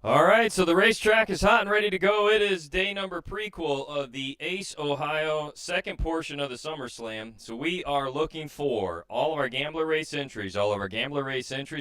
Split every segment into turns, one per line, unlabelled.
All right, so the racetrack is hot and ready to go. It is day number prequel of the Ace Ohio second portion of the SummerSlam. So we are looking for all of our gambler race entries,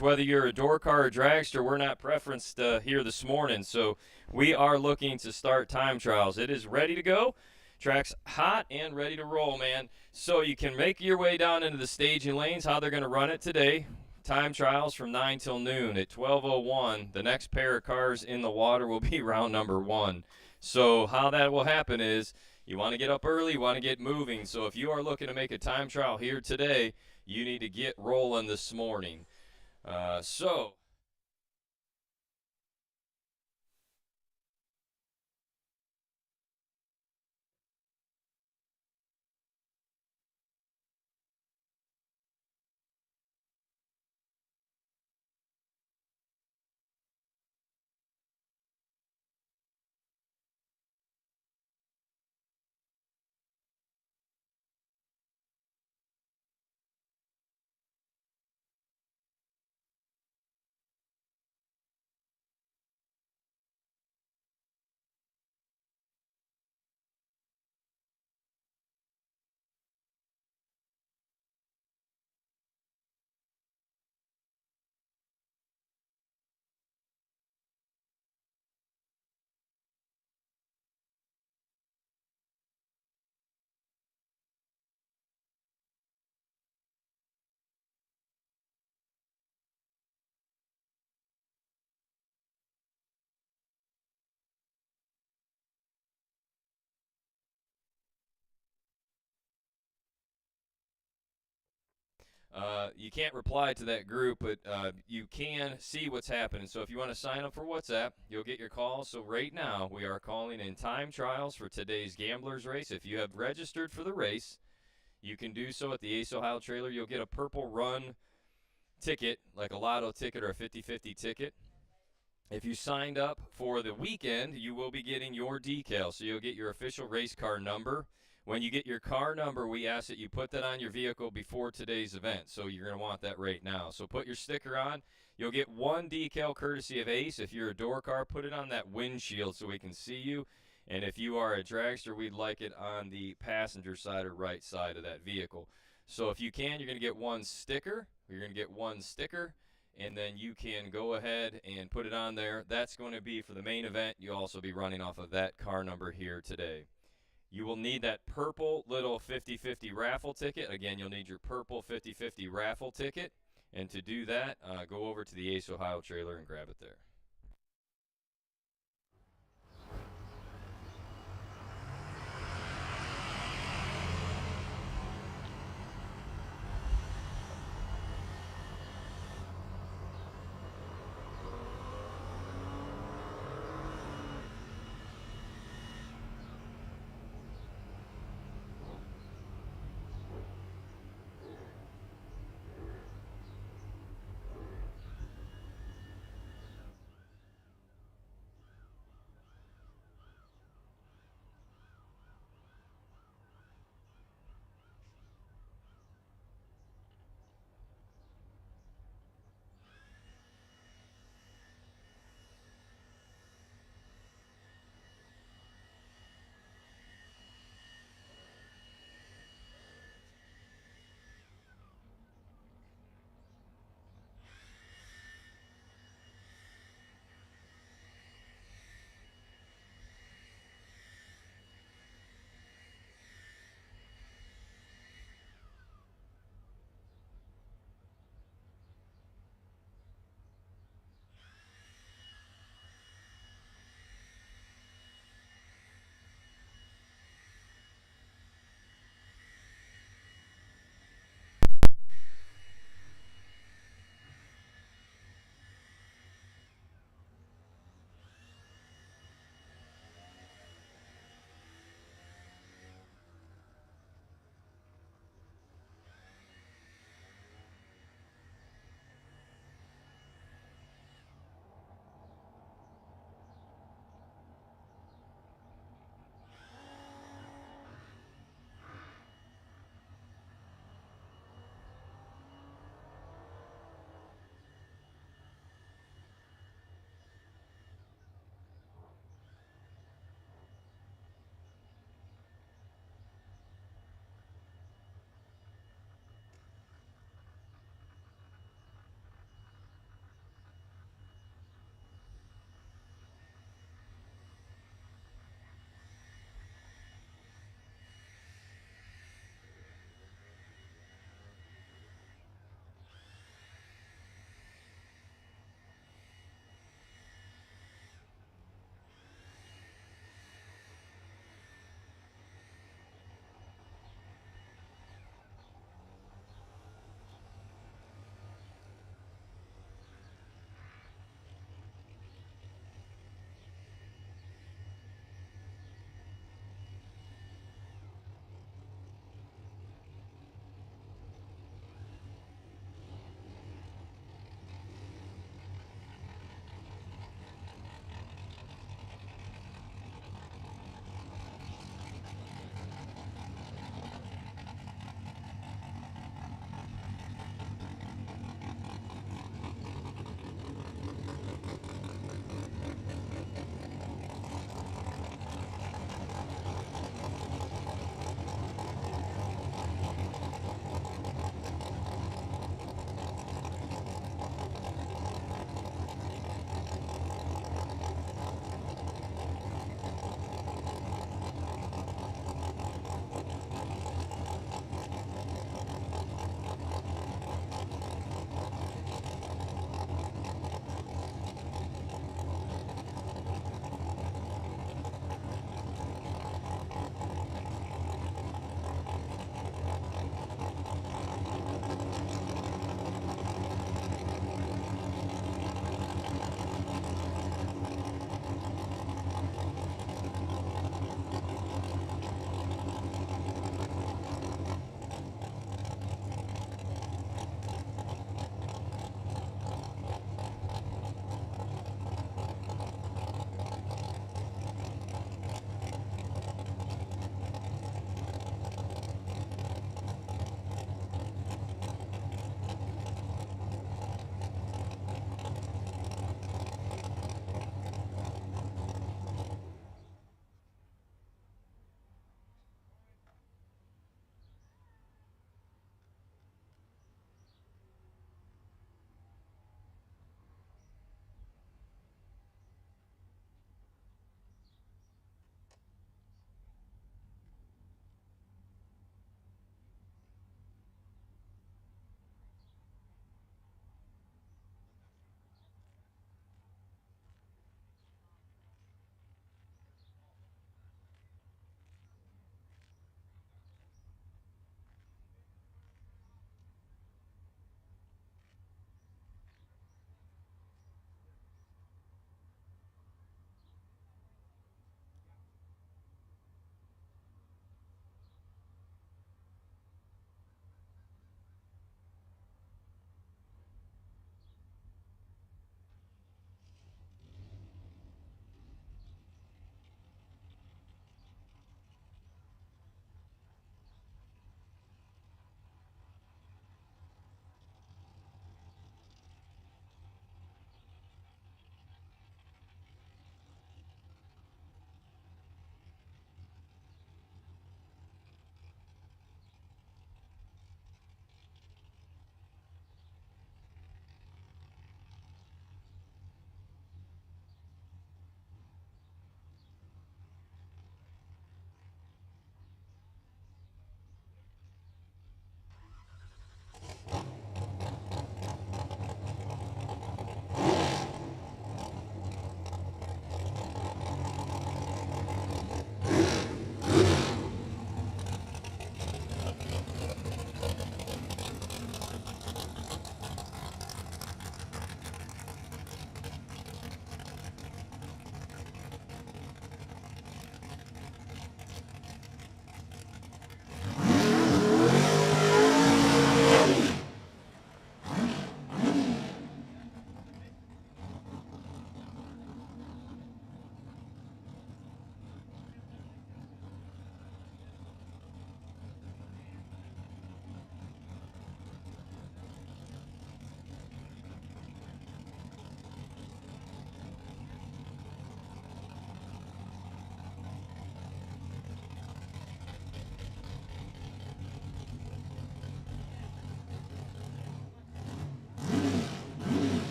whether you're a door car or dragster, we're not preferenced here this morning. So we are looking to start time trials. It is ready to go. Track's hot and ready to roll, man. So you can make your way down into the staging lanes, how they're going to run it today. Time trials from 9 till noon. At 12:01, the next pair of cars in the water will be round number 1. So how that will happen is you want to get up early, you want to get moving. So if you are looking to make a time trial here today, you need to get rolling this morning. So you can't reply to that group, but you can see what's happening. So if you want to sign up for WhatsApp, you'll get your call. So right now, we are calling in time trials for today's Gamblers race. If you have registered for the race, you can do so at the Ace Ohio trailer. You'll get a purple run ticket, like a lotto ticket or a 50-50 ticket. If you signed up for the weekend, you will be getting your decal. So you'll get your official race car number. When you get your car number, we ask that you put that on your vehicle before today's event. So you're going to want that right now. So put your sticker on. You'll get one decal courtesy of Ace. If you're a door car, put it on that windshield so we can see you. And if you are a dragster, we'd like it on the passenger side or right side of that vehicle. So if you can, you're going to get one sticker. You're going to get one sticker, and then you can go ahead and put it on there. That's going to be for the main event. You'll also be running off of that car number here today. You will need that purple little 50-50 raffle ticket. Again, you'll need your purple 50-50 raffle ticket. And to do that, go over to the Ace Ohio trailer and grab it there.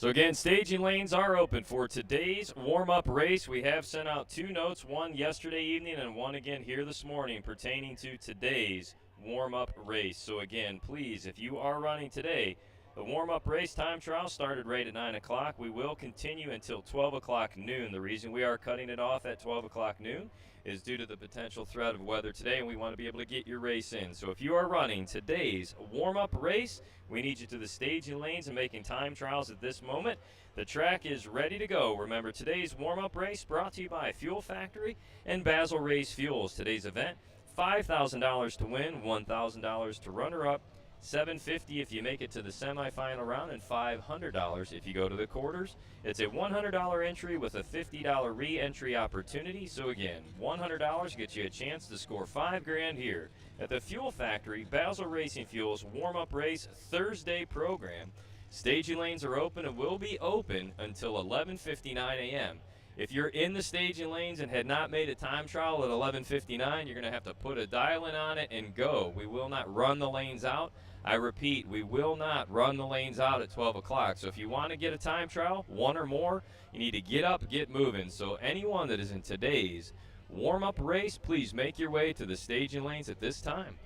So again, staging lanes are open for today's warm-up race. We have sent out 2 notes, one yesterday evening and one again here this morning pertaining to today's warm-up race. So again, please, if you are running today, the warm-up race time trial started right at 9 o'clock. We will continue until 12 o'clock noon. The reason we are cutting it off at 12 o'clock noon is due to the potential threat of weather today, and we want to be able to get your race in. So if you are running today's warm-up race, we need you to the staging lanes and making time trials at this moment. The track is ready to go. Remember, today's warm-up race brought to you by Fuel Factory and Basil Race Fuels. Today's event, $5,000 to win, $1,000 to runner-up, $750 if you make it to the semifinal round, and $500 if you go to the quarters. It's a $100 entry with a $50 re-entry opportunity. So again, $100 gets you a chance to score $5,000 here at the Fuel Factory Basil Racing Fuels warm-up race Thursday program. Staging lanes are open and will be open until 11:59 a.m. If you're in the staging lanes and had not made a time trial at 11:59, you're going to have to put a dial-in on it and go. We will not run the lanes out. I repeat, we will not run the lanes out at 12 o'clock. So if you want to get a time trial, one or more, you need to get up, get moving. So anyone that is in today's warm-up race, please make your way to the staging lanes at this time.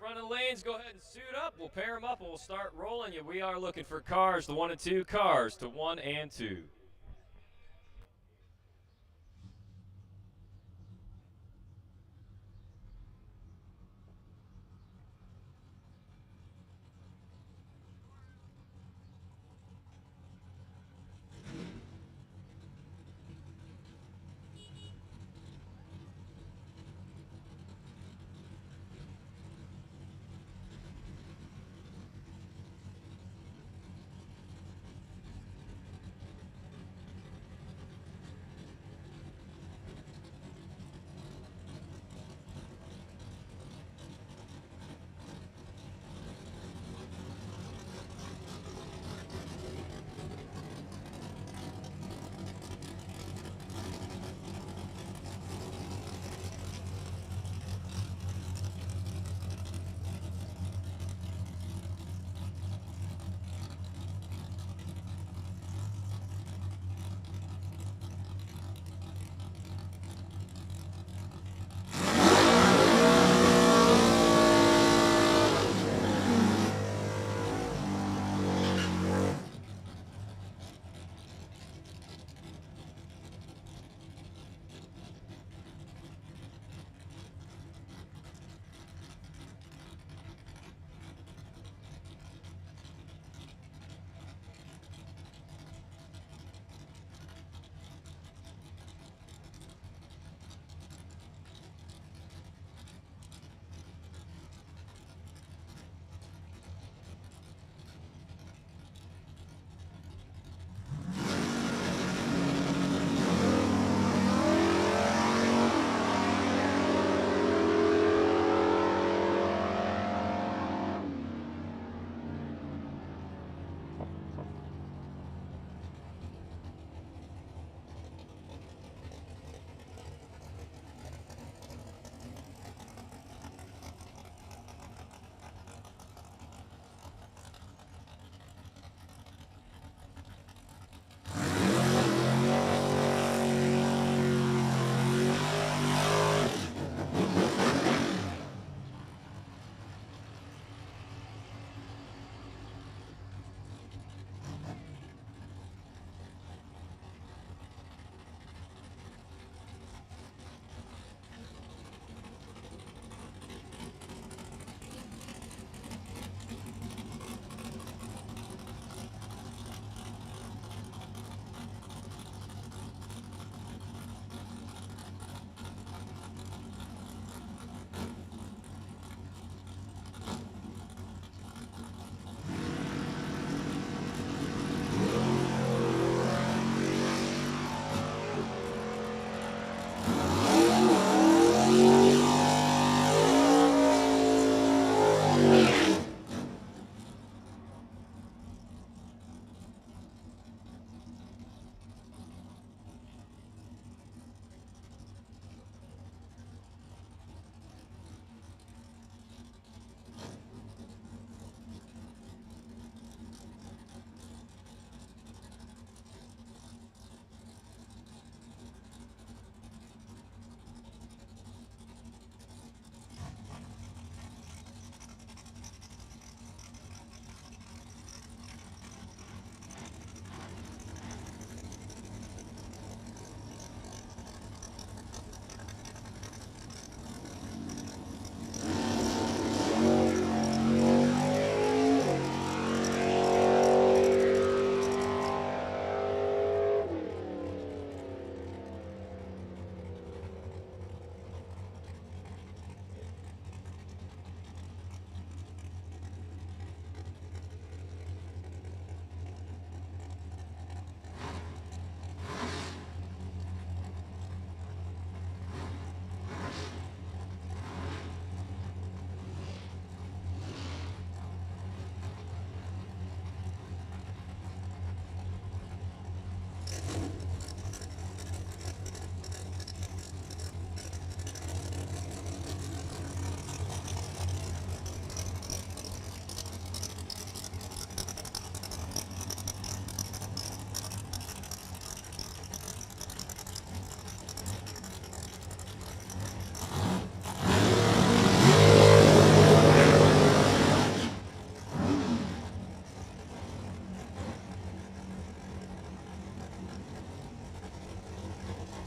Front of the lanes, go ahead and suit up. We'll pair them up and we'll start rolling you. We are looking for cars to 1 and 2, cars to 1 and 2.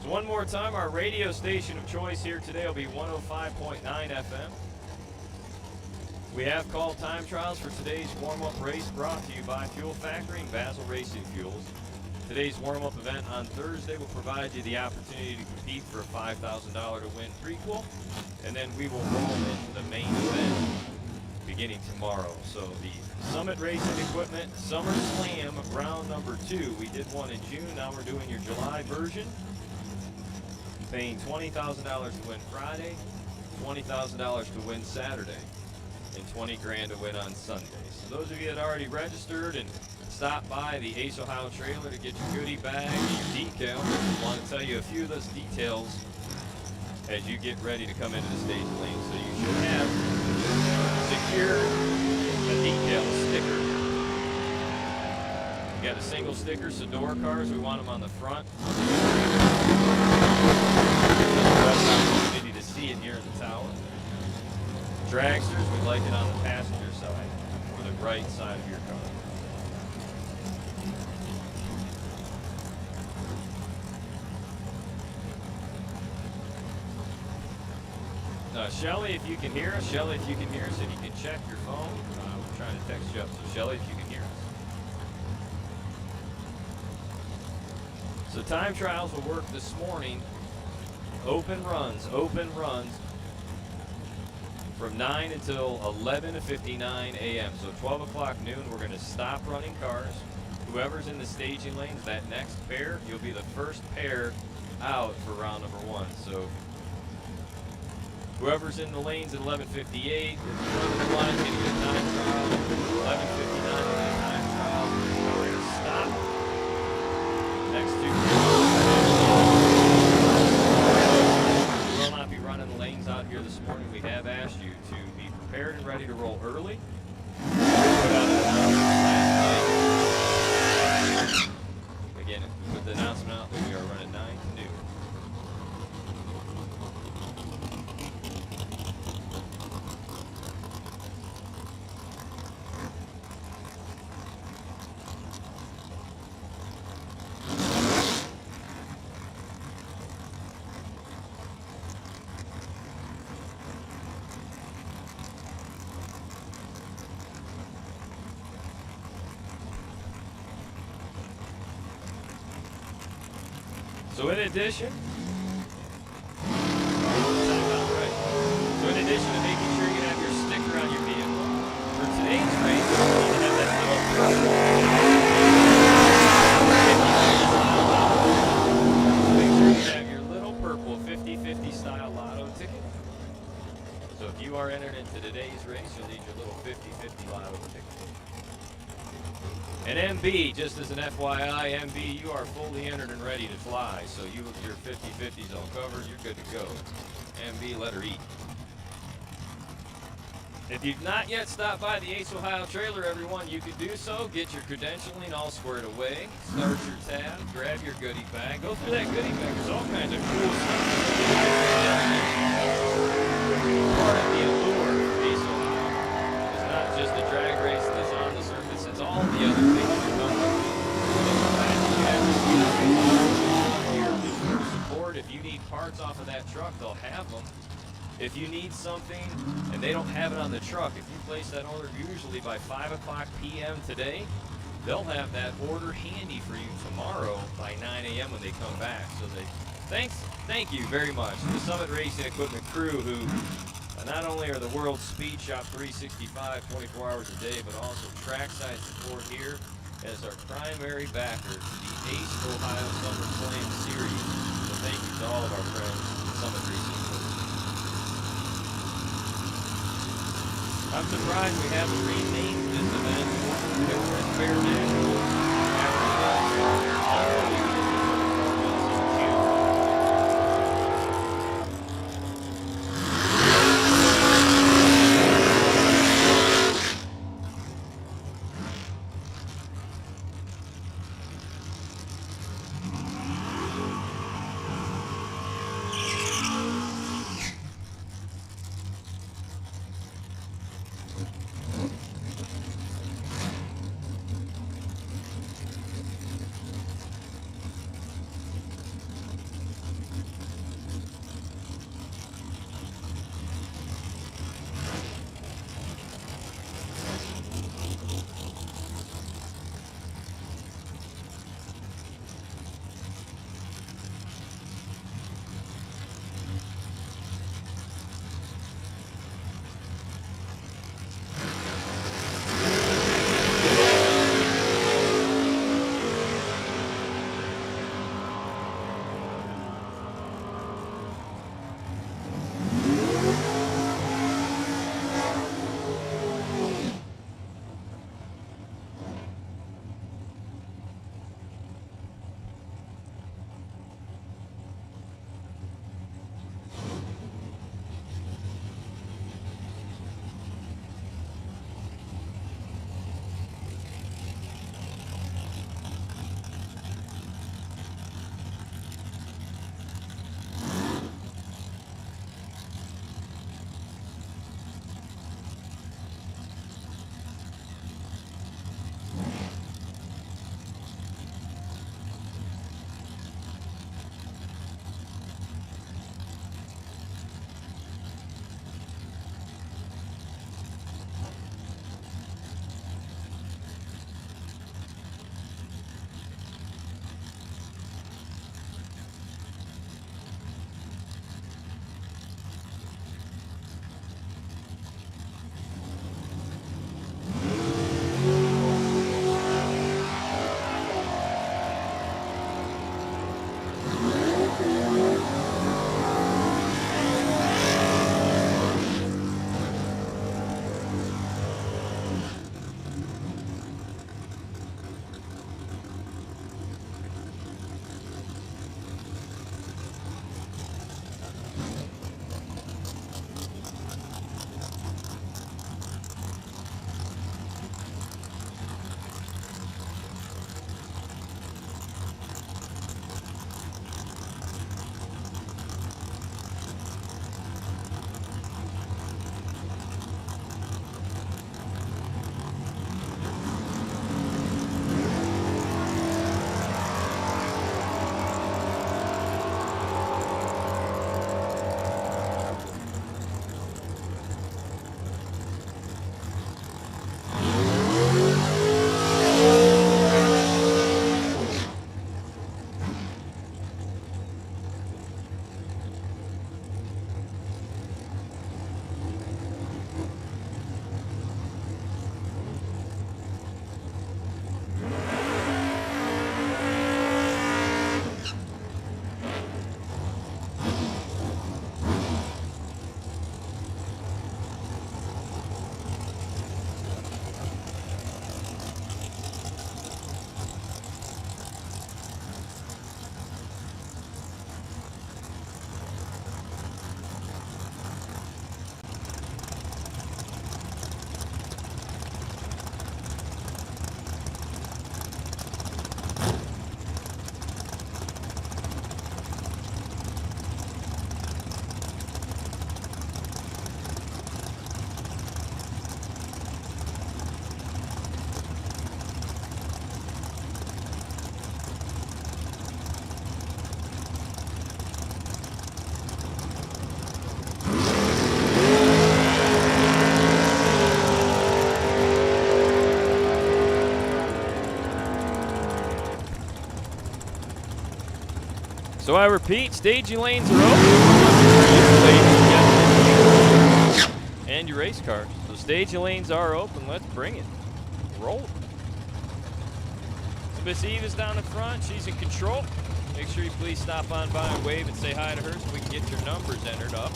So one more time, our radio station of choice here today will be 105.9 FM. We have called time trials for today's warm-up race brought to you by Fuel Factory and Basil Racing Fuels. Today's warm-up event on Thursday will provide you the opportunity to compete for a $5,000 to win prequel, and then we will roll into the main event beginning tomorrow. So the Summit Racing Equipment Summer Slam round number 2. We did one in June, now we're doing your July version. Paying $20,000 to win Friday, $20,000 to win Saturday, and $20,000 to win on Sunday. So those of you that already registered and stopped by the Ace Ohio trailer to get your goodie bag and your decal, I want to tell you a few of those details as you get ready to come into the stage lane. So you should have secured a decal sticker. You got a single sticker, so door cars, we want them on the front. Opportunity to see it here in the tower. Dragsters, we like it on the passenger side, or the right side of your car. Shelly, if you can hear us, if you can check your phone. We're trying to text you up, so Shelly, if you can hear us. So time trials will work this morning. Open runs from 9 until 11:59 a.m. So 12 o'clock noon, we're going to stop running cars. Whoever's in the staging lanes, that next pair, you'll be the first pair out for round number 1. So whoever's in the lanes at 11:58 is running the line, getting a time trial. 11:59 is a time trial. So we're going to stop. Next 2. We will not be running the lanes out here this morning. We have asked you to be prepared and ready to roll early. Put out an announcement last night. Again, put the announcement out that we are running 9 to noon. So in addition, to making sure you have your sticker on your vehicle, for today's race, you need to have that little purple. Make sure you have your little purple 50/50 style lotto ticket. So if you are entered into today's race, you'll need your little 50/50 lotto ticket. And MB, just as an FYI, MB, you are fully entered and ready to fly. So your 50/50s all covered, you're good to go. MB, letter E. If you've not yet stopped by the Ace Ohio trailer, everyone, you could do so. Get your credentialing all squared away. Start your tab, grab your goodie bag. Go through that goodie bag. There's all kinds of cool stuff. Part of the allure of Ace Ohio is not just the drag race that's on the surface, it's all the other things that come with it. Support. If you need parts off of that truck, they'll have them. If you need something and they don't have it on the truck, if you place that order usually by 5 o'clock p.m. today, they'll have that order handy for you tomorrow by 9 a.m. when they come back. So thank you very much to the Summit Racing Equipment crew, who not only are the world's speed shop 365, 24 hours a day, but also trackside support here as our primary backer to the Ace Ohio Summer Slam Series. So thank you to all of our friends at Summit Racing Equipment. I'm surprised we haven't renamed this event Everest Fair National So I repeat, staging lanes are open. Ladies and gentlemen, and your race car. So staging lanes are open. Let's bring it. Roll. So Miss Eve is down in front. She's in control. Make sure you please stop on by and wave and say hi to her so we can get your numbers entered up.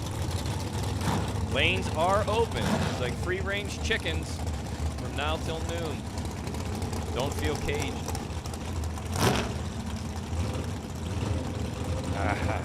Lanes are open. It's like free-range chickens from now till noon. Don't feel caged. Aha.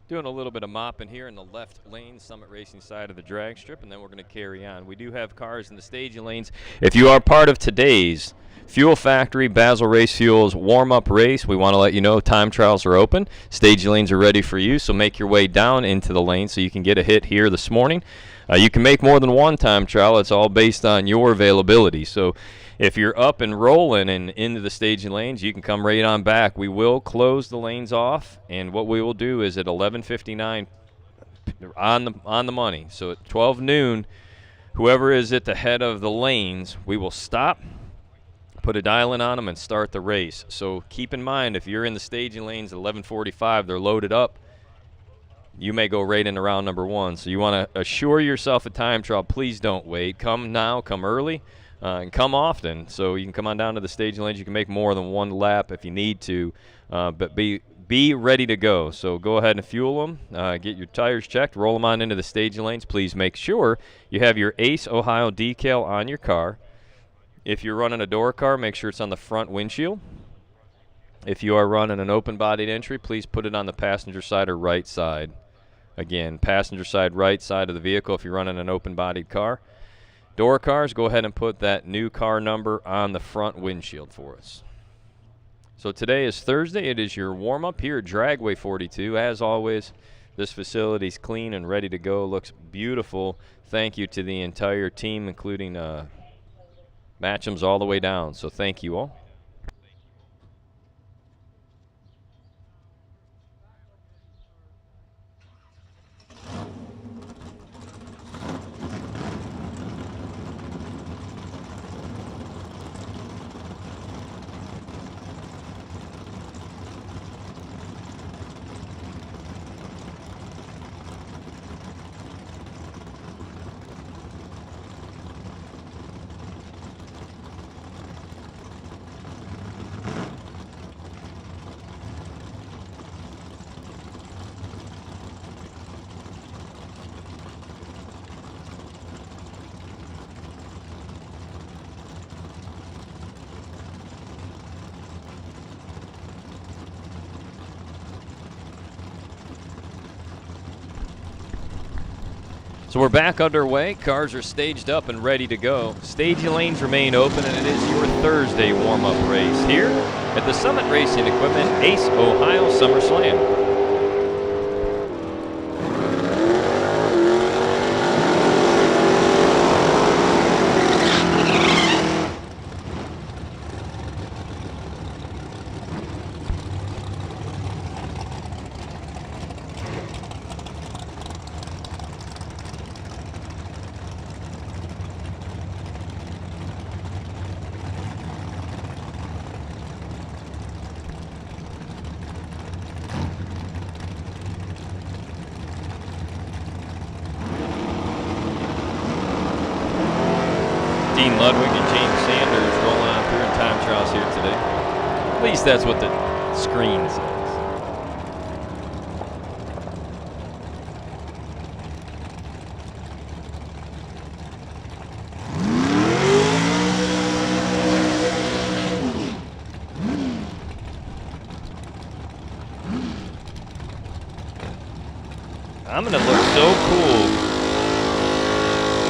Doing a little bit of mopping here in the left lane, Summit Racing side of the drag strip, and then we're going to carry on. We do have cars in the staging lanes. If you are part of today's Fuel Factory Basel Race Fuels warm-up race, we want to let you know time trials are open. Staging lanes are ready for you, so make your way down into the lane so you can get a hit here this morning. You can make more than one time trial. It's all based on your availability. So if you're up and rolling and into the staging lanes, you can come right on back. We will close the lanes off, and what we will do is at 11:59 on the money. So at 12 noon, whoever is at the head of the lanes, we will stop, put a dial in on them, and start the race. So keep in mind, if you're in the staging lanes at 11:45, they're loaded up, you may go right into round number one. So you want to assure yourself a time trial. Please don't wait. Come now, come early, and come often. So you can come on down to the staging lanes. You can make more than one lap if you need to, but be ready to go. So go ahead and fuel them, get your tires checked, roll them on into the staging lanes. Please make sure you have your Ace Ohio decal on your car. If you're running a door car, make sure it's on the front windshield. If you are running an open-bodied entry, please put it on the passenger side or right side. Again, passenger side, right side of the vehicle if you're running an open-bodied car. Door cars, go ahead and put that new car number on the front windshield for us. So today is Thursday. It is your warm-up here at Dragway 42. As always, this facility's clean and ready to go. Looks beautiful. Thank you to the entire team, including Matchums all the way down. So thank you all. So we're back underway. Cars are staged up and ready to go. Stage lanes remain open, and it is your Thursday warm-up race here at the Summit Racing Equipment Ace, Ohio Summer Slam. Dean Ludwig and James Sanders rolling on through in time trials here today. At least that's what the screen says. I'm going to look so cool.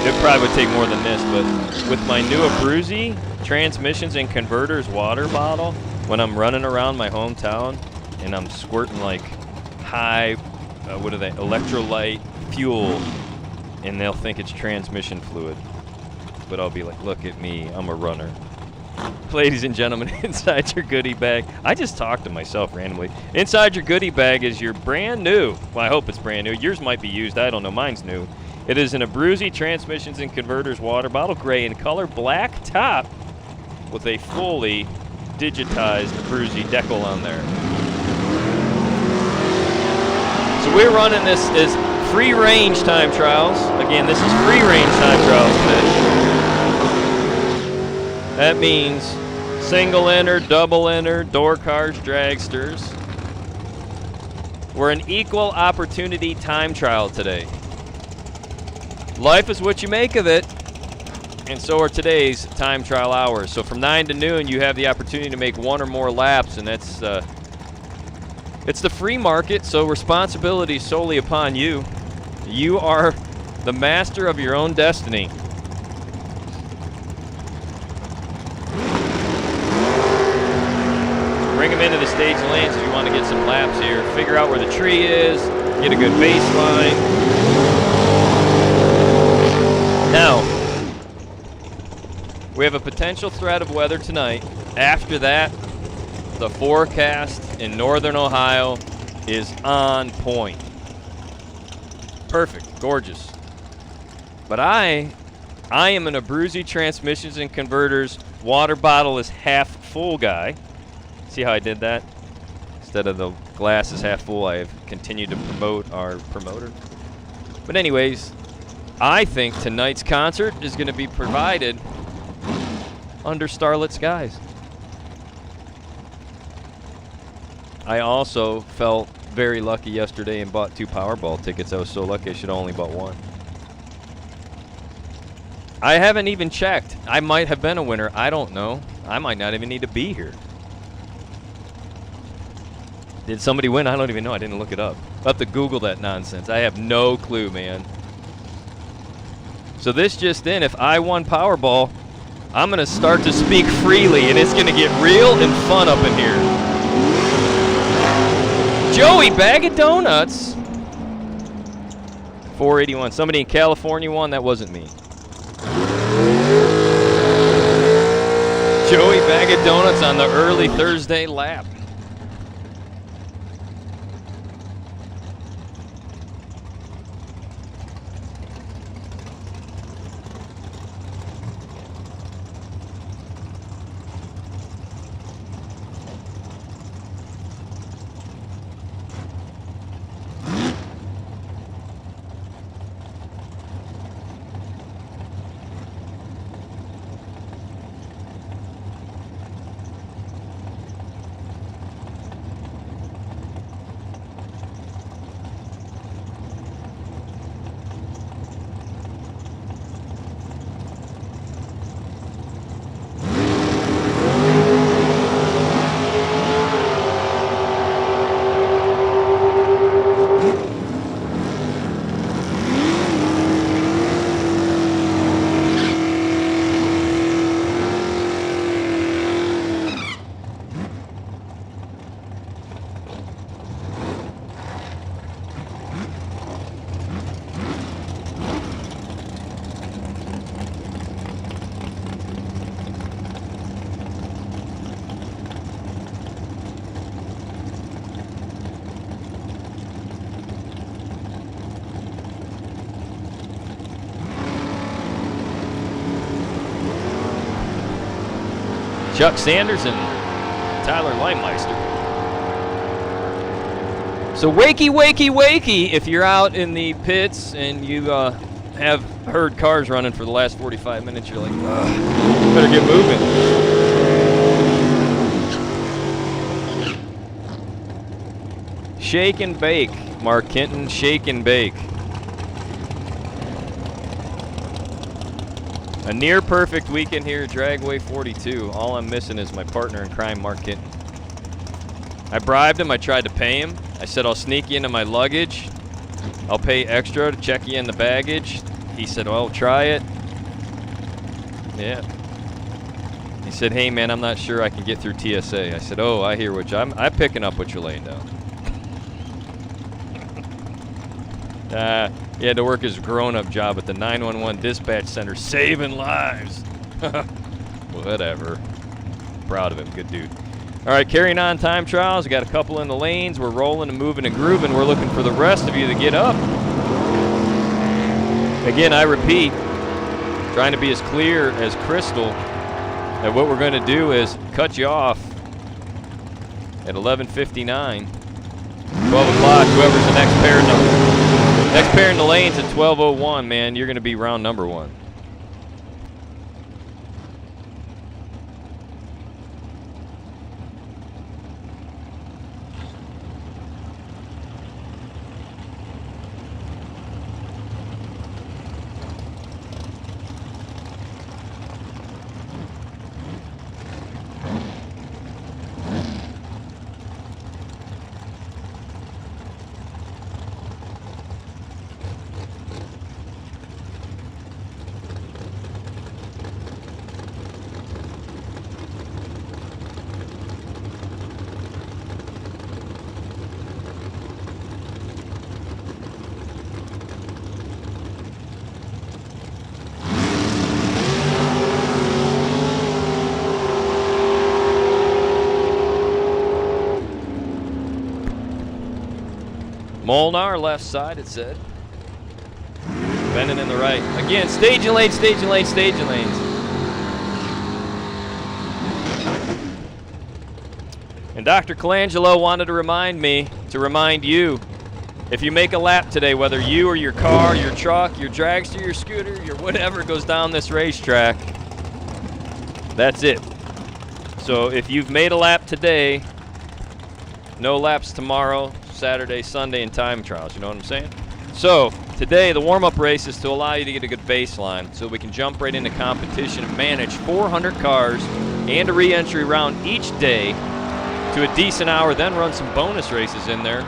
It probably would take more than this, but with my new Abruzzi transmissions and converters water bottle, when I'm running around my hometown and I'm squirting like high, electrolyte fuel, and they'll think it's transmission fluid. But I'll be like, look at me, I'm a runner. Ladies and gentlemen, inside your goodie bag, I just talked to myself randomly. Inside your goodie bag is your brand new, well, I hope it's brand new. Yours might be used, I don't know, mine's new. It is an Abruzzi Transmissions and Converters water bottle, gray in color, black top, with a fully digitized Abruzzi decal on there. So we're running this as free range time trials. Again, this is free range time trials today. That means single enter, double enter, door cars, dragsters. We're an equal opportunity time trial today. Life is what you make of it, and so are today's time trial hours. So from 9 to noon, you have the opportunity to make one or more laps, and that's it's the free market, so responsibility is solely upon you. You are the master of your own destiny. Bring them into the stage lanes if you want to get some laps here. Figure out where the tree is, get a good baseline. Now, we have a potential threat of weather tonight. After that, the forecast in northern Ohio is on point. Perfect, gorgeous. But I am an Abruzzi Transmissions and Converters water bottle is half full guy. See how I did that? Instead of the glass is half full, I have continued to promote our promoter. But anyways, I think tonight's concert is going to be provided under starlit skies. I also felt very lucky yesterday and bought 2 Powerball tickets. I was so lucky I should have only bought 1. I haven't even checked. I might have been a winner. I don't know. I might not even need to be here. Did somebody win? I don't even know. I didn't look it up. I'll have to Google that nonsense. I have no clue, man. So this just in, if I won Powerball, I'm going to start to speak freely, and it's going to get real and fun up in here. Joey, bag of donuts. 481. Somebody in California won. That wasn't me. Joey, bag of donuts on the early Thursday lap. Chuck Sanders and Tyler Limemeister. So wakey, wakey, wakey, if you're out in the pits and you have heard cars running for the last 45 minutes, you're like, better get moving. Shake and bake, Mark Kenton, shake and bake. A near perfect weekend here at Dragway 42. All I'm missing is my partner in crime, Mark Kenton. I bribed him. I tried to pay him. I said, I'll sneak you into my luggage. I'll pay extra to check you in the baggage. He said, well, try it. Yeah. He said, hey, man, I'm not sure I can get through TSA. I said, oh, I hear what I'm picking up what you're laying down. He had to work his grown-up job at the 911 dispatch center, saving lives. Whatever. Proud of him. Good dude. All right, carrying on time trials. We got a couple in the lanes. We're rolling and moving and grooving. We're looking for the rest of you to get up. Again, I repeat, trying to be as clear as crystal that what we're going to do is cut you off at 11:59. 12 o'clock, whoever's the next pair in the lanes at 12:01, man, you're going to be round number one. Molnar, left side, it said. Bending in the right. Again, staging lanes, staging lanes, staging lanes. And Dr. Colangelo wanted to remind me, to remind you, if you make a lap today, whether you or your car, your truck, your dragster, your scooter, your whatever goes down this racetrack, that's it. So if you've made a lap today, no laps tomorrow, Saturday, Sunday, and time trials. You know what I'm saying? So today, the warm-up race is to allow you to get a good baseline so we can jump right into competition and manage 400 cars and a re-entry round each day to a decent hour, then run some bonus races in there.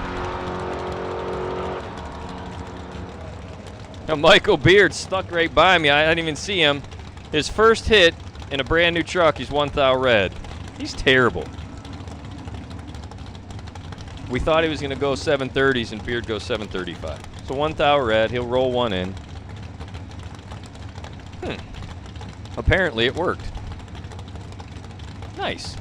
Now Michael Beard stuck right by me. I didn't even see him. His first hit in a brand new truck, he's 1,000 red. He's terrible. We thought he was going to go 730s, and Beard goes 735. So 1,000 red, he'll roll one in. Apparently it worked. Nice.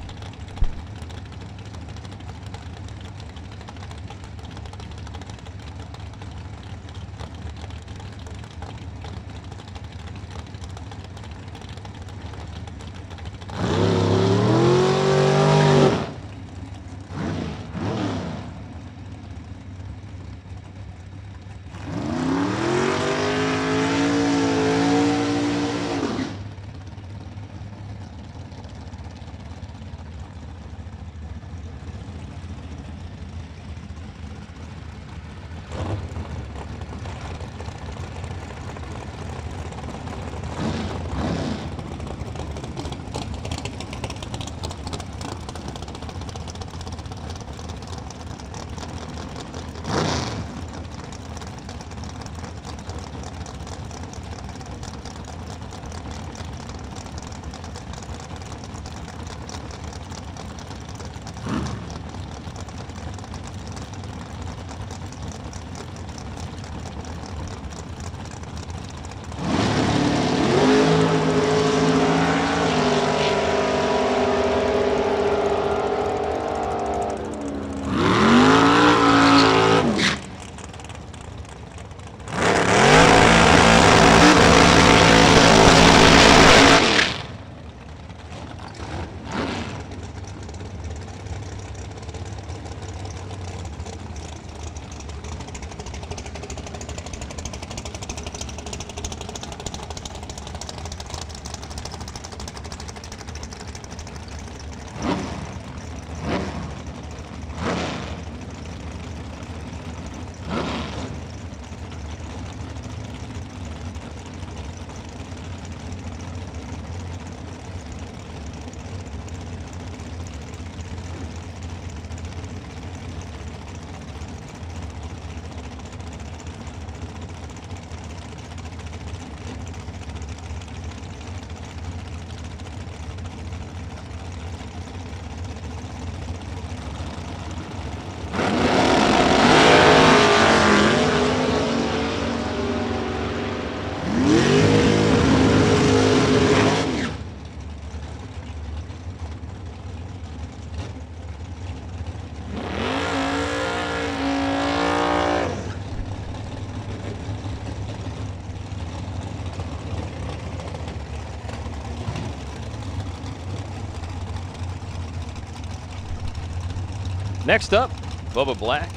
Next up, Bubba Black,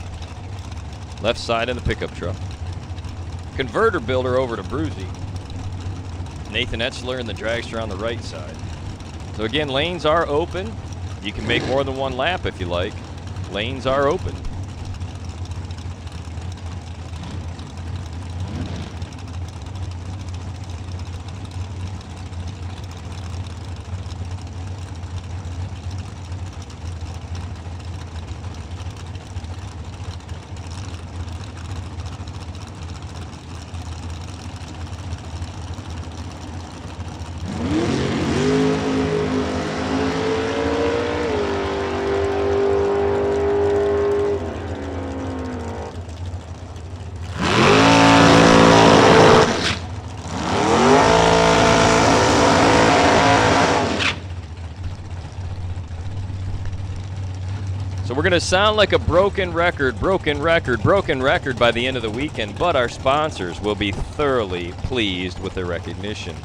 left side in the pickup truck. Converter builder over to Bruzy. Nathan Etzler in the dragster on the right side. So again, lanes are open. You can make more than one lap if you like. Lanes are open. We're going to sound like a broken record by the end of the weekend, but our sponsors will be thoroughly pleased with their recognition.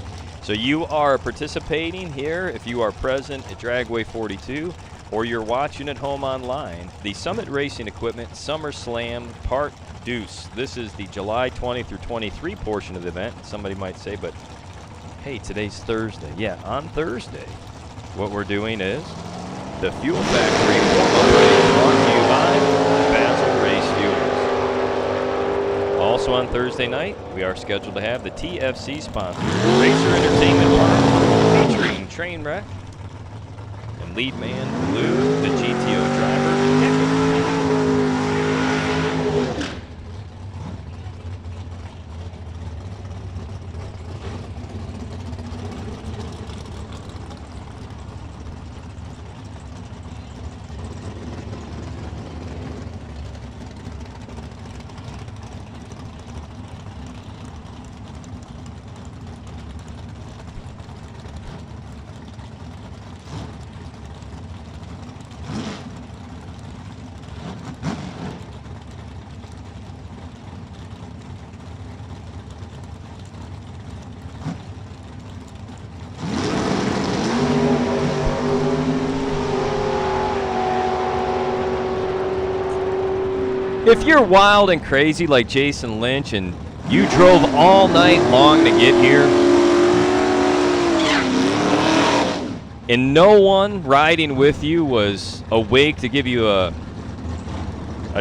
So you are participating here if you are present at Dragway 42 or you're watching at home online. The Summit Racing Equipment SummerSlam Part Deuce. This is the July 20 through 23 portion of the event. Somebody might say, but hey, today's Thursday. Yeah, on Thursday, what we're doing is the Fuel Factory warm-up race brought to you by Basil Race Fuels. Also on Thursday night, we are scheduled to have the TFC sponsor, Racer Entertainment Park, featuring Trainwreck and And lead man, Blue, the GTO driver. If you're wild and crazy like Jason Lynch and you drove all night long to get here, and no one riding with you was awake to give you a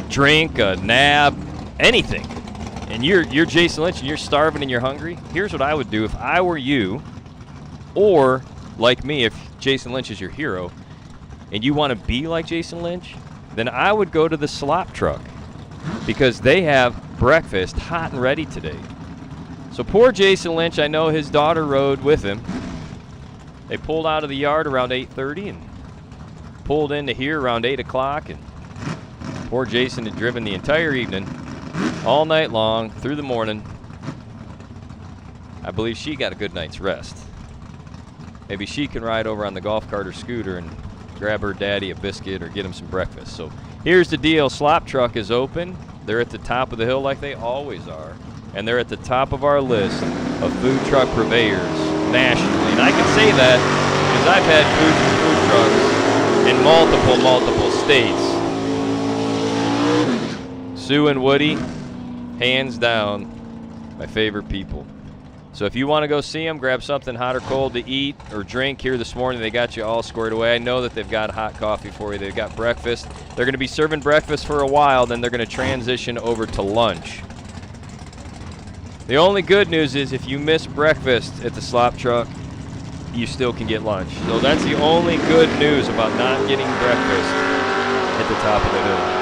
drink, a nap, anything, and you're Jason Lynch and you're starving and you're hungry, here's what I would do if I were you, or like me, if Jason Lynch is your hero and you want to be like Jason Lynch, then I would go to the slop truck, because they have breakfast hot and ready today. So poor Jason Lynch, I know his daughter rode with him. They pulled out of the yard around 8:30 and pulled into here around 8 o'clock. And poor Jason had driven the entire evening, all night long, through the morning. I believe she got a good night's rest. Maybe she can ride over on the golf cart or scooter and grab her daddy a biscuit or get him some breakfast. So here's the deal. Slop truck is open. They're at the top of the hill like they always are. And they're at the top of our list of food truck purveyors nationally. And I can say that because I've had food from food trucks in multiple states. Sue and Woody, hands down, my favorite people. So if you want to go see them, grab something hot or cold to eat or drink here this morning. They got you all squared away. I know that they've got hot coffee for you. They've got breakfast. They're going to be serving breakfast for a while, then they're going to transition over to lunch. The only good news is if you miss breakfast at the slop truck, you still can get lunch. So that's the only good news about not getting breakfast at the top of the hill.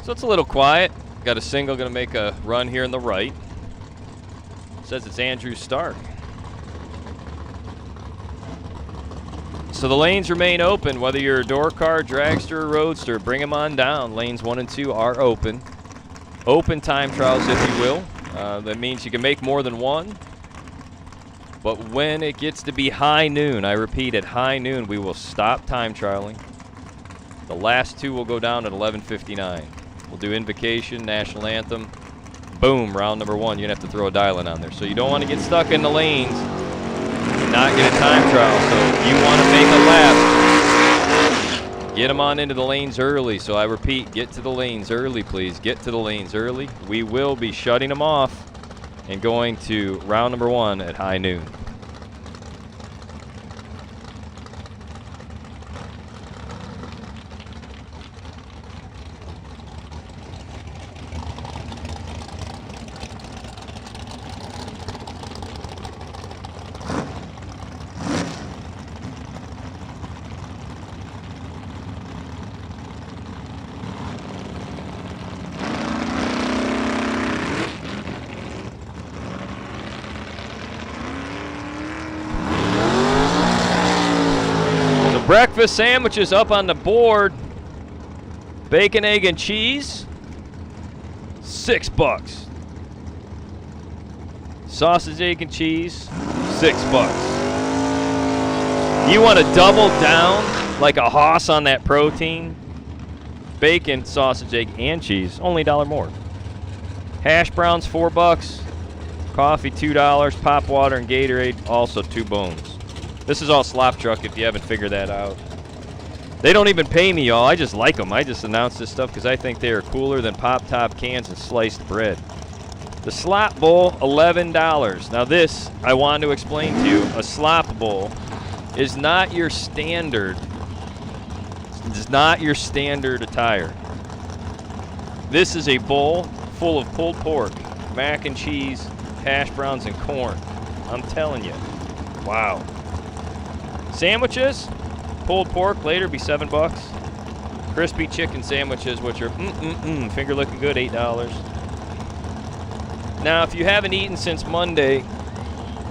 So it's a little quiet. Got a single going to make a run here in the right. Says it's Andrew Stark. So the lanes remain open. Whether you're a door car, dragster, or roadster, bring them on down. Lanes 1 and 2 are open. Open time trials, if you will. That means you can make more than one. But when it gets to be high noon, I repeat, at high noon, we will stop time trialing. The last two will go down at 11:59. We'll do invocation, national anthem. Boom, round number 1. You're going to have to throw a dial-in on there. So you don't want to get stuck in the lanes and not get a time trial. So if you want to make a lap, get them on into the lanes early. So I repeat, get to the lanes early, please. Get to the lanes early. We will be shutting them off and going to round number 1 at high noon. Breakfast sandwiches up on the board. Bacon, egg, and cheese, $6. Sausage, egg, and cheese, $6. You want to double down like a hoss on that protein? Bacon, sausage, egg, and cheese, only $1 more. Hash browns, $4. Coffee, $2. Pop water and Gatorade, also 2 bones. This is all slop truck if you haven't figured that out. They don't even pay me, y'all. I just like them. I just announce this stuff because I think they are cooler than pop top cans and sliced bread. The slop bowl, $11. Now this, I want to explain to you, a slop bowl is not your standard. It's not your standard attire. This is a bowl full of pulled pork, mac and cheese, hash browns, and corn. I'm telling you. Wow. Sandwiches, pulled pork later be $7. Crispy chicken sandwiches, which are finger looking good, $8. Now, if you haven't eaten since Monday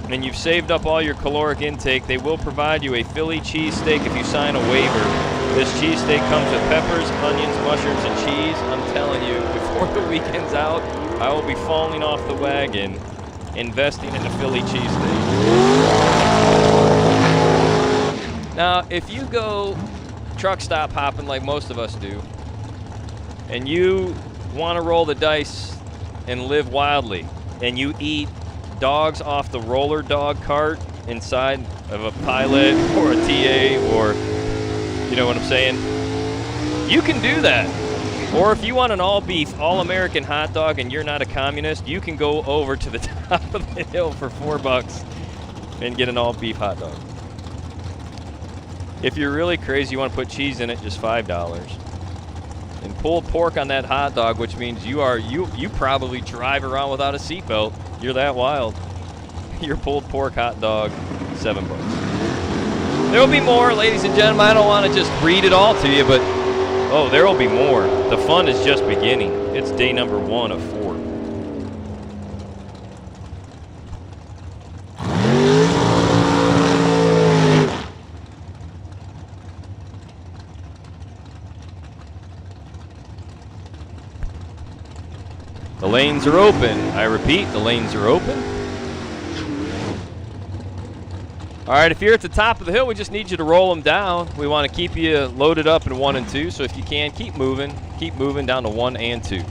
and you've saved up all your caloric intake, they will provide you a Philly cheesesteak if you sign a waiver. This cheesesteak comes with peppers, onions, mushrooms, and cheese. I'm telling you, before the weekend's out, I will be falling off the wagon, investing in a Philly cheesesteak. Now, if you go truck stop hopping like most of us do, and you want to roll the dice and live wildly, and you eat dogs off the roller dog cart inside of a Pilot or a TA, or you know what I'm saying, you can do that. Or if you want an all-beef, all-American hot dog and you're not a communist, you can go over to the top of the hill for $4 and get an all-beef hot dog. If you're really crazy, you want to put cheese in it, just $5. And pulled pork on that hot dog, which means you probably drive around without a seatbelt. You're that wild. Your pulled pork hot dog, $7. There will be more, ladies and gentlemen. I don't want to just read it all to you, but oh, there will be more. The fun is just beginning. It's day number 1 of 4. The lanes are open. I repeat, the lanes are open. All right, if you're at the top of the hill, we just need you to roll them down. We want to keep you loaded up in 1 and 2, so if you can, keep moving down to 1 and 2.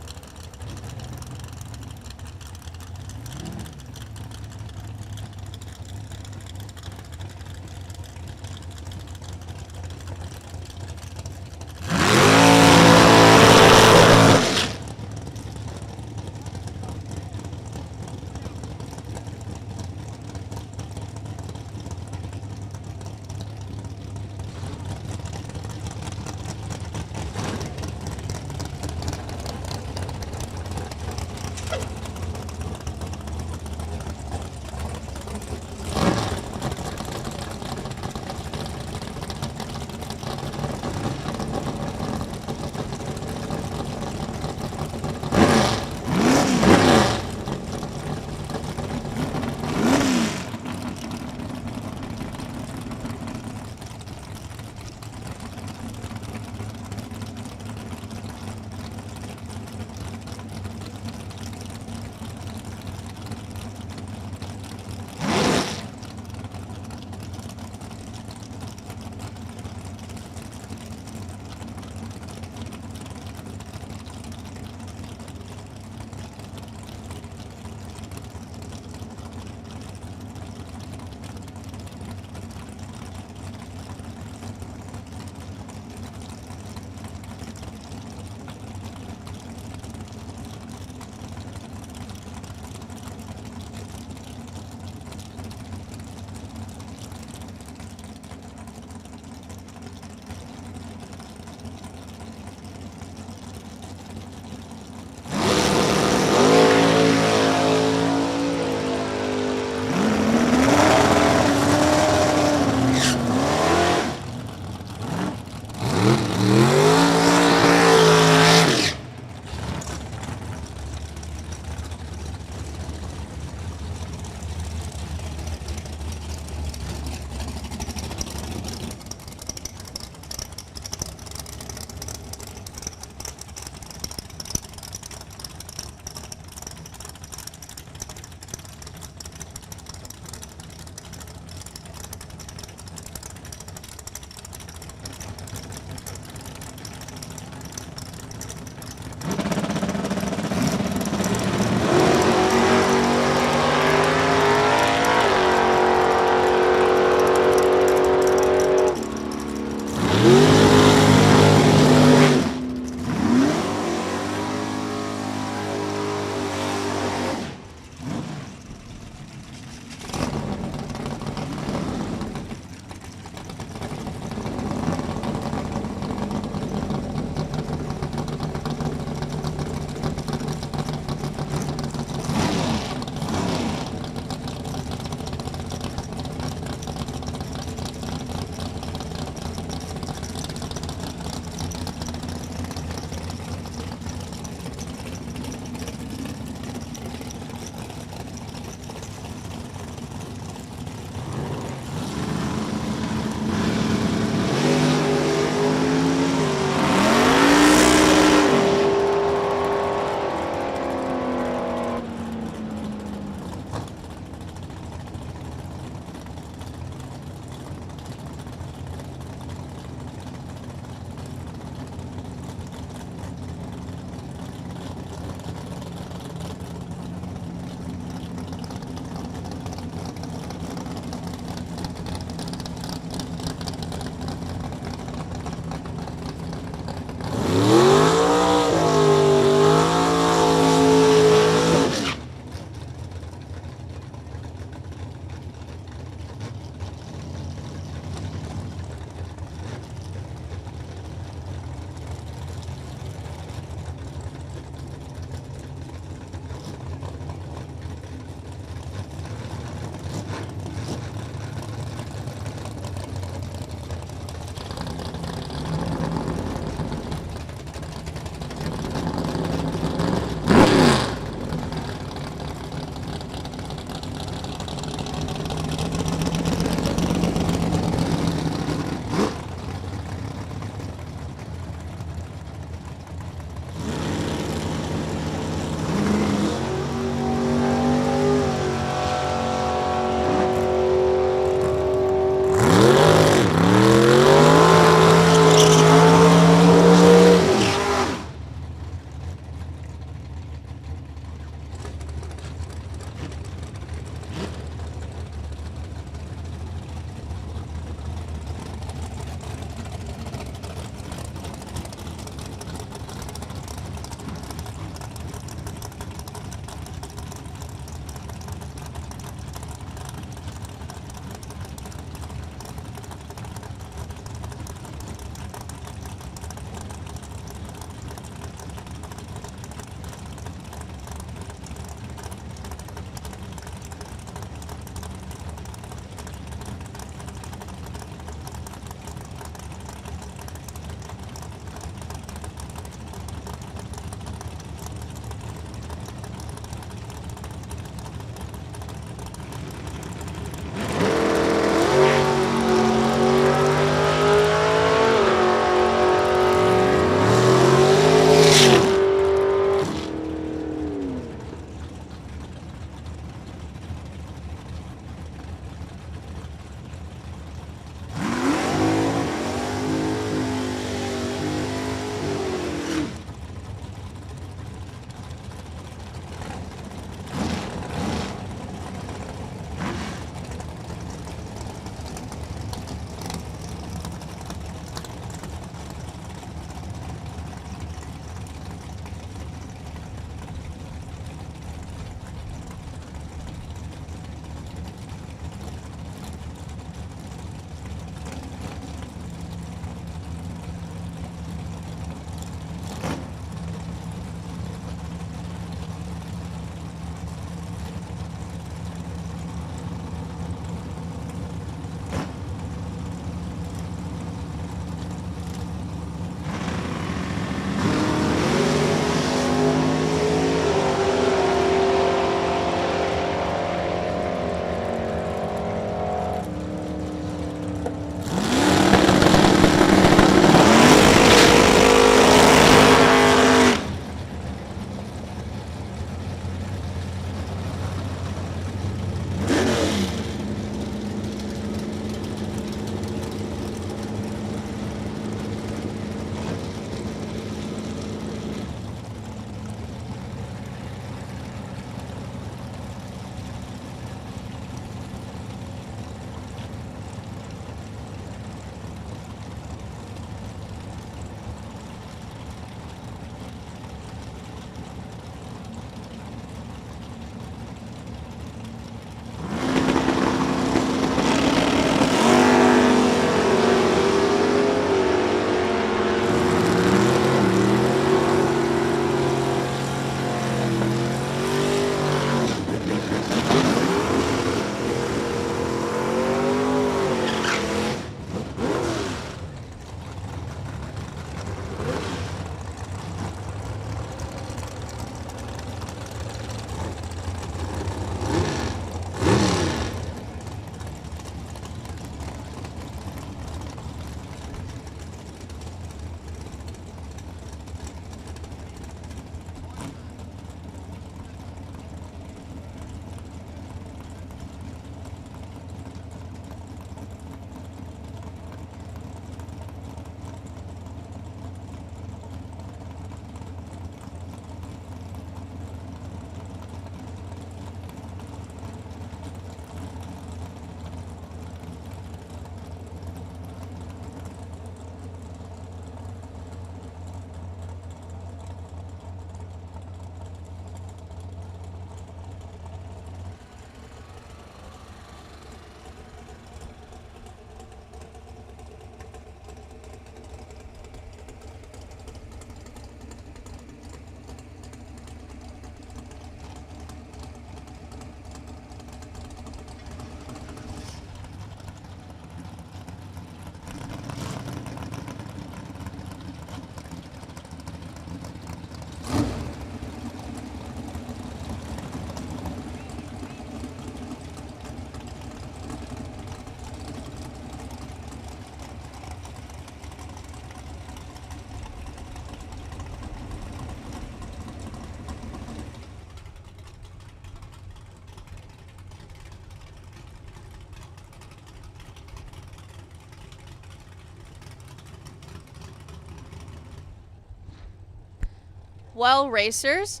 Well, racers,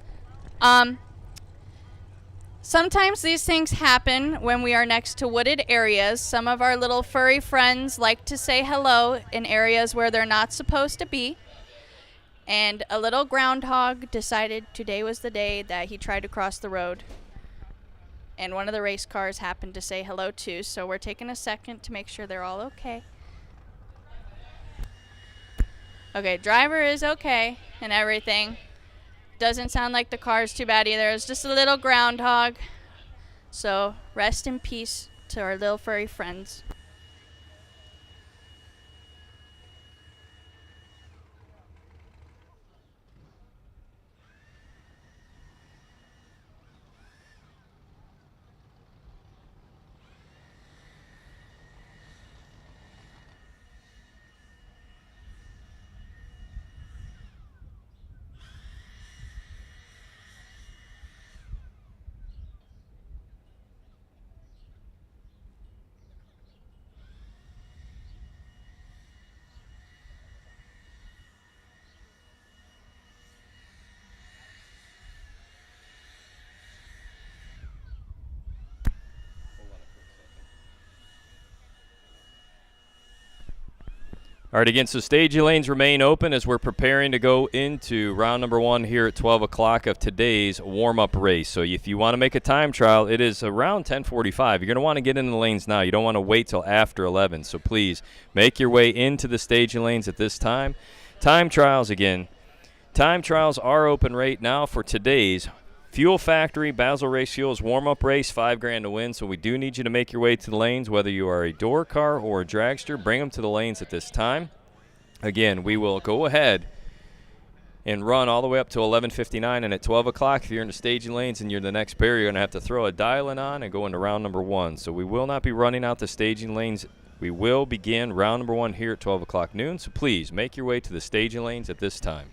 sometimes these things happen when we are next to wooded areas. Some of our little furry friends like to say hello in areas where they're not supposed to be. And a little groundhog decided today was the day that he tried to cross the road. And one of the race cars happened to say hello too, so we're taking a second to make sure they're all okay. Okay, driver is okay and everything. Doesn't sound like the car's too bad either. It's just a little groundhog. So rest in peace to our little furry friends.
All right, again, so staging lanes remain open as we're preparing to go into round number 1 here at 12 o'clock of today's warm-up race. So if you want to make a time trial, it is around 10:45. You're going to want to get into the lanes now. You don't want to wait till after 11. So please make your way into the staging lanes at this time. Time trials again. Time trials are open right now for today's Fuel Factory Basil Race Fuels warm-up race, $5,000 to win. So we do need you to make your way to the lanes, whether you are a door car or a dragster. Bring them to the lanes at this time. Again, we will go ahead and run all the way up to 11:59, and at 12 o'clock, if you're in the staging lanes and you're the next pair, you're going to have to throw a dial-in on and go into round number 1. So we will not be running out the staging lanes. We will begin round number 1 here at 12 o'clock noon. So please make your way to the staging lanes at this time.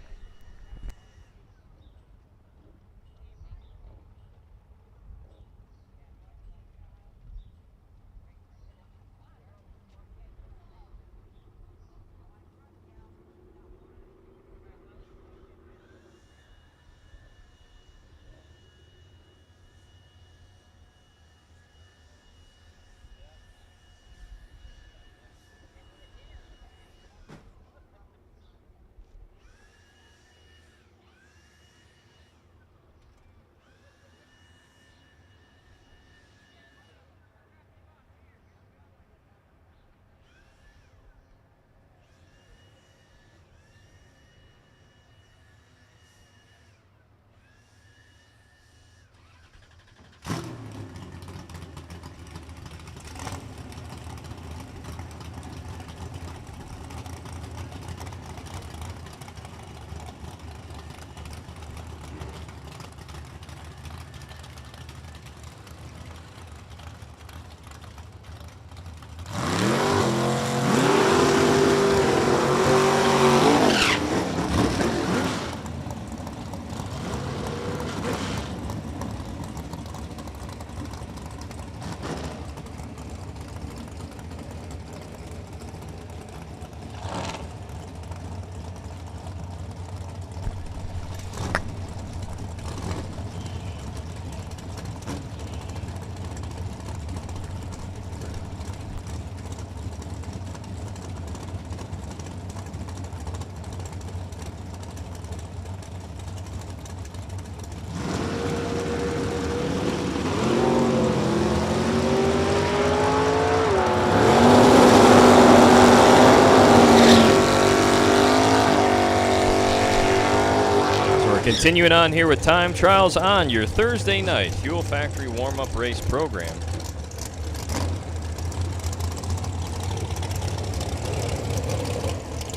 Continuing on here with time trials on your Thursday night Fuel Factory warm-up race program.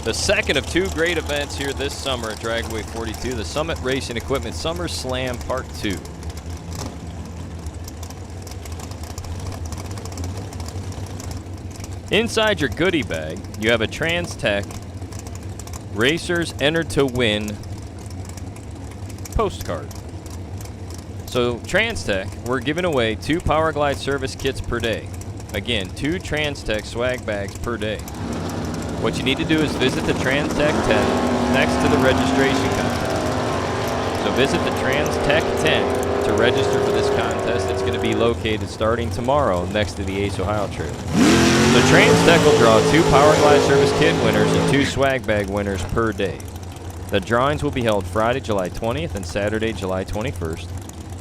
The second of 2 great events here this summer at Dragway 42, the Summit Racing Equipment Summer Slam Part 2. Inside your goodie bag, you have a Trans-Tech Racers Enter to Win postcard. So Trans-Tech, we're giving away 2 Power Glide service kits per day. Again, 2 Trans-Tech swag bags per day. What you need to do is visit the Trans-Tech tent next to the registration counter. visit the Trans Tech tent to register for this contest. It's going to be located starting tomorrow next to the Ace Ohio Trail. So Trans Tech will draw 2 Power Glide Service Kit winners and 2 swag bag winners per day. The drawings will be held Friday, July 20th and Saturday, July 21st.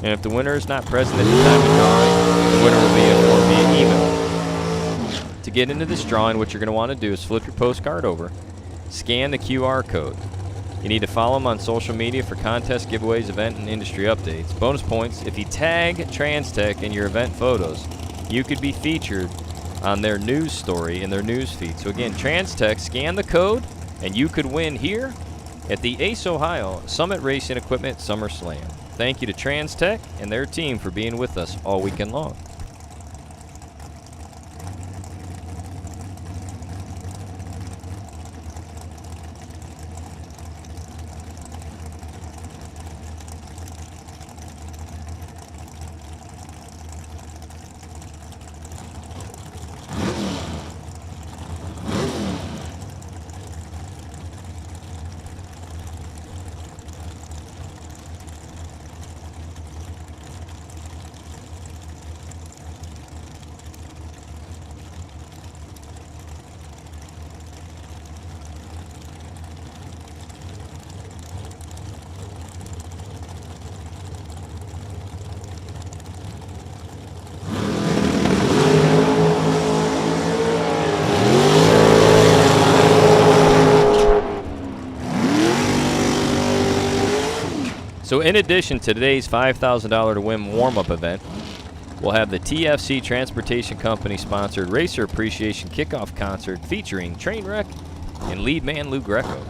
And if the winner is not present at the time of drawing, the winner will be informed via email. To get into this drawing, what you're going to want to do is flip your postcard over, scan the QR code. You need to follow them on social media for contest giveaways, event, and industry updates. Bonus points, if you tag TransTech in your event photos, you could be featured on their news story in their news feed. So again, TransTech, scan the code, and you could win here at the Ace Ohio Summit Racing Equipment Summer Slam. Thank you to TransTech and their team for being with us all weekend long. So in addition to today's $5,000 to win warm-up event, we'll have the TFC Transportation Company sponsored Racer Appreciation Kickoff Concert featuring Trainwreck and lead man Lou Greco.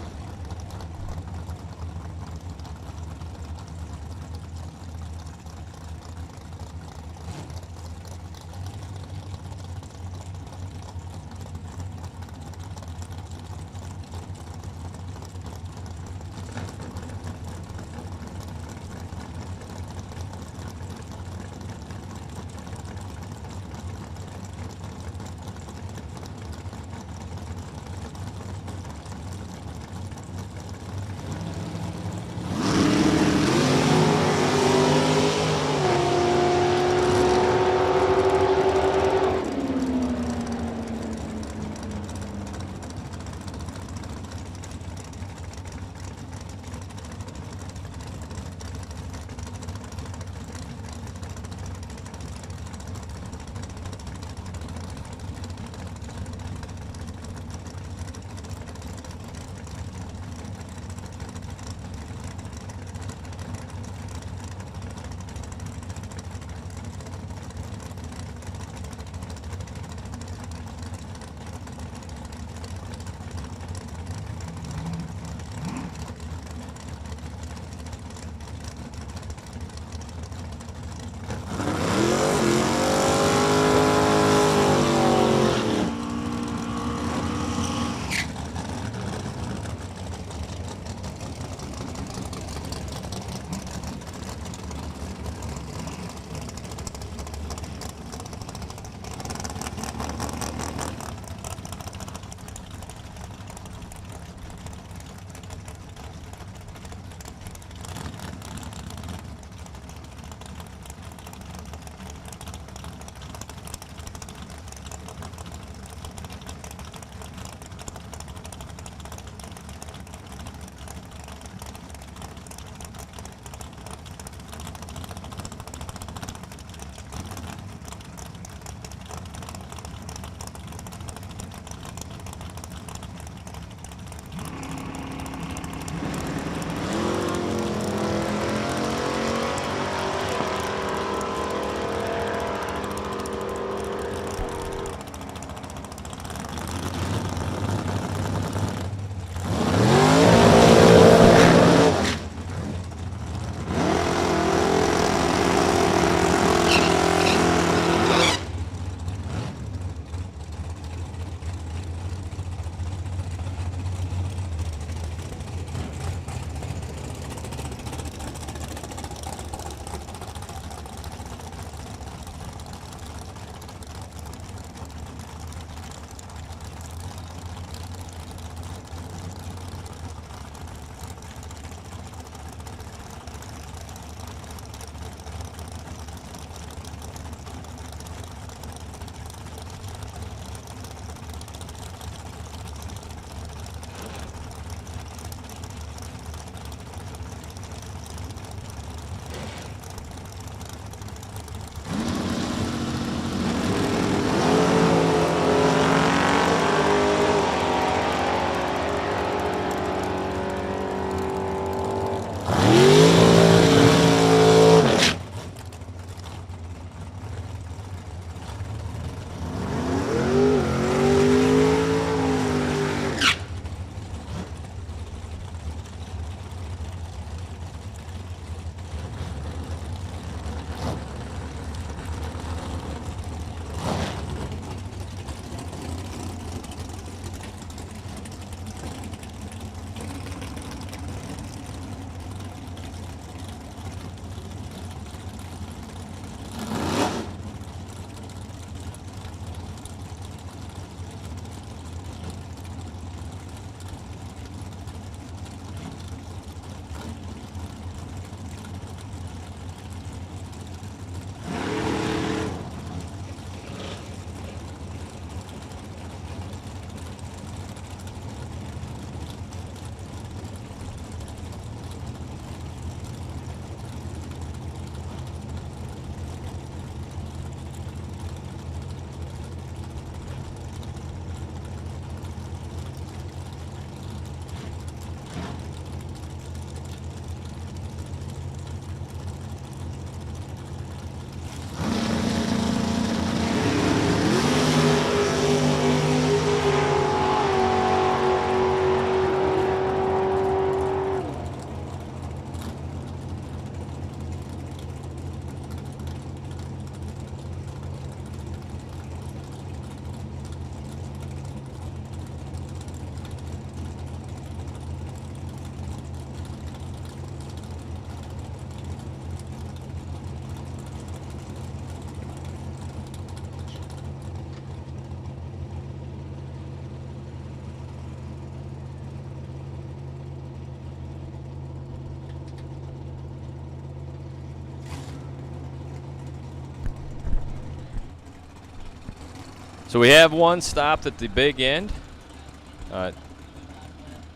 So we have one stopped at the big end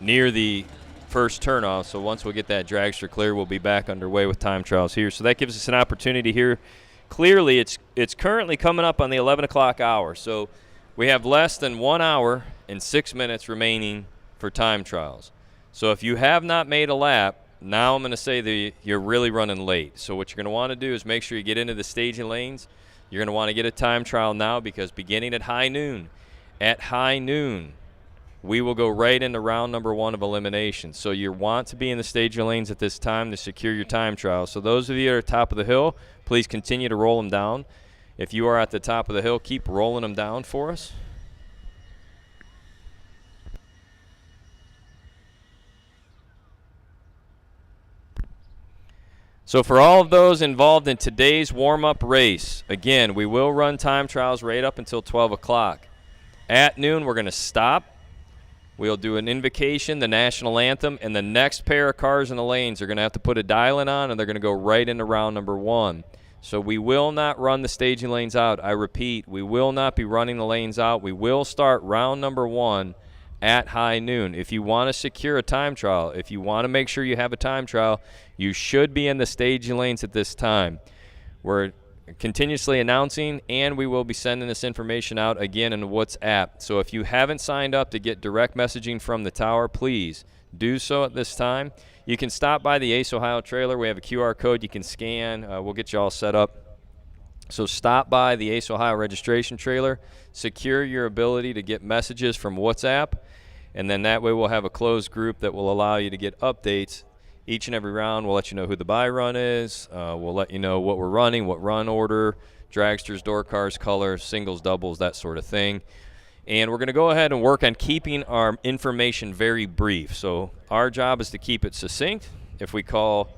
near the first turnoff. So once we get that dragster clear, we'll be back underway with time trials here. So that gives us an opportunity here. Clearly, it's currently coming up on the 11 o'clock hour. So we have less than 1 hour and 6 minutes remaining for time trials. So if you have not made a lap, now I'm going to say that you're really running late. So what you're going to want to do is make sure you get into the staging lanes. You're going to want to get a time trial now, because beginning at high noon, we will go right into round number 1 of elimination. So you want to be in the staging lanes at this time to secure your time trial. So those of you at the top of the hill, please continue to roll them down. If you are at the top of the hill, keep rolling them down for us. So for all of those involved in today's warm-up race, again, we will run time trials right up until 12 o'clock. At noon, we're going to stop. We'll do an invocation, the national anthem, and the next pair of cars in the lanes are going to have to put a dial-in on, and they're going to go right into round number 1. So we will not run the staging lanes out. I repeat, we will not be running the lanes out. We will start round number 1 at high noon. If you want to secure a time trial, if you want to make sure you have a time trial, you should be in the staging lanes at this time. We're continuously announcing, and we will be sending this information out again in WhatsApp. So if you haven't signed up to get direct messaging from the tower, please do so at this time. You can stop by the Ace Ohio trailer. We have a QR code you can scan. We'll get you all set up. So stop by the Ace Ohio registration trailer, secure your ability to get messages from WhatsApp, and then that way we'll have a closed group that will allow you to get updates each and every round. We'll let you know who the buy run is. We'll let you know what we're running, what run order, dragsters, door cars, colors, singles, doubles, that sort of thing. And we're going to go ahead and work on keeping our information very brief. So our job is to keep it succinct. If we call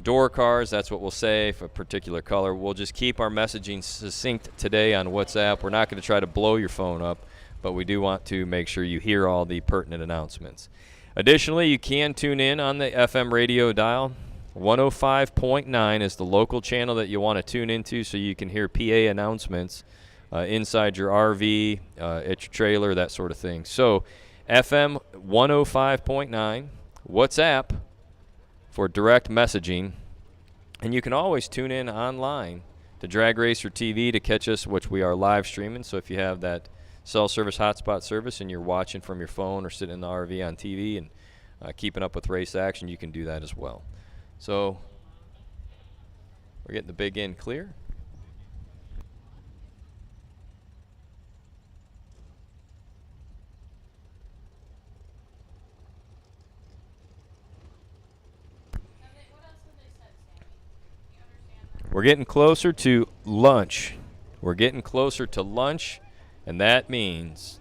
door cars, that's what we'll say for a particular color. We'll just keep our messaging succinct today on WhatsApp. We're not going to try to blow your phone up, but we do want to make sure you hear all the pertinent announcements. Additionally, you can tune in on the FM radio dial. 105.9 is the local channel that you want to tune into, so you can hear PA announcements inside your RV, at your trailer, that sort of thing. So FM 105.9, WhatsApp for direct messaging, and you can always tune in online to Drag Racer TV to catch us, which we are live streaming. So if you have that cell service hotspot service and you're watching from your phone or sitting in the RV on TV and keeping up with race action, you can do that as well. So we're getting the big end clear. We're getting closer to lunch. We're getting closer to lunch, and that means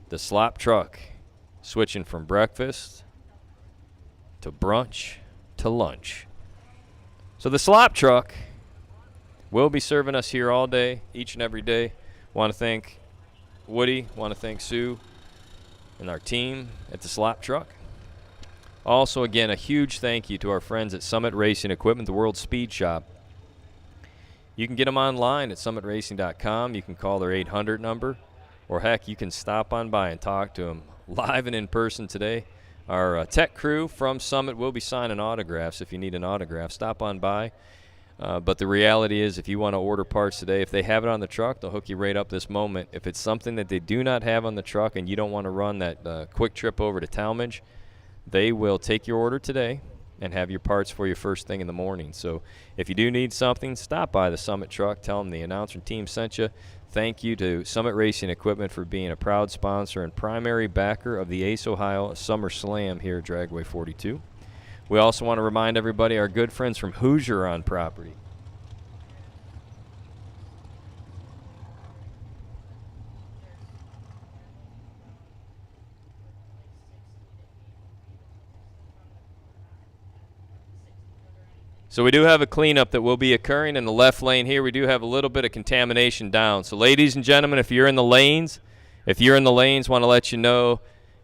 the slop truck switching from breakfast to brunch to lunch. So the slop truck will be serving us here all day, each and every day. Want to thank Woody, want to thank Sue and our team at the slop truck. Also, again, a huge thank you to our friends at Summit Racing Equipment, the World Speed Shop. You can get them online at summitracing.com. You can call their 800 number, or heck, you can stop on by and talk to them live and in person today. Our tech crew from Summit will be signing autographs. If you need an autograph, stop on by. But the reality is, if you want to order parts today, if they have it on the truck, they'll hook you right up this moment. If it's something that they do not have on the truck and you don't want to run that quick trip over to Talmadge, they will take your order today and have your parts for you first thing in the morning. So if you do need something, stop by the Summit truck. Tell them the announcer team sent you. Thank you to Summit Racing Equipment for being a proud sponsor and primary backer of the Ace Ohio Summer Slam here at Dragway 42. We also want to remind everybody our good friends from Hoosier on property. So we do have a cleanup that will be occurring in the left lane here. We do have a little bit of contamination down. So ladies and gentlemen, if you're in the lanes, want to let you know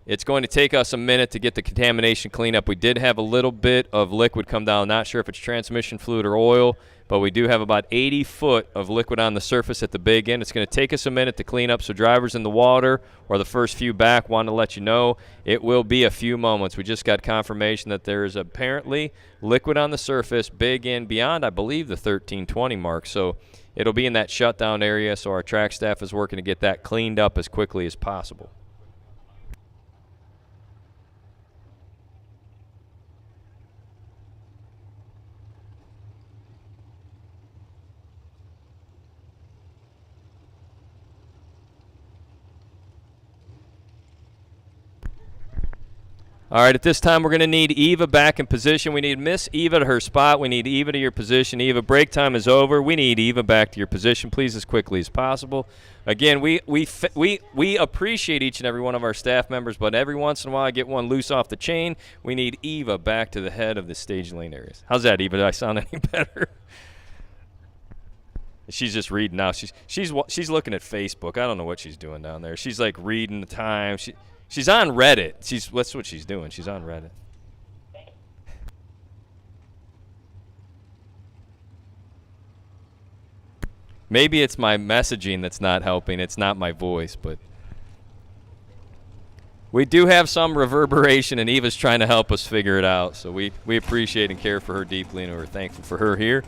it's going to take us a minute to get the contamination cleanup. We did have a little bit of liquid come down. Not sure if it's transmission fluid or oil, but we do have about 80 foot of liquid on the surface at the big end. It's going to take us a minute to clean up, so drivers in the water or the first few back want to let you know it will be a few moments. We just got confirmation that there is apparently liquid on the surface, big end, beyond, I believe, the 1320 mark. So it'll be in that shutdown area, so our track staff is working to get that cleaned up as quickly as possible. All right, at this time, we're going to need Eva back in position. We need Miss Eva to her spot. We need Eva to your position. Eva, break time is over. We need Eva back to your position, please, as quickly as possible. Again, we appreciate each and every one of our staff members, but every once in a while I get one loose off the chain. We need Eva back to the head of the stage lane areas. How's that, Eva? Did I sound any better? She's just reading now. She's looking at Facebook. I don't know what she's doing down there. She's like reading the time. She's on Reddit. That's what she's doing. She's on Reddit. Maybe it's my messaging that's not helping. It's not my voice, but we do have some reverberation, and Eva's trying to help us figure it out. So we appreciate and care for her deeply, and we're thankful for her here.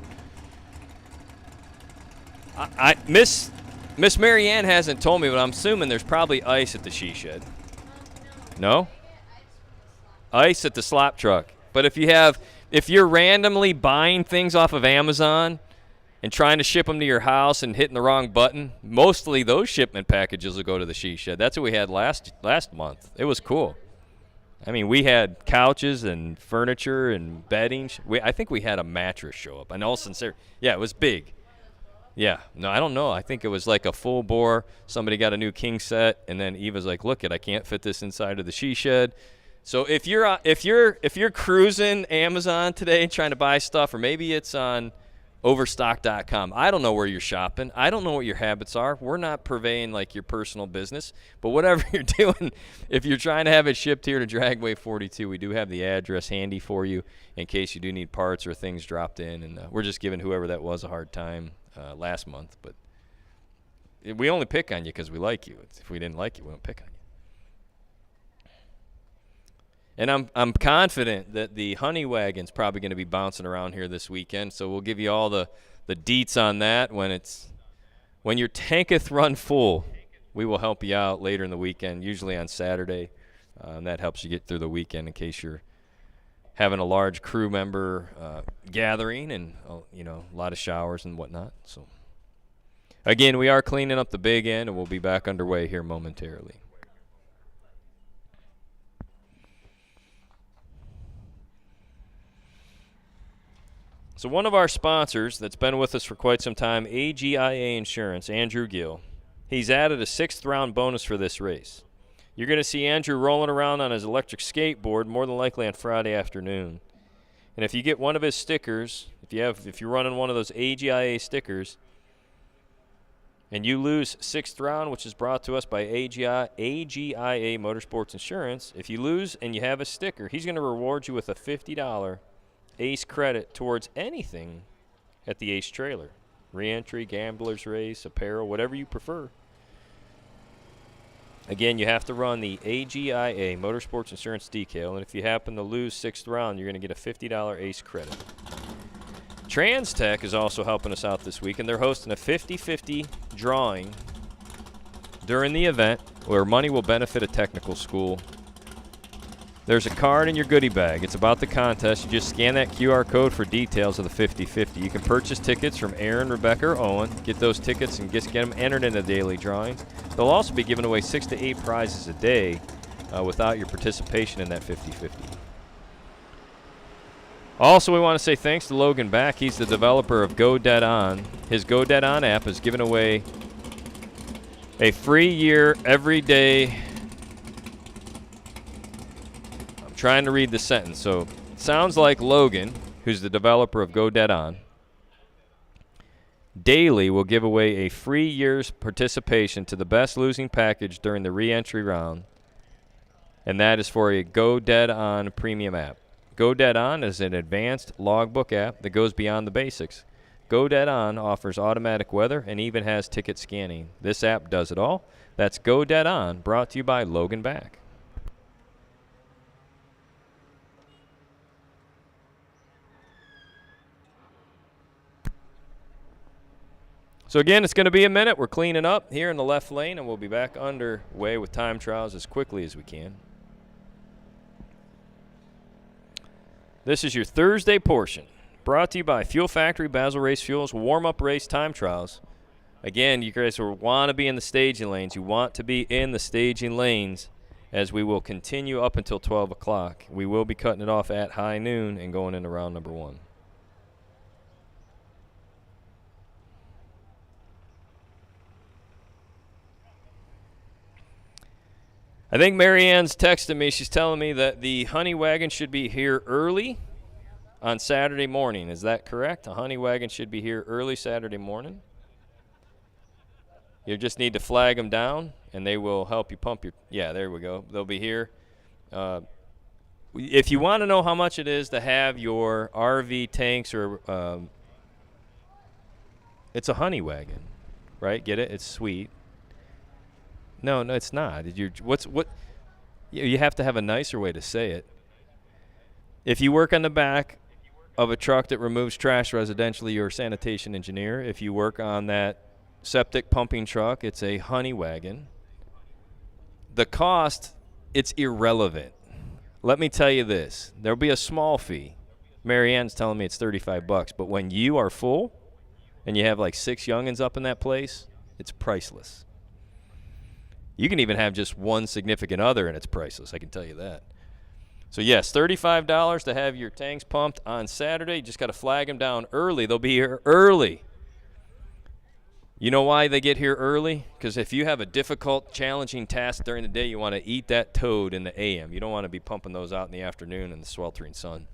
Miss Marianne hasn't told me, but I'm assuming there's probably ice at the she shed. No? Ice at the slop truck. But if you're randomly buying things off of Amazon and trying to ship them to your house and hitting the wrong button, mostly those shipment packages will go to the she shed. That's what we had last month. It was cool. I mean, we had couches and furniture and bedding. I think we had a mattress show up. In all sincerity, yeah, it was big. Yeah. No, I don't know. I think it was like a full bore. Somebody got a new king set, and then Eva's like, "Look, I can't fit this inside of the she shed." So if you're cruising Amazon today trying to buy stuff, or maybe it's on overstock.com. I don't know where you're shopping. I don't know what your habits are. We're not purveying like your personal business, but whatever you're doing, if you're trying to have it shipped here to Dragway 42, we do have the address handy for you in case you do need parts or things dropped in, and we're just giving whoever that was a hard time last month, but we only pick on you because we like you. If we didn't like you, we wouldn't pick on you. And I'm confident that the honey wagon's probably going to be bouncing around here this weekend, so we'll give you all the deets on that when your tanketh run full. We will help you out later in the weekend, usually on Saturday, and that helps you get through the weekend in case you're having a large crew member gathering and a lot of showers and whatnot. So again, we are cleaning up the big end, and we'll be back underway here momentarily. So one of our sponsors that's been with us for quite some time, AGIA Insurance, Andrew Gill, he's added a 6th round bonus for this race. You're going to see Andrew rolling around on his electric skateboard more than likely on Friday afternoon. And if you get one of his stickers, if you're running one of those AGIA stickers, and you lose 6th round, which is brought to us by AGIA Motorsports Insurance, if you lose and you have a sticker, he's going to reward you with a $50 ACE credit towards anything at the ACE trailer. Re-entry, gambler's race, apparel, whatever you prefer. Again, you have to run the AGIA Motorsports Insurance decal, and if you happen to lose 6th round, you're going to get a $50 ACE credit. TransTech is also helping us out this week, and they're hosting a 50-50 drawing during the event where money will benefit a technical school. There's a card in your goodie bag. It's about the contest. You just scan that QR code for details of the 50-50. You can purchase tickets from Aaron, Rebecca, or Owen. Get those tickets and get them entered in the daily drawings. They'll also be giving away 6 to 8 prizes a day without your participation in that 50-50. Also, we want to say thanks to Logan Back. He's the developer of Go Dead On. His Go Dead On app is giving away a free year every day. I'm trying to read the sentence. So it sounds like Logan, who's the developer of Go Dead On, daily will give away a free year's participation to the best losing package during the re-entry round, and that is for a Go Dead On premium app. Go Dead On is an advanced logbook app that goes beyond the basics. Go Dead On offers automatic weather and even has ticket scanning. This app does it all. That's Go Dead On, brought to you by Logan Back. So again, it's going to be a minute. We're cleaning up here in the left lane, and we'll be back underway with time trials as quickly as we can. This is your Thursday portion, brought to you by Fuel Factory, Basil Race Fuels, warm-up race time trials. Again, you guys want to be in the staging lanes. You want to be in the staging lanes as we will continue up until 12 o'clock. We will be cutting it off at high noon and going into round number 1. I think Marianne's texting me. She's telling me that the honey wagon should be here early on Saturday morning. Is that correct? A honey wagon should be here early Saturday morning. You just need to flag them down, and they will help you pump your – yeah, there we go. They'll be here. If you want to know how much it is to have your RV tanks or it's a honey wagon, right? Get it? It's sweet. No, it's not. You have to have a nicer way to say it. If you work on the back of a truck that removes trash residentially, you're a sanitation engineer. If you work on that septic pumping truck, it's a honey wagon. The cost, it's irrelevant. Let me tell you this. There'll be a small fee. Marianne's telling me it's $35, but when you are full and you have like 6 youngins up in that place, it's priceless. You can even have just one significant other, and it's priceless. I can tell you that. So, yes, $35 to have your tanks pumped on Saturday. You just got to flag them down early. They'll be here early. You know why they get here early? Because if you have a difficult, challenging task during the day, you want to eat that toad in the AM. You don't want to be pumping those out in the afternoon in the sweltering sun.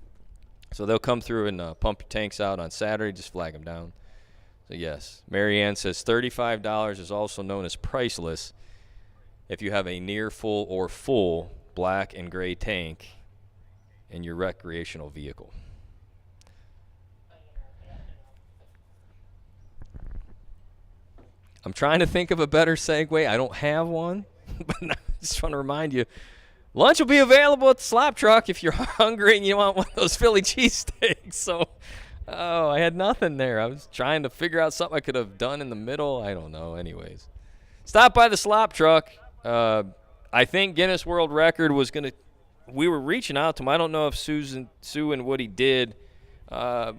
So they'll come through and pump your tanks out on Saturday. Just flag them down. So, yes, Marianne says $35 is also known as priceless if you have a near full or full black and gray tank in your recreational vehicle. I'm trying to think of a better segue. I don't have one, but I just want to remind you, lunch will be available at the slop truck if you're hungry and you want one of those Philly cheesesteaks. So, I had nothing there. I was trying to figure out something I could have done in the middle. I don't know. Anyways, stop by the slop truck. I think Guinness World Record was going to – we were reaching out to him. I don't know if Sue and Woody did.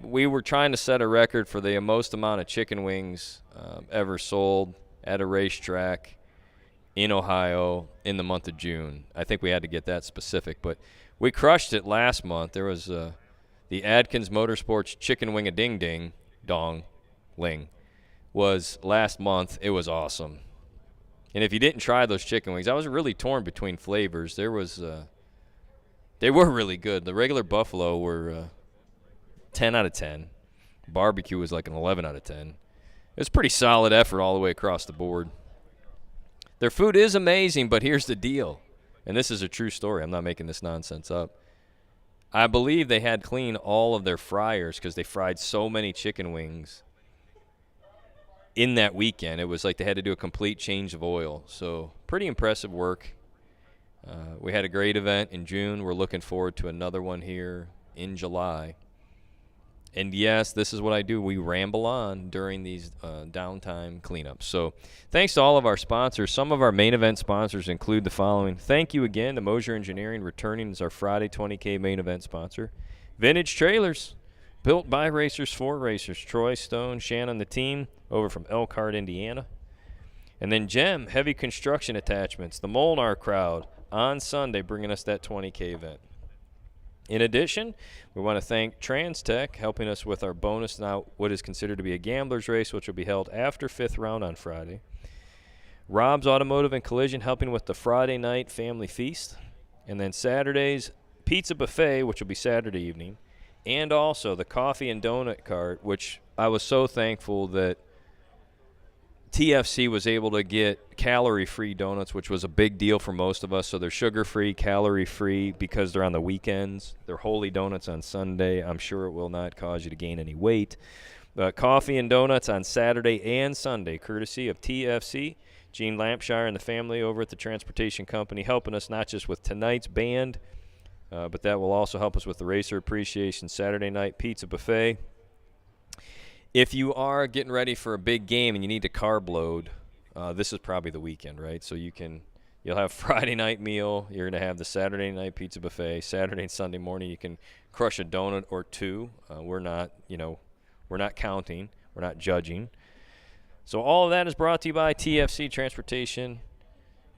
We were trying to set a record for the most amount of chicken wings ever sold at a racetrack in Ohio in the month of June. I think we had to get that specific, but we crushed it last month. There was the Adkins Motorsports Chicken Wing a Ding Ding Dong Ling was last month. It was awesome. And if you didn't try those chicken wings, I was really torn between flavors. They were really good. The regular buffalo were 10 out of 10. Barbecue was like an 11 out of 10. It was pretty solid effort all the way across the board. Their food is amazing, but here's the deal. And this is a true story. I'm not making this nonsense up. I believe they had clean all of their fryers because they fried so many chicken wings in that weekend. It was like they had to do a complete change of oil. So pretty impressive work. We had a great event in June. We're looking forward to another one here in July. And, yes, this is what I do. We ramble on during these downtime cleanups. So thanks to all of our sponsors. Some of our main event sponsors include the following. Thank you again to Mosier Engineering, returning as our Friday 20K main event sponsor. Vintage Trailers, built by racers for racers. Troy, Stone, Shannon, the team, over from Elkhart, Indiana. And then Gem, Heavy Construction Attachments, the Molnar crowd on Sunday, bringing us that 20K event. In addition, we want to thank TransTech, helping us with our bonus now, what is considered to be a gambler's race, which will be held after 5th round on Friday. Rob's Automotive and Collision, helping with the Friday night family feast. And then Saturday's pizza buffet, which will be Saturday evening. And also the coffee and donut cart, which I was so thankful that TFC was able to get calorie-free donuts, which was a big deal for most of us. So they're sugar-free, calorie-free because they're on the weekends. They're holy donuts on Sunday. I'm sure it will not cause you to gain any weight. coffee and donuts on Saturday and Sunday, courtesy of TFC. Gene Lampshire and the family over at the Transportation Company helping us not just with tonight's band, but that will also help us with the Racer Appreciation Saturday night pizza buffet. If you are getting ready for a big game and you need to carb load, this is probably the weekend, right? So you'll have Friday night meal. You're going to have the Saturday night pizza buffet. Saturday and Sunday morning, you can crush a donut or two. We're not counting. We're not judging. So all of that is brought to you by TFC Transportation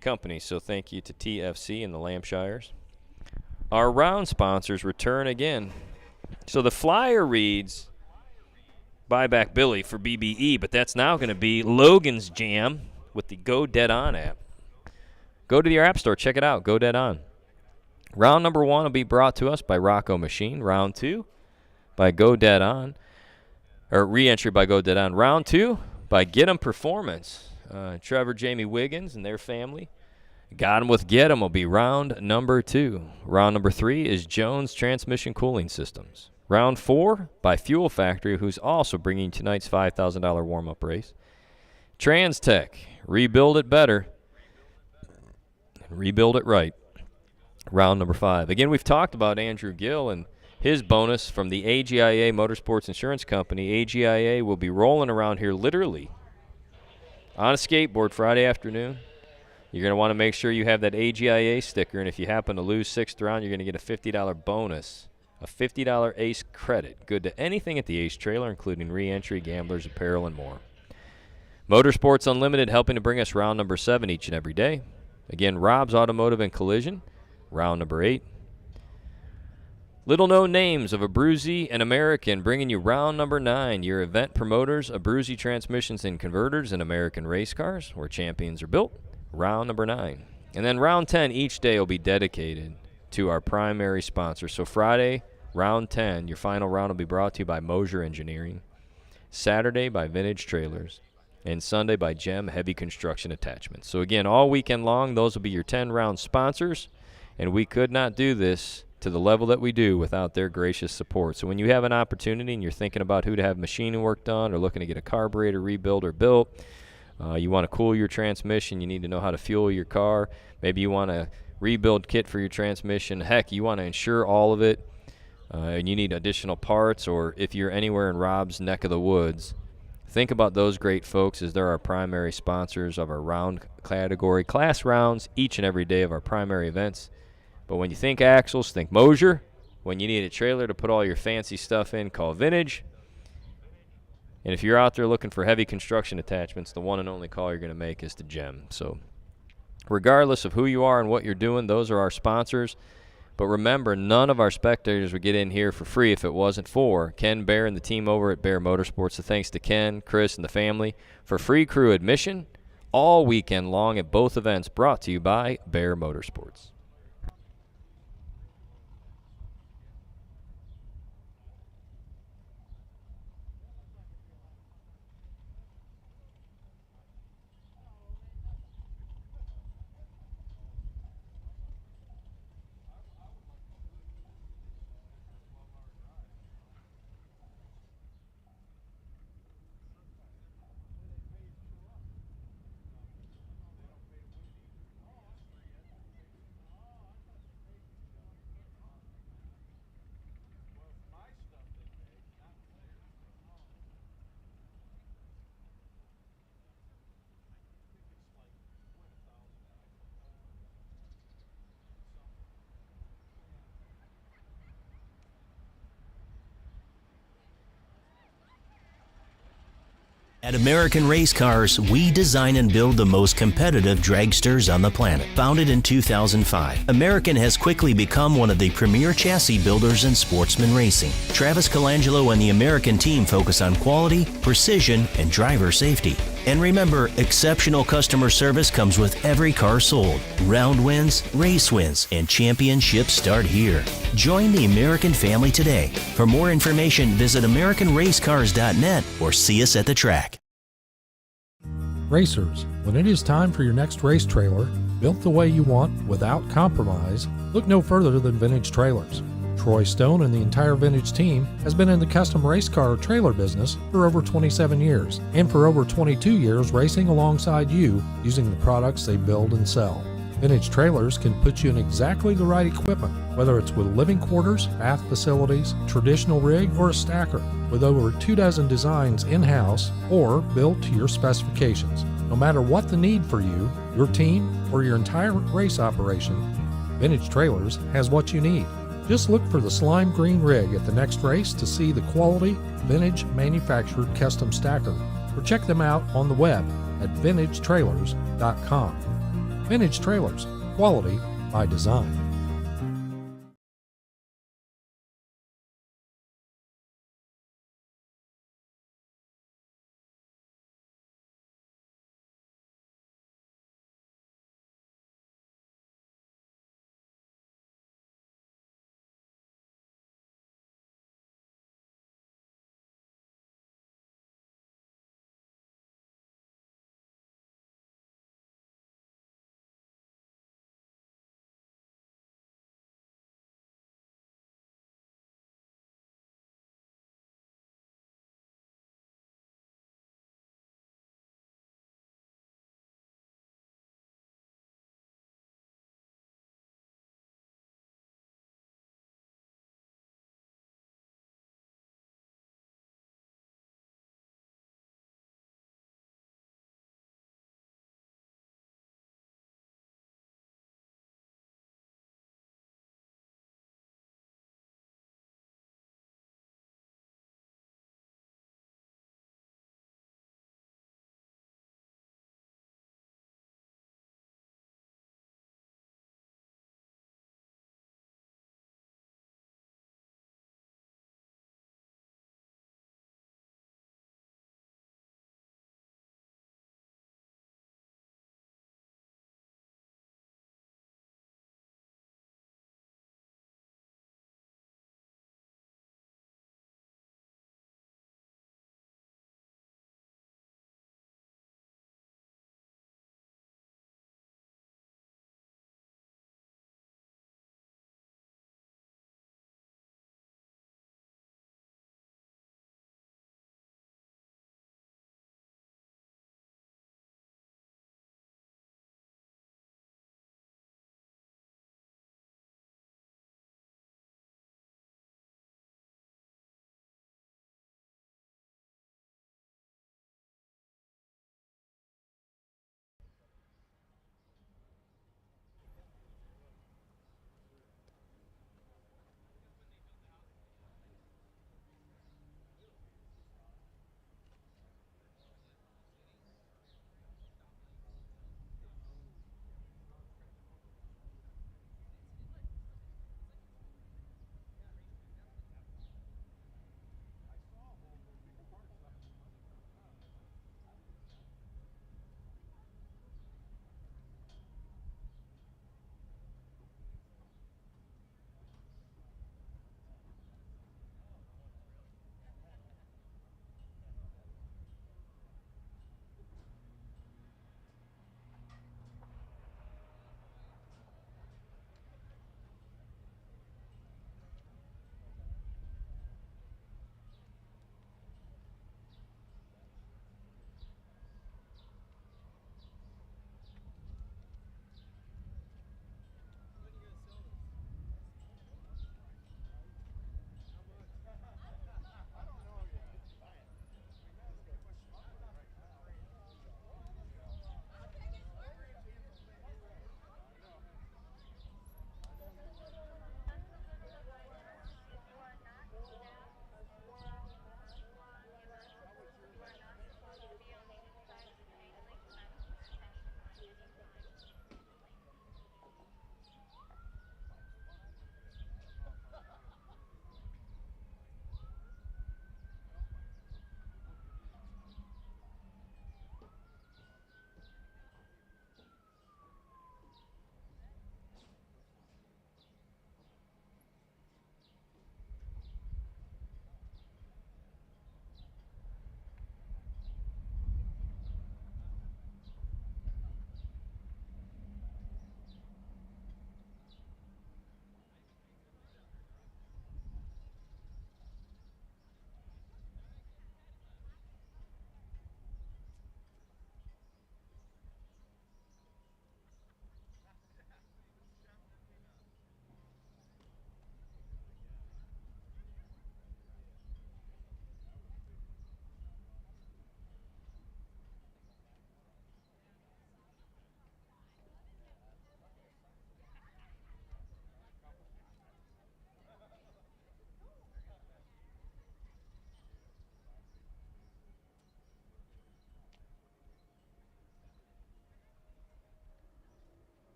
Company. So thank you to TFC and the Lampshires. Our round sponsors return again. So the flyer reads, "Buy back Billy for BBE," but that's now going to be Logan's Jam with the Go Dead On app. Go to your app store, check it out, Go Dead On. Round number 1 will be brought to us by Rocco Machine. Round 2 by Go Dead On, or re-entry by Go Dead On. Round 2 by Get 'em Performance. Trevor, Jamie Wiggins, and their family. Got 'em with Get 'em will be round number 2. Round number 3 is Jones Transmission Cooling Systems. Round 4 by Fuel Factory, who's also bringing tonight's $5,000 warm-up race. TransTech, rebuild it better and rebuild it right. Round number 5. Again, we've talked about Andrew Gill and his bonus from the AGIA Motorsports Insurance Company. AGIA will be rolling around here literally on a skateboard Friday afternoon. You're going to want to make sure you have that AGIA sticker, and if you happen to lose 6th round, you're going to get a $50 bonus, a $50 ACE credit, good to anything at the ACE trailer, including re-entry, gamblers, apparel, and more. Motorsports Unlimited helping to bring us round number 7 each and every day. Again, Rob's Automotive and Collision, round number 8. Little-known names of Abruzzi and American bringing you round number 9. Your event promoters, Abruzzi Transmissions and Converters and American Race Cars, where champions are built. Round number 9. And then round 10 each day will be dedicated to our primary sponsor. So Friday, round 10, your final round will be brought to you by Mosier Engineering. Saturday by Vintage Trailers. And Sunday by Gem Heavy Construction Attachments. So again, all weekend long, those will be your 10-round sponsors. And we could not do this to the level that we do without their gracious support. So when you have an opportunity and you're thinking about who to have machining work done or looking to get a carburetor rebuilt or built, you want to cool your transmission, you need to know how to fuel your car, maybe you want a rebuild kit for your transmission, heck, you want to insure all of it, and you need additional parts, or if you're anywhere in Rob's neck of the woods, think about those great folks as they're our primary sponsors of our round category, class rounds each and every day of our primary events. But when you think axles, think Mosier. When you need a trailer to put all your fancy stuff in, call Vintage. And if you're out there looking for heavy construction attachments, the one and only call you're going to make is to Gem. So regardless of who you are and what you're doing, those are our sponsors. But remember, none of our spectators would get in here for free if it wasn't for Ken Bear and the team over at Bear Motorsports. So thanks to Ken, Chris, and the family for free crew admission all weekend long at both events, brought to you by Bear Motorsports.
At American Race Cars, we design and build the most competitive dragsters on the planet. Founded in 2005, American has quickly become one of the premier chassis builders in sportsman racing. Travis Colangelo and the American team focus on quality, precision, and driver safety. And remember, exceptional customer service comes with every car sold. Round wins, race wins, and championships start here. Join the American family today. For more information, visit AmericanRaceCars.net or see us at the track.
Racers, when it is time for your next race trailer, built the way you want without compromise, look no further than Vintage Trailers. Troy Stone and the entire Vintage team has been in the custom race car trailer business for over 27 years, and for over 22 years racing alongside you using the products they build and sell. Vintage Trailers can put you in exactly the right equipment, whether it's with living quarters, bath facilities, traditional rig, or a stacker, with over 24 designs in-house or built to your specifications. No matter what the need for you, your team, or your entire race operation, Vintage Trailers has what you need. Just look for the slime green rig at the next race to see the quality Vintage manufactured custom stacker, or check them out on the web at vintagetrailers.com. Vintage Trailers, quality by design.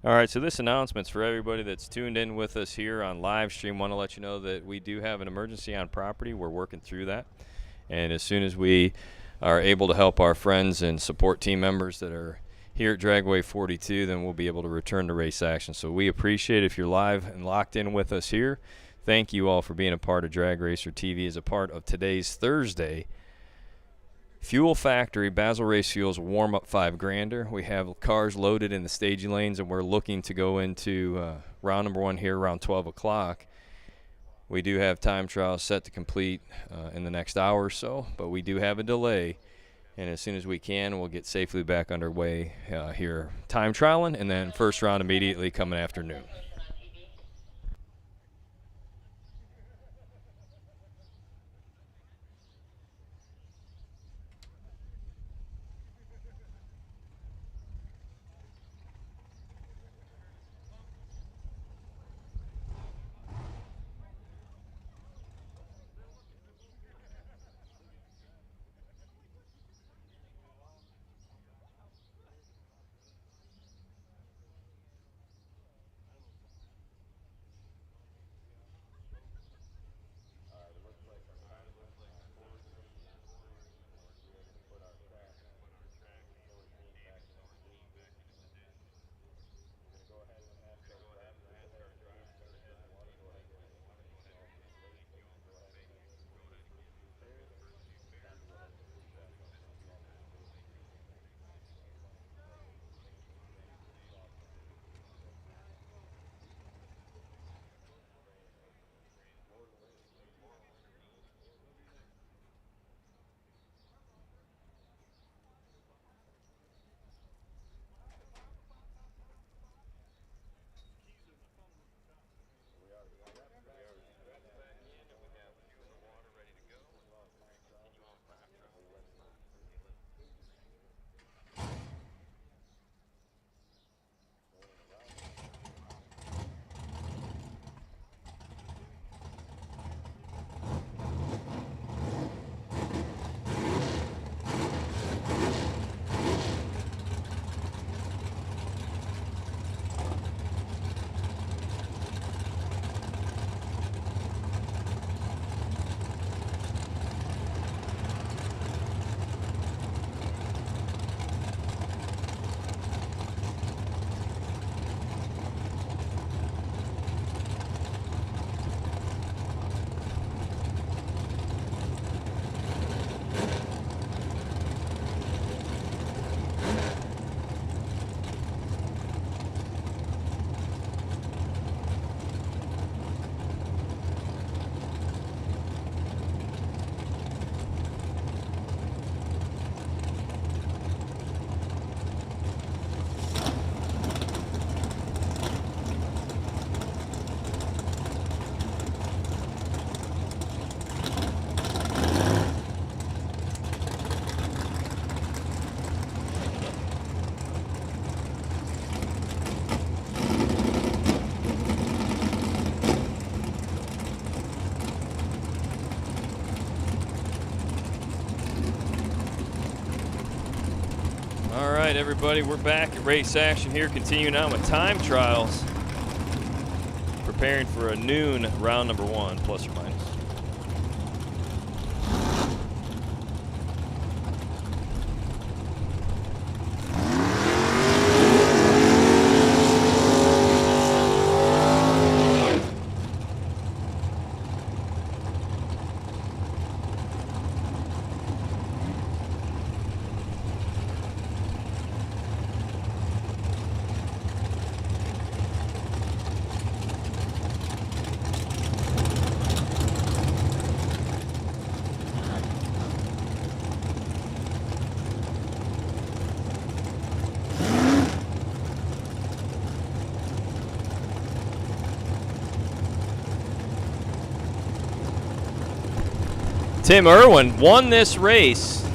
All right, so this announcement's for everybody that's tuned in with us here on live stream. Want to let you know that we do have an emergency on property. We're working through that. And as soon as we are able to help our friends and support team members that are here at Dragway 42, then we'll be able to return to race action. So we appreciate if you're live and locked in with us here. Thank you all for being a part of Drag Racer TV as a part of today's Thursday Fuel Factory Basil Race Fuels warm-up 5 grander. We have cars loaded in the staging lanes, and we're looking to go into round number 1 here around 12 o'clock. We do have time trials set to complete in the next hour or so, but we do have a delay. And as soon as we can, we'll get safely back underway here time trialing, and then first round immediately coming after noon. All right, everybody, we're back at race action here, continuing on with time trials, preparing for a noon round number 1, plus or minus. Tim Irwin won this race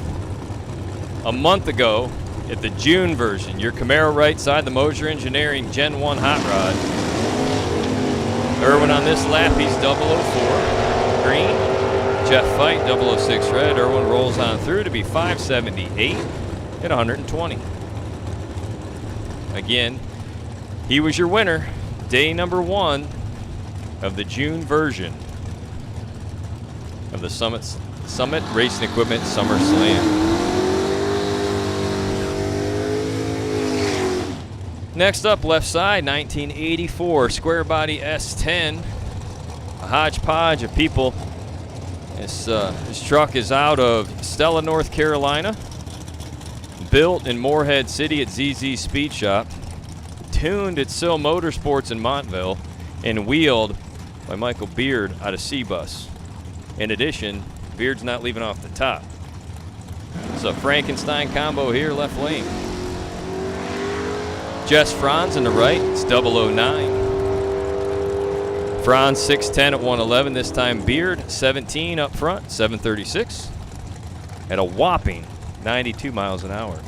a month ago at the June version. Your Camaro right side, the Mosier Engineering Gen 1 Hot Rod. Irwin on this lap, he's 004 green. Jeff Fight, 006 red. Irwin rolls on through to be 578 at 120. Again, He was your winner. Day number 1 of the June version of the Summit Racing Equipment Summer Slam. Next up, left side, 1984 square body S10. A hodgepodge of people. This truck is out of Stella, North Carolina. Built in Morehead City at ZZ Speed Shop. Tuned at Sill Motorsports in Montville. And wheeled by Michael Beard out of C-Bus. In addition, Beard's not leaving off the top. It's a Frankenstein combo here, left lane. Jess Franz in the right, it's 009. Franz 6'10 at 111, this time Beard 17 up front, 736. At a whopping 92 miles an hour.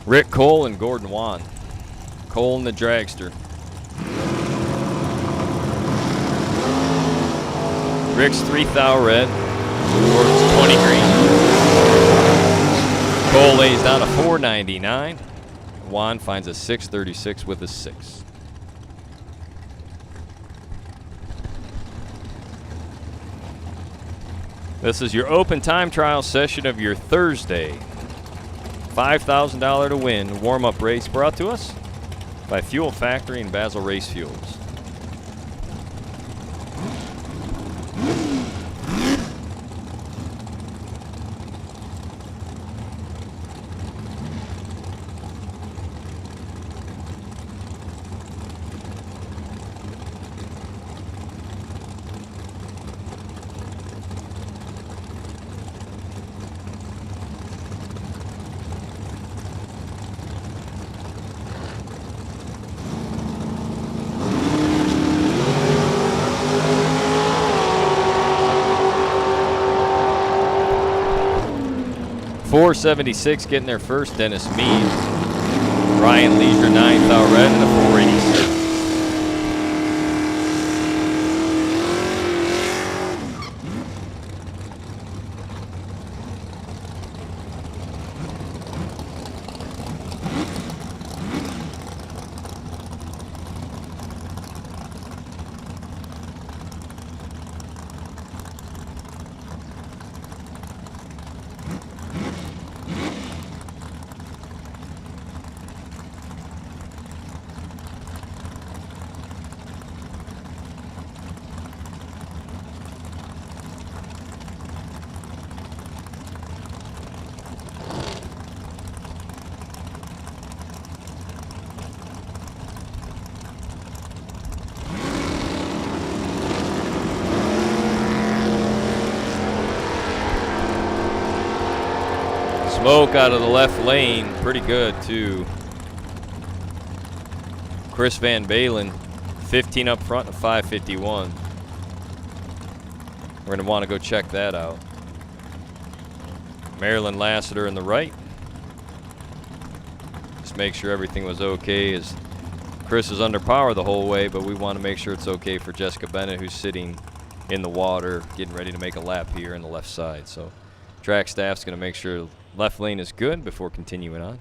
Rick Cole and Gordon Wan. Cole and the dragster. Rick's 3,000 red. Gordon's 20 green. Cole lays down a 499. Wan finds a 636 with a 6. This is your open time trial session of your Thursday. $5,000 to win warm-up race brought to us by Fuel Factory and Basil Race Fuels. .476 getting there first, Dennis Mead. Ryan Leisure 9,000 red and a 486. Smoke out of the left lane, pretty good too. Chris Van Balen, 15 up front, a 551. We're going to want to go check that out. Marilyn Lassiter in the right. Just make sure everything was okay, as Chris is under power the whole way, but we want to make sure it's okay for Jessica Bennett, who's sitting in the water, getting ready to make a lap here in the left side. So track staff's going to make sure left lane is good before continuing on.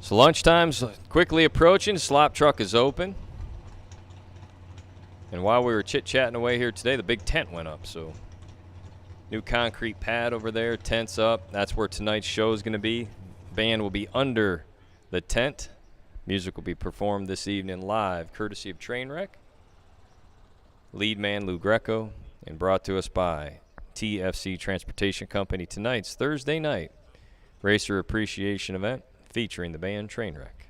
So lunchtime's quickly approaching. Slop truck is open. And while we were chit-chatting away here today, the big tent went up. So new concrete pad over there, tent's up. That's where tonight's show is going to be. Band will be under the tent. Music will be performed this evening live, courtesy of Trainwreck, lead man Lou Greco, and brought to us by TFC Transportation Company. Tonight's Thursday night racer appreciation event featuring the band Trainwreck.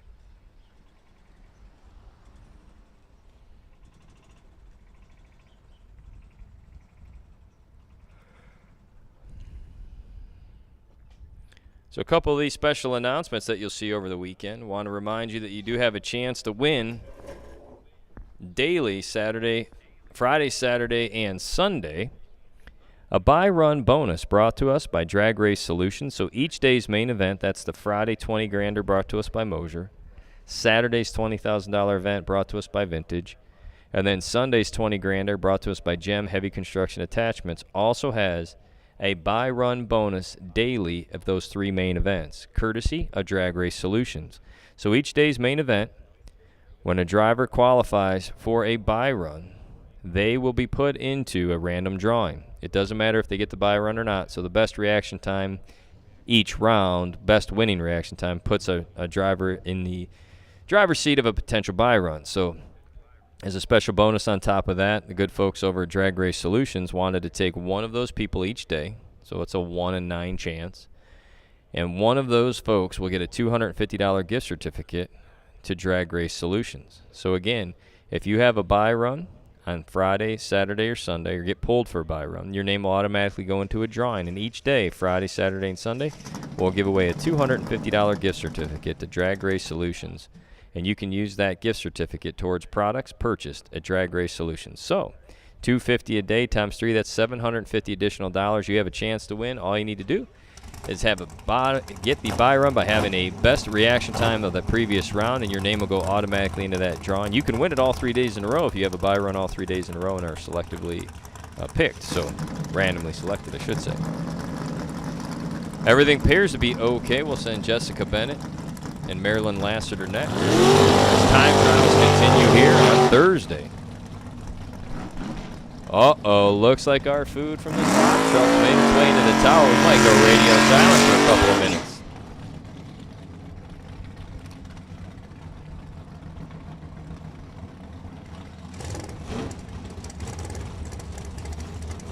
So a couple of these special announcements that you'll see over the weekend. Want to remind you that you do have a chance to win daily Friday, Saturday, and Sunday a buy-run bonus brought to us by Drag Race Solutions. So each day's main event, that's the Friday 20 grander brought to us by Mosier, Saturday's $20,000 event brought to us by Vintage, and then Sunday's 20 grander brought to us by Gem Heavy Construction Attachments also has a buy-run bonus daily of those three main events, courtesy of Drag Race Solutions. So each day's main event, when a driver qualifies for a buy run, they will be put into a random drawing. It doesn't matter if they get the buy run or not. So the best reaction time each round, best winning reaction time, puts a driver in the driver's seat of a potential buy run. So as a special bonus on top of that, the good folks over at Drag Race Solutions wanted to take one of those people each day. So it's a 1 in 9 chance. And one of those folks will get a $250 gift certificate to Drag Race Solutions. So again, if you have a buy run on Friday, Saturday, or Sunday, or get pulled for a buy run, your name will automatically go into a drawing. And each day, Friday, Saturday, and Sunday, we'll give away a $250 gift certificate to Drag Race Solutions. And you can use that gift certificate towards products purchased at Drag Race Solutions. So $250 a day times 3, that's $750 additional dollars. You have a chance to win. All you need to do is get the buy run by having a best reaction time of the previous round, and your name will go automatically into that drawing. You can win it all 3 days in a row if you have a buy run all 3 days in a row and are selectively picked. So randomly selected, I should say. Everything appears to be okay. We'll send Jessica Bennett and Marilyn Lassiter next. As time trials continue here on Thursday. Uh-oh, looks like our food from the top truck made its way into the tower. We might go radio silent for a couple of minutes.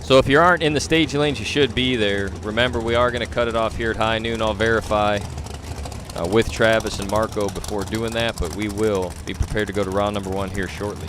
So if you aren't in the stage lanes, you should be there. Remember, we are going to cut it off here at high noon. I'll verify with Travis and Marco before doing that, but we will be prepared to go to round number 1 here shortly.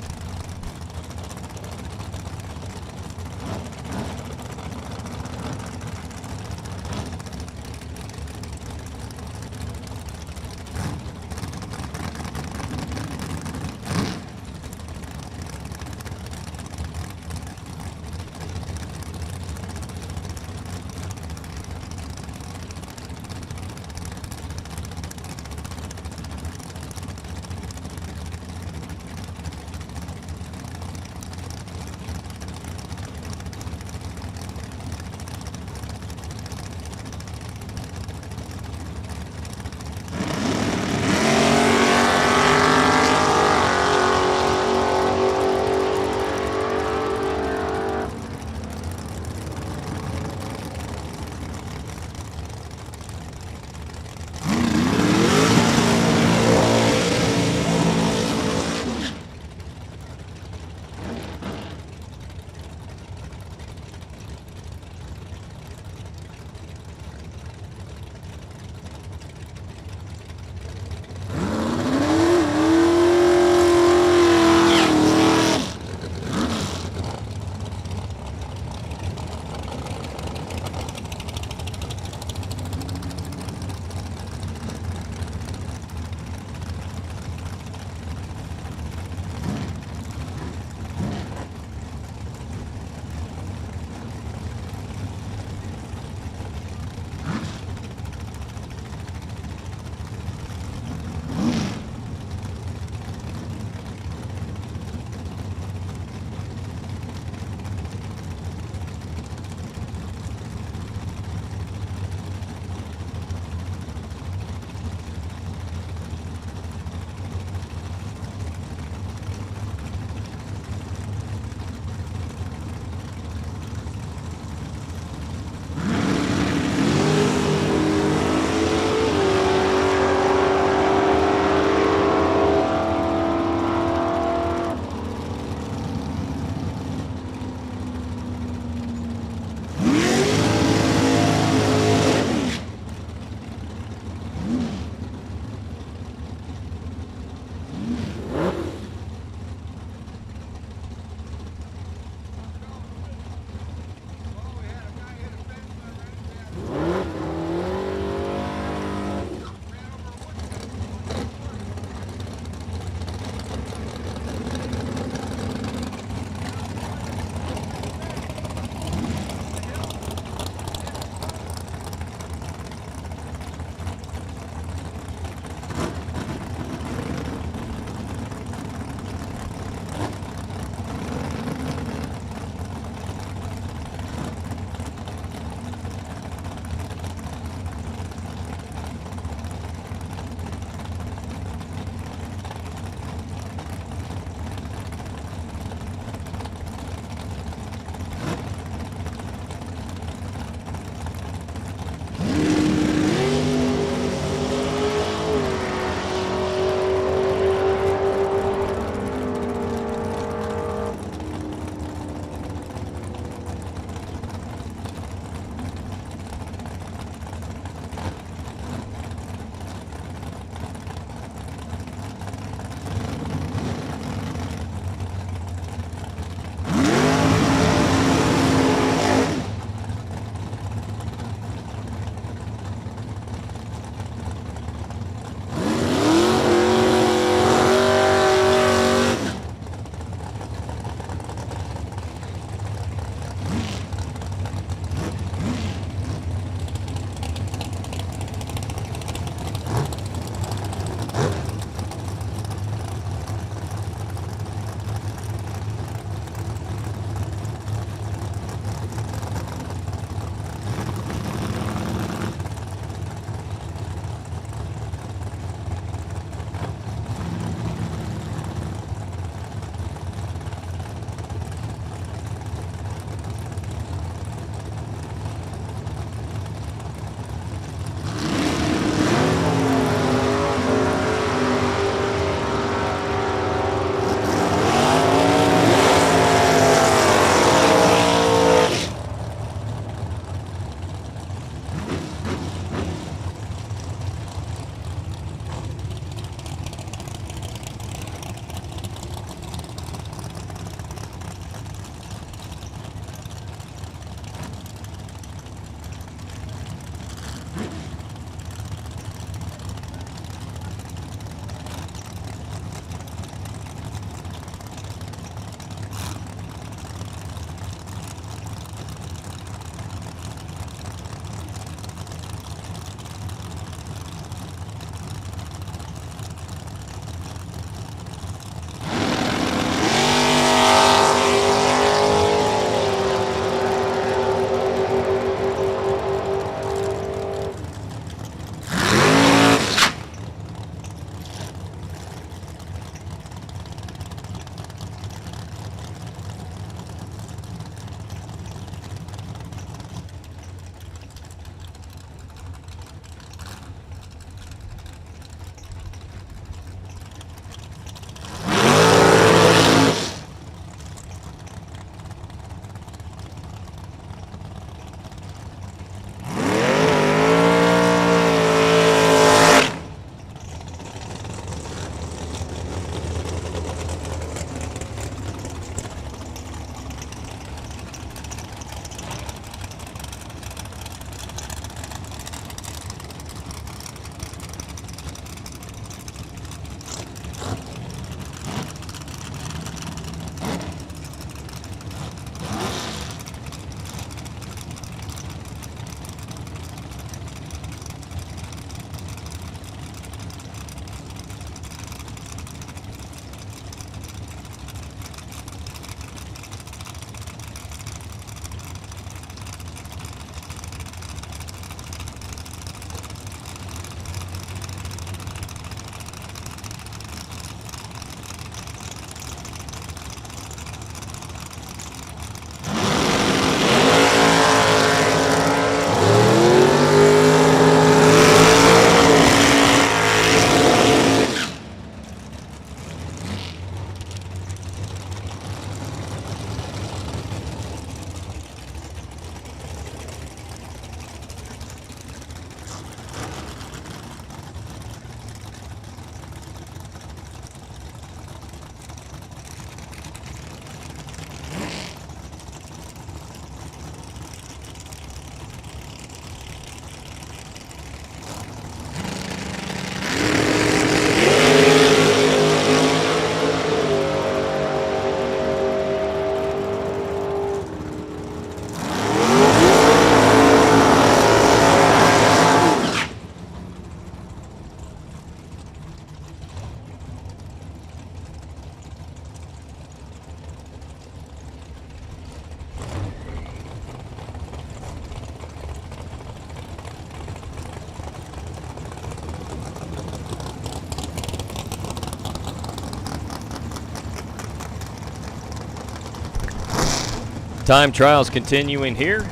Time trials continuing here.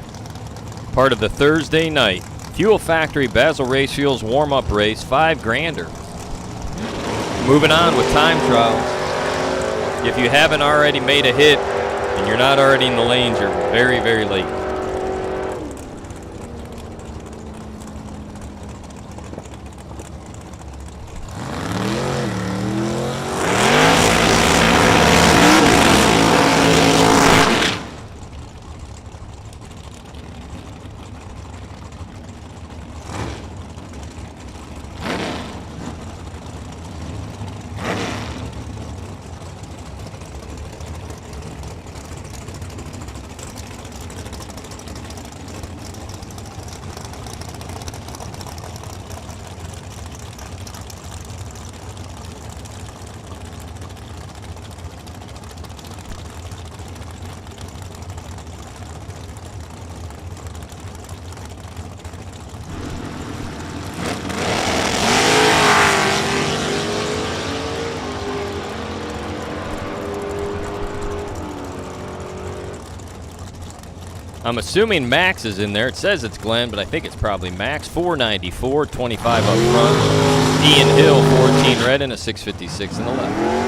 Part of the Thursday night Fuel Factory Basil Race Fuels warm-up race, $5,000. Moving on with time trials. If you haven't already made a hit and you're not already in the lanes, you're very, very late. I'm assuming Max is in there. It says it's Glenn, but I think it's probably Max. 494, 25 up front. Ian Hill, 14 red and a 656 in the left.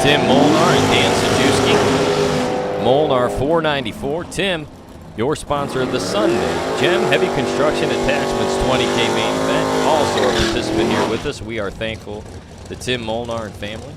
Tim Molnar and Dan Sajewski. Molnar 494. Tim, your sponsor of the Sunday Gem Heavy Construction Attachments 20K main event. Also a participant here with us. We are thankful to Tim Molnar and family.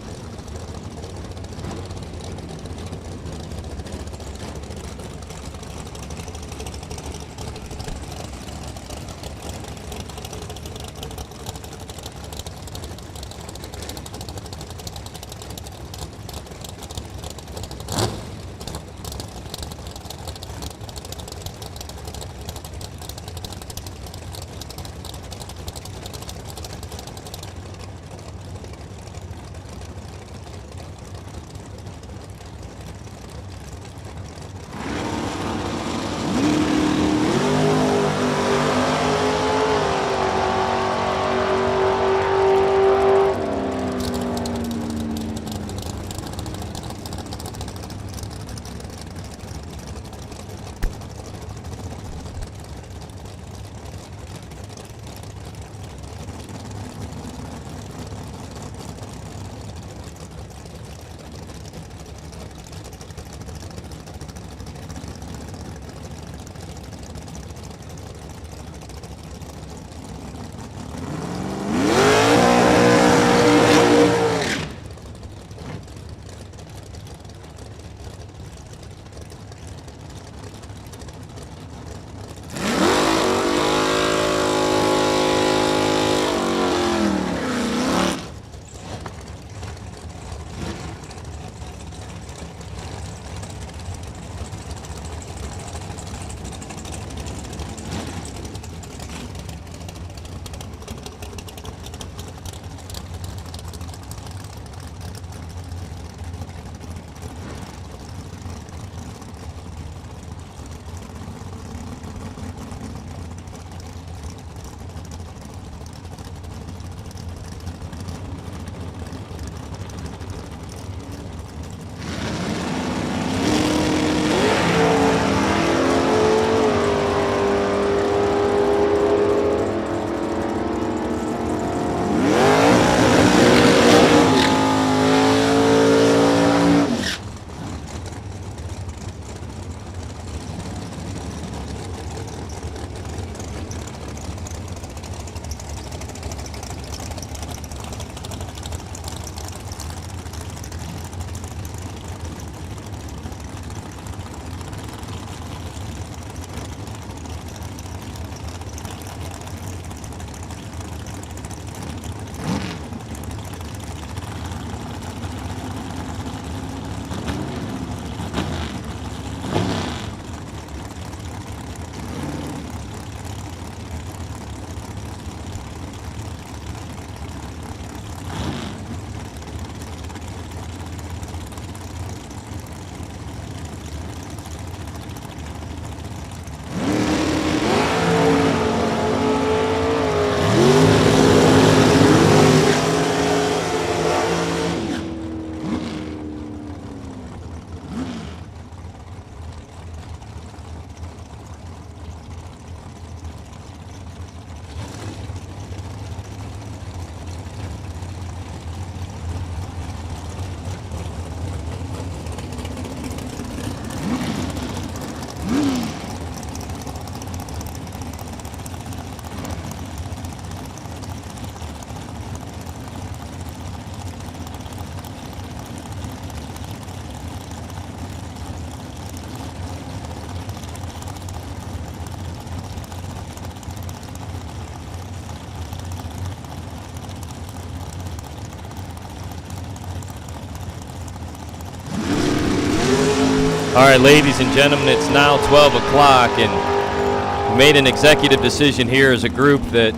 All right, ladies and gentlemen, it's now 12 o'clock, and we made an executive decision here as a group that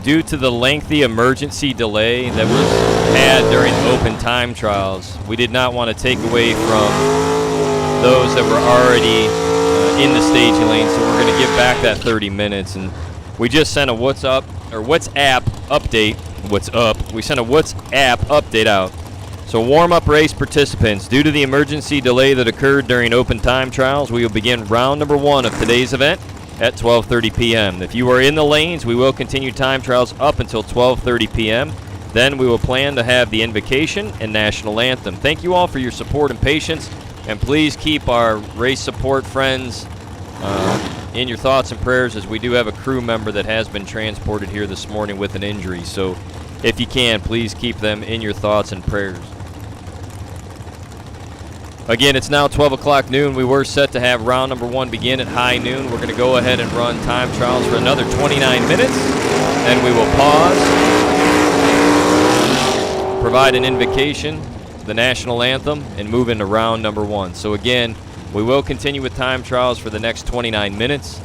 due to the lengthy emergency delay that was had during open time trials, we did not want to take away from those that were already in the staging lane, so we're going to give back that 30 minutes. And we just sent a WhatsApp update. What's up? We sent a WhatsApp update out. So warm-up race participants, due to the emergency delay that occurred during open time trials, we will begin round number 1 of today's event at 12:30 p.m. If you are in the lanes, we will continue time trials up until 12:30 p.m. Then we will plan to have the invocation and national anthem. Thank you all for your support and patience, and please keep our race support friends in your thoughts and prayers, as we do have a crew member that has been transported here this morning with an injury. So if you can, please keep them in your thoughts and prayers. Again, it's now 12 o'clock noon. We were set to have round number 1 begin at high noon. We're going to go ahead and run time trials for another 29 minutes. Then we will pause, provide an invocation, the national anthem, and move into round number 1. So again, we will continue with time trials for the next 29 minutes.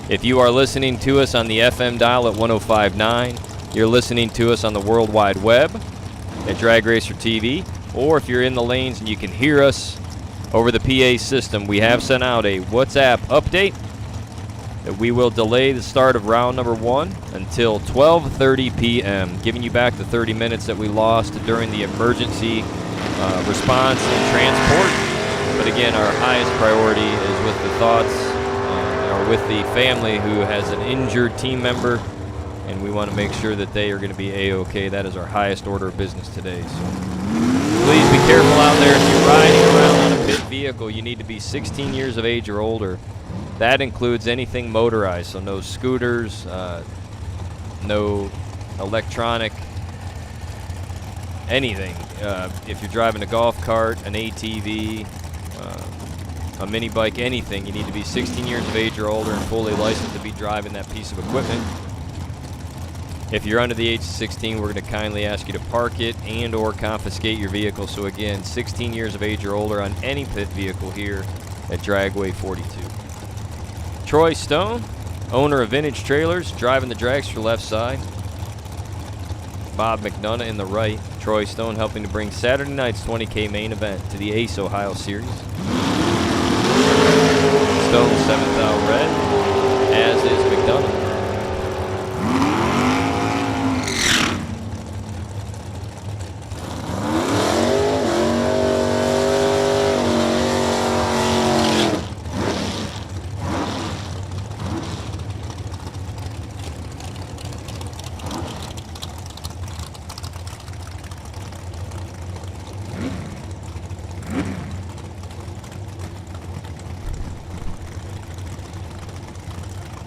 If you are listening to us on the FM dial at 105.9, you're listening to us on the World Wide Web at Drag Racer TV, or if you're in the lanes and you can hear us over the PA system, we have sent out a WhatsApp update that we will delay the start of round number 1 until 12:30 p.m., giving you back the 30 minutes that we lost during the emergency response and transport. But again, our highest priority is with the thoughts or with the family who has an injured team member, and we want to make sure that they are going to be A-OK. That is our highest order of business today. So please be careful out there. If you're riding around on a pit vehicle, you need to be 16 years of age or older. That includes anything motorized, so no scooters, no electronic, anything. If you're driving a golf cart, an ATV, a mini bike, anything, you need to be 16 years of age or older and fully licensed to be driving that piece of equipment. If you're under the age of 16, we're going to kindly ask you to park it and or confiscate your vehicle. So again, 16 years of age or older on any pit vehicle here at Dragway 42. Troy Stone, owner of Vintage Trailers, driving the dragster left side. Bob McDonough in the right. Troy Stone helping to bring Saturday night's 20K main event to the Ace Ohio Series. Stone 7th out red, as is McDonough.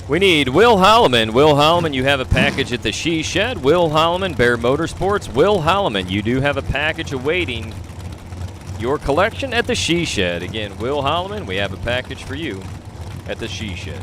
We need Will Holloman. Will Holloman, you have a package at the She Shed. Will Holloman, Bear Motorsports. Will Holloman, you do have a package awaiting your collection at the She Shed. Again, Will Holloman, we have a package for you at the She Shed.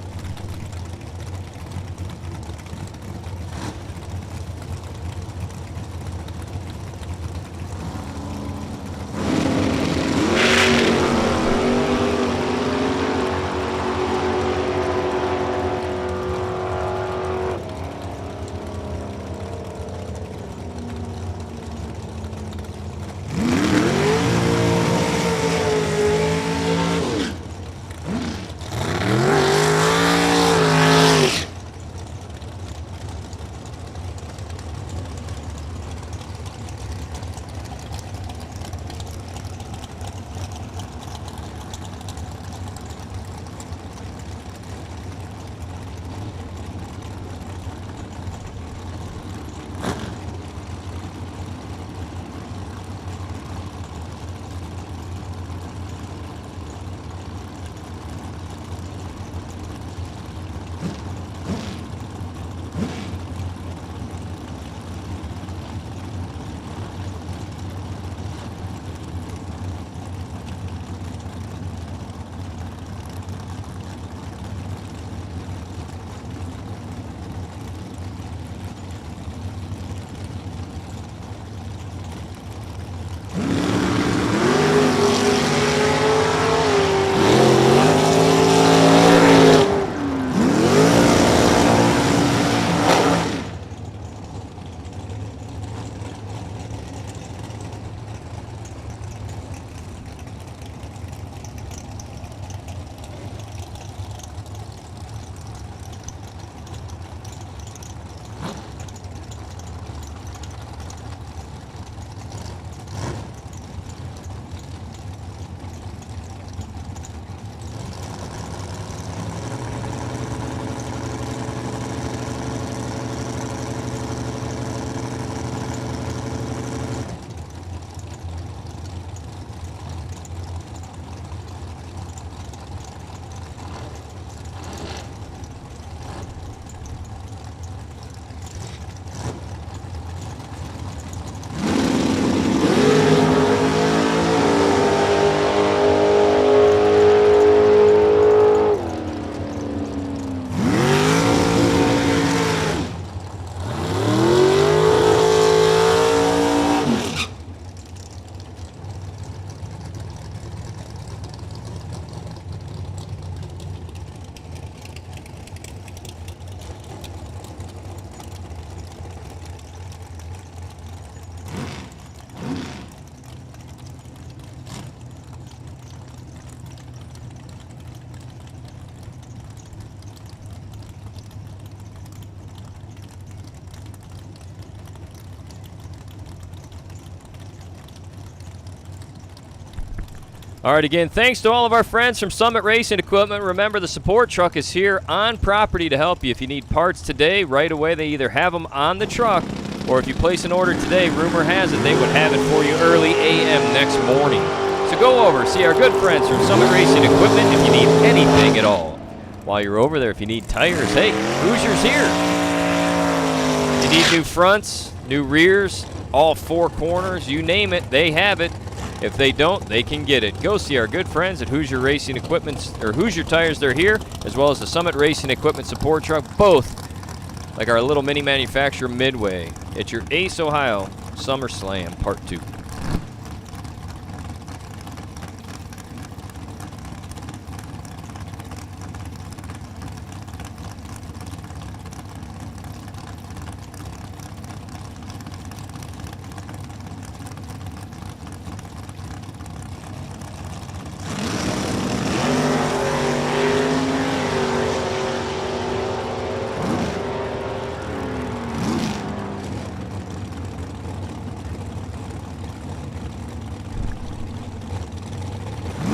All right, again, thanks to all of our friends from Summit Racing Equipment. Remember, the support truck is here on property to help you. If you need parts today, right away, they either have them on the truck, or if you place an order today, rumor has it they would have it for you early a.m. next morning. So go over, see our good friends from Summit Racing Equipment if you need anything at all. While you're over there, if you need tires, hey, Hoosier's here. You need new fronts, new rears, all four corners, you name it, they have it. If they don't, they can get it. Go see our good friends at Hoosier Racing Equipment, or Hoosier Tires, they're here, as well as the Summit Racing Equipment support truck, both like our little mini manufacturer Midway at your Ace, Ohio SummerSlam Part 2.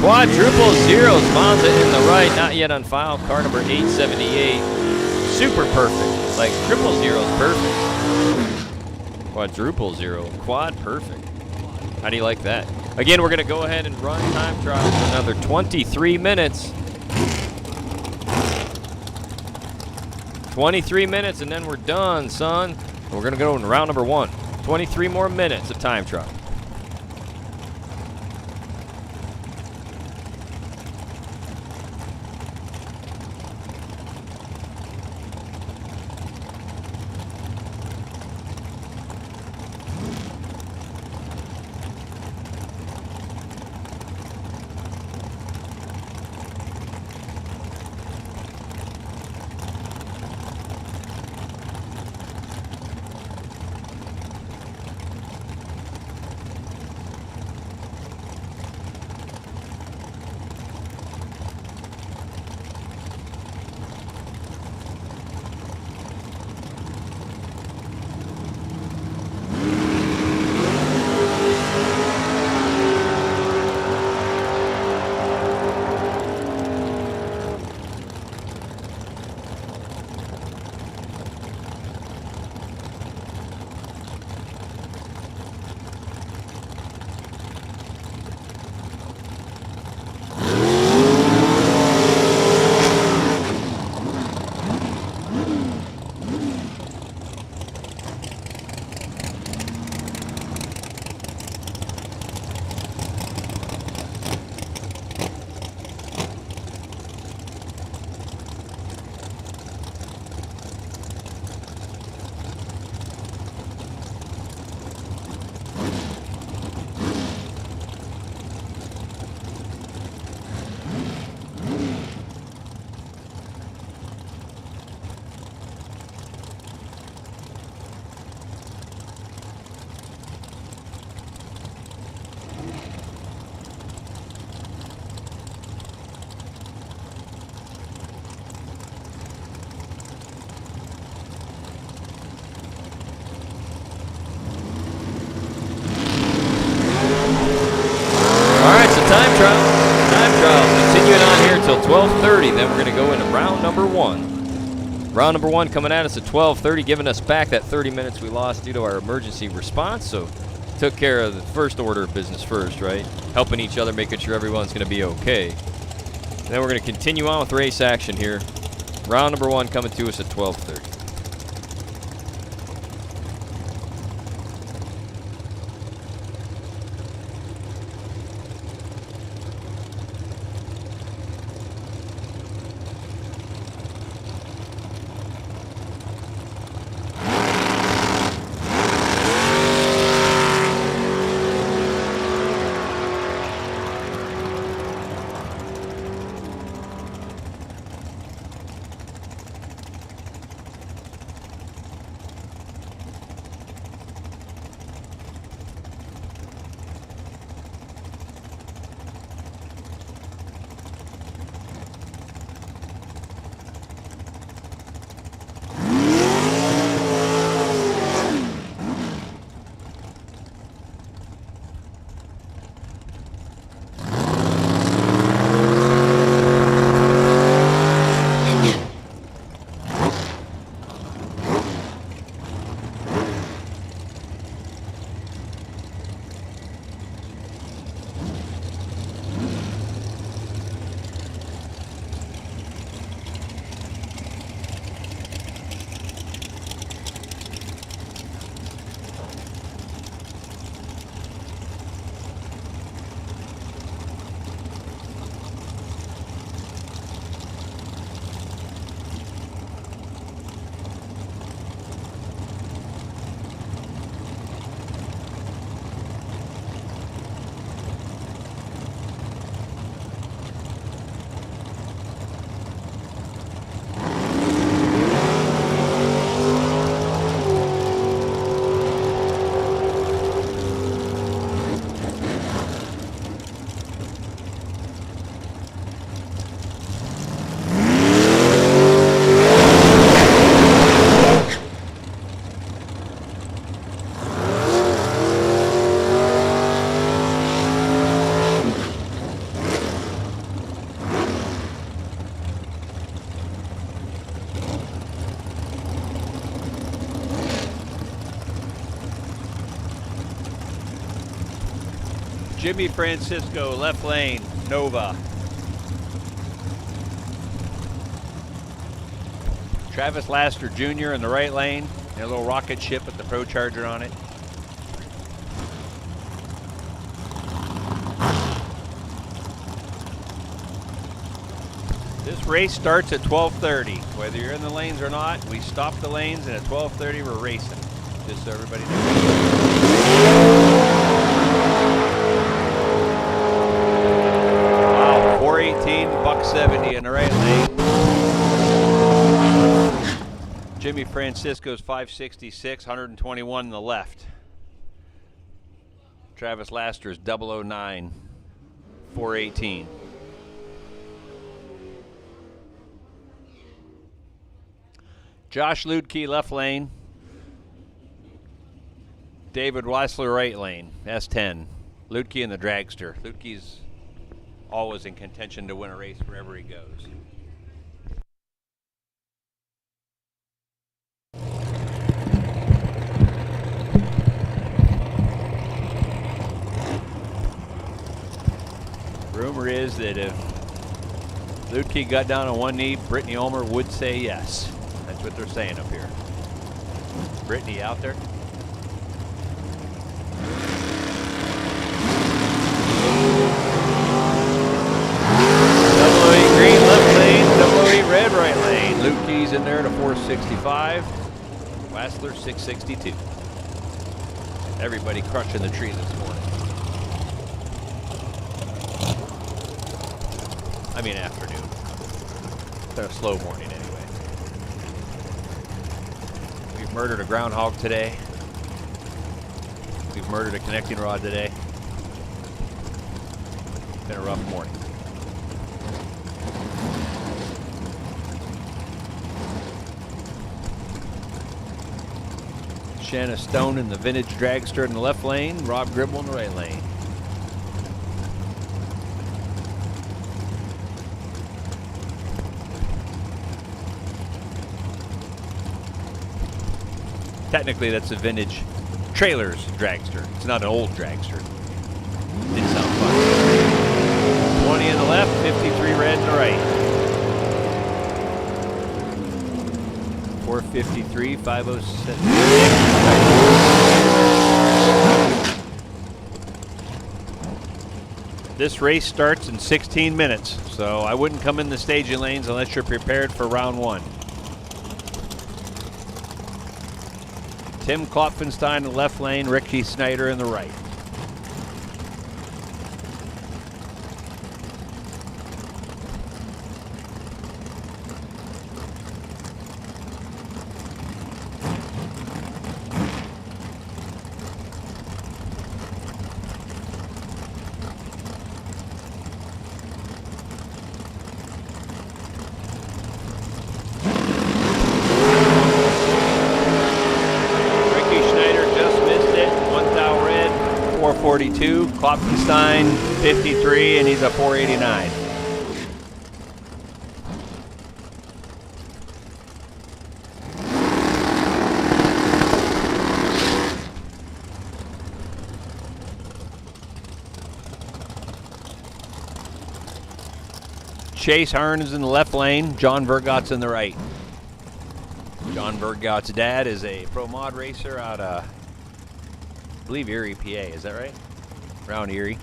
Quadruple zeros, Monza in the right, not yet on file. Car number 878, super perfect. Like triple zeros, perfect. Quadruple zero, quad perfect. How do you like that? Again, we're gonna go ahead and run time trial for another 23 minutes. 23 minutes and then we're done, son. And we're gonna go in round number 1. 23 more minutes of time trial. Time trial continuing on here until 12:30. Then we're going to go into round number 1. Round number 1 coming at us at 12:30, giving us back that 30 minutes we lost due to our emergency response. So took care of the first order of business first, right? Helping each other, making sure everyone's going to be okay. And then we're going to continue on with race action here. Round number 1 coming to us at 12:30.
Jimmy Francisco, left lane, Nova. Travis Laster Jr. in the right lane. A little rocket ship with the Pro Charger on it. This race starts at 12:30. Whether you're in the lanes or not, we stop the lanes, and at 12:30 we're racing. Just so everybody knows. Wow, 418, buck 70 in the right lane. Jimmy Francisco's 566, 121 in the left. Travis Laster's 009, 418. Josh Ludke, left lane. David Weissler, right lane, S10. Ludke in the dragster. Ludke's always in contention to win a race wherever he goes. Rumor is that if Ludke got down on one knee, Brittany Ulmer would say yes. That's what they're saying up here. Brittany out there? Double 08 green, left lane. Double 08 red, right lane. Ludke's in there at a 465. Wassler 662. Everybody crushing the tree this morning. I mean afternoon. It's been a slow morning anyway. We've murdered a groundhog today. We've murdered a connecting rod today. It's been a rough morning. Shanna Stone in the vintage dragster in the left lane. Rob Gribble in the right lane. Technically, that's a vintage trailers dragster. It's not an old dragster. Didn't sound fun. 20 in the left, 53 red in the right. 453, 507. This race starts in 16 minutes, so I wouldn't come in the staging lanes unless you're prepared for round one. Tim Klopfenstein in the left lane, Ricky Snyder in the right. Ricky Schneider just missed it, 1,000 red, 442. Klopfenstein, 53, and he's a 489. Chase Hearn is in the left lane. John Vergot's in the right. John Vergot's dad is a pro mod racer out of, I believe, Erie, PA. Is that right? Around Erie.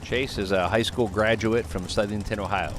Chase is a high school graduate from Southington, Ohio.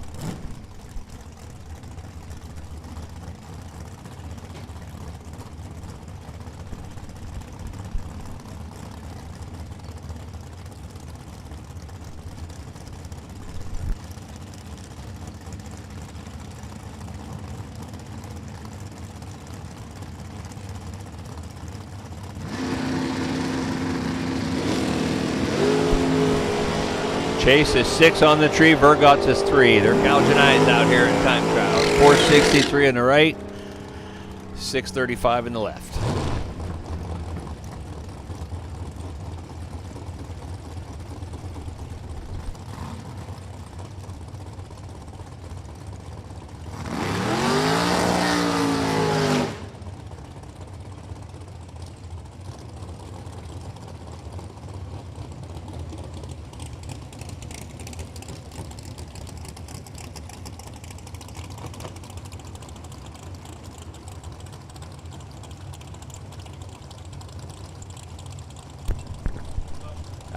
Chase is 6 on the tree, Vergot's is 3. They're gouging eyes out here in time trials. 463 on the right, 635 in the left.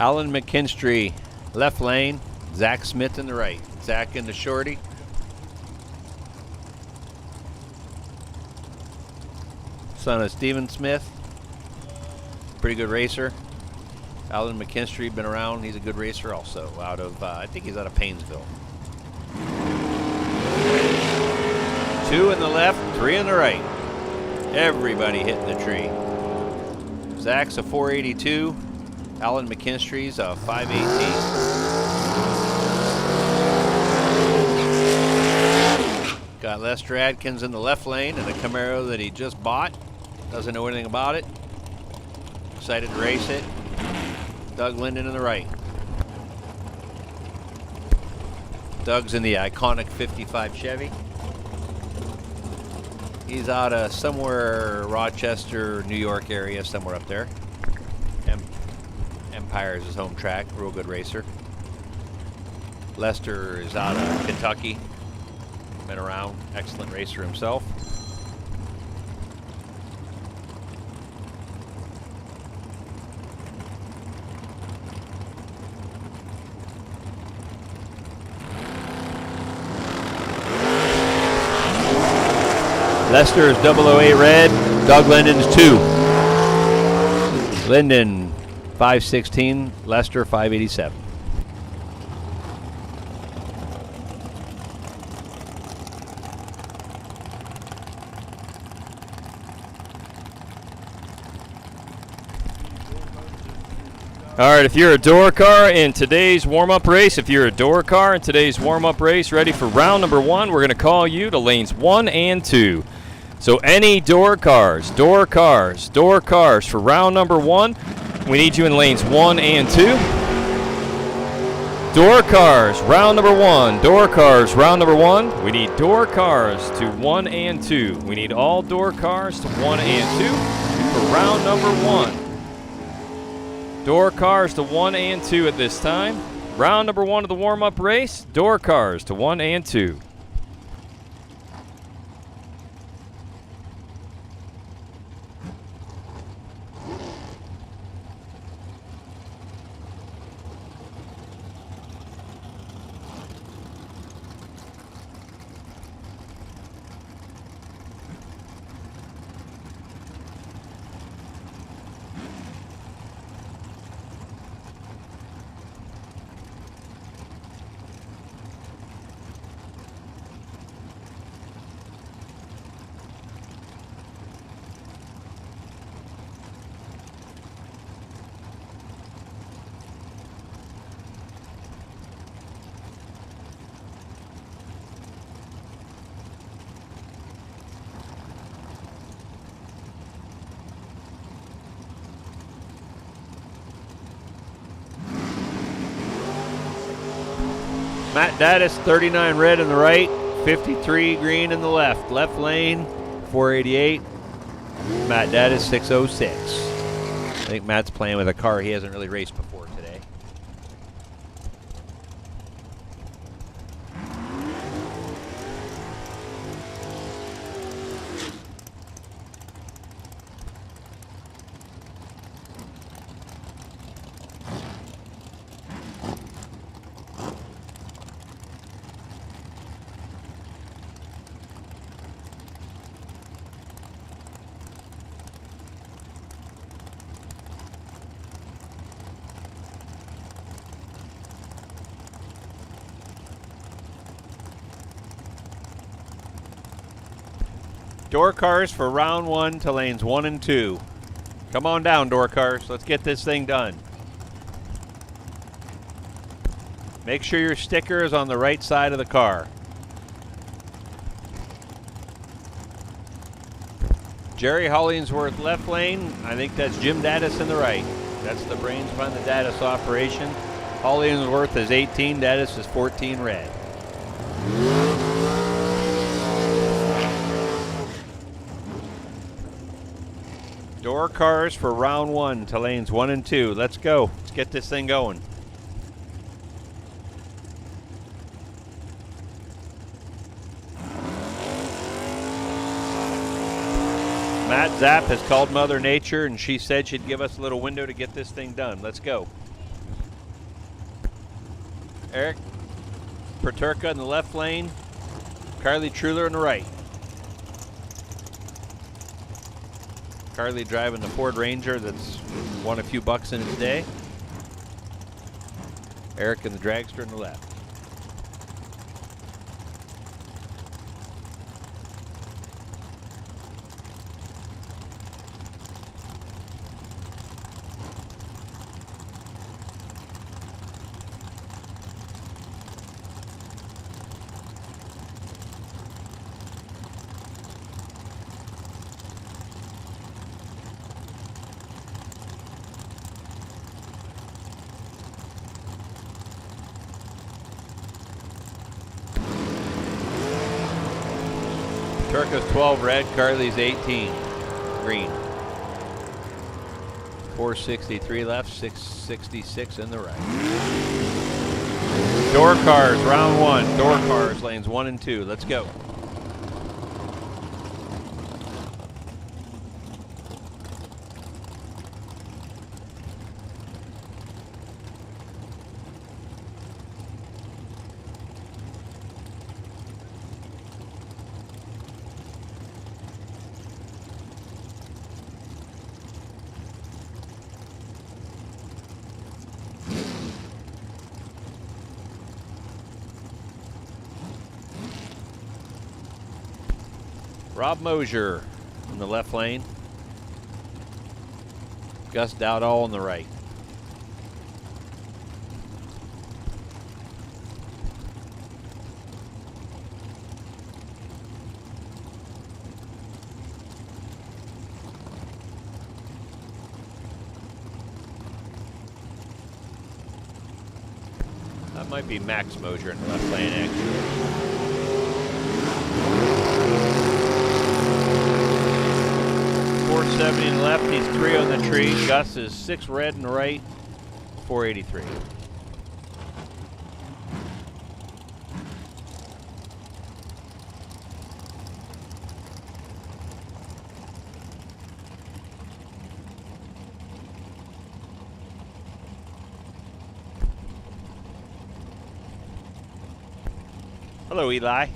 Alan McKinstry, left lane. Zach Smith in the right. Zach in the shorty. Son of Steven Smith. Pretty good racer. Alan McKinstry, been around. He's a good racer also. Out of, I think he's out of Paynesville. 2 in the left, 3 in the right. Everybody hitting the tree. Zach's a 482. Alan McKinstry's a 518. Got Lester Adkins in the left lane and a Camaro that he just bought. Doesn't know anything about it. Excited to race it. Doug Linden in the right. Doug's in the iconic 55 Chevy. He's out of somewhere Rochester, New York area, somewhere up there. Empire is his home track, real good racer. Lester is out of Kentucky. Been around, excellent racer himself. Lester is 008 red, Doug Linden's 2. Linden 516, Lester 587.
All right, if you're a door car in today's warm-up race, ready for round number 1, we're going to call you to lanes 1 and 2. So any door cars for round number 1, we need you in lanes 1 and 2. Door cars, round number 1. We need door cars to 1 and 2. We need all door cars to 1 and 2 for round number 1. Door cars to 1 and 2 at this time. Round number 1 of the warm-up race, door cars to 1 and 2.
Matt Daddis, 39 red in the right, 53 green in the left. Left lane, 488. Matt Daddis, 606. I think Matt's playing with a car he hasn't really raced before today. Door cars for round 1 to lanes 1 and 2. Come on down, door cars. Let's get this thing done. Make sure your sticker is on the right side of the car. Jerry Hollingsworth left lane. I think that's Jim Daddis in the right. That's the brains behind the Daddis operation. Hollingsworth is 18, Daddis is 14 red. Door cars for round 1 to lanes 1 and 2. Let's go. Let's get this thing going. Matt Zapp has called Mother Nature and she said she'd give us a little window to get this thing done. Let's go. Eric Paterka in the left lane. Carly Truler in the right. Carly driving the Ford Ranger that's won a few bucks in its day. Eric in the dragster in the left. Turka's 12 red, Carly's 18 green. 463 left, 666 in the right. Door cars, round one. Door cars, lanes 1 and 2. Let's go. Rob Mosier in the left lane. Gus Dowdall in the right. That might be Max Mosier in the left lane, actually. 470 in the left, he's 3 on the tree. Gus is 6 red in the right, 483. Hello, Eli.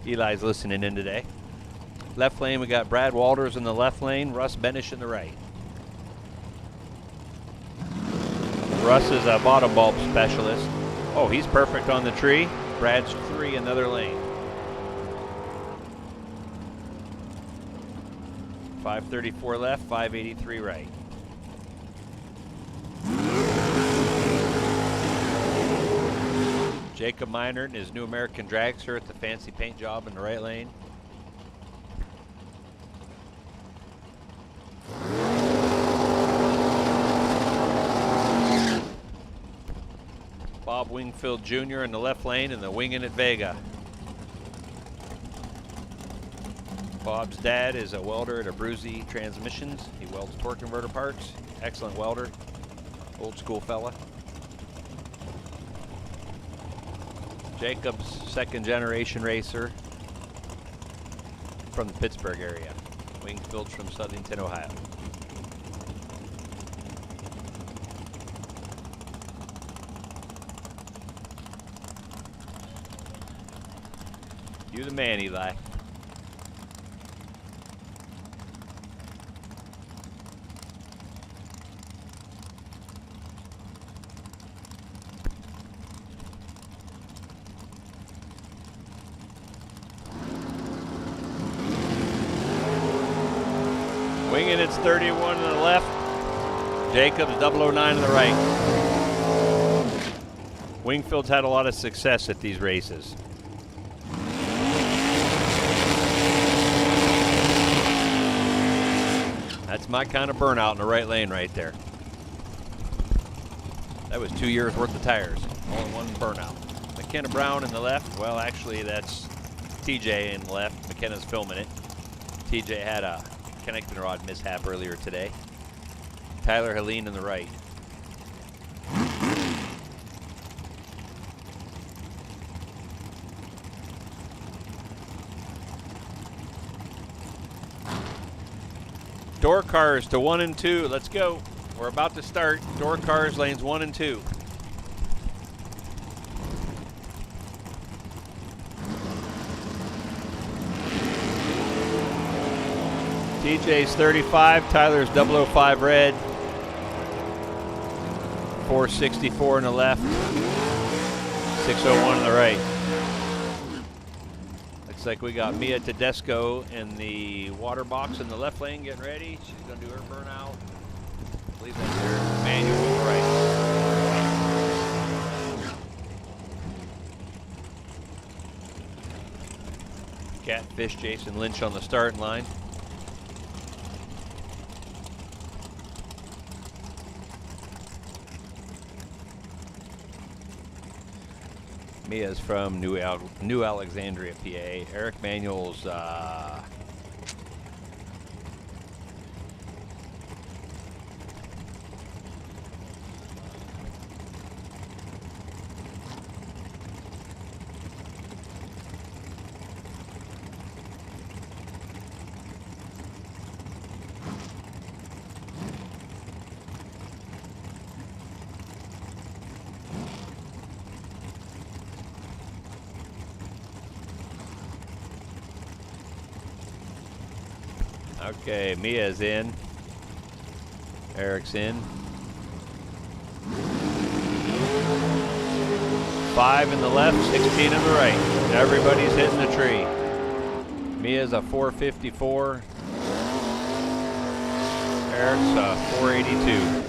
Eli's listening in today. Left lane, we got Brad Walters in the left lane, Russ Benish in the right. Russ is a bottom bulb specialist. Oh, he's perfect on the tree. Brad's 3 another lane. 534 left, 583 right. Jacob Minert and his new American dragster at the fancy paint job in the right lane. Bob Wingfield Jr. in the left lane and the Wingin' at Vega. Bob's dad is a welder at Abruzzi Transmissions. He welds torque converter parts. Excellent welder. Old school fella. Jacob's second generation racer from the Pittsburgh area. Wingfield's from Southington, Ohio. You the man, Eli. Winging, it's 31 to the left. Jacobs 009 to the right. Wingfield's had a lot of success at these races. That's my kind of burnout in the right lane right there. That was 2 years worth of tires, all in one burnout. McKenna Brown in the left. Well, actually, that's TJ in the left. McKenna's filming it. TJ had a connecting rod mishap earlier today. Tyler Helene in the right. Door cars to 1 and 2. Let's go. We're about to start. Door cars lanes 1 and 2. TJ's 35, Tyler's 005 red. 464 on the left, 601 on the right. Looks like we got Mia Tedesco in the water box in the left lane getting ready. She's going to do her burnout. I believe that's her manual on the right. Catfish Jason Lynch on the starting line. Mia's from New Alexandria, PA. Eric Manuel's okay, Mia's in. Eric's in. 5 in the left, 16 in the right. Everybody's hitting the tree. Mia's a 454. Eric's a 482.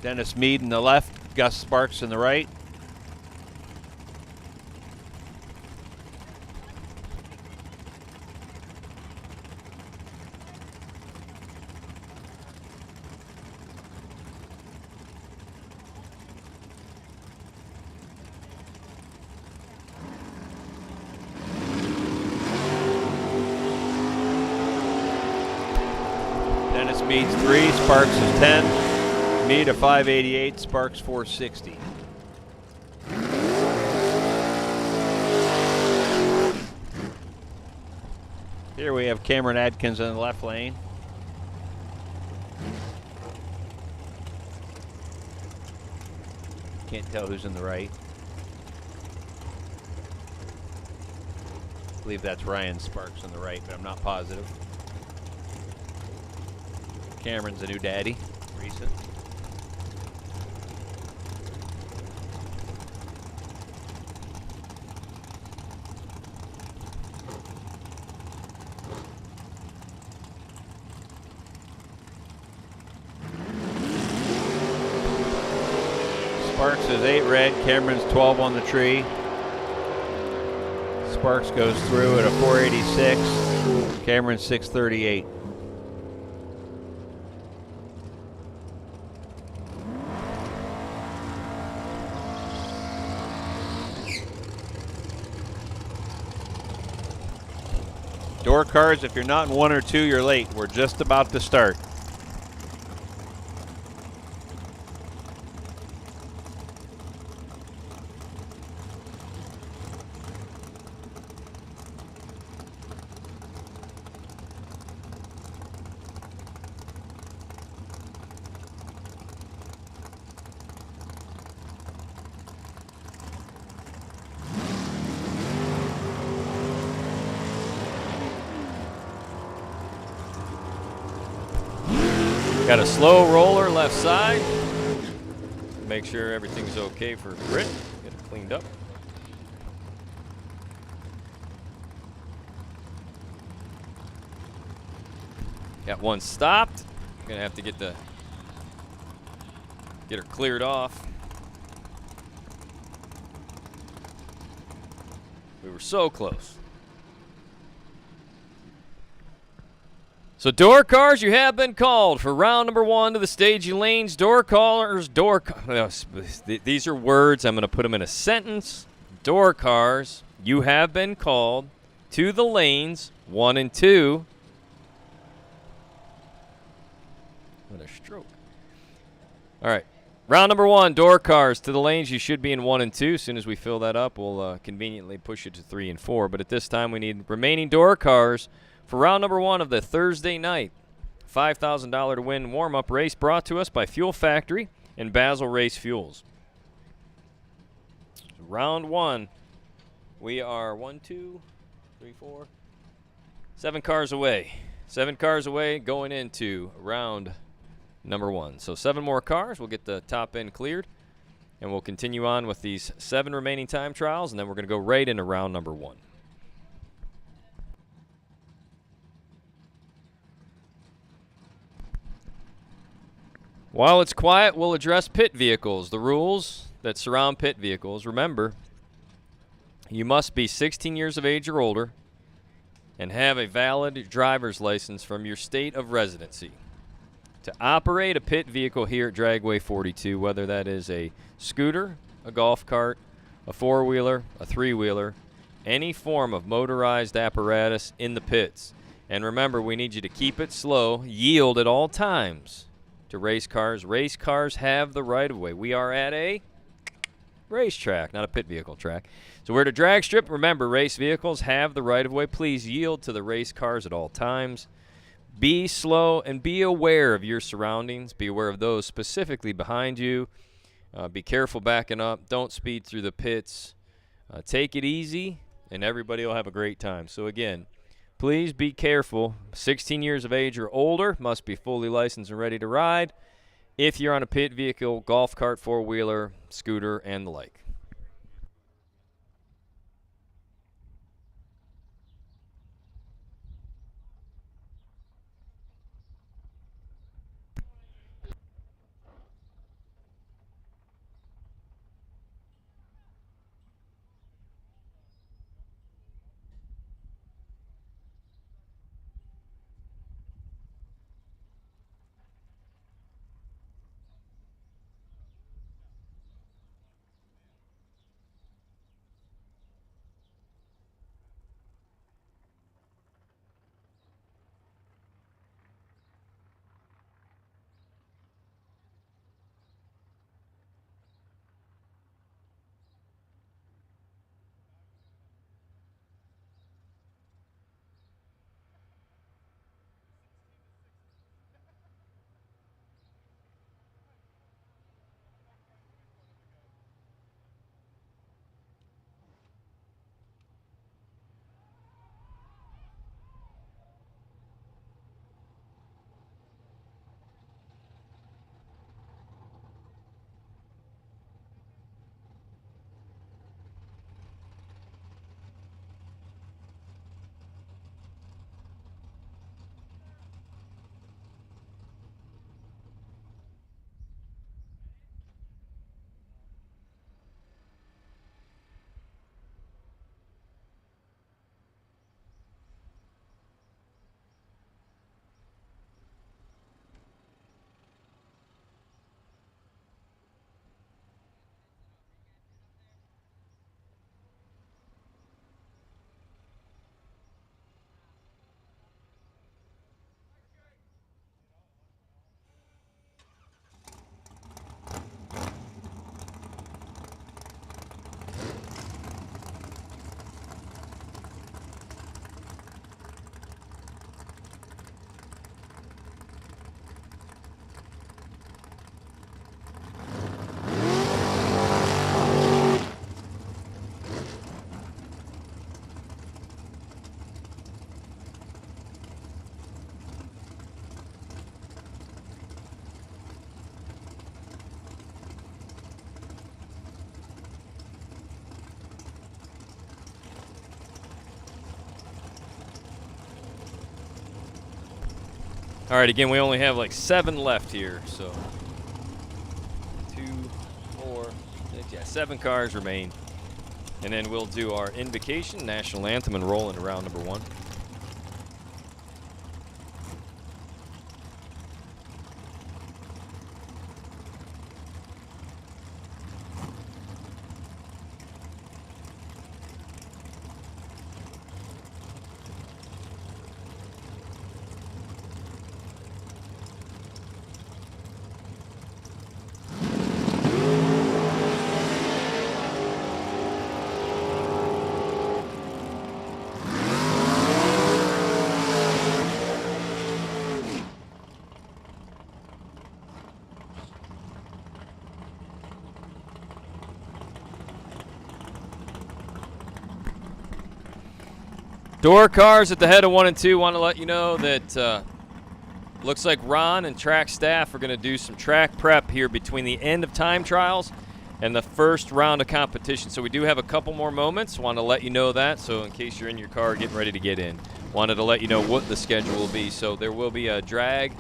Dennis Mead in the left, Gus Sparks in the right. Dennis Mead's 3, Sparks is 10. Mead a 588, Sparks 460. Here we have Cameron Adkins in the left lane. Can't tell who's in the right. I believe that's Ryan Sparks on the right, but I'm not positive. Cameron's a new daddy, recent. Sparks is 8 red, Cameron's 12 on the tree. Sparks goes through at a 486, Cameron's 638. Door cards, if you're not in 1 or 2, you're late. We're just about to start.
Got a slow roller left side. Make sure everything's okay for grit. Get it cleaned up. Got one stopped. Gonna have to get her cleared off. We were so close. So door cars, you have been called for round number 1 to the staging lanes. Door callers, these are words. I'm going to put them in a sentence. Door cars, you have been called to the lanes 1 and 2. What a stroke. All right. Round number 1, door cars to the lanes. You should be in 1 and 2. As soon as we fill that up, we'll conveniently push it to 3 and 4. But at this time, we need remaining door cars for round number 1 of the Thursday night $5,000 to win warm-up race brought to us by Fuel Factory and Basil Race Fuels. So round 1, we are 1, 2, 3, 4, 7 cars away. 7 cars away going into round number 1. So 7 more cars. We'll get the top end cleared, and we'll continue on with these 7 remaining time trials, and then we're going to go right into round number 1. While it's quiet, we'll address pit vehicles. The rules that surround pit vehicles. Remember, you must be 16 years of age or older and have a valid driver's license from your state of residency to operate a pit vehicle here at Dragway 42, whether that is a scooter, a golf cart, a four-wheeler, a three-wheeler, any form of motorized apparatus in the pits. And remember, we need you to keep it slow, yield at all times to race cars. Race cars have the right-of-way. We are at a racetrack, not a pit vehicle track. So we're at a drag strip. Remember, race vehicles have the right-of-way. Please yield to the race cars at all times. Be slow and be aware of your surroundings. Be aware of those specifically behind you. Be careful backing up. Don't speed through the pits. Take it easy, and everybody will have a great time. So, again, please be careful. 16 years of age or older, must be fully licensed and ready to ride. If you're on a pit vehicle, golf cart, four-wheeler, scooter, and the like. All right, again, we only have like 7 left here, so 2, 4, 6, yeah, 7 cars remain. And then we'll do our invocation, national anthem, and roll into round number 1. Door cars at the head of 1 and 2. Want to let you know that looks like Ron and track staff are going to do some track prep here between the end of time trials and the first round of competition. So we do have a couple more moments. Want to let you know that. So in case you're in your car getting ready to get in, wanted to let you know what the schedule will be. So there will be a drag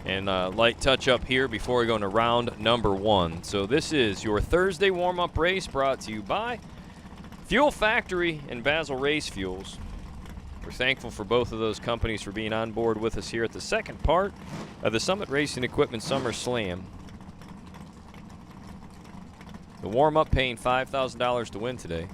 and light touch-up here before we go into round number 1. So this is your Thursday warm-up race brought to you by Fuel Factory and Basil Race Fuels. We're thankful for both of those companies for being on board with us here at the second part of the Summit Racing Equipment Summer Slam. The warm-up paying $5,000 to win today.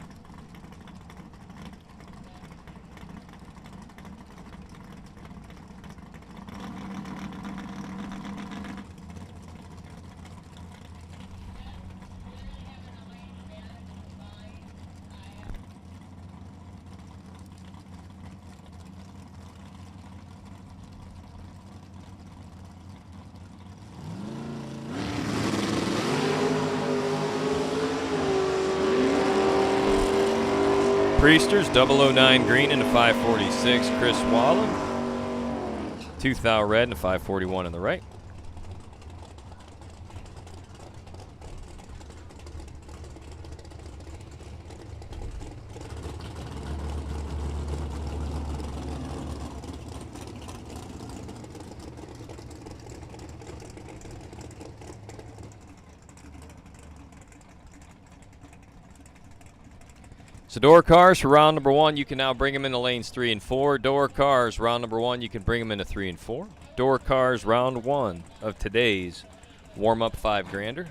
Priesters, 009 green into 546. Chris Wallen, 2000 red into 541 in the right. So door cars for round number 1, you can now bring them into lanes 3 and 4. Door cars, round number 1, you can bring them into 3 and 4. Door cars, round 1 of today's warm-up 5-grander.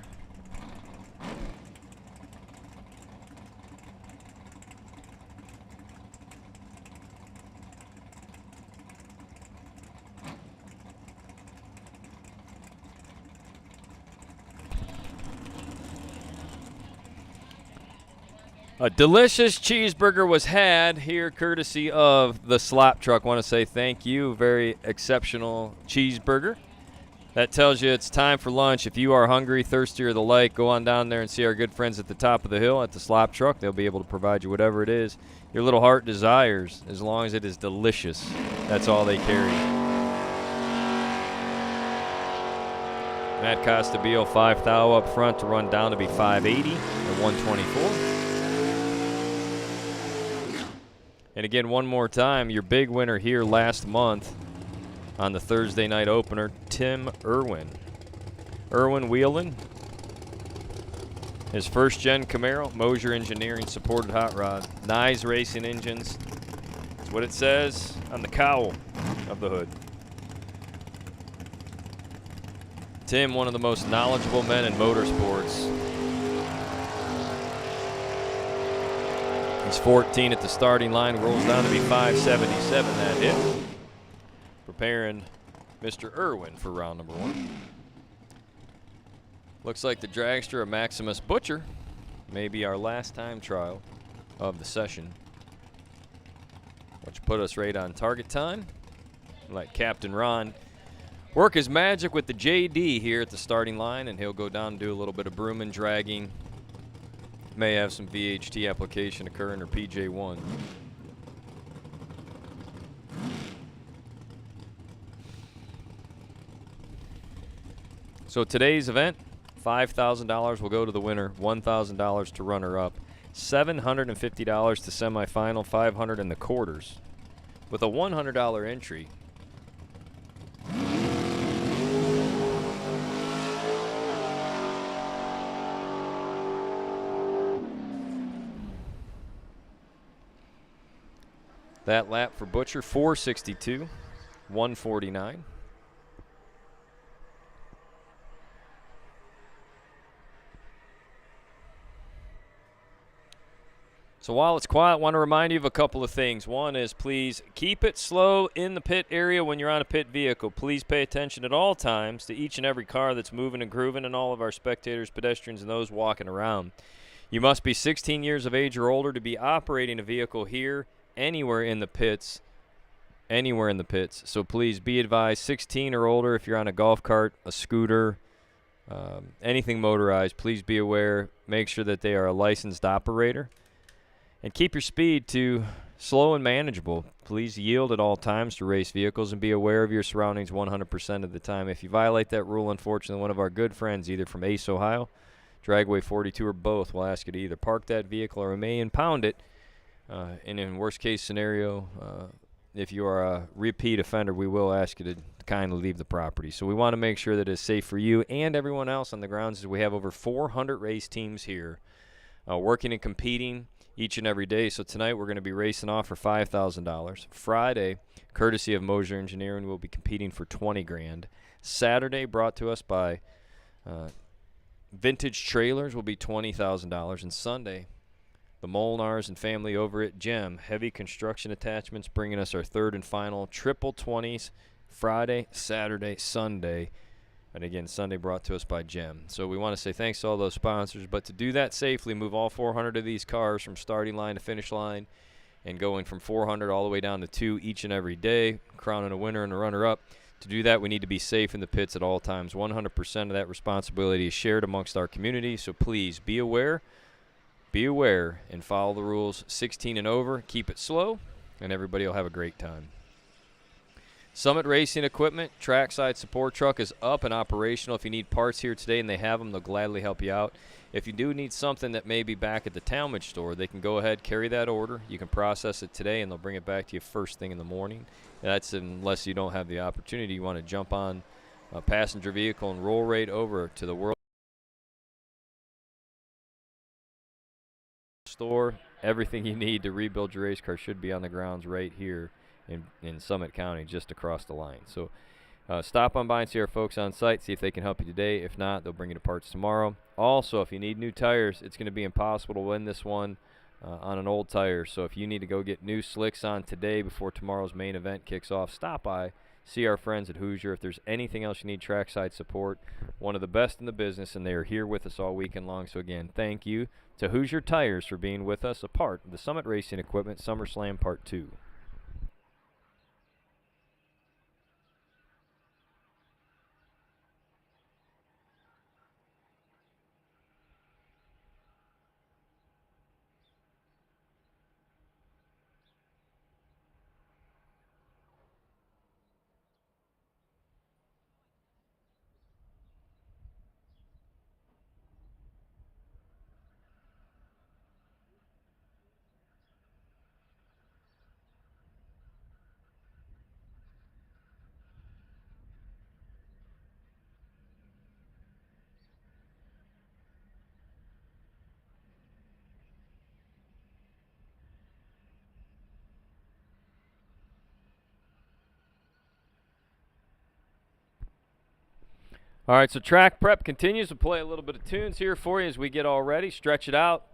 A delicious cheeseburger was had here courtesy of the slop truck. Want to say thank you. Very exceptional cheeseburger. That tells you it's time for lunch. If you are hungry, thirsty, or the like, go on down there and see our good friends at the top of the hill at the slop truck. They'll be able to provide you whatever it is your little heart desires, as long as it is delicious. That's all they carry. Matt Costabile, 5 thou up front to run down to be 580 at 124. And again, one more time, your big winner here last month on the Thursday night opener, Tim Irwin. Irwin Wheelan, his first-gen Camaro, Mosier Engineering supported hot rod. Nice racing engines. That's what it says on the cowl of the hood. Tim, one of the most knowledgeable men in motorsports. He's 14 at the starting line, rolls down to be 577 that hit. Preparing Mr. Irwin for round number 1. Looks like the dragster of Maximus Butcher may be our last time trial of the session, which put us right on target time. Let Captain Ron work his magic with the JD here at the starting line, and he'll go down and do a little bit of brooming, dragging. May have some VHT application occur in her PJ1. So today's event, $5,000 will go to the winner, $1,000 to runner-up, $750 to semifinal, $500 in the quarters, with a $100 entry. That lap for Butcher, 462, 149. So while it's quiet, I want to remind you of a couple of things. One is, please keep it slow in the pit area when you're on a pit vehicle. Please pay attention at all times to each and every car that's moving and grooving, and all of our spectators, pedestrians, and those walking around. You must be 16 years of age or older to be operating a vehicle here, anywhere in the pits. So please be advised, 16 or older. If you're on a golf cart, a scooter, anything motorized, please be aware. Make sure that they are a licensed operator. And keep your speed to slow and manageable. Please yield at all times to race vehicles and be aware of your surroundings 100% of the time. If you violate that rule, unfortunately, one of our good friends, either from Ace, Ohio, Dragway 42, or both, will ask you to either park that vehicle or may impound it. And in worst case scenario, if you are a repeat offender, we will ask you to kindly leave the property. So we want to make sure that it's safe for you and everyone else on the grounds, as we have over 400 race teams here working and competing each and every day. So tonight we're going to be racing off for $5,000. Friday, courtesy of Mosier Engineering, we'll be competing for $20,000. Saturday, brought to us by Vintage Trailers, will be $20,000. And Sunday, the Molnars and family over at Gem Heavy Construction Attachments, bringing us our third and final triple 20s. Friday, Saturday, Sunday. And again, Sunday brought to us by Gem. So we want to say thanks to all those sponsors. But to do that safely, move all 400 of these cars from starting line to finish line, and going from 400 all the way down to 2 each and every day, crowning a winner and a runner-up. To do that, we need to be safe in the pits at all times. 100% of that responsibility is shared amongst our community. So please be aware, and follow the rules. 16 and over, keep it slow, and everybody will have a great time. Summit Racing Equipment trackside support truck is up and operational. If you need parts here today and they have them, they'll gladly help you out. If you do need something that may be back at the Talmadge store, they can go ahead, carry that order. You can process it today, and they'll bring it back to you first thing in the morning. That's unless you don't have the opportunity. You want to jump on a passenger vehicle and roll right over to the World store. Everything you need to rebuild your race car should be on the grounds right here in Summit County, just across the line. So stop on by and see our folks on site, see if they can help you today. If not, they'll bring you the parts tomorrow. Also, if you need new tires, it's going to be impossible to win this one on an old tire. So if you need to go get new slicks on today before tomorrow's main event kicks off, stop by, see our friends at Hoosier. If there's anything else you need trackside support, one of the best in the business, and they are here with us all weekend long. So again, thank you to Hoosier Tires for being with us, a part of the Summit Racing Equipment SummerSlam Part 2. All right, so track prep continues. We'll play a little bit of tunes here for you as we get all ready. Stretch it out.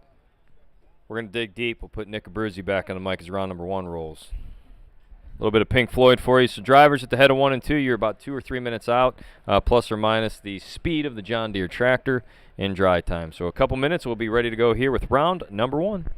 We're going to dig deep. We'll put Nick Abruzzi back on the mic as round number 1 rolls. A little bit of Pink Floyd for you. So drivers at the head of 1 and 2, you're about 2 or 3 minutes out, plus or minus the speed of the John Deere tractor in dry time. So a couple minutes, we'll be ready to go here with round number 1.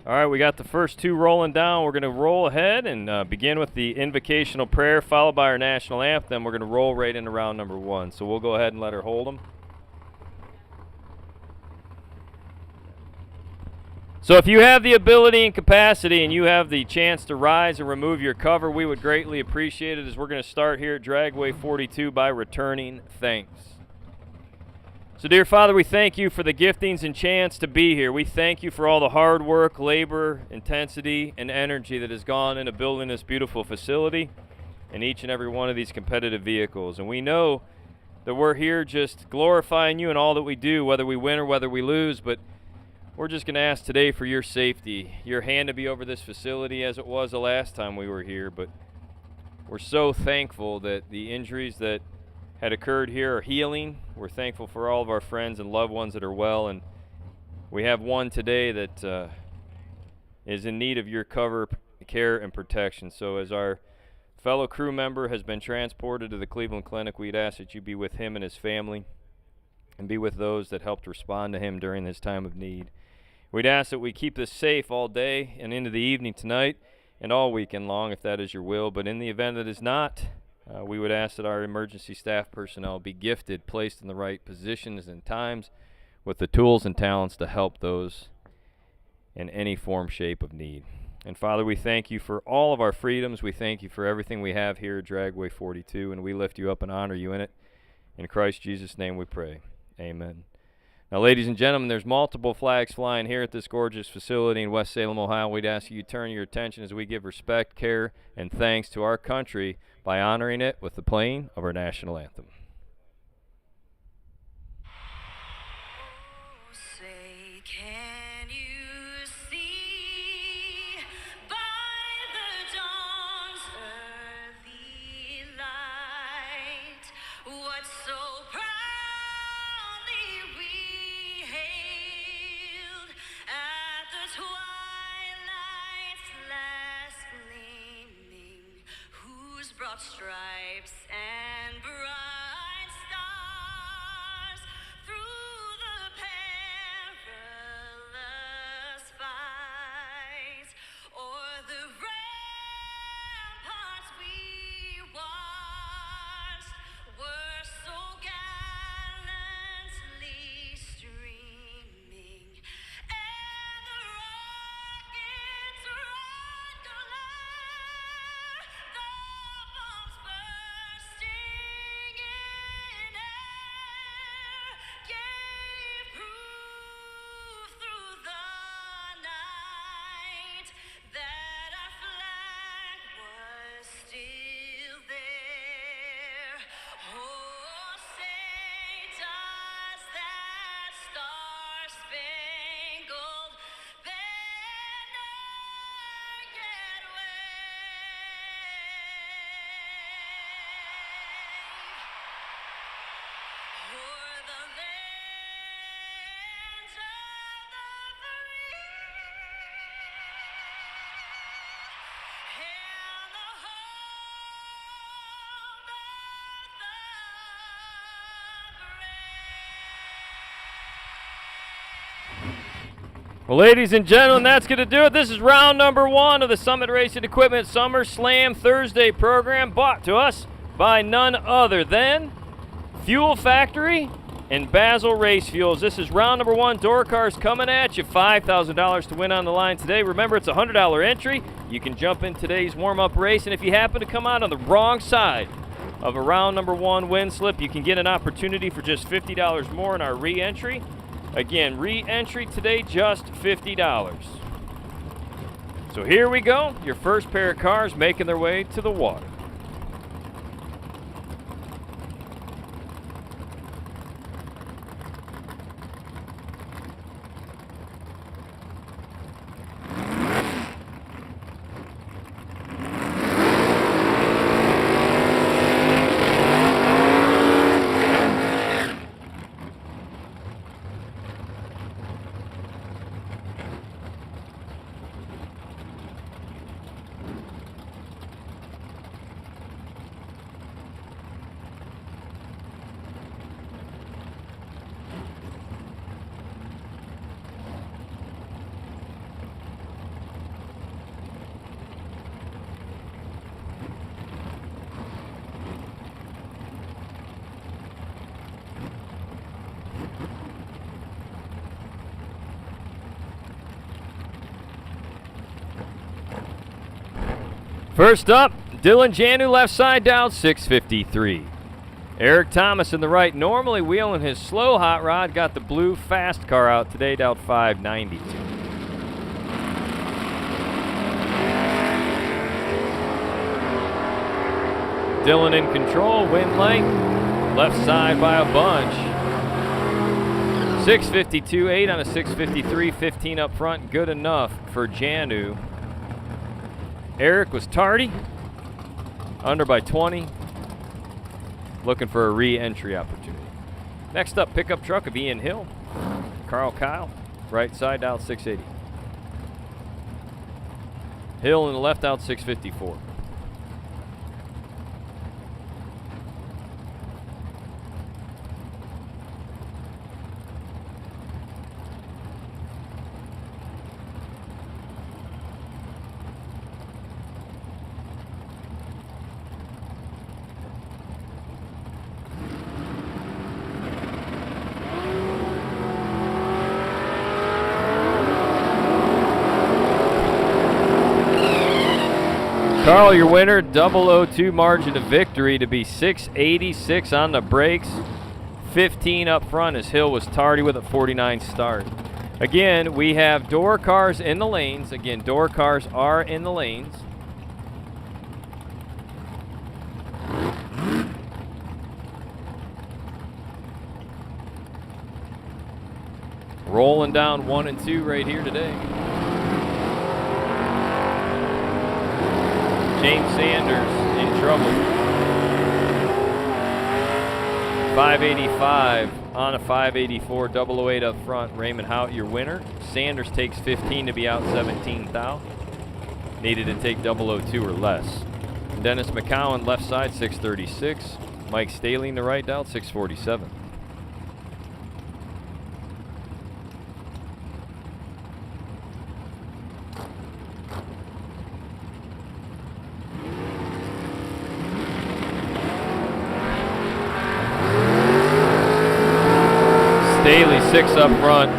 All right, we got the first two rolling down. We're going to roll ahead and begin with the invocational prayer, followed by our national anthem. We're going to roll right into round number 1. So we'll go ahead and let her hold them. So if you have the ability and capacity and you have the chance to rise and remove your cover, we would greatly appreciate it, as we're going to start here at Dragway 42 by returning thanks. So, dear Father, we thank you for the giftings and chance to be here. We thank you for all the hard work, labor, intensity, and energy that has gone into building this beautiful facility and each and every one of these competitive vehicles. And we know that we're here just glorifying you in all that we do, whether we win or whether we lose, but we're just going to ask today for your safety, your hand to be over this facility as it was the last time we were here. But we're so thankful that the injuries that had occurred here are healing. We're thankful for all of our friends and loved ones that are well, and we have one today that is in need of your cover, care, and protection. So as our fellow crew member has been transported to the Cleveland Clinic, we'd ask that you be with him and his family and be with those that helped respond to him during this time of need. We'd ask that we keep this safe all day and into the evening tonight and all weekend long, if that is your will. But in the event that it is not, we would ask that our emergency staff personnel be gifted, placed in the right positions and times with the tools and talents to help those in any form, shape of need. And Father, we thank you for all of our freedoms. We thank you for everything we have here at Dragway 42, and we lift you up and honor you in it. In Christ Jesus' name we pray. Amen. Now, ladies and gentlemen, there's multiple flags flying here at this gorgeous facility in West Salem, Ohio. We'd ask you to turn your attention as we give respect, care, and thanks to our country by honoring it with the playing of our national anthem.
Stripes and bright stars through the perilous fight, o'er the ramparts we watched were so gallantly streaming, and the rockets' red glare, the bombs bursting in air, gave proof through the night that our flag was still there. Oh, say does that star-spangled banner yet wave o'er the land of the free and the home of the brave.
Well, ladies and gentlemen, that's going to do it. This is round number 1 of the Summit Racing Equipment Summer Slam Thursday program, brought to us by none other than Fuel Factory and Basil Race Fuels. This is round number 1. Door cars coming at you. $5,000 to win on the line today. Remember, it's a $100 entry. You can jump in today's warm-up race, and if you happen to come out on the wrong side of a round number 1 win slip, you can get an opportunity for just $50 more in our re-entry. Again, re-entry today, just $50. So here we go. Your first pair of cars making their way to the water. First up, Dylan Janu left side down 653. Eric Thomas in the right, normally wheeling his slow hot rod, got the blue fast car out today down 592. Dylan in control, win light, left side by a bunch. 652.8 on a 653, 15 up front, good enough for Janu. Eric was tardy, under by 20, looking for a re-entry opportunity. Next up, pickup truck of Ian Hill. Carl Kyle, right side out 680. Hill in the left out 654. Carl, your winner, 002 margin of victory to be 686 on the brakes, 15 up front as Hill was tardy with a 49 start. Again, we have door cars in the lanes. Again, door cars are in the lanes. Rolling down 1 and 2 right here today. James Sanders in trouble. 585 on a 584, 008 up front. Raymond Hout, your winner. Sanders takes 15 to be out 17 thou. Needed to take 002 or less. Dennis McCowan, left side, 636. Mike Staley in the right out, 647. Staley 6 up front,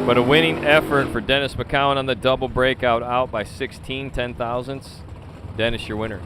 but a winning effort for Dennis McCowan on the double breakout, out by 16 10,000ths. Dennis, your winner.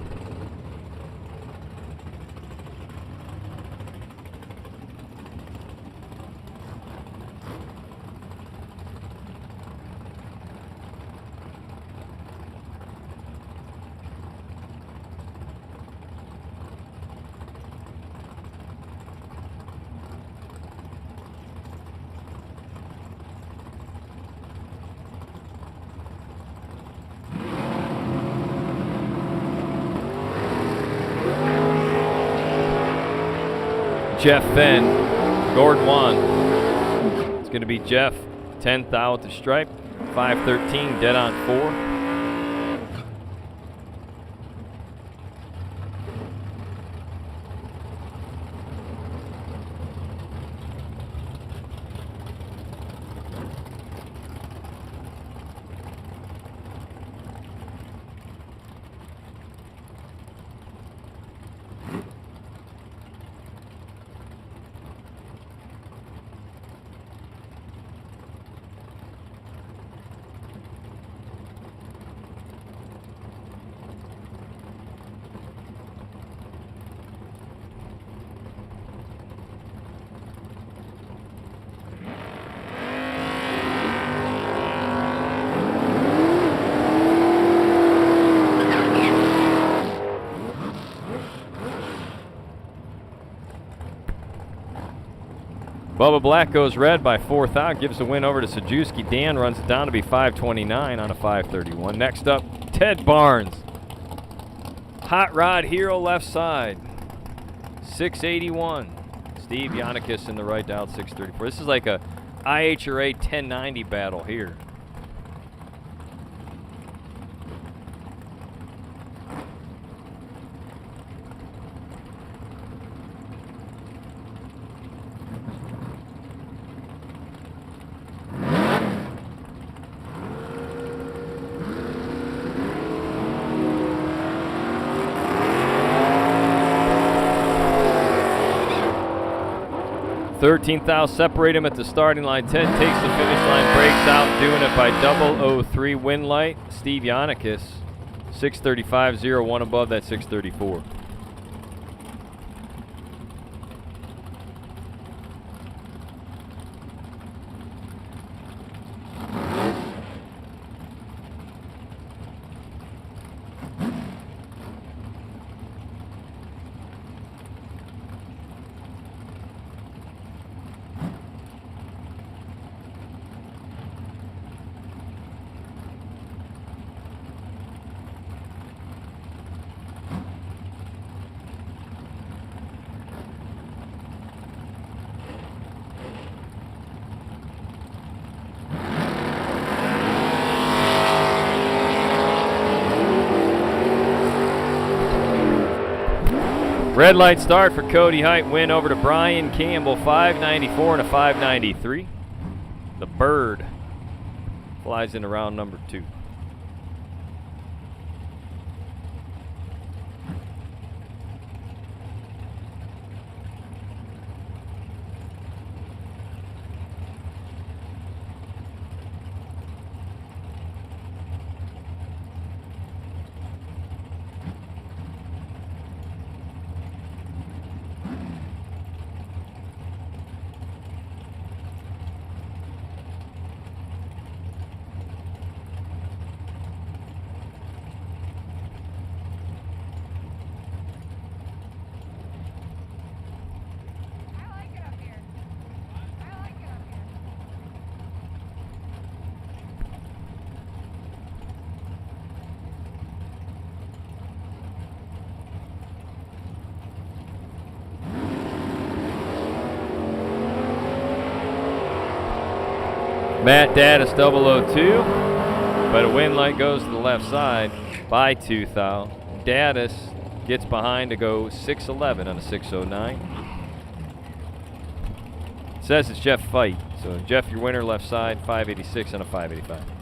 Jeff Fenn, Gordon Wan. It's going to be Jeff, 10th out with the stripe, 513, dead on 4. Bubba Black goes red by 4th out, gives the win over to Sajewski. Dan runs it down to be 529 on a 531. Next up, Ted Barnes. Hot Rod Hero left side, 681. Steve Yannikis in the right out, 634. This is like a IHRA 1090 battle here. Thirteenth out, separate him at the starting line. Ted takes the finish line, breaks out, doing it by 003 win light. Steve Yannikis 635.01 above that 634. Red light start for Cody Height. Win over to Brian Campbell. 594 and a 593. The bird flies into round number 2. Matt Daddis 002, but a wind light goes to the left side by 2 thou. Daddis gets behind to go 611 on a 609. It says it's Jeff Fight, so Jeff, your winner left side, 586 on a 585.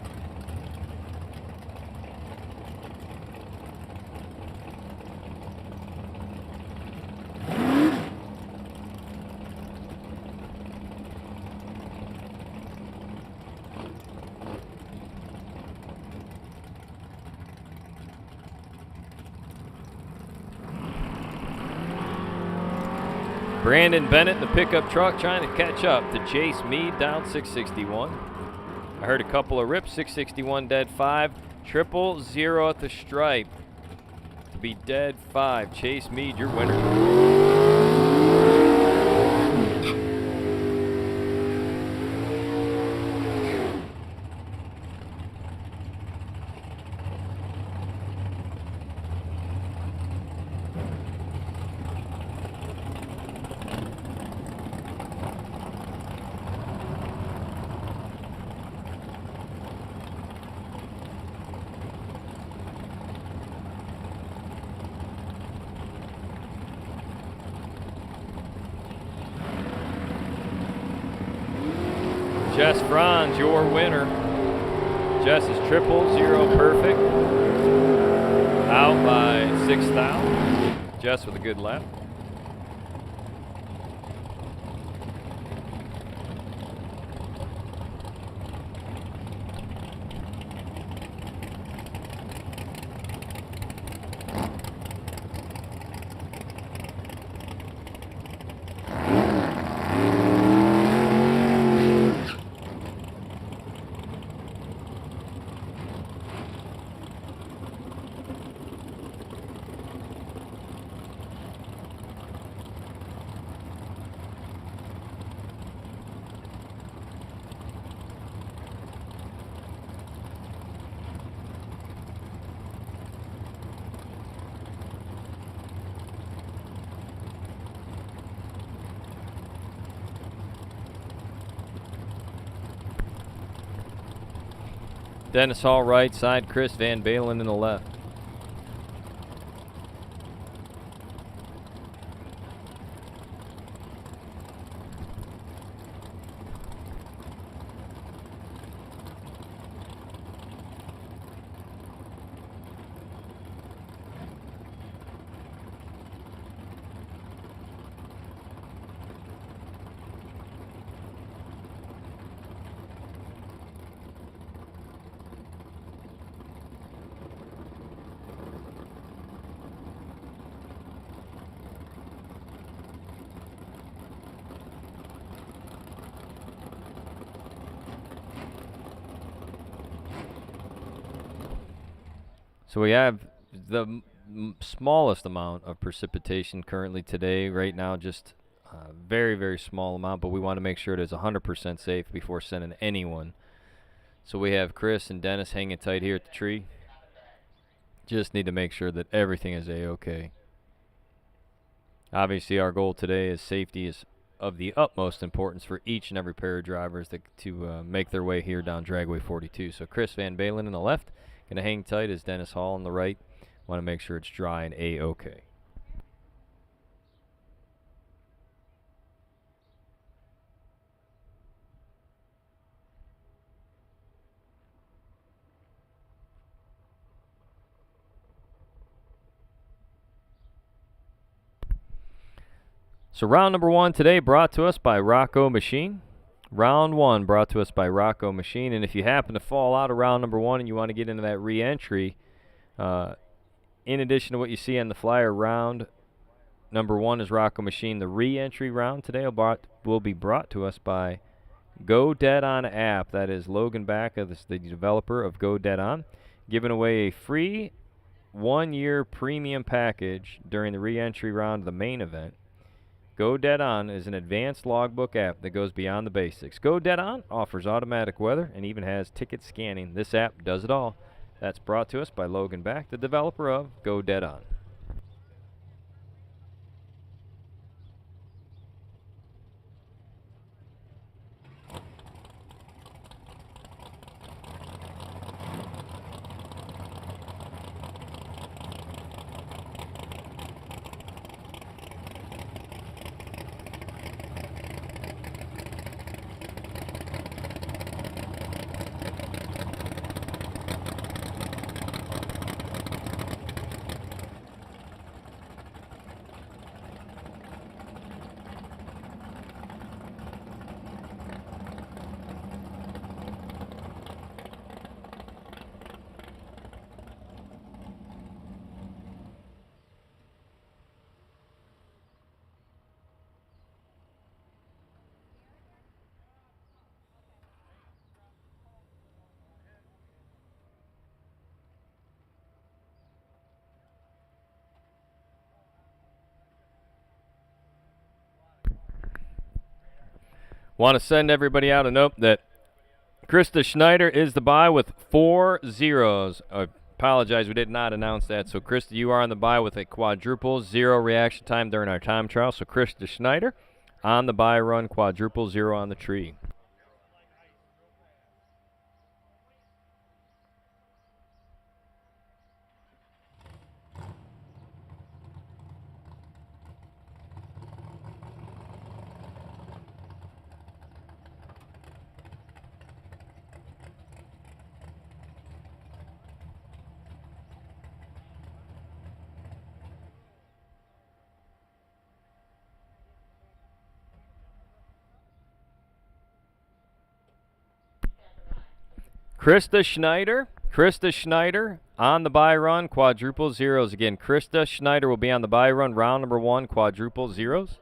Brandon Bennett in the pickup truck trying to catch up to Chase Mead down 661. I heard a couple of rips, 661 dead 5. 000 at the stripe to be dead 5. Chase Mead, your winner. Jess Franz, your winner. Jess is 000 perfect. Out by 6 thou. Jess with a good lap. Dennis Hall right side, Chris Van Balen in the left. So we have the smallest amount of precipitation currently today. Right now, just a very, very small amount, but we want to make sure it is 100% safe before sending anyone. So we have Chris and Dennis hanging tight here at the tree. Just need to make sure that everything is A-OK. Obviously, our goal today is safety is of the utmost importance for each and every pair of drivers to make their way here down Dragway 42. So Chris Van Balen on the left, going to hang tight as Dennis Hall on the right. Want to make sure it's dry and A-OK. So round number 1 today brought to us by Rocco Machine. Round 1 brought to us by Rocco Machine. And if you happen to fall out of round number 1 and you want to get into that re-entry, in addition to what you see on the flyer, round number 1 is Rocco Machine. The re-entry round today will be brought to us by Go Dead On app. That is Logan Backus, the developer of Go Dead On, giving away a free 1-year premium package during the re-entry round of the main event. Go Dead On is an advanced logbook app that goes beyond the basics. Go Dead On offers automatic weather and even has ticket scanning. This app does it all. That's brought to us by Logan Back, the developer of Go Dead On. Want to send everybody out a note that Krista Schneider is the buy with 4 zeros. I apologize, we did not announce that. So, Krista, you are on the buy with a quadruple 0 reaction time during our time trial. So, Krista Schneider on the buy run, quadruple 0 on the tree. Krista Schneider on the buy run, quadruple zeros. Again, Krista Schneider will be on the buy run, round number 1, quadruple zeros.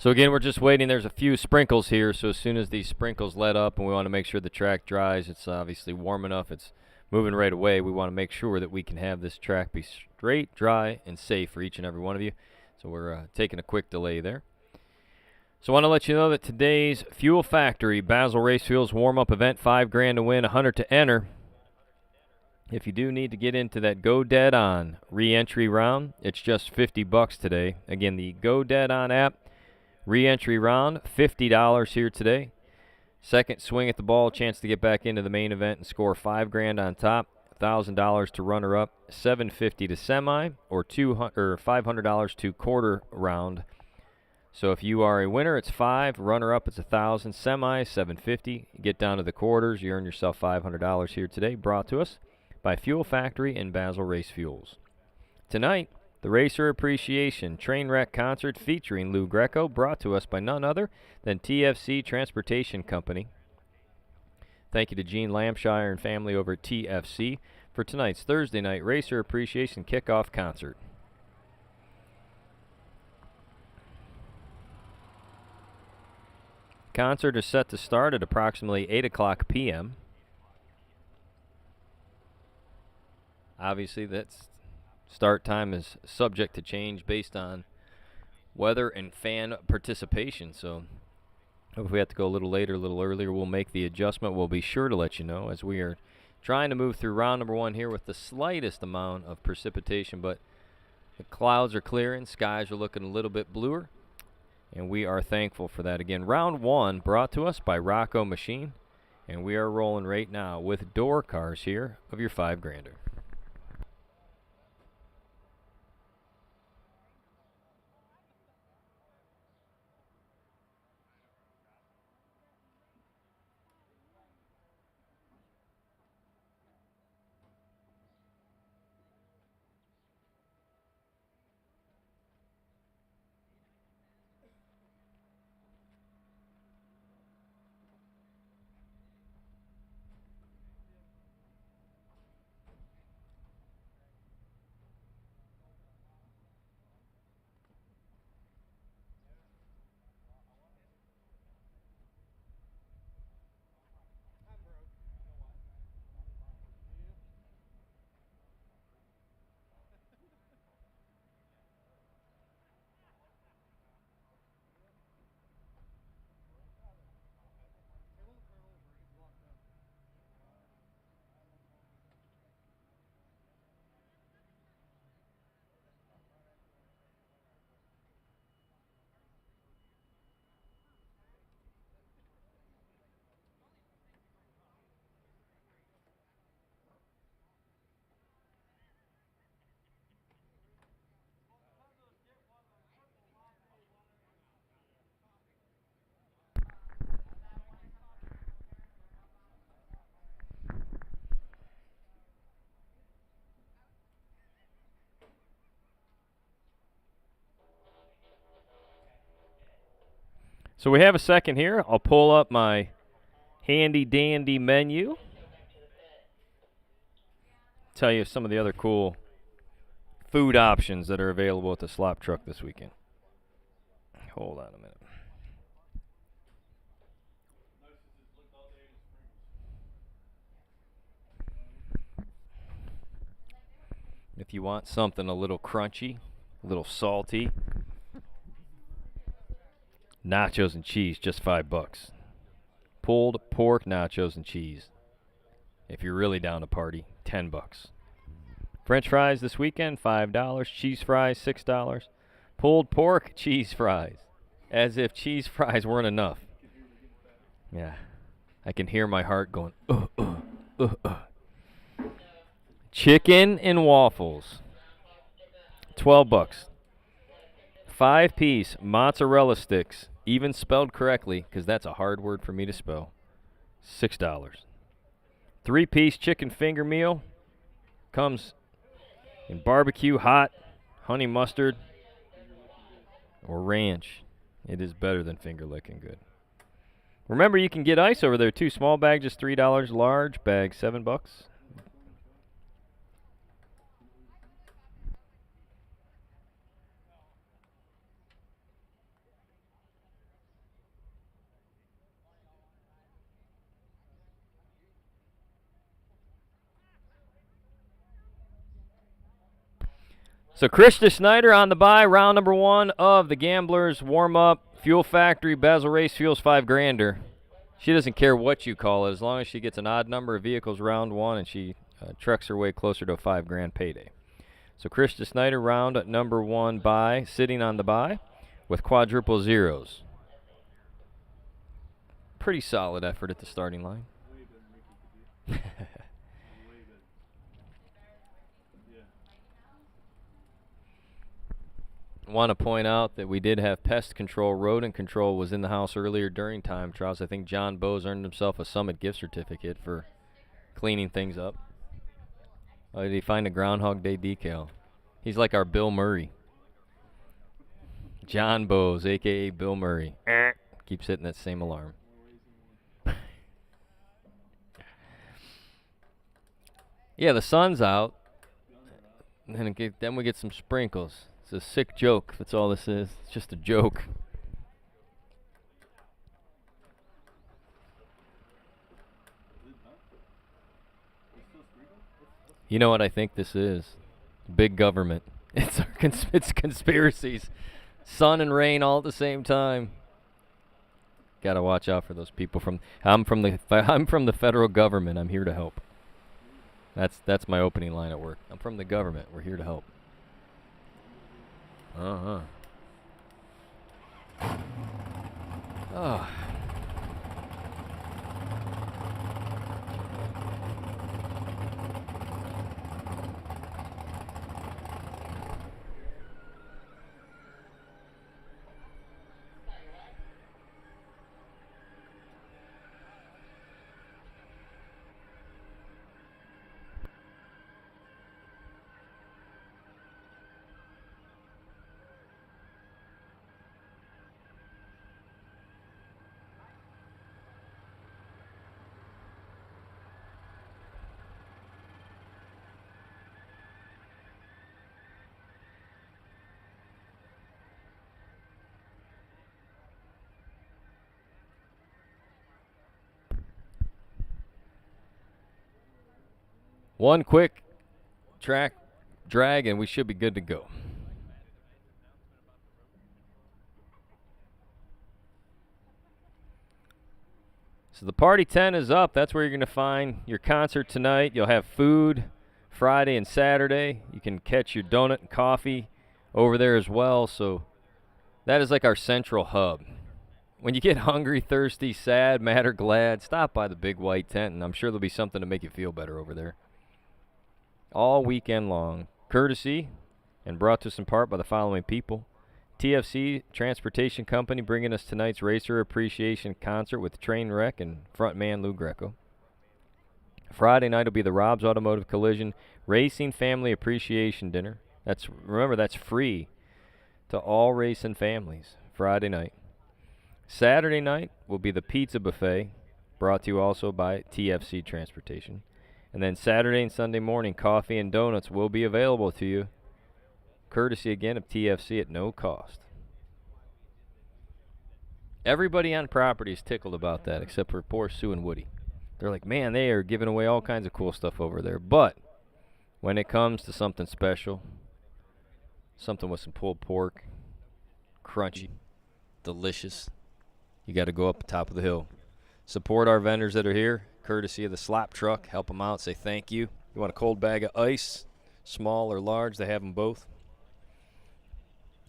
So again, we're just waiting. There's a few sprinkles here, so as soon as these sprinkles let up and we want to make sure the track dries, it's obviously warm enough, it's moving right away. We want to make sure that we can have this track be straight, dry, and safe for each and every one of you. So we're taking a quick delay there. So I want to let you know that today's Fuel Factory Basel Race Fuels warm-up event, $5,000 to win, 100 to enter. If you do need to get into that Go Dead On re-entry round, it's just $50 today. Again, the Go Dead On app re-entry round, $50 here today. Second swing at the ball, chance to get back into the main event and score $5,000 on top, $1,000 to runner-up, $750 to semi, or $500 to quarter round. So if you are a winner, it's $5,000. Runner-up, it's $1,000. Semi, $750. Get down to the quarters, you earn yourself $500 here today. Brought to us by Fuel Factory and Basel Race Fuels. Tonight, the Racer Appreciation Trainwreck Concert featuring Lou Greco, brought to us by none other than TFC Transportation Company. Thank you to Gene Lampshire and family over at TFC for tonight's Thursday night Racer Appreciation Kickoff Concert. Concert is set to start at approximately 8 o'clock p.m. Obviously, that's start time is subject to change based on weather and fan participation. So if we have to go a little later, a little earlier, we'll make the adjustment. We'll be sure to let you know as we are trying to move through round number 1 here with the slightest amount of precipitation, but the clouds are clearing, skies are looking a little bit bluer, and we are thankful for that. Again, round 1 brought to us by Rocco Machine, and we are rolling right now with door cars here of your $5,000. So we have a second here. I'll pull up my handy dandy menu. Tell you some of the other cool food options that are available at the slop truck this weekend. Hold on a minute. If you want something a little crunchy, a little salty, nachos and cheese, just $5. Pulled pork nachos and cheese. If you're really down to party, $10. French fries this weekend, $5. Cheese fries, $6. Pulled pork, cheese fries. As if cheese fries weren't enough. Yeah. I can hear my heart going, Chicken and waffles, $12. 5-piece mozzarella sticks, even spelled correctly, because that's a hard word for me to spell, $6. 3-piece chicken finger meal, comes in barbecue, hot, honey mustard, or ranch. It is better than finger licking good. Remember, you can get ice over there too. Small bag, just $3. Large bag, $7. So Krista Snyder on the bye, round number 1 of the Gamblers warm-up. Fuel Factory, Basil Race Fuels, $5,000. She doesn't care what you call it as long as she gets an odd number of vehicles round 1 and she trucks her way closer to a $5,000 payday. So Krista Snyder, round number 1 bye, sitting on the bye with quadruple zeros. Pretty solid effort at the starting line. Want to point out that we did have pest control. Rodent control was in the house earlier during time trials. I think John Bowes earned himself a Summit gift certificate for cleaning things up. Oh, did he find a Groundhog Day decal? He's like our Bill Murray. John Bowes, a.k.a. Bill Murray. Keeps hitting that same alarm. Yeah, the sun's out. And then we get some sprinkles. It's a sick joke. That's all this is. It's just a joke. You know what I think this is? Big government. It's it's conspiracies. Sun and rain all at the same time. Gotta watch out for those people I'm from the federal government. I'm here to help. That's my opening line at work. I'm from the government. We're here to help. Oh. One quick track drag and we should be good to go. So the party tent is up. That's where you're going to find your concert tonight. You'll have food Friday and Saturday. You can catch your donut and coffee over there as well. So that is like our central hub. When you get hungry, thirsty, sad, mad, or glad, stop by the big white tent, and I'm sure there'll be something to make you feel better over there. All weekend long. Courtesy and brought to us in part by the following people. TFC Transportation Company bringing us tonight's Racer Appreciation Concert with Trainwreck and frontman Lou Greco. Friday night will be the Rob's Automotive Collision Racing Family Appreciation Dinner. Remember, that's free to all racing families. Friday night. Saturday night will be the Pizza Buffet, brought to you also by TFC Transportation. And then Saturday and Sunday morning, coffee and donuts will be available to you, courtesy again of TFC at no cost. Everybody on property is tickled about that, except for poor Sue and Woody. They're like, man, they are giving away all kinds of cool stuff over there. But when it comes to something special, something with some pulled pork, crunchy, delicious, you got to go up the top of the hill. Support our vendors that are here, courtesy of the slop truck. Help them out, say thank you. You want a cold bag of ice, small or large, they have them both.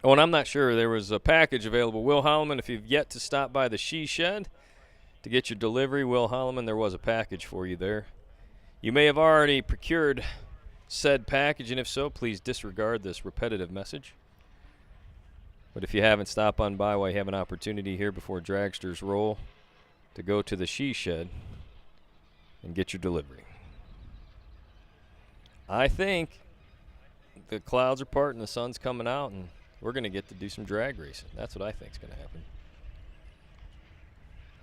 Oh, and I'm not sure, there was a package available. Will Holloman, if you've yet to stop by the She Shed to get your delivery, Will Holloman, there was a package for you there. You may have already procured said package, and if so, please disregard this repetitive message. But if you haven't stopped on by while you have an opportunity here before dragsters roll, to go to the She Shed and get your delivery. I think the clouds are parting, the sun's coming out, and we're going to get to do some drag racing. That's what I think is going to happen.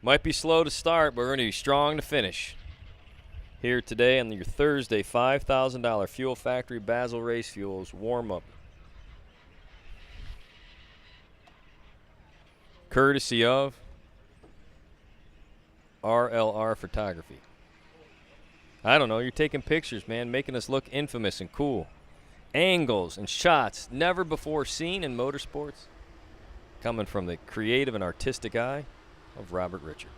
Might be slow to start, but we're going to be strong to finish. Here today on your Thursday $5,000 Fuel Factory Basil Race Fuels warm-up. Courtesy of RLR Photography. I don't know, you're taking pictures, man, making us look infamous and cool. angles and shots never before seen in motorsports, coming from the creative and artistic eye of Robert Richard.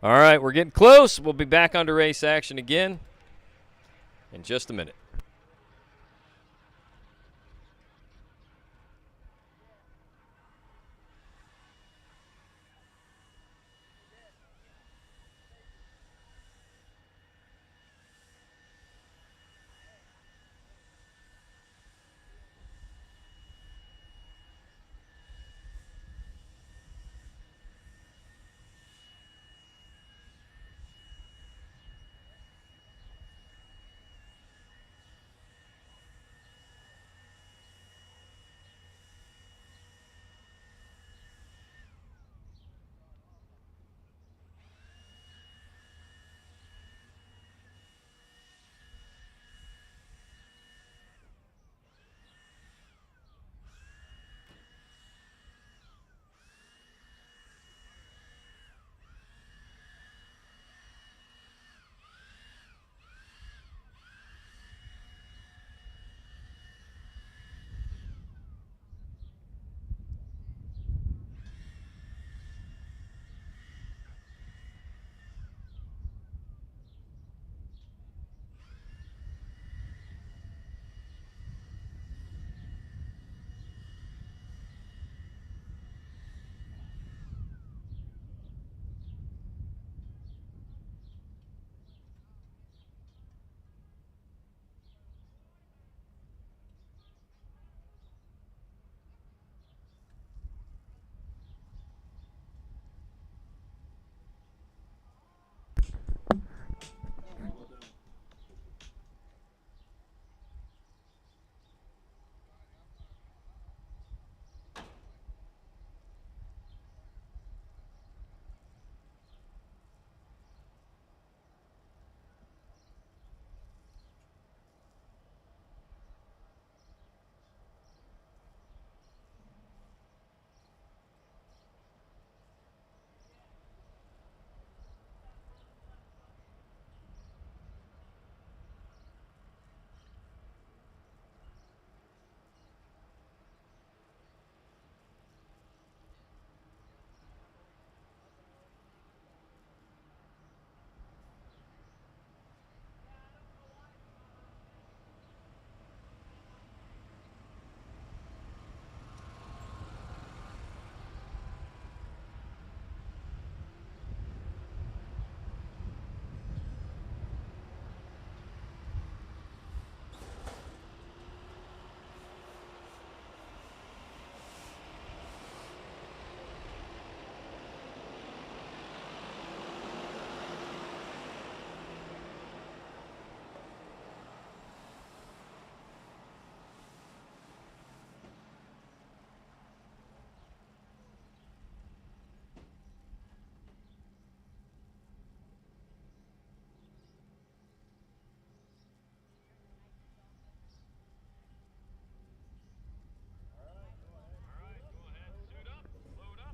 All right, we're getting close. We'll be back onto race action again in just a minute.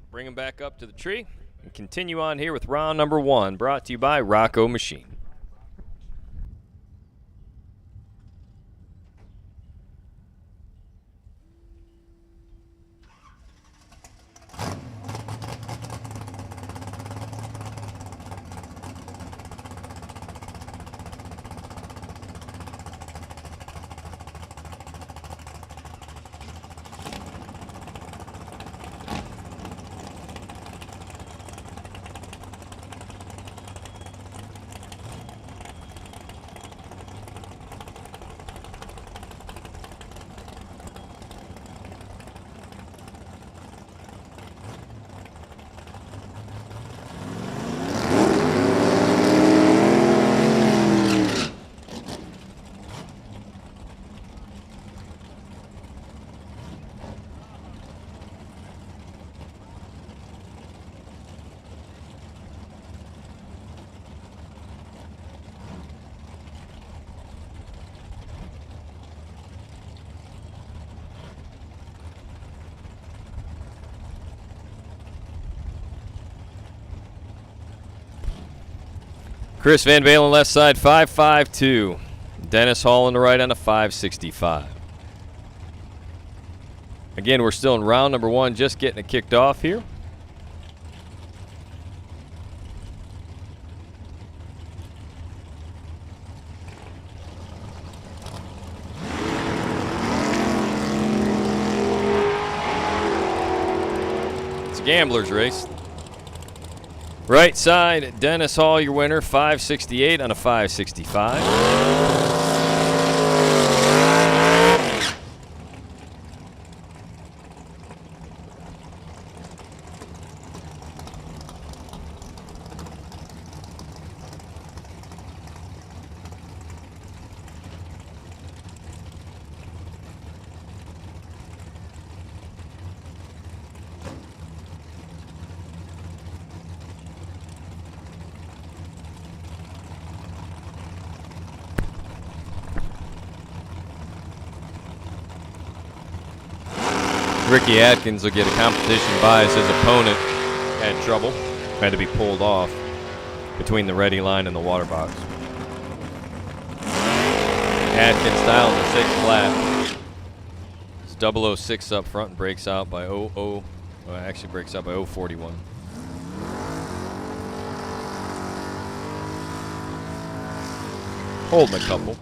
Bring them back up to the tree and continue on here with round number 1, brought to you by Rocco Machine. Chris Van Balen left side 552. Dennis Hall on the right on a 565. Again, we're still in round number 1, just getting it kicked off here. It's a gambler's race. Right side, Dennis Hall, your winner, 568 on a 565. Ricky Atkins will get a competition by as his opponent had trouble. Had to be pulled off between the ready line and the water box. Atkins style in the 6th lap. It's 006 up front and breaks out by 00. Well, actually breaks out by 041. Holding a couple.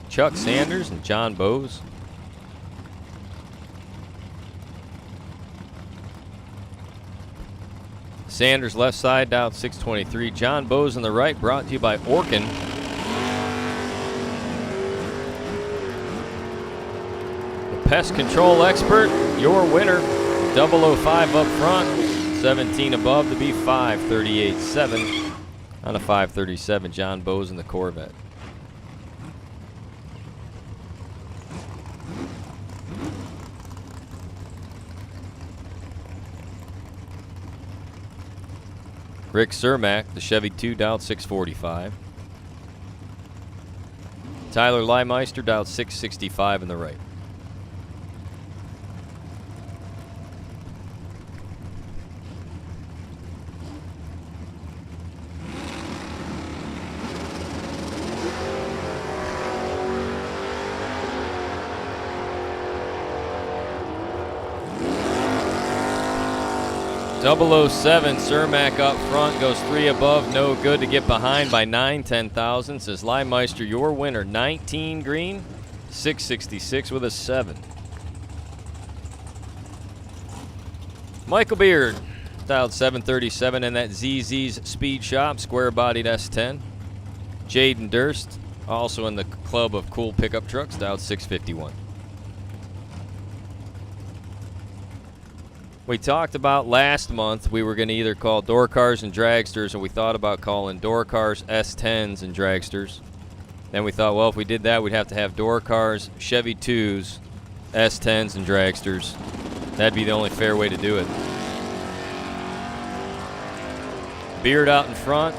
Chuck Sanders and John Bowes. Sanders left side down 623. John Bowes on the right, brought to you by Orkin. The pest control expert, your winner. 005 up front, 17 above to be 538.7 on a 537. John Bowes in the Corvette. Rick Cermak, the Chevy 2, down 645. Tyler Leimeister, down 665 in the right. .007, Cermak up front, goes 3 above, no good to get behind by 9/10 thousandths. Says Leimeister, your winner, 19 green, 666 with a 7. Michael Beard, dialed 737 in that ZZ's Speed Shop, square-bodied S10. Jaden Durst, also in the club of cool pickup trucks, dialed 651. We talked about last month we were going to either call door cars and dragsters, and we thought about calling door cars S10s and dragsters. Then we thought, well, if we did that, we'd have to have door cars, Chevy 2s, S10s, and dragsters. That'd be the only fair way to do it. Beard out in front.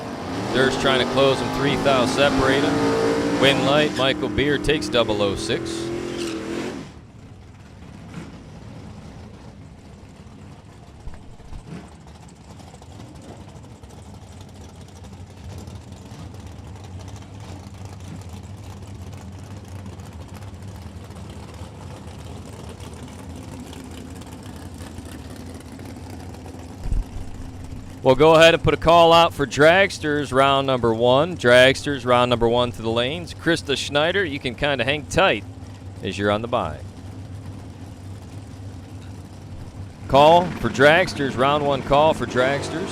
Durst trying to close him 3 thou, separate him. Win light, Michael Beard takes 006. We'll go ahead and put a call out for dragsters round number 1. Dragsters round number 1 to the lanes. Krista Schneider, you can kind of hang tight as you're on the bye. Call for dragsters, round 1 call for dragsters.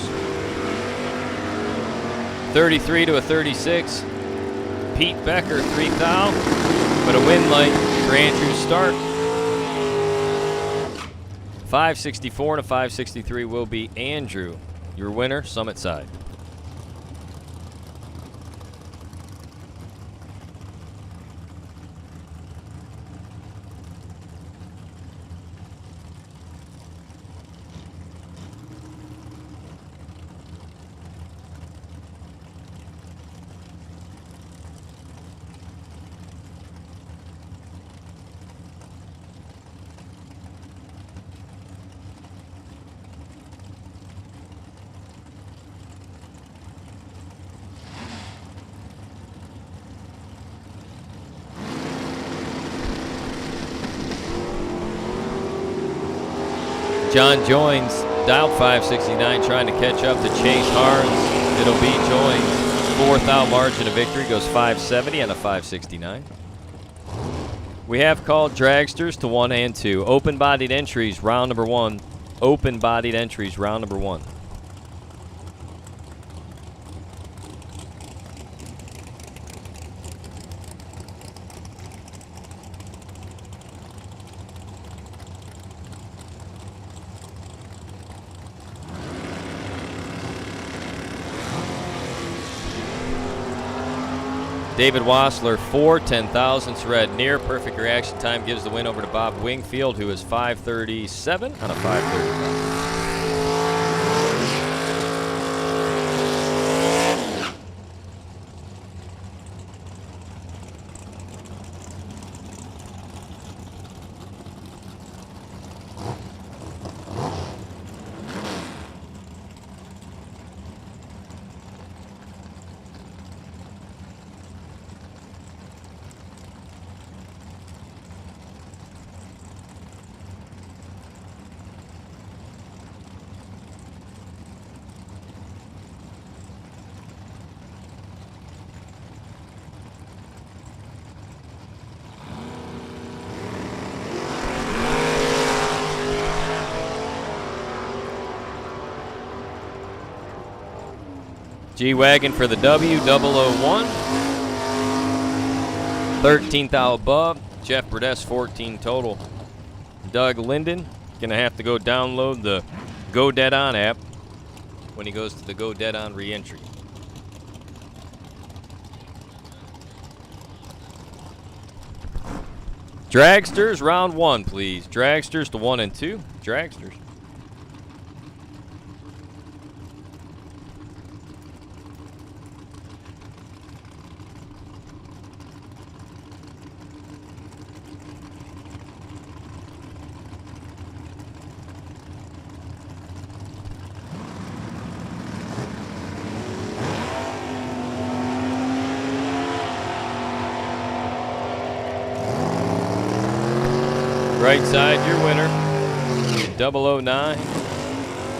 33 to a 36. Pete Becker, 3 thou, but a win light for Andrew Stark. 564 and a 563 will be Andrew. Your winner, Summit Side. John joins, dialed 569, trying to catch up to Chase Harns. It'll be Joins' fourth out margin of victory, goes 570 and a 569. We have called dragsters to 1 and 2. Open-bodied entries, round number 1. Open-bodied entries, round number 1. David Wassler, 4 10,000ths red. Near perfect reaction time gives the win over to Bob Wingfield, who is 537 on a 535. G-Wagon for the W, 001. 13th out above. Jeff Burdess, 14 total. Doug Linden, going to have to go download the Go Dead On app when he goes to the Go Dead On re-entry. Dragsters, round 1, please. Dragsters to 1 and 2. Dragsters. Right side, your winner, 009.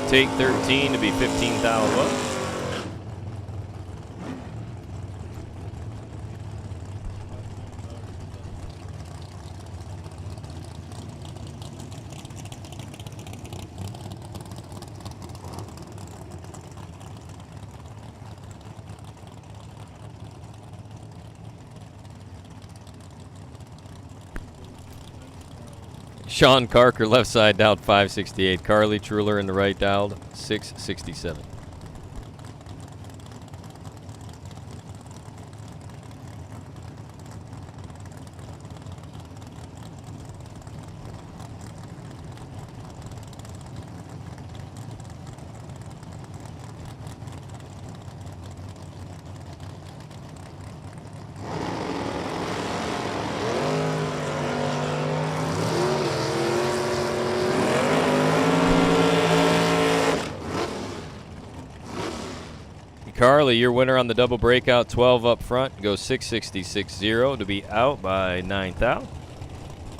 Take 13 to be 15,000 bucks. Sean Carker, left side dialed 568. Carly Truler in the right dialed 667. Carly, your winner on the double breakout, 12 up front, goes 666-0 to be out by 9th out.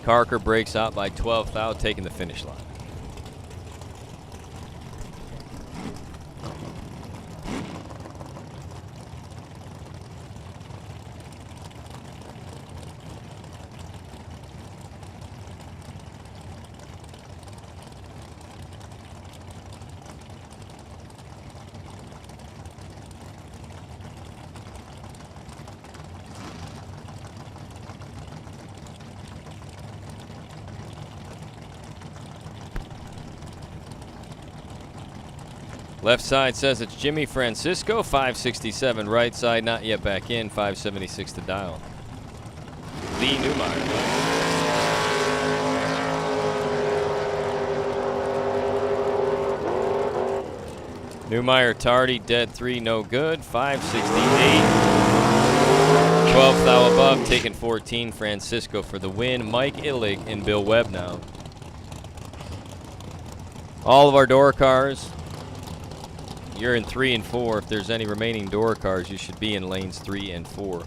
Carker breaks out by 12th out, taking the finish line. Left side says it's Jimmy Francisco, 567. Right side not yet back in, 576 to dial. Lee Newmeyer. Newmeyer tardy, dead 3, no good, 568. 12th thou above, taking 14. Francisco for the win. Mike Illig and Bill Webb now. All of our door cars. You're in 3 and 4. If there's any remaining door cars, you should be in lanes 3 and 4.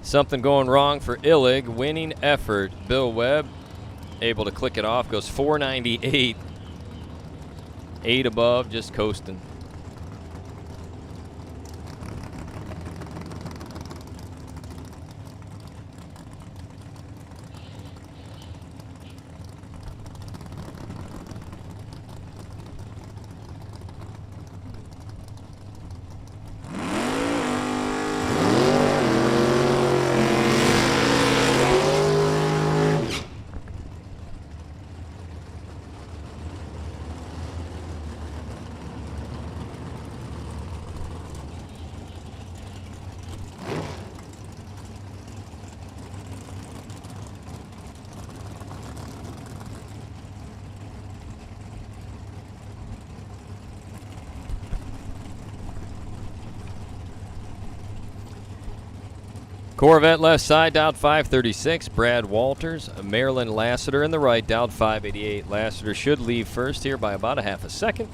Something going wrong for Illig. Winning effort. Bill Webb able to click it off. Goes 498. 8 above, just coasting. Corvette left side, down 536. Brad Walters. Marilyn Lassiter in the right, down 588. Lassiter should leave first here by about a half a second.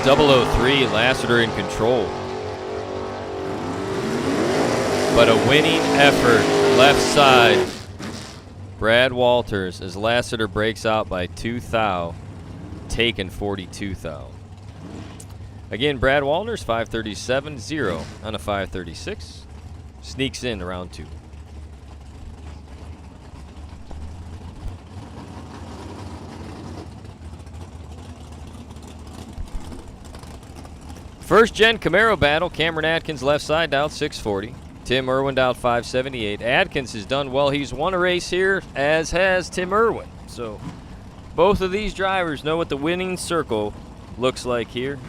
.003, Lassiter in control. But a winning effort, left side. Brad Walters as Lassiter breaks out by 2 thou. Taken 42 thou. Again, Brad Walters 537.0 on a 536. Sneaks in round 2. First gen Camaro battle. Cameron Atkins left side, down 640. Tim Irwin down 578. Atkins has done well. He's won a race here, as has Tim Irwin. So both of these drivers know what the winning circle looks like here.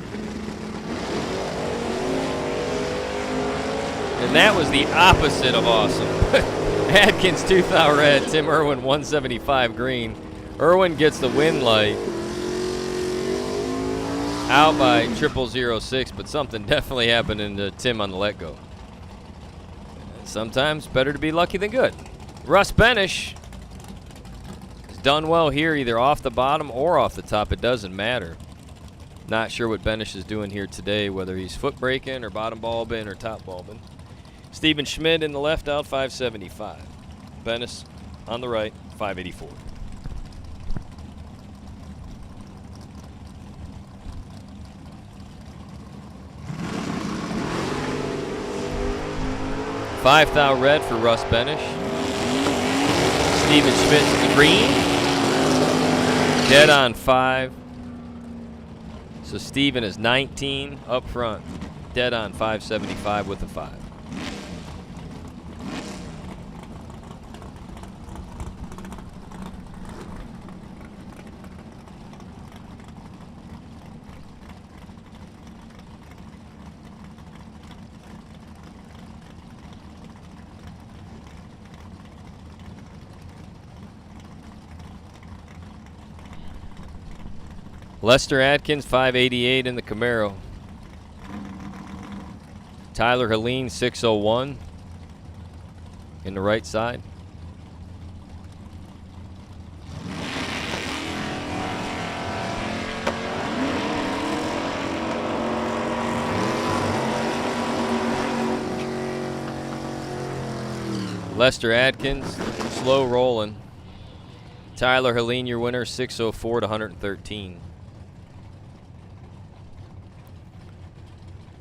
And that was the opposite of awesome. Atkins 2 thou red, Tim Irwin 175 green. Irwin gets the win light. Out by 0006, but something definitely happened to Tim on the let-go. Sometimes better to be lucky than good. Russ Benish has done well here, either off the bottom or off the top. It doesn't matter. Not sure what Benish is doing here today, whether he's foot braking or bottom bulbing or top bulbing. Steven Schmidt in the left out, 575. Benish on the right, 584. $5 thou red for Russ Benish. Steven Schmidt to the green. Dead on 5. So Steven is 19 up front. Dead on 575 with a 5. Lester Atkins, 588 in the Camaro. Tyler Helene, 601 in the right side. Lester Atkins, slow rolling. Tyler Helene, your winner, 604 to 113.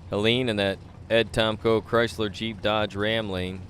Helene in that Ed Tomko Chrysler Jeep Dodge Ram lane.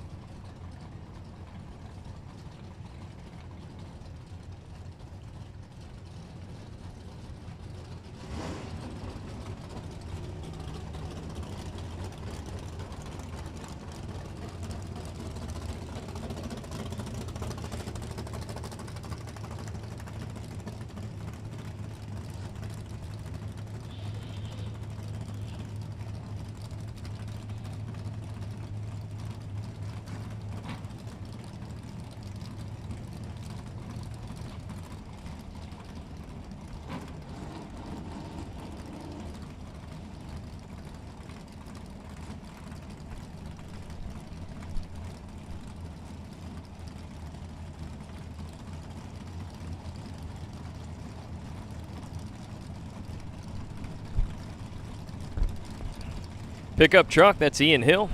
Pickup truck, that's Ian Hill.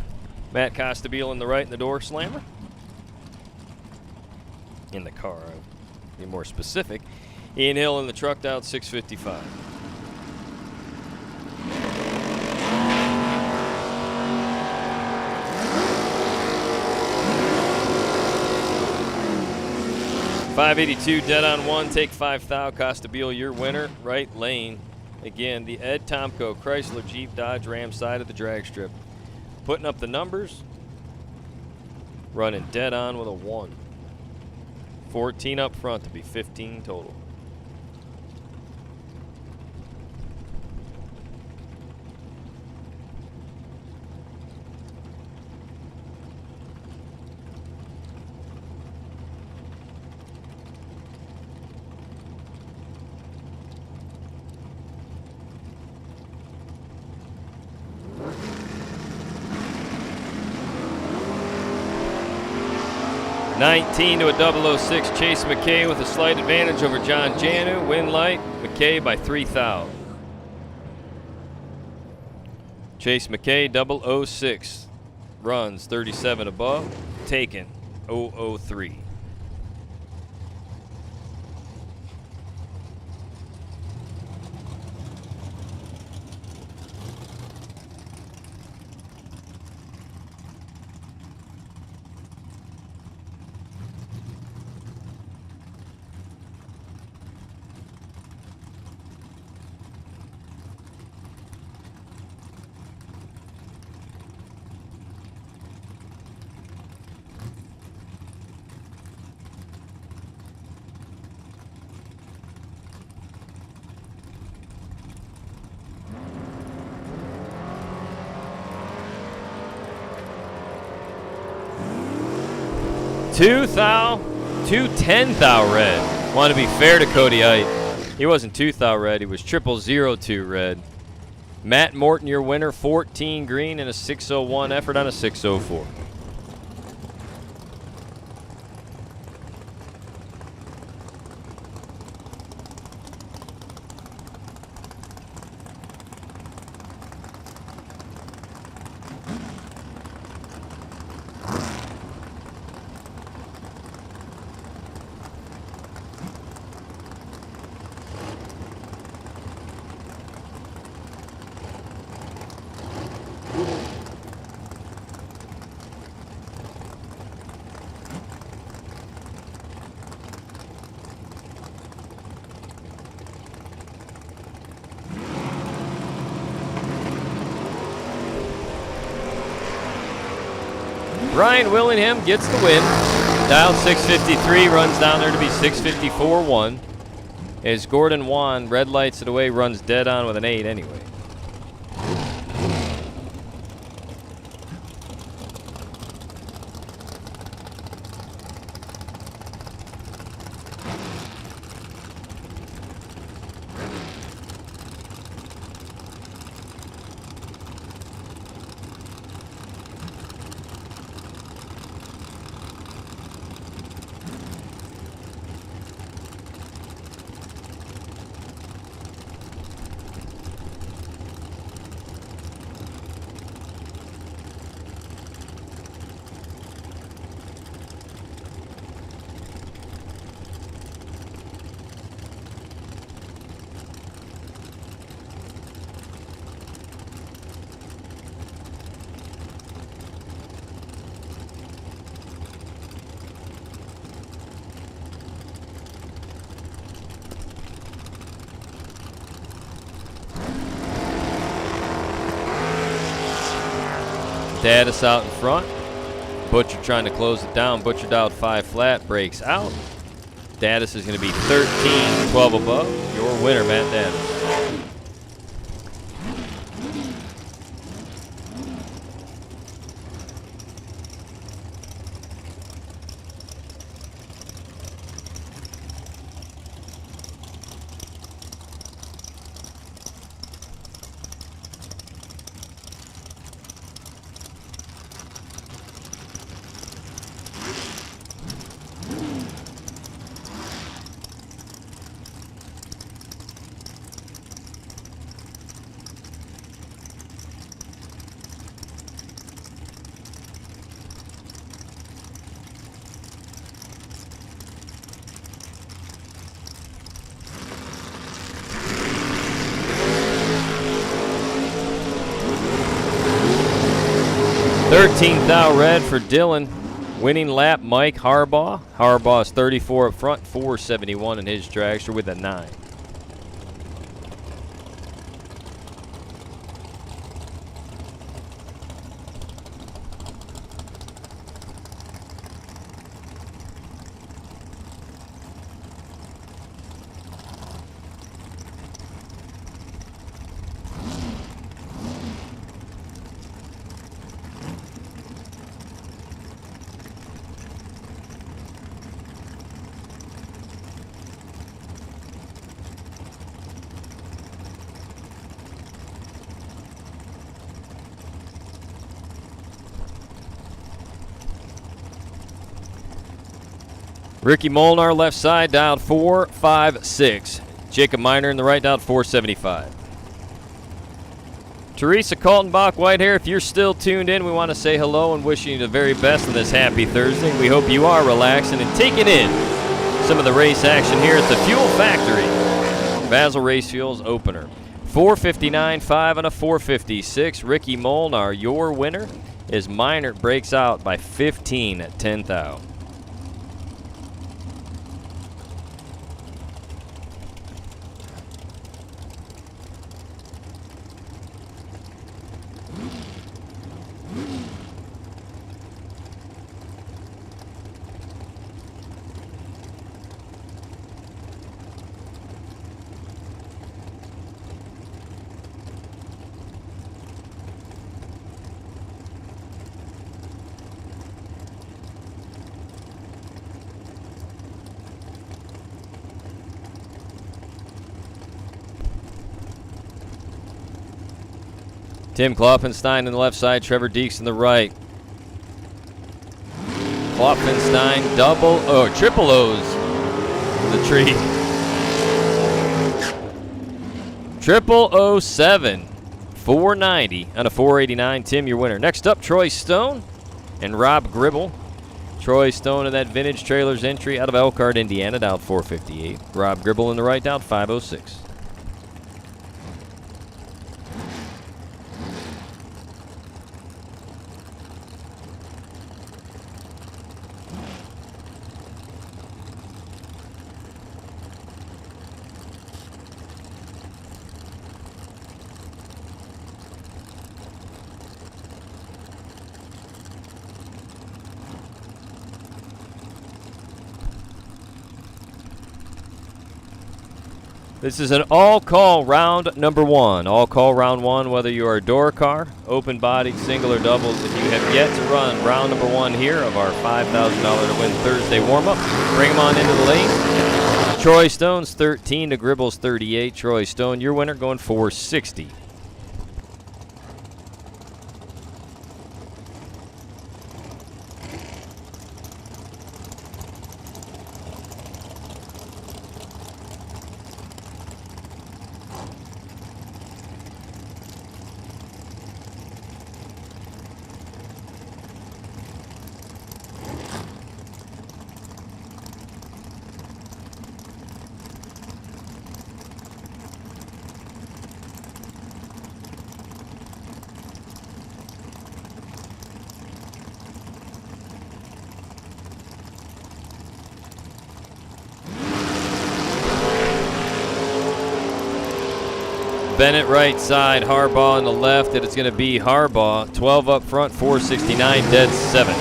Matt Costabile in the right in the door slammer. In the car, I'll be more specific. Ian Hill in the truck out 655. .582 dead on one. Take 5 thou. Costabile, your winner. Right lane. Again, the Ed Tomko Chrysler Jeep Dodge Ram side of the drag strip. Putting up the numbers. Running dead on with a 1. 14 up front to be 15 total. $19 to a 006. Chase McKay with a slight advantage over John Janu. Win light. McKay by 3 thou. Chase McKay 006. Runs 37 above. Taken 003. Two 10 thou red. Want to be fair to Cody Ite. He wasn't 2 thou red, he was 0002 red. Matt Morton, your winner, 14 green and a 601 effort on a 604. Brian Willingham gets the win. Dialed 653, runs down there to be 654-1. As Gordon Wan red lights it away, runs dead on with an 8 anyway. Daddis out in front. Butcher trying to close it down. Butcher dialed 5 flat, breaks out. Daddis is going to be 13, 12 above. Your winner, Matt Daddis. 13th out red for Dylan. Winning lap, Mike Harbaugh. Harbaugh's 34 up front, 471 in his dragster with a 9. Ricky Molnar left side dialed 456. Jacob Miner in the right dialed 475. Teresa Kaltenbach, white hair, if you're still tuned in, we want to say hello and wishing you the very best on this happy Thursday. We hope you are relaxing and taking in some of the race action here at the Fuel Factory. Basil Race Fuels opener. 459.5 and a 456. Ricky Molnar, your winner, as Miner breaks out by 15 at 10th out. Tim Klopfenstein in the left side, Trevor Deeks in the right. Klopfenstein, triple O's in the tree. 0007, 490 and a 489. Tim, your winner. Next up, Troy Stone and Rob Gribble. Troy Stone in that vintage trailers entry out of Elkhart, Indiana, down 458. Rob Gribble in the right, down 506. This is an all-call round number 1. All-call round 1, whether you are a door car, open-bodied, single, or doubles. If you have yet to run round number 1 here of our $5,000 to win Thursday warm-up, bring them on into the lane. Troy Stone's 13 to Gribble's 38. Troy Stone, your winner, going 460. Bennett right side, Harbaugh on the left, and it's going to be Harbaugh. 12 up front, 469, dead 7.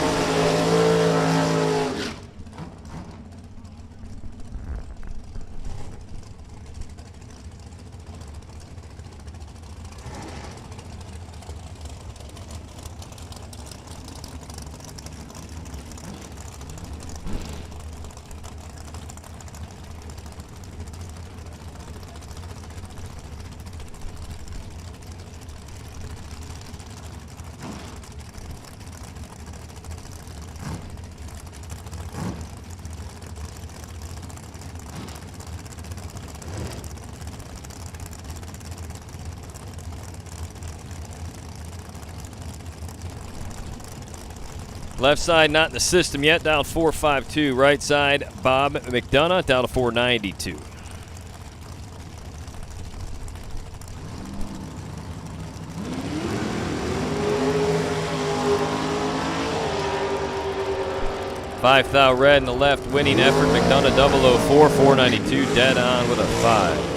Left side not in the system yet, down 452. Right side, Bob McDonough, down to 492. 5 thou red in the left, winning effort. McDonough 004, 492, dead on with a 5.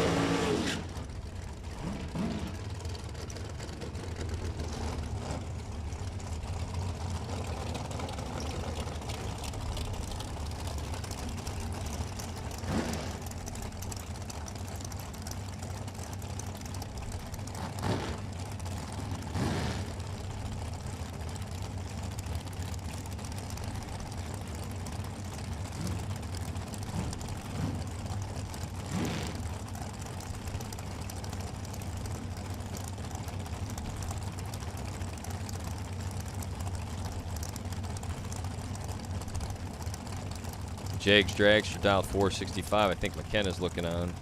Jags Dragster dialed 465. I think McKenna's looking on.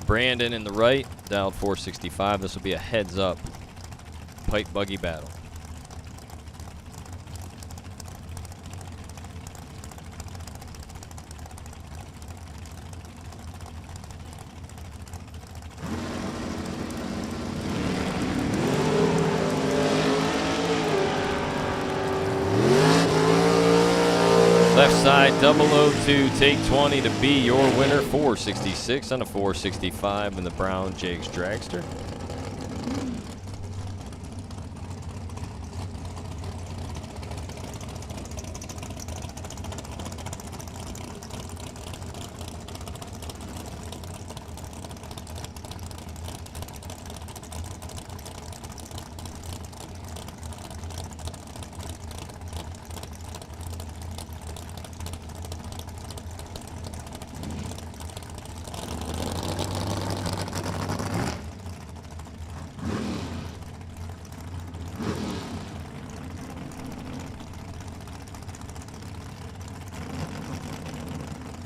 Brandon in the right, dialed 465. This will be a heads up pipe buggy battle. Left side 002, take 20 to be your winner. 466 on a 465 in the brown Jags Dragster.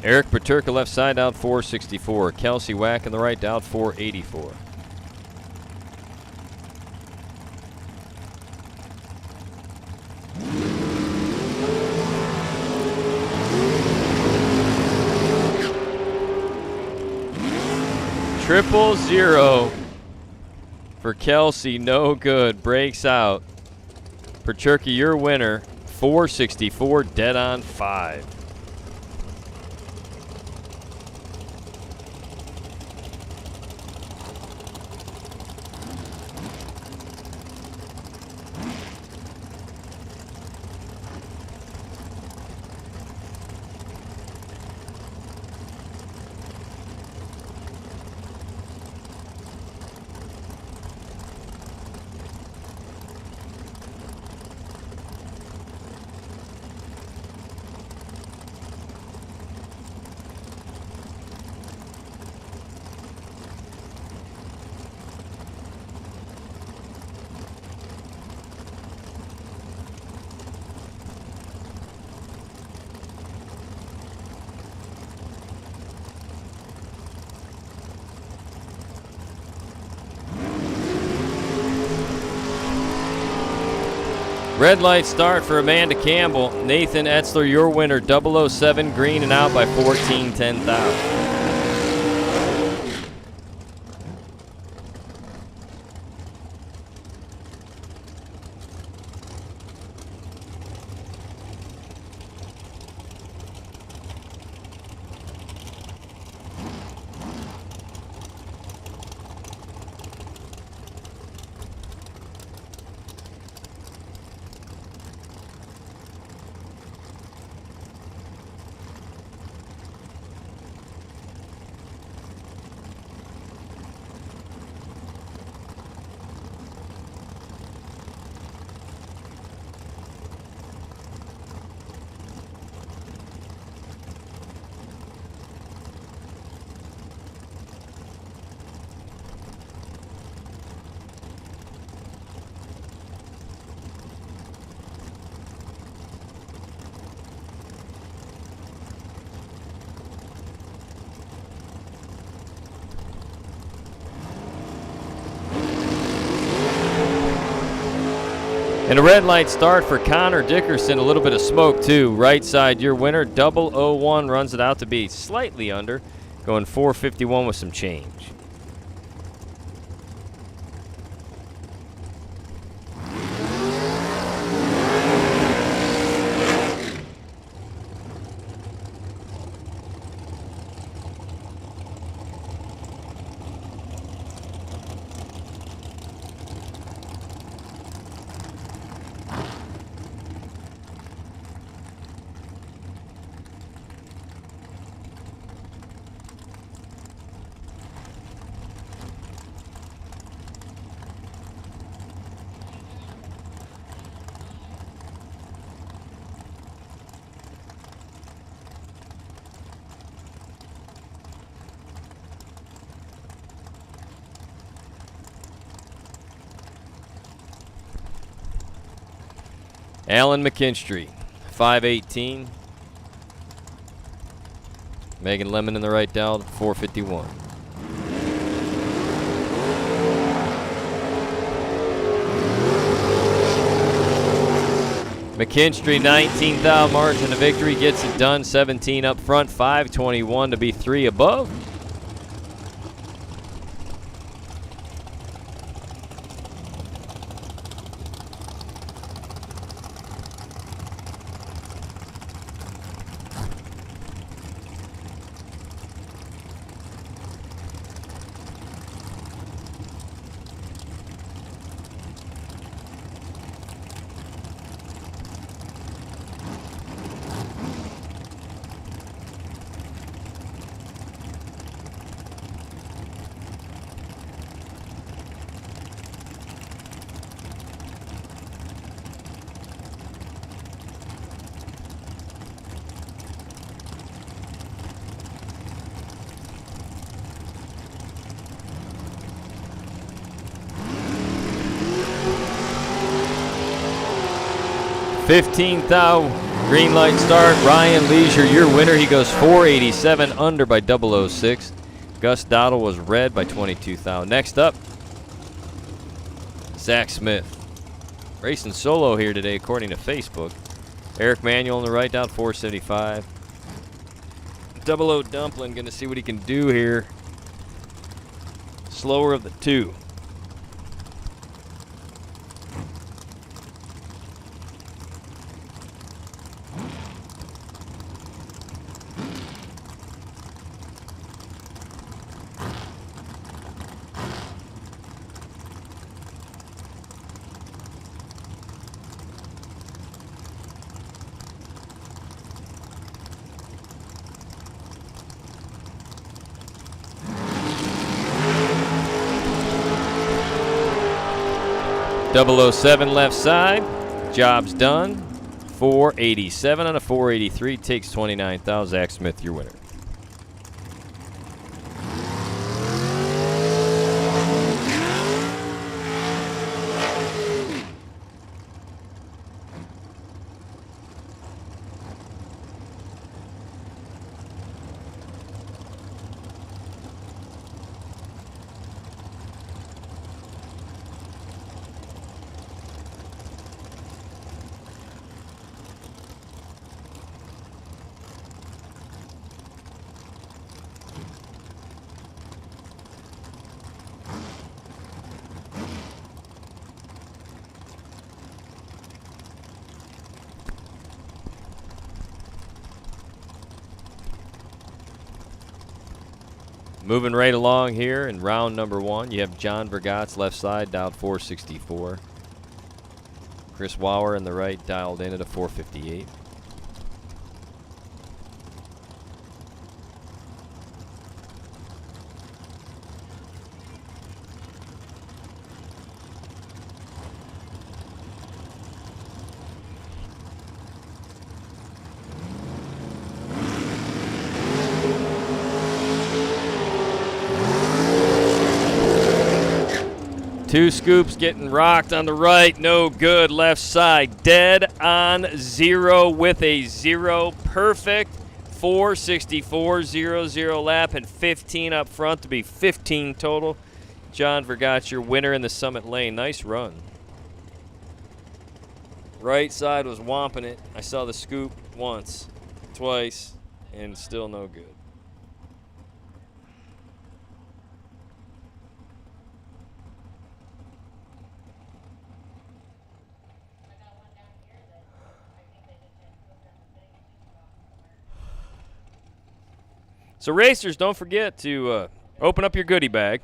Eric Paterka left side out 464. Kelsey Wack in the right out 484. Triple zero for Kelsey, no good. Breaks out. Paterka, your winner. 464, dead on 5. Red light start for Amanda Campbell. Nathan Etzler, your winner, 007, green and out by 14, 10,000. And a red light start for Connor Dickerson. A little bit of smoke, too. Right side, your winner. 001 runs it out to be slightly under. Going 451 with some change. Alan McKinstry, 518. Megan Lemon in the right dial, 451. McKinstry, 19th margin of victory, gets it done. 17 up front, 521 to be 3 above. $15,000 green light start. Ryan Leisure, your winner. He goes 487 under by 006. Gus Dowdle was red by 22,000. Next up, Zach Smith. Racing solo here today, according to Facebook. Eric Manuel on the right, down 475. 00 Dumpling, going to see what he can do here. Slower of the two. .007 left side, job's done. 487 on a 483, takes 29,000. Zach Smith, your winner. Moving right along here in round number 1, you have John Vergat's left side dialed 464. Chris Wauer in the right dialed in at a 458. Two scoops getting rocked on the right, no good. Left side, dead on 0 with a 0. Perfect 464.00 lap and 15 up front to be 15 total. John Vergat, your winner in the Summit Lane. Nice run. Right side was womping it. I saw the scoop once, twice, and still no good. So racers, don't forget to open up your goodie bag.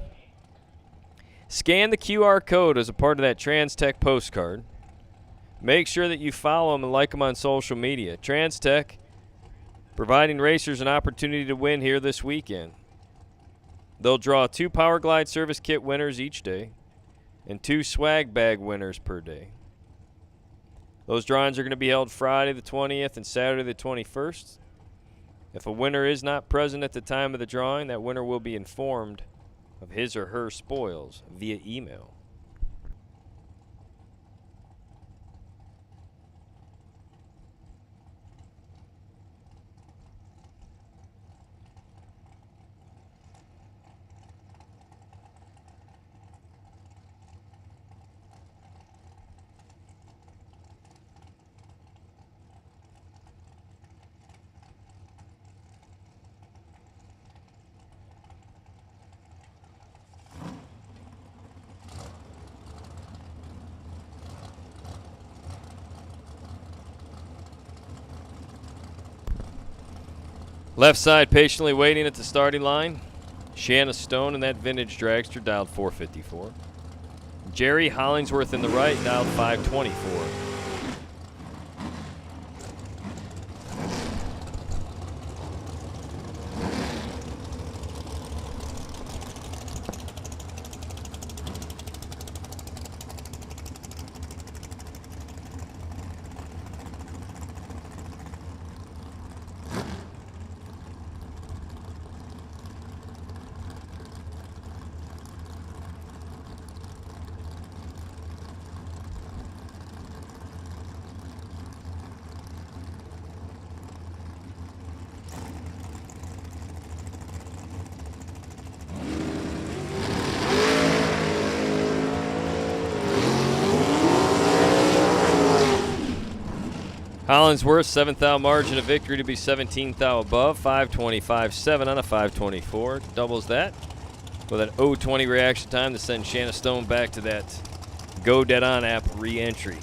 Scan the QR code as a part of that TransTech postcard. Make sure that you follow them and like them on social media. TransTech providing racers an opportunity to win here this weekend. They'll draw 2 Power Glide service kit winners each day and 2 swag bag winners per day. Those drawings are going to be held Friday the 20th and Saturday the 21st. If a winner is not present at the time of the drawing, that winner will be informed of his or her spoils via email. Left side patiently waiting at the starting line. Shanna Stone in that vintage dragster dialed 454. Jerry Hollingsworth in the right dialed 524. Hollingsworth, 7th thou margin of victory to be 17th thou above. 525.7 on a 524. Doubles that with an 020 reaction time to send Shanna Stone back to that Go Dead On app re-entry.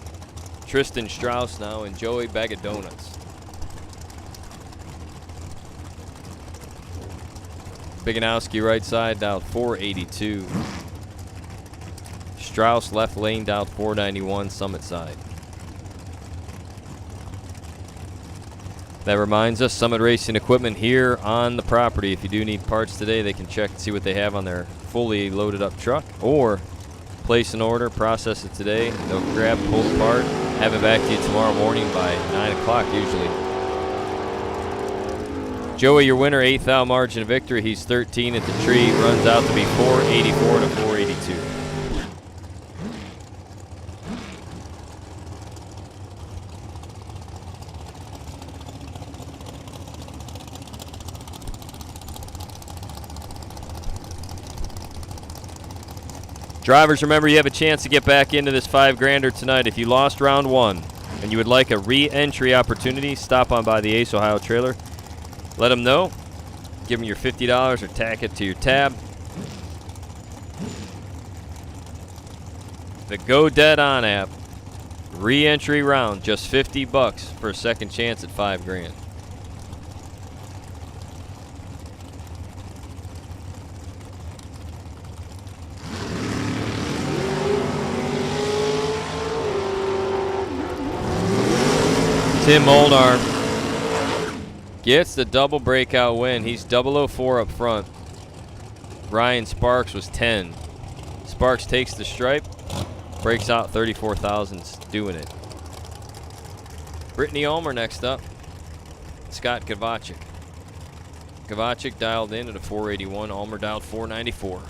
Tristan Strauss now and Joey Bag of Donuts. Biganowski right side dialed 482. Strauss left lane dialed 491 Summit side. That reminds us, Summit Racing Equipment here on the property. If you do need parts today, they can check and see what they have on their fully loaded up truck, or place an order, process it today. They'll grab, pull the part, have it back to you tomorrow morning by 9 o'clock usually. Joey, your winner, 8th thou margin of victory. He's 13 at the tree, runs out to be 484 to 482. Drivers, remember you have a chance to get back into this $5,000 tonight. If you lost round 1 and you would like a re-entry opportunity, stop on by the Ace Ohio trailer. Let them know. Give them your $50 or tack it to your tab. The Go Dead On app. Re-entry round, just $50 for a second chance at $5,000. Tim Molnar gets the double breakout win. He's 004 up front. Ryan Sparks was 10. Sparks takes the stripe, breaks out 34,000's doing it. Brittany Ulmer next up. Scott Kovacic. Kovacic dialed in at a 481. Ulmer dialed 494.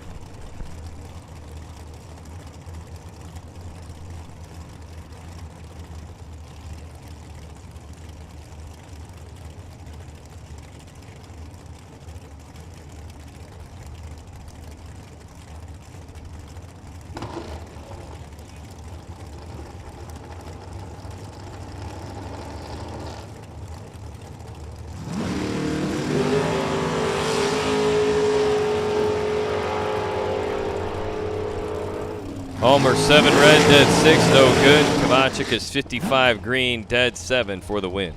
Ulmer 7 red, dead 6, no good. Kovacic is 55 green, dead 7 for the win.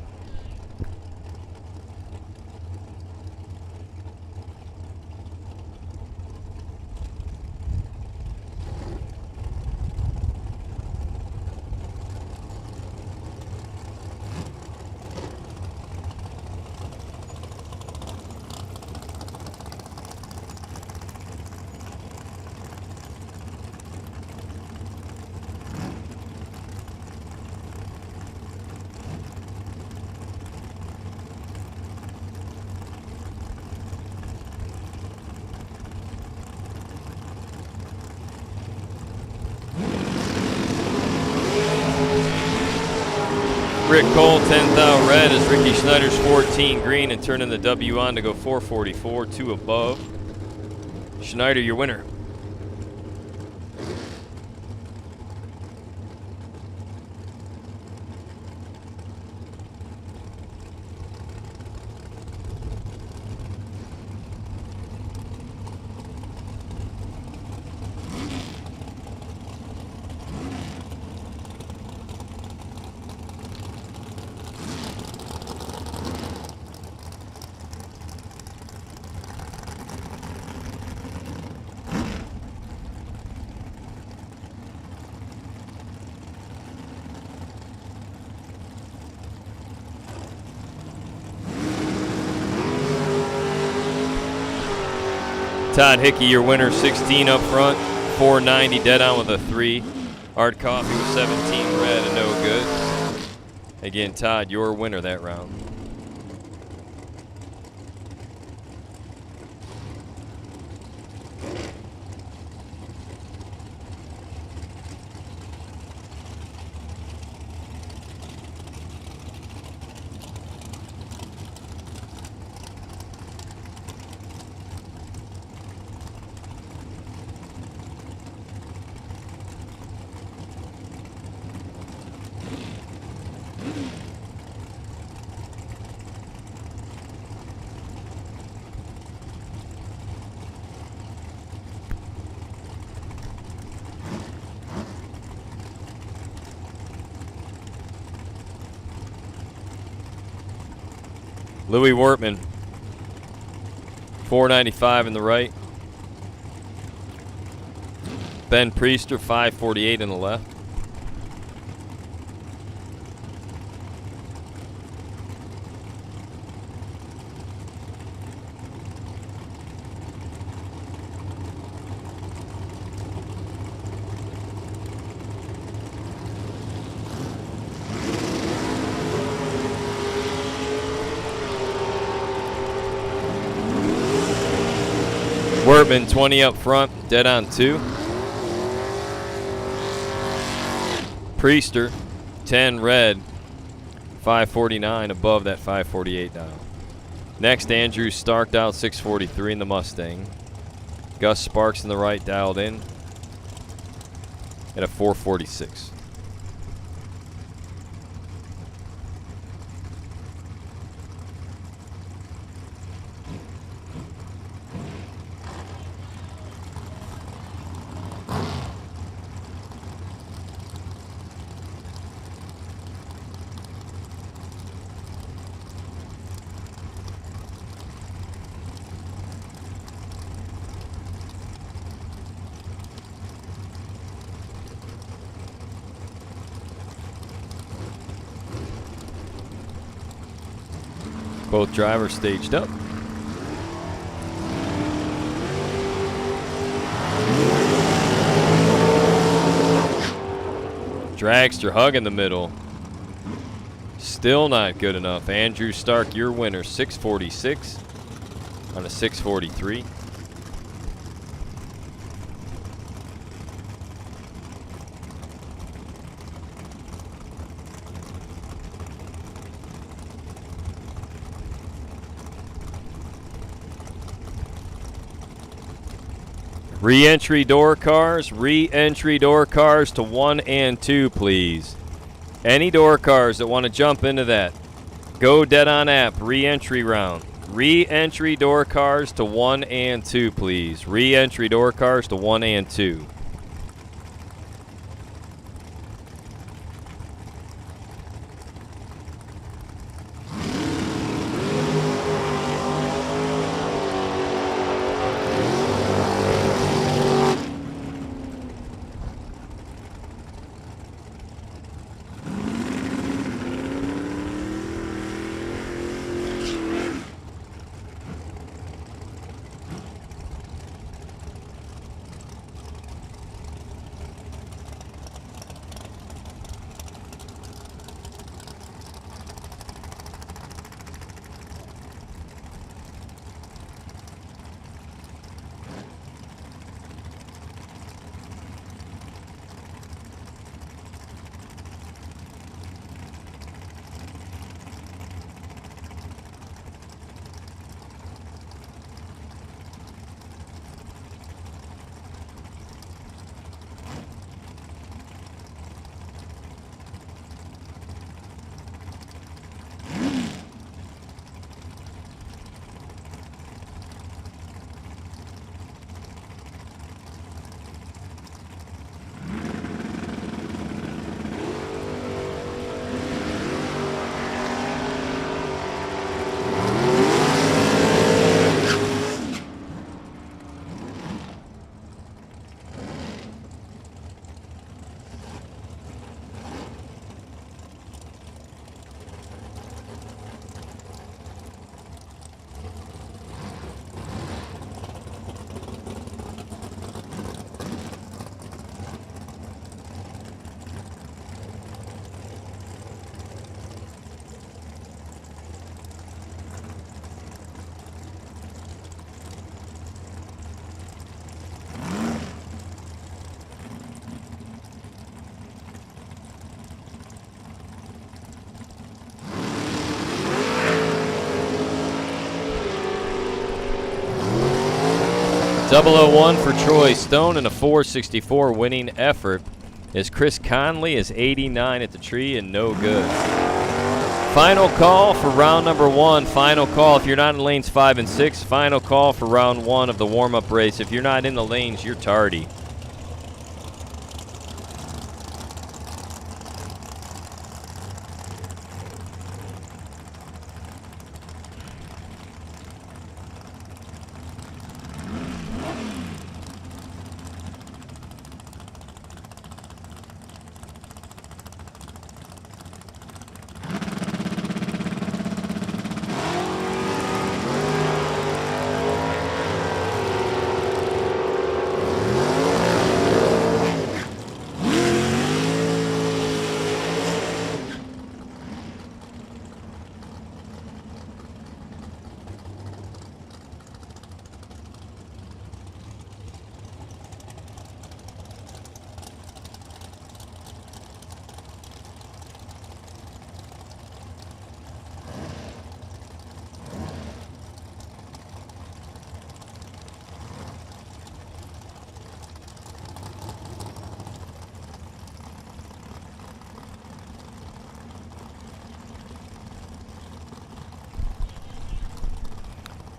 Rick Cole, 10 thou red, as Ricky Schneider's 14 green and turning the W on to go 444, 2 above. Schneider, your winner. Todd Hickey, your winner, 16 up front, 490 dead on with a 3. Art Coffee with 17 red and no good. Again, Todd, your winner that round. Louis Wortman, 495 in the right. Ben Priester, 548 in the left. Wortman, 20 up front, dead on 2. Priester, 10 red, 549 above that 548 dial. Next, Andrew Stark dialed 643 in the Mustang. Gus Sparks in the right dialed in at a 446. Both drivers staged up. Dragster hug in the middle. Still not good enough. Andrew Stark, your winner, 646 on a 643. Re-entry door cars to 1 and 2, please. Any door cars that want to jump into that, go dead on app, re-entry round. Re-entry door cars to 1 and 2, please. Re-entry door cars to 1 and 2. 001 for Troy Stone in a 464 winning effort. As Chris Conley is 89 at the tree and no good. Final call for round number 1. Final call if you're not in lanes 5 and 6. Final call for round 1 of the warm-up race. If you're not in the lanes, you're tardy.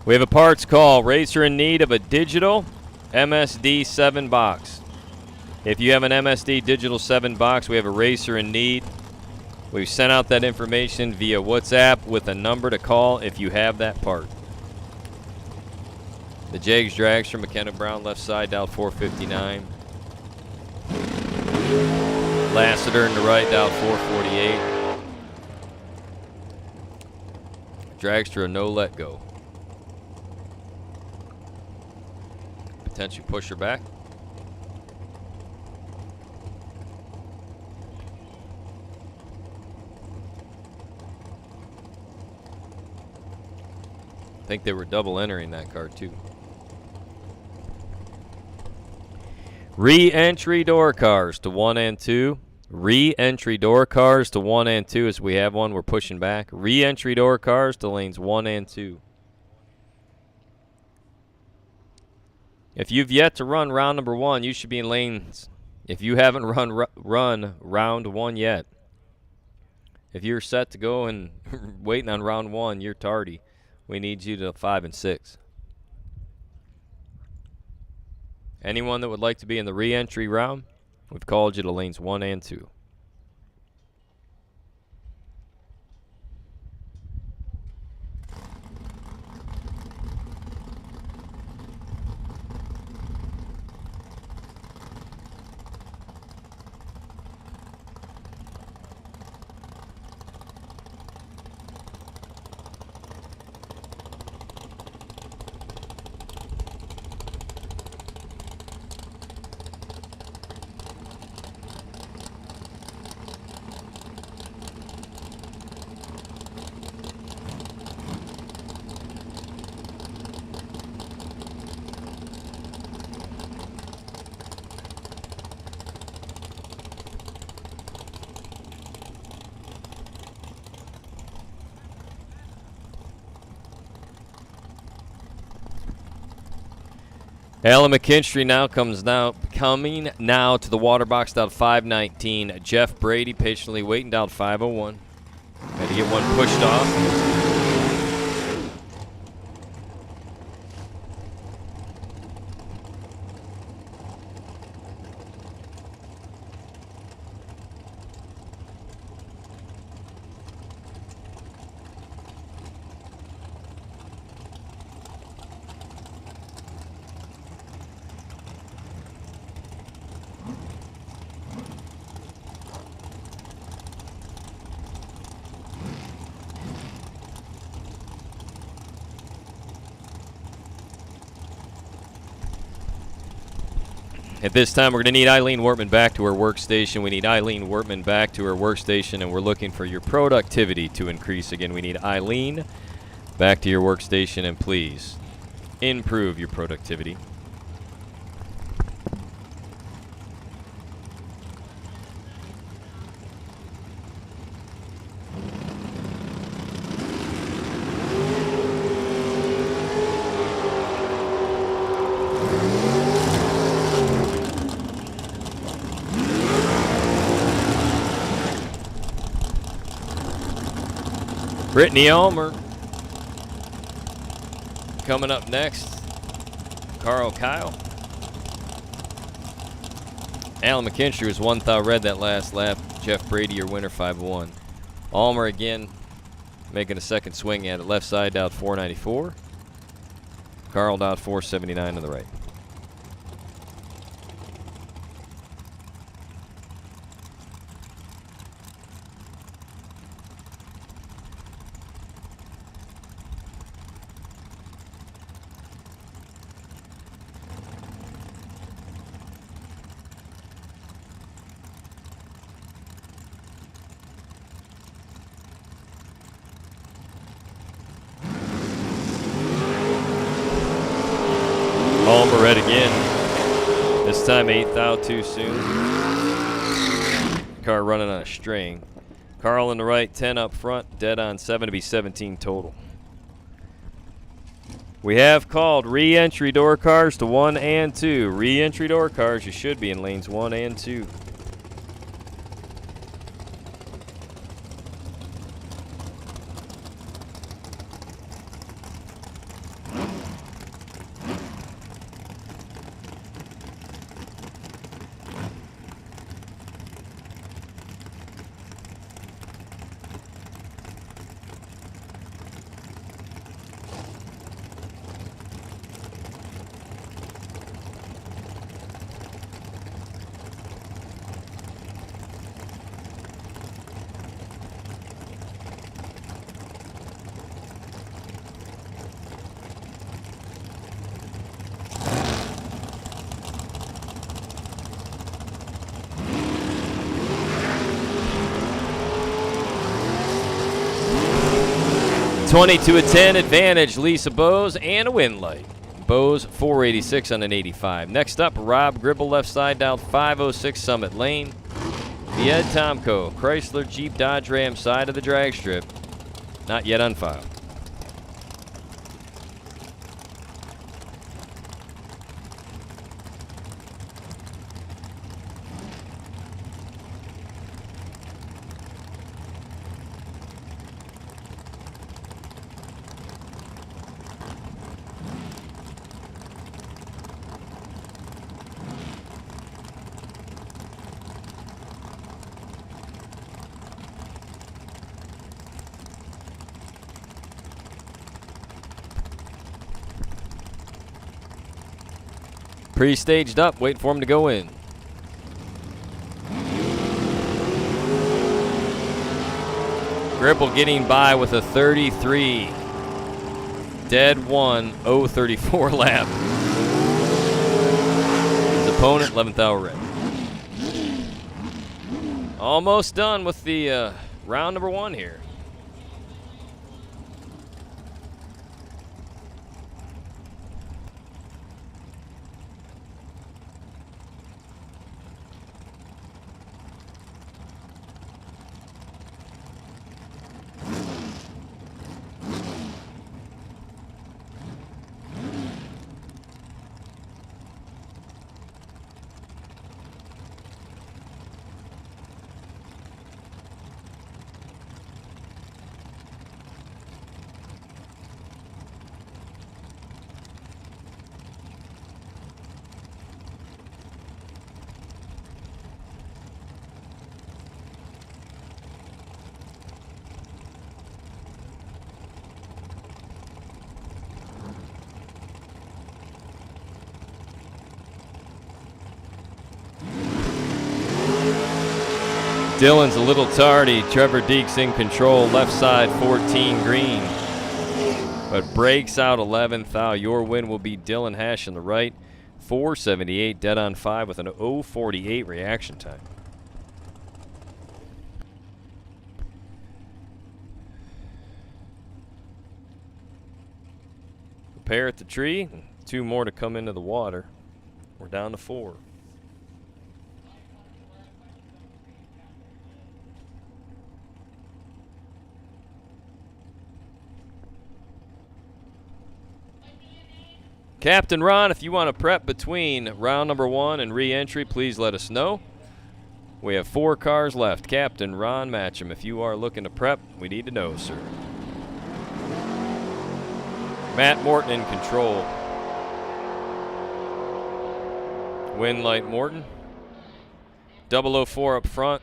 We have a parts call. Racer in need of a digital MSD 7 box. If you have an MSD digital 7 box, we have a racer in need. We've sent out that information via WhatsApp with a number to call if you have that part. The Jags Dragster, McKenna Brown, left side, dialed 459. Lassiter in the right, dialed 448. Dragster, a no let go. Potentially push her back. I think they were double entering that card too. Re-entry door cars to 1 and 2. Re-entry door cars to 1 and 2 as we have one. We're pushing back. Re-entry door cars to lanes 1 and 2. If you've yet to run round number 1, you should be in lanes. If you haven't run round 1 yet, if you're set to go and waiting on round 1, you're tardy. We need you to 5 and 6. Anyone that would like to be in the re-entry round, we've called you to lanes 1 and 2. Alan McKinstry coming now to the water box, dialed 519. Jeff Brady patiently waiting, dialed 501. Had to get one pushed off. At this time, we're going to need Eileen Wortman back to her workstation. We need Eileen Wortman back to her workstation, and we're looking for your productivity to increase. Again, we need Eileen back to your workstation, and please improve your productivity. Brittany Ulmer coming up next. Carl Kyle. Alan McKinstry was 1,000 red that last lap. Jeff Brady, your winner, 5-1. Ulmer again making a second swing at it. Left side out 494. Carl out 479 on the right. Ulmer red again. This time 8,000 too soon. Car running on a string. Carl in the right, 10 up front, dead on 7 to be 17 total. We have called re-entry door cars to 1 and 2. Re-entry door cars, you should be in lanes 1 and 2. To a 10 advantage, Lisa Bose, and a win light. Bose 486 on an 85. Next up, Rob Gribble, left side down 506 Summit Lane. The Ed Tomko, Chrysler Jeep Dodge Ram side of the drag strip. Not yet on file. Pre-staged up, waiting for him to go in. Gribble getting by with a 33. Dead 1, 034 lap. His opponent, 11th hour red. Almost done with the round number 1 here. Dylan's a little tardy. Trevor Deeks in control. Left side 14 green. But breaks out 11th out. Your win will be Dylan Hash on the right. 478 dead on 5 with an 048 reaction time. Pair at the tree. 2 more to come into the water. We're down to 4. Captain Ron, if you want to prep between round number 1 and re-entry, please let us know. We have 4 cars left. Captain Ron Matcham, if you are looking to prep, we need to know, sir. Matt Morton in control. Win light Morton. 004 up front.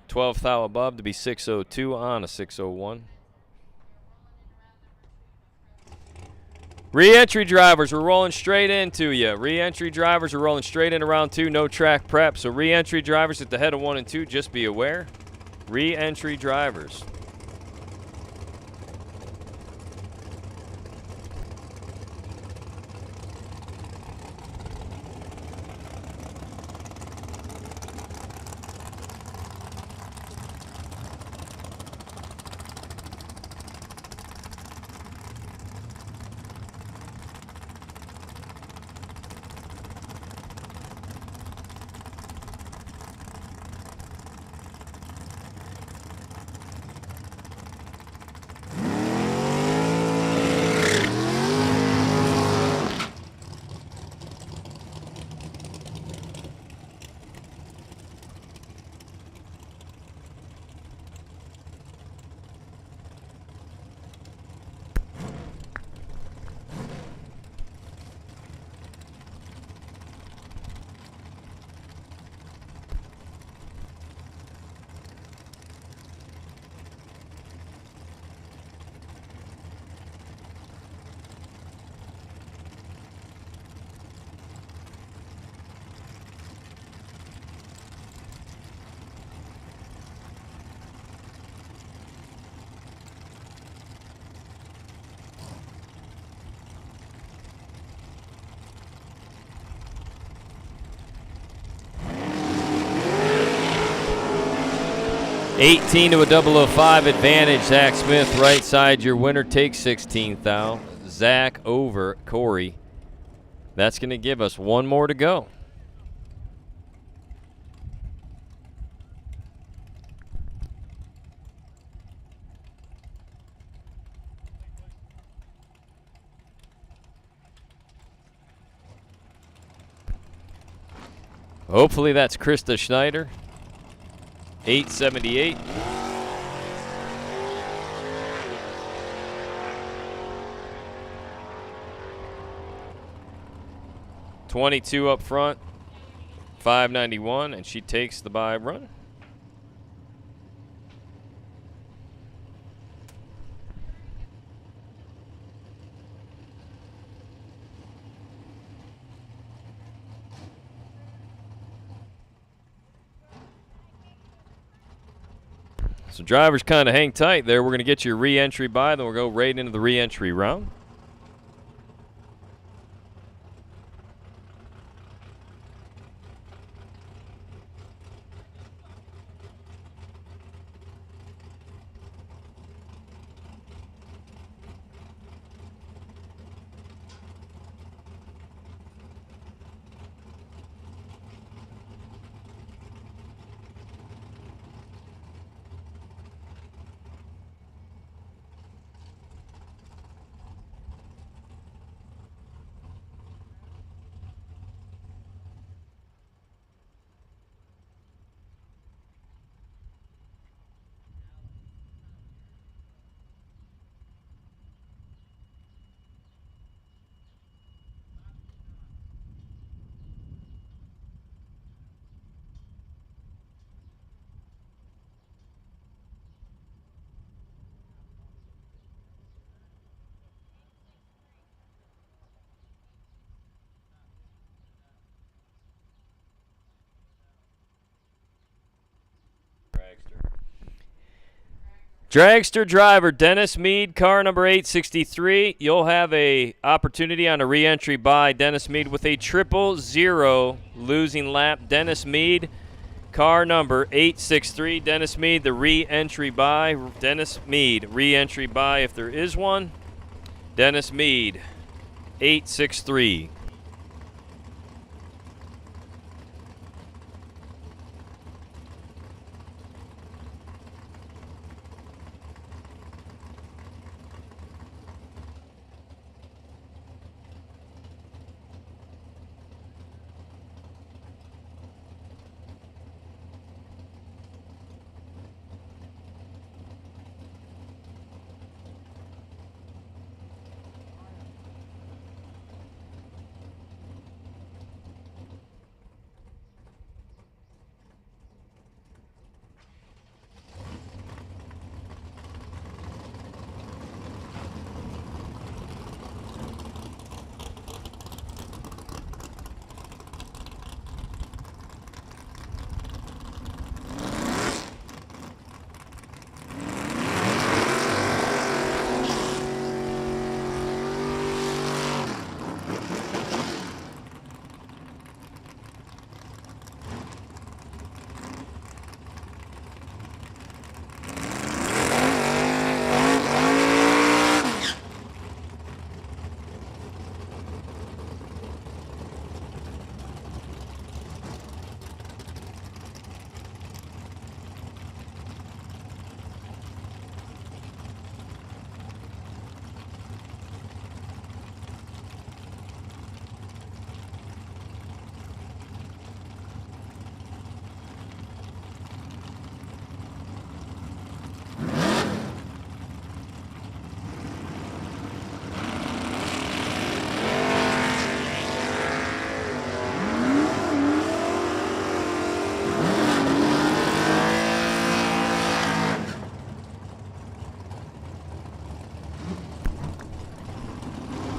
12th thou above to be 602 on a 601. Re-entry drivers, we're rolling straight into you. Re-entry drivers are rolling straight into round 2, no track prep. So re-entry drivers at the head of 1 and 2, just be aware. Re-entry drivers. $18 to a 005 advantage. Zach Smith, right side. Your winner takes 16th thou. Zach over Corey. That's going to give us one more to go. Hopefully that's Krista Schneider. 878. $22 up front, $591, and she takes the buy run. So drivers kind of hang tight there. We're going to get your re-entry buy, then we'll go right into the re-entry round. Dragster driver Dennis Mead, car number 863. You'll have a opportunity on a re-entry by Dennis Mead with a 000 losing lap. Dennis Mead, car number 863. Dennis Mead, the re-entry by. Dennis Mead, re-entry by if there is one. Dennis Mead, 863.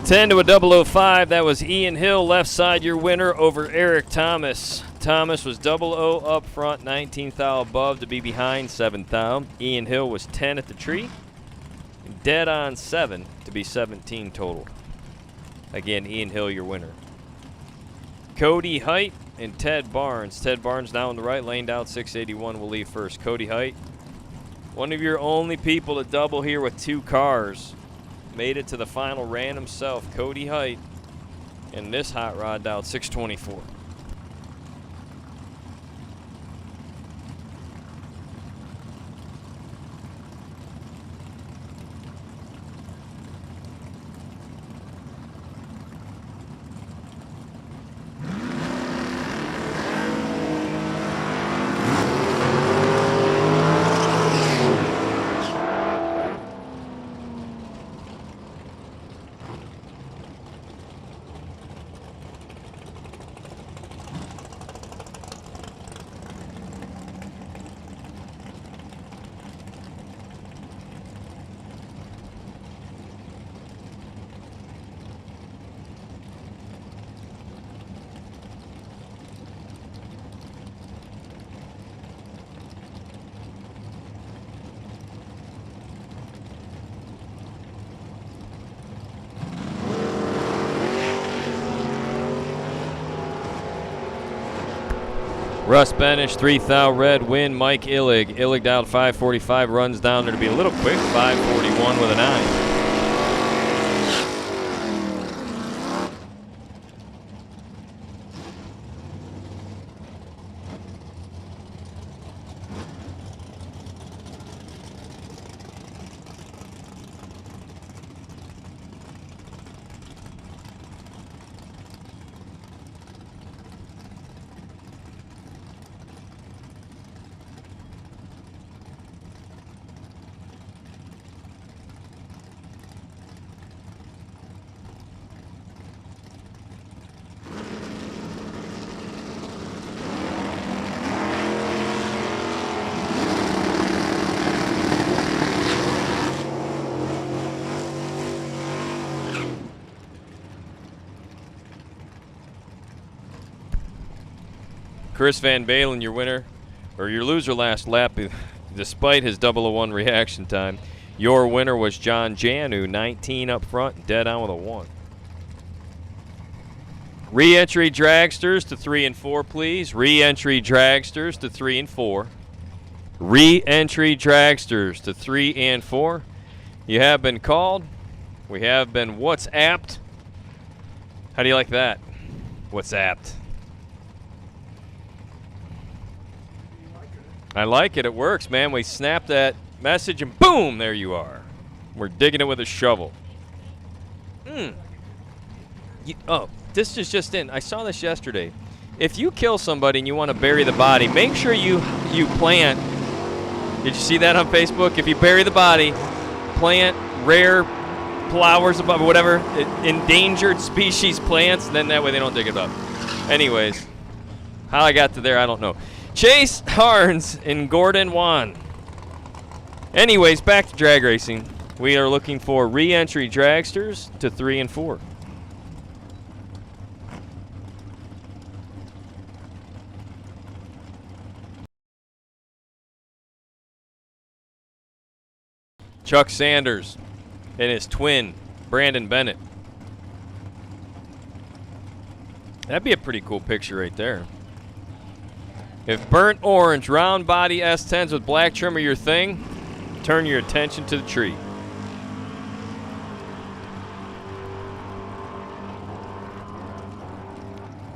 10 to a 005. That was Ian Hill, left side, your winner over Eric Thomas. Thomas was 00 up front, 19th thou above to be behind 7th thou. Ian Hill was 10 at the tree. Dead on 7 to be 17 total. Again, Ian Hill, your winner. Cody Height and Ted Barnes. Ted Barnes now in the right, laned out 681 will leave first. Cody Height, one of your only people to double here with 2 cars. Made it to the final, ran himself. Cody Height, and this hot rod out 624. Russ Benish, 3 thou red win. Mike Illig. Illig out 545, runs down there to be a little quick. 541 with a 9. Chris Van Balen, your winner, or your loser last lap, despite his 001 reaction time. Your winner was John Janu, 19 up front, dead on with a 1. Re-entry dragsters to 3 and 4, please. Re-entry dragsters to 3 and 4. Re-entry dragsters to 3 and 4. You have been called. We have been WhatsApped. How do you like that? WhatsApped. I like it. It works, man. We snap that message and boom, there you are. We're digging it with a shovel. Oh, this is just in. I saw this yesterday. If you kill somebody and you want to bury the body, make sure you plant. Did you see that on Facebook? If you bury the body, plant rare flowers above, whatever, endangered species plants, then that way they don't dig it up. Anyways, how I got to there, I don't know. Chase Harns and Gordon Wan. Anyways, back to drag racing. We are looking for re-entry dragsters to 3 and 4. Chuck Sanders and his twin, Brandon Bennett. That'd be a pretty cool picture right there. If burnt orange, round body S10s with black trim are your thing, turn your attention to the tree.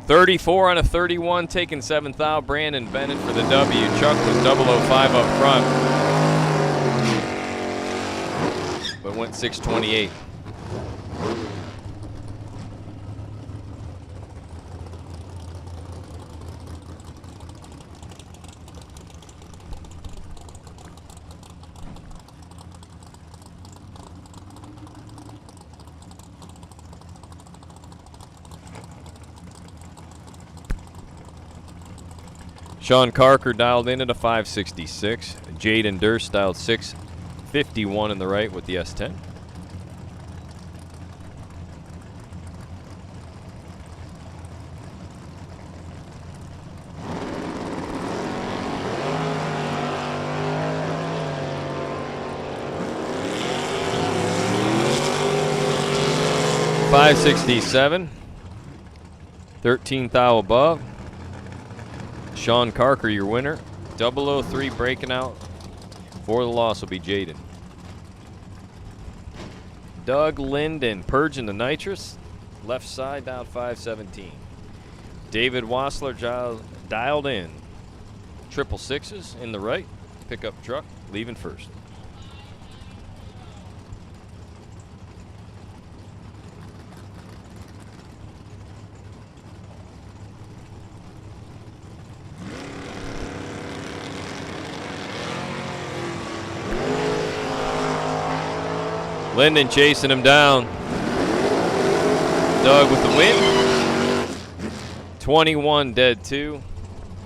.34 on a 31, taking 7th out. Brandon Bennett for the W. Chuck was 005 up front, but went 628. Sean Carker dialed in at a 566. Jaden Durst dialed 651 in the right with the S10. 567. 13th thou above. Sean Carker, your winner. 003 breaking out. For the loss will be Jaden. Doug Linden purging the nitrous. Left side down 517. David Wassler dialed in. 666s in the right. Pickup truck leaving first. Linden chasing him down. Doug with the win. 21 dead 2.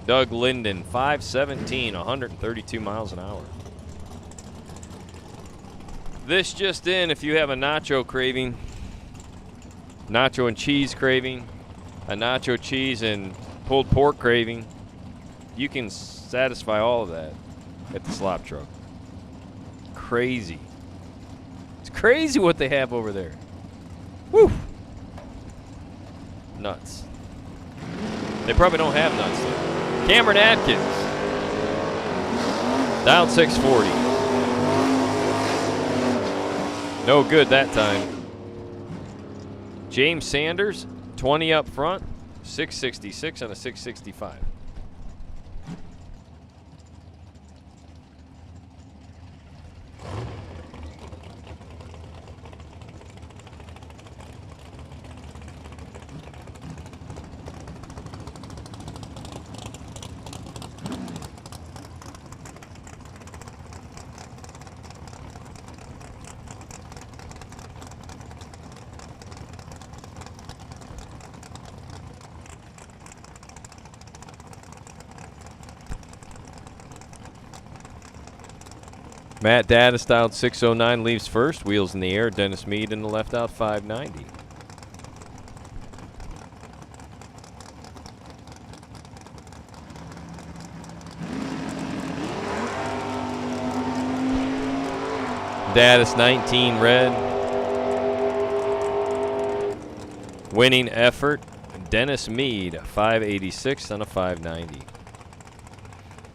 Doug Linden, 517, 132 miles an hour. This just in, if you have a nacho craving, nacho and cheese craving, a nacho cheese and pulled pork craving, you can satisfy all of that at the slop truck. Crazy. It's crazy what they have over there. Woo! Nuts. They probably don't have nuts though. Cameron Atkins. Down 640. No good that time. James Sanders, 20 up front, 666 and a 665. Matt Daddis dialed 609, leaves first. Wheels in the air. Dennis Mead in the left out 590. Daddis 19 red. Winning effort. Dennis Mead 586 on a 590.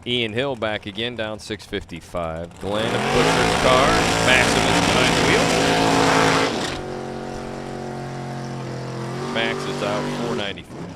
Ian Hill back again, down 655. Glenn Butcher's car. Maximus behind the wheel. Max is out 494.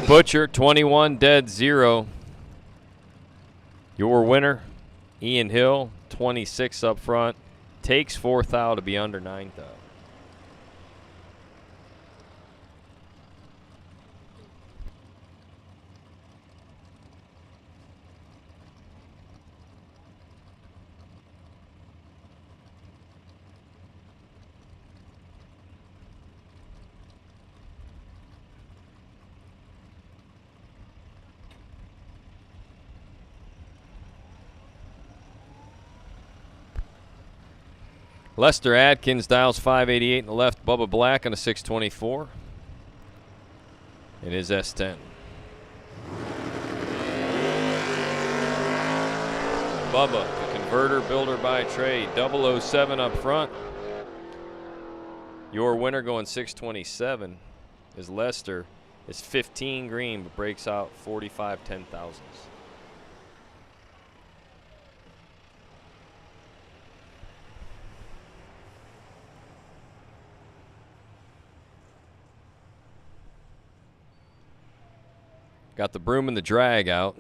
Butcher, 21, dead 0. Your winner, Ian Hill, 26 up front. Takes 4th thou to be under 9th thou. Lester Adkins dials 588 in the left. Bubba Black on a 624. In his S10. Bubba, the converter builder by trade. 007 up front. Your winner going 627 is Lester. Is 15 green but breaks out 45 10,000s. Got the broom and the drag out.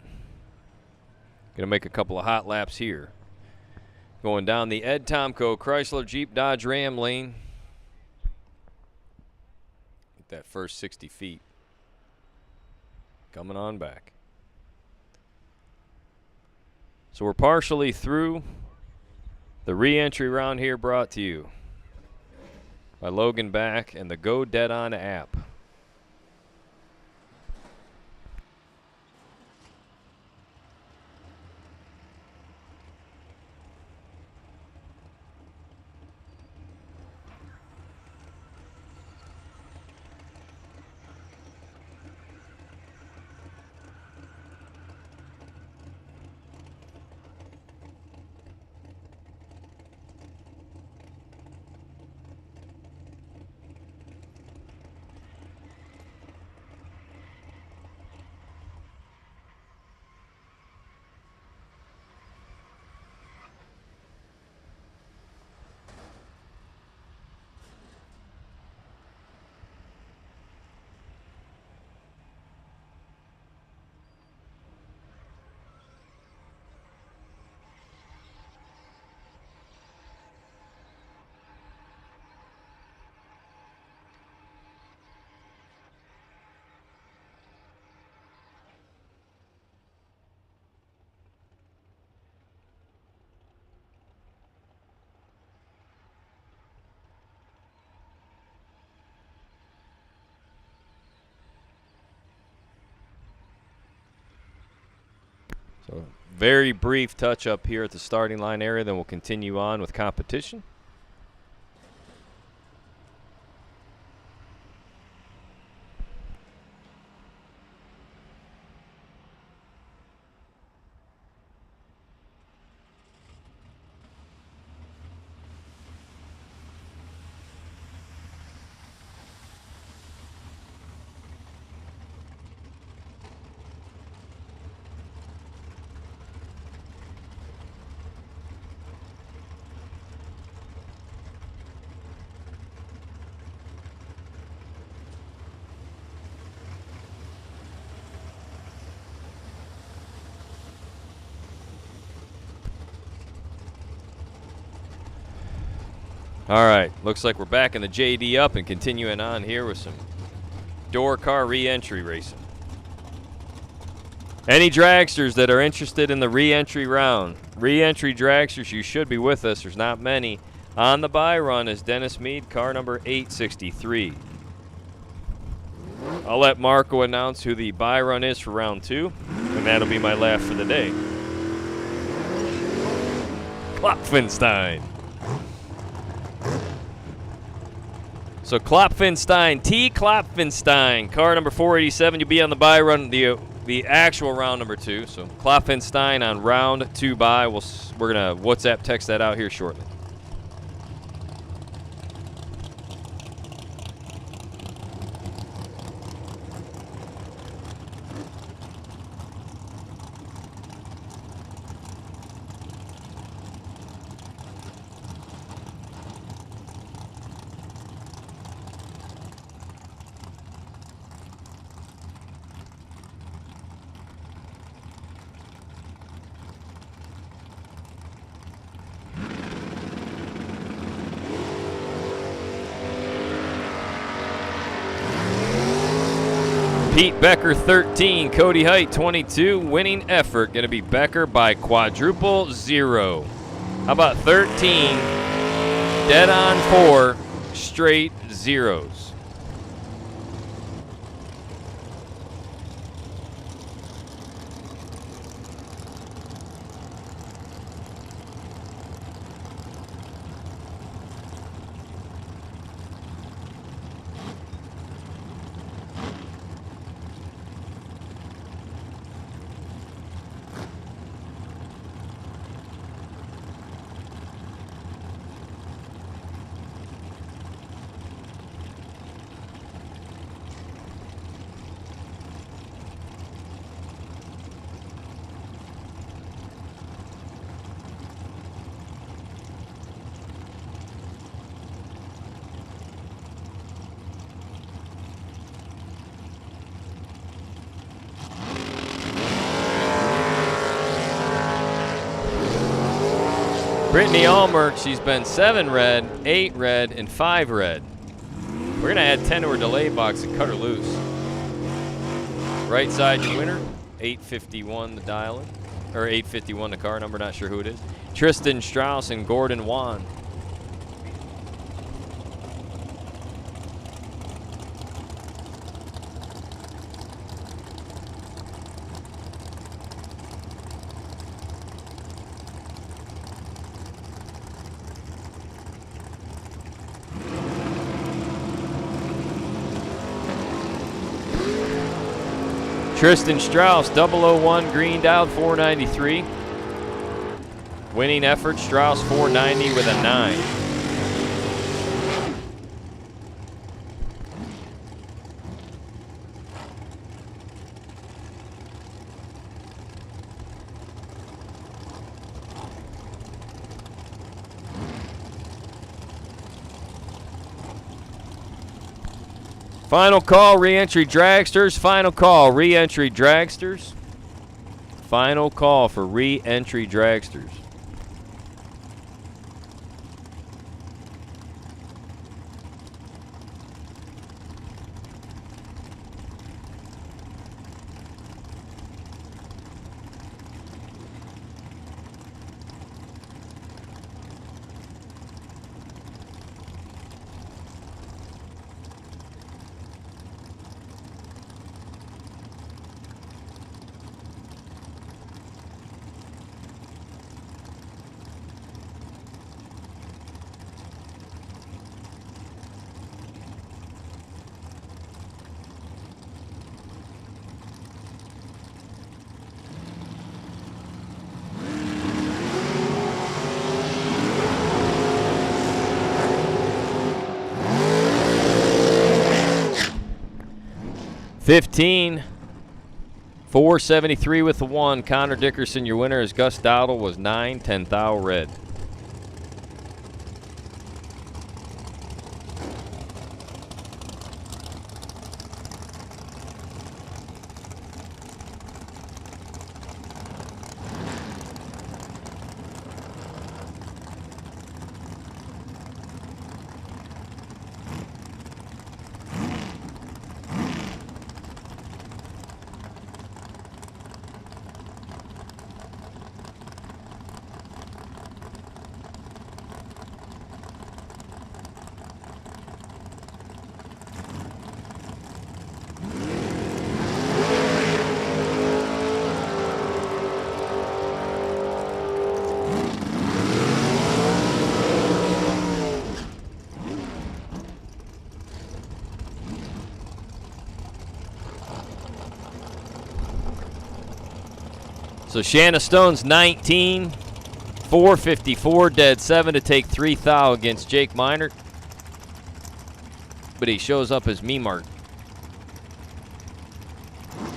Gonna make a couple of hot laps here. Going down the Ed Tomko Chrysler Jeep Dodge Ram lane. Get that first 60 feet. Coming on back. So we're partially through the re-entry round here, brought to you by Logan Back and the Go Dead On app. So very brief touch up here at the starting line area, then we'll continue on with competition. All right, looks like we're back in the JD up and continuing on here with some door car re-entry racing. Any dragsters that are interested in the re-entry round, re-entry dragsters, you should be with us. There's not many. On the buy run is Dennis Mead, car number 863. I'll let Marco announce who the buy run is for round 2, and that'll be my laugh for the day. Klopfenstein. So Klopfenstein, T. Klopfenstein, car number 487. You'll be on the buy run, the actual round number 2. So Klopfenstein on round 2 buy. We're gonna WhatsApp text that out here shortly. Pete Becker 13, Cody Height 22, winning effort going to be Becker by quadruple 0. How about 13, dead on 4, straight zeros. Brittany Allmerk, she's been 7 red, 8 red, and 5 red. We're going to add 10 to her delay box and cut her loose. Right side, your winner, 851 the dial-in. Or 851 the car number, not sure who it is. Tristan Strauss and Gordon Wan. Tristan Strauss, 001, green dialed, 493. Winning effort, Strauss 490 with a 9. Final call, re-entry dragsters. Final call, re-entry dragsters. Final call for re-entry dragsters. $15, 473 with the 1. Connor Dickerson, your winner, as Gus Dowdle was 9, 10 thou red. So Shanna Stone's 19, 454, dead 7 to take 3 thou against Jake Minert. But he shows up as me mark.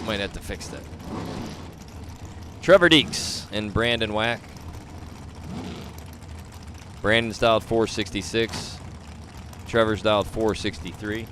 Might have to fix that. Trevor Deeks and Brandon Wack. Brandon's dialed 466. Trevor's dialed 463.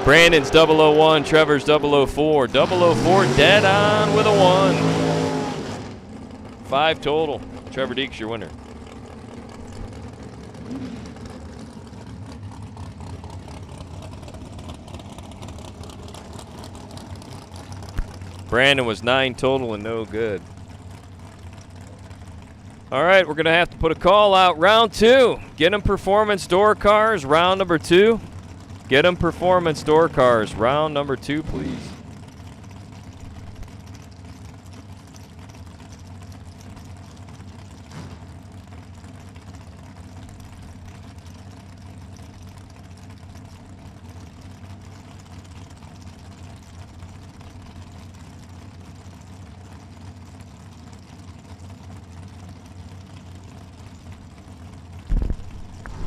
Brandon's 001, Trevor's 004. 004 dead on with a 1. 5 total. Trevor Deeks, your winner. Brandon was 9 total and no good. All right, we're going to have to put a call out. Round 2. Get 'em performance door cars, round number 2. Get 'em performance door cars, round number 2, please.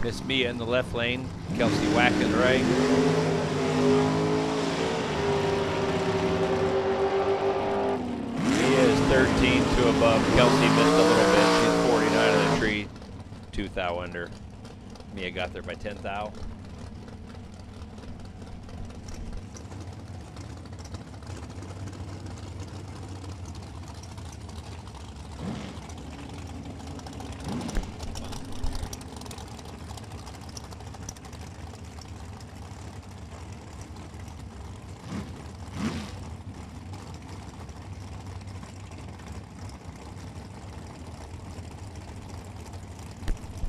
Miss Mia in the left lane. Kelsey Wack in the right. Mia is 13, 2 above. Kelsey missed a little bit. She's 49 on the tree, 2 thou under. Mia got there by 10 thou.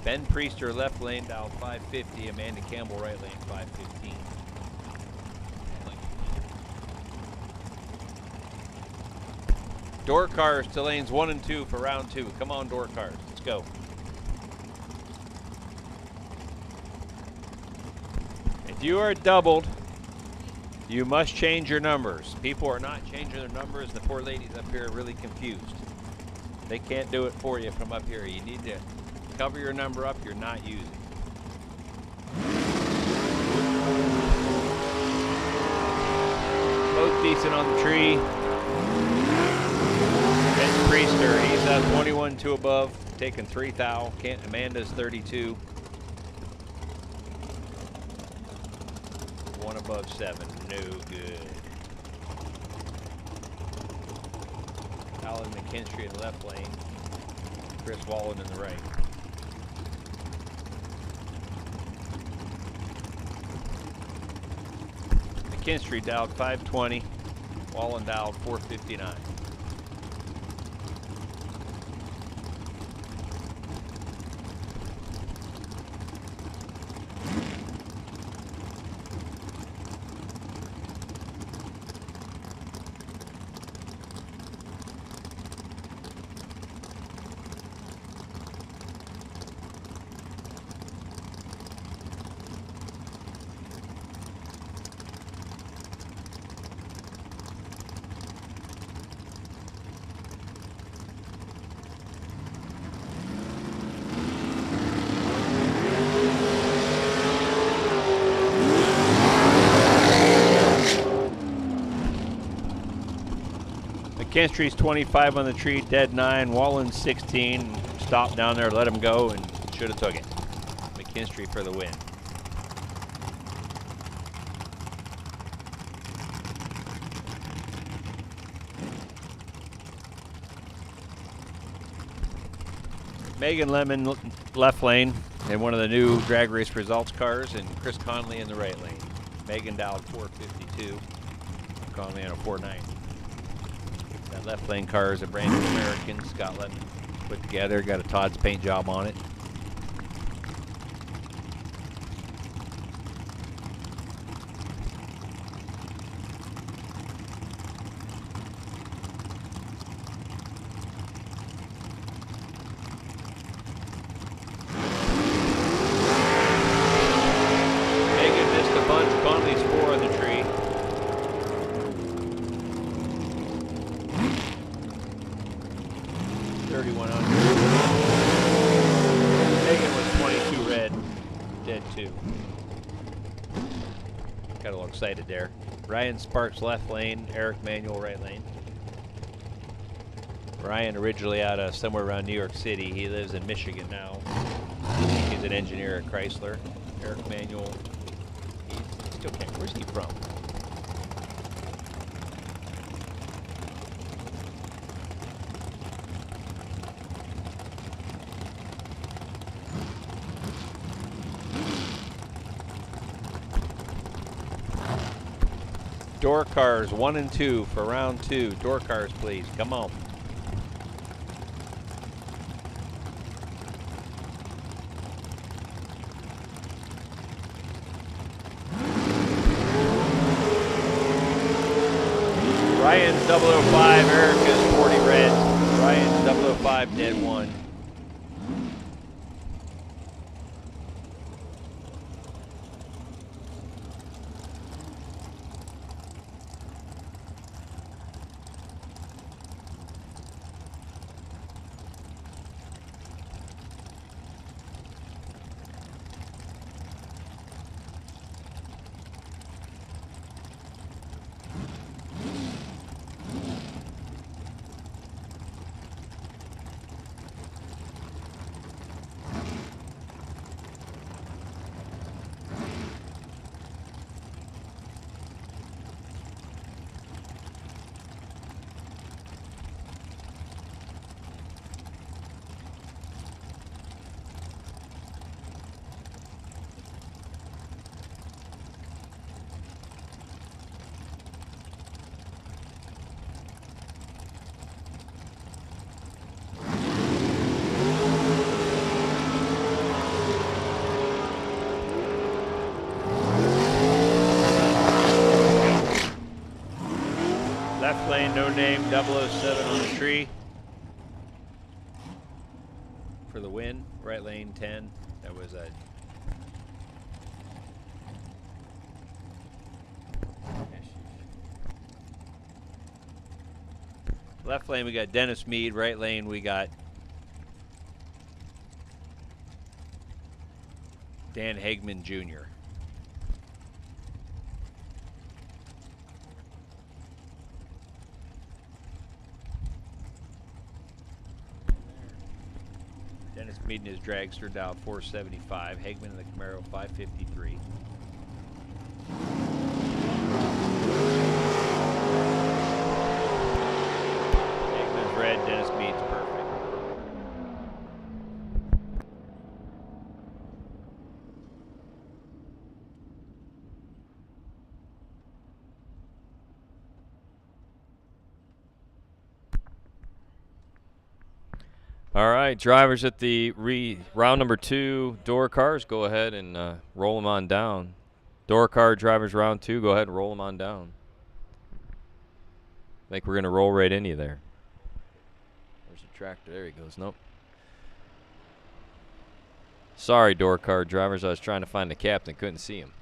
Ben Priester left lane down 550. Amanda Campbell right lane 515. Door cars to lanes 1 and 2 for round 2. Come on, door cars. Let's go. If you are doubled, you must change your numbers. People are not changing their numbers. The poor ladies up here are really confused. They can't do it for you from up here. You need to cover your number up you're not using. Both decent on the tree. Ben Priester, he's 21, 2 above, taking 3 thou. Amanda's 32. 1 above 7, no good. Alan McKinstry in the left lane. Chris Wallen in the right. McKinstry dialed 520. Wallen dialed 459. McKinstry's 25 on the tree, dead 9. Wallen 16. Stopped down there, let him go, and should have took it. McKinstry for the win. Megan Lemon left lane in one of the new drag race results cars, and Chris Conley in the right lane. Megan dialed 452. Conley on a 49. That left lane car is a brand new American Scott Lemon put together. Got a Todd's paint job on it. Megan missed a bunch. Conley's 4 on the tree. Megan was 22 red, dead 2. Got a little excited there. Ryan Sparks left lane, Eric Manuel right lane. Ryan originally out of somewhere around New York City. He lives in Michigan now. He's an engineer at Chrysler. Eric Manuel, he still can't, where's he from? Door cars 1 and 2 for round 2. Door cars, please. Come on. Ryan 005, Eric is 40 red. Ryan 005, dead 1. Left lane, no name, 007 on the tree. For the win. Right lane, 10. That was a... Left lane, we got Dennis Mead. Right lane, we got Dan Hagman Jr. Dennis Mead in his dragster dial 475. Hagman in the Camaro 553. Hagman's red, Dennis Mead's perfect.
All right, drivers at the round number 2 door cars, go ahead and roll them on down. Door car drivers round 2, go ahead and roll them on down. I think we're going to roll right into you there. There's a tractor. There he goes. Nope. Sorry, door car drivers. I was trying to find the captain. Couldn't see him.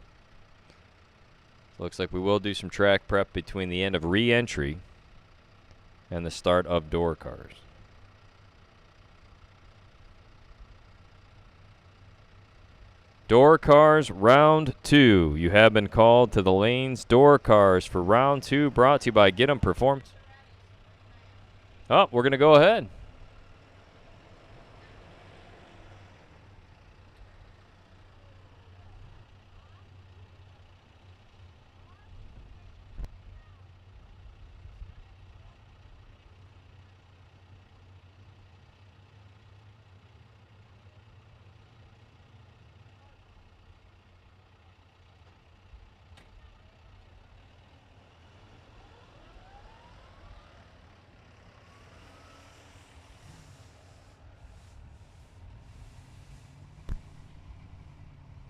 Looks like we will do some track prep between the end of re-entry and the start of door cars. Door cars round 2. You have been called to the lanes. Door cars for round 2, brought to you by Get 'em Performance. Oh, we're going to go ahead.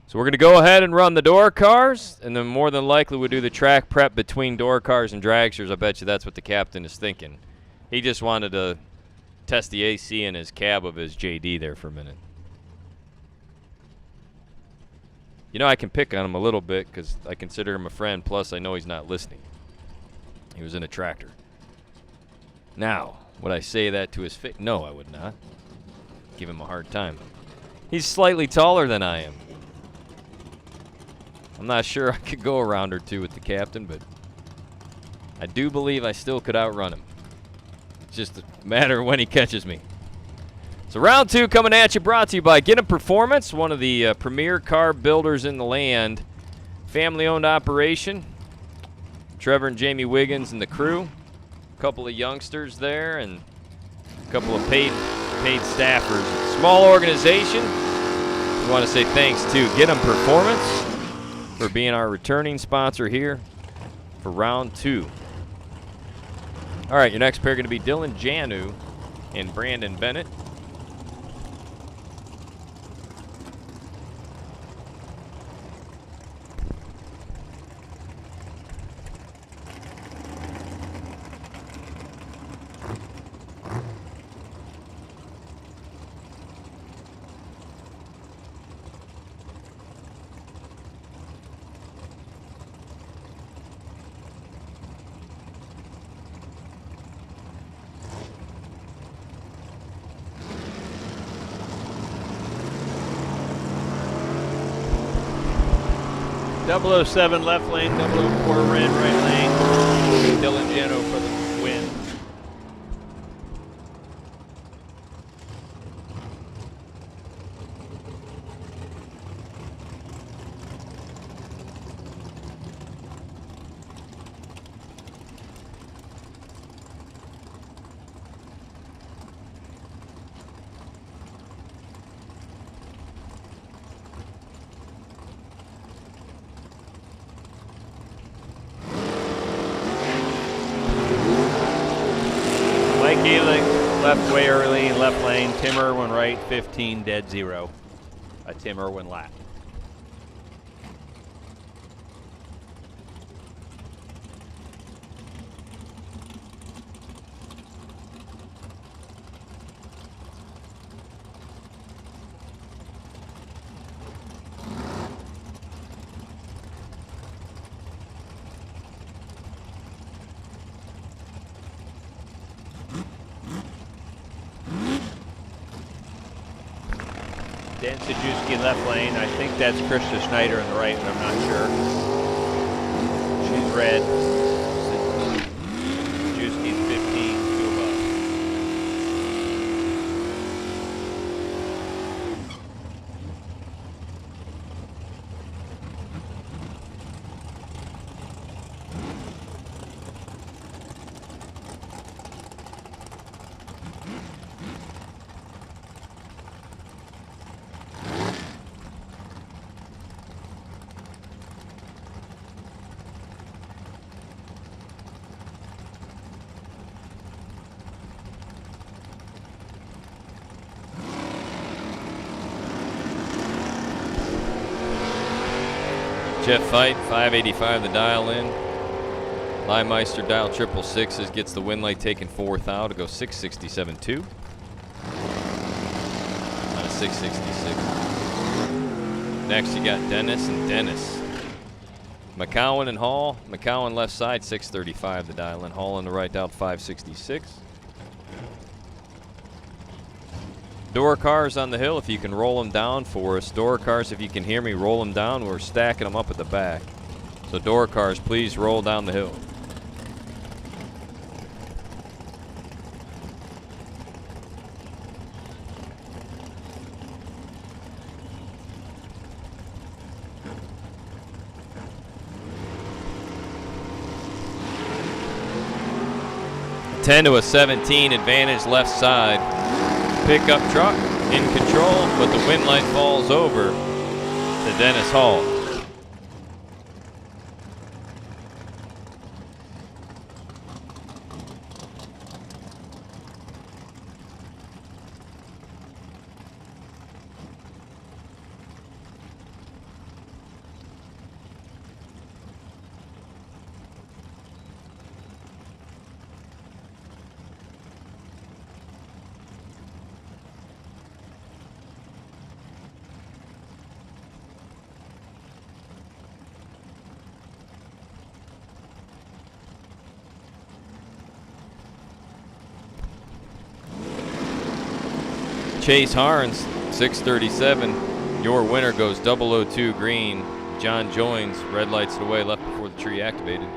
So we're going to go ahead and run the door cars, and then more than likely we'll do the track prep between door cars and dragsters. I bet you that's what the captain is thinking. He just wanted to test the AC in his cab of his JD there for a minute. You know, I can pick on him a little bit because I consider him a friend, plus I know he's not listening. He was in a tractor. Now, would I say that to his face? No, I would not. Give him a hard time. He's slightly taller than I am. I'm not sure I could go a round or two with the captain, but I do believe I still could outrun him. It's just a matter of when he catches me. So round 2 coming at you, brought to you by Get 'em Performance, one of the premier car builders in the land. Family-owned operation. Trevor and Jamie Wiggins and the crew. A couple of youngsters there and a couple of paid staffers. Small organization. We want to say thanks to Get 'em Performance for being our returning sponsor here for round 2. All right, your next pair are going to be Dylan Janu and Brandon Bennett.
.007 left lane, 004 red right lane. Dylan Jano for the win. Left way early, left lane. Tim Irwin right, 15 dead 0. A Tim Irwin lap. Dan Sajewski left lane. I think that's Krista Schneider in the right, but I'm not sure. She's red. Sajewski's 15, 2 above.
Jeff Fight, 585 the dial in. Limemeister dial 666 gets the win light taken 4th out to go 667.2. Out of 666. Next you got Dennis and Dennis. McCowan and Hall. McCowan left side 635 the dial in. Hall on the right dial 566. Door cars on the hill, if you can roll them down for us. Door cars, if you can hear me, roll them down. We're stacking them up at the back. So door cars, please roll down the hill. Ten to a 17 advantage left side. Pickup truck in control, but the wind light falls over to Dennis Hall. Chase Harns, 637. Your winner goes 002 green. John joins. Red lights away left before the tree activated.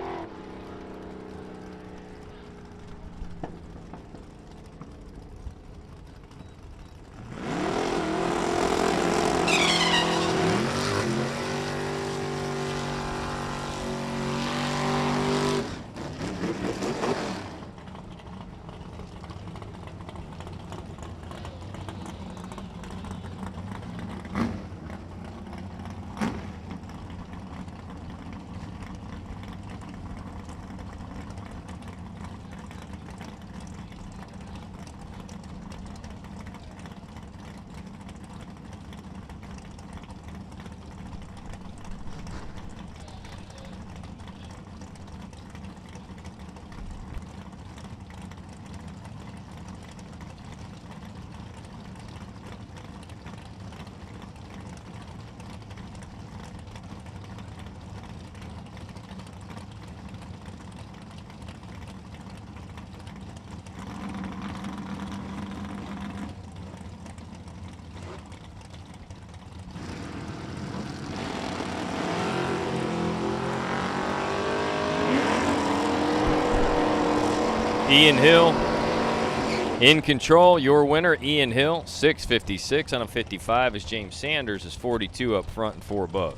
Ian Hill in control. Your winner, Ian Hill, 656 on a 55 is James Sanders, is 42 up front and 4 above.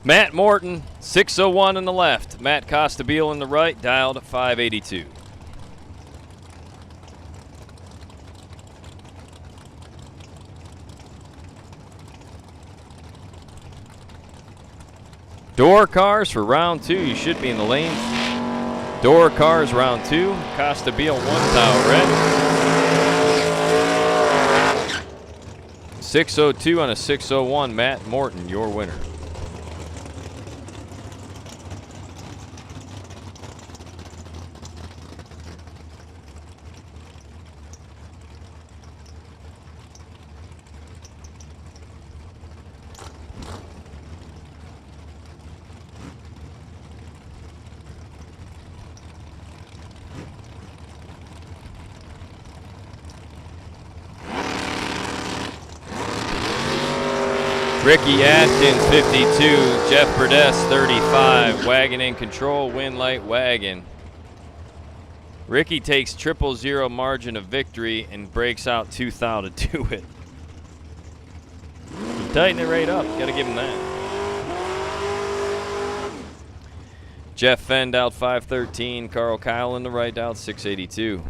Matt Morton, 601 on the left. Matt Costabile on the right, dialed 582. Door cars for round 2. You should be in the lane. Door cars round 2. Costabile 1 tile red. 602 on a 601. Matt Morton, your winner. Ricky Atkins, 52. Jeff Burdess, 35. Wagon in control, win light wagon. Ricky takes 000 margin of victory and breaks out 2 thou to do it. You tighten it right up. Got to give him that. Jeff Fend out 513. Carl Kyle in the right out 682.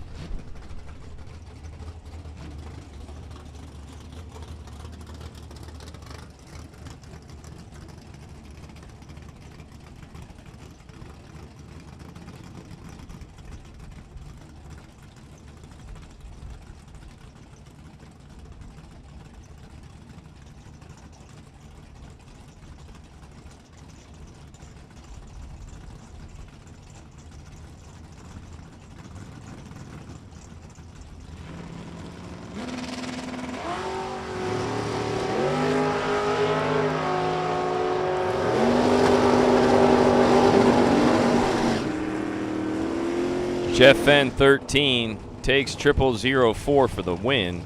Jeff Fenn 13 takes 0004 for the win,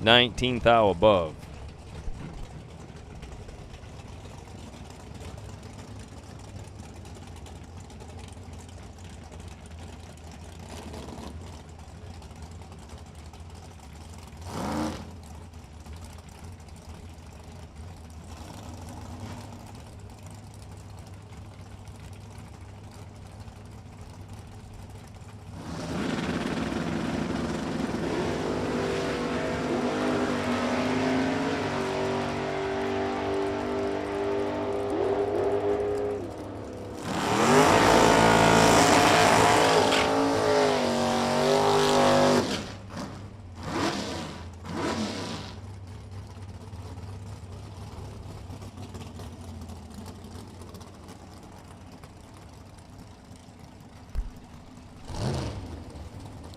19 thou above.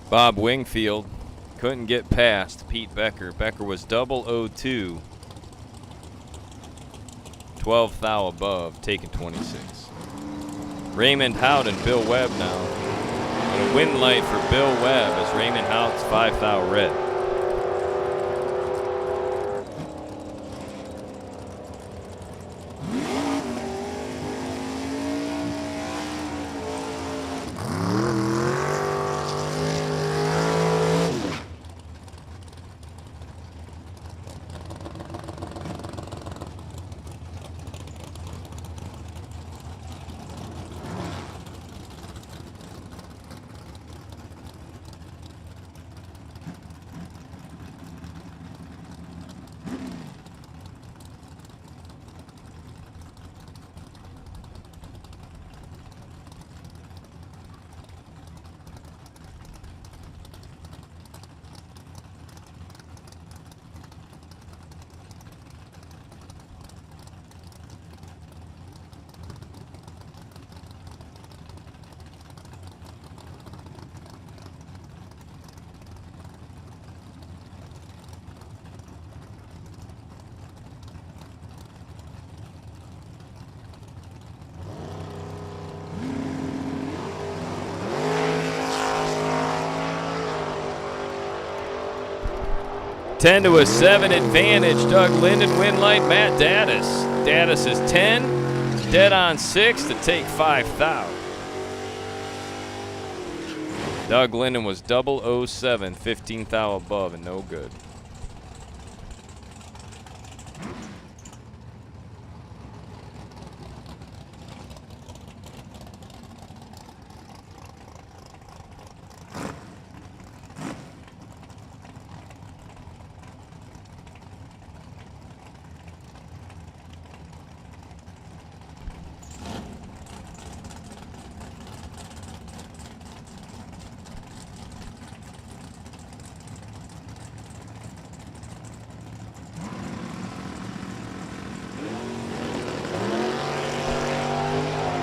Bob Wingfield couldn't get past Pete Becker. Becker was 002. 12 thou above, taking 26. Raymond Howden, Bill Webb now. And a win light for Bill Webb as Raymond Howden's 5 thou red. Ten to a 7 advantage. Doug Linden, win light. Matt Daddis. Daddis is 10, dead on 6 to take 5 thou. Doug Linden was 007, 15 thou above, and no good.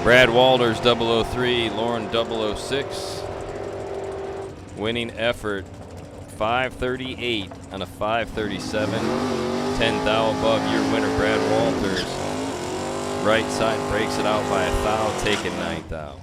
Brad Walters 003, Lauren 006. Winning effort 538 on a 537. 10 thou above your winner, Brad Walters. Right side breaks it out by a thou, taking 9 thou.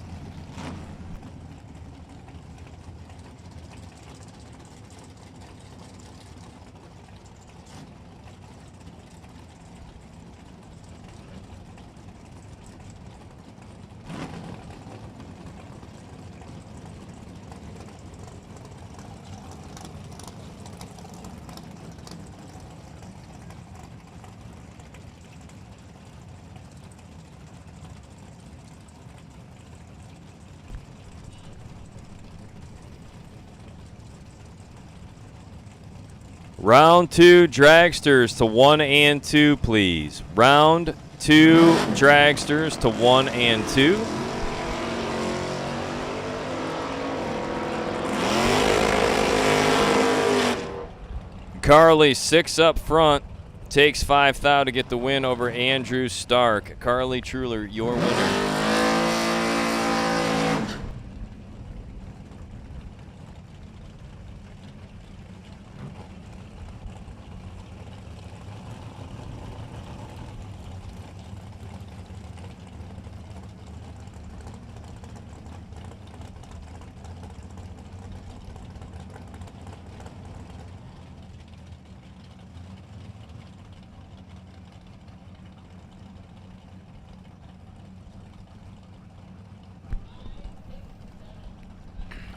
Round 2 dragsters to 1 and 2, please. Round 2 dragsters to 1 and 2. Carly 6 up front, takes 5 thou to get the win over Andrew Stark. Carly Truler, your winner.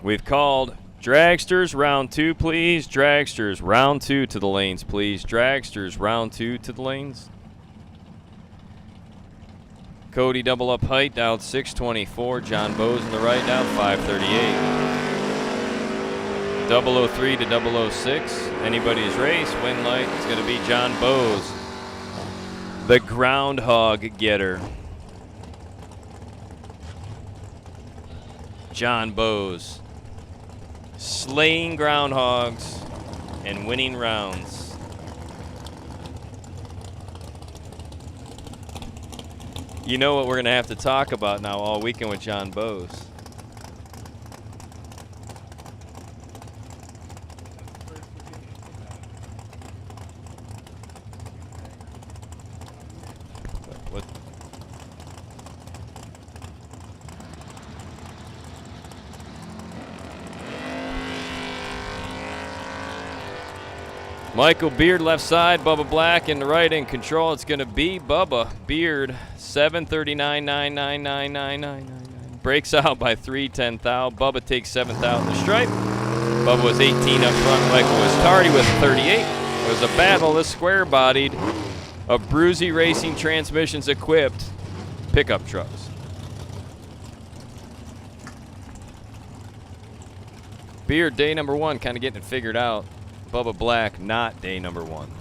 We've called dragsters round 2, please. Dragsters round 2 to the lanes, please. Dragsters round 2 to the lanes. Cody double up height, down 624. John Bowes in the right, down 538. 003 to 006. Anybody's race, win light. It's going to be John Bowes, the groundhog getter. John Bowes, slaying groundhogs and winning rounds. You know what we're going to have to talk about now all weekend with John Bowes. What? Michael Beard left side, Bubba Black in the right in control. It's going to be Bubba Beard, 739.9999999. Breaks out by 310 thou. Bubba takes 7 thou in the stripe. Bubba was 18 up front. Michael was tardy with 38. It was a battle. This square-bodied of Bruzy Racing Transmissions equipped pickup trucks. Beard, day number 1, kind of getting it figured out. Bubba Black, not day number 1.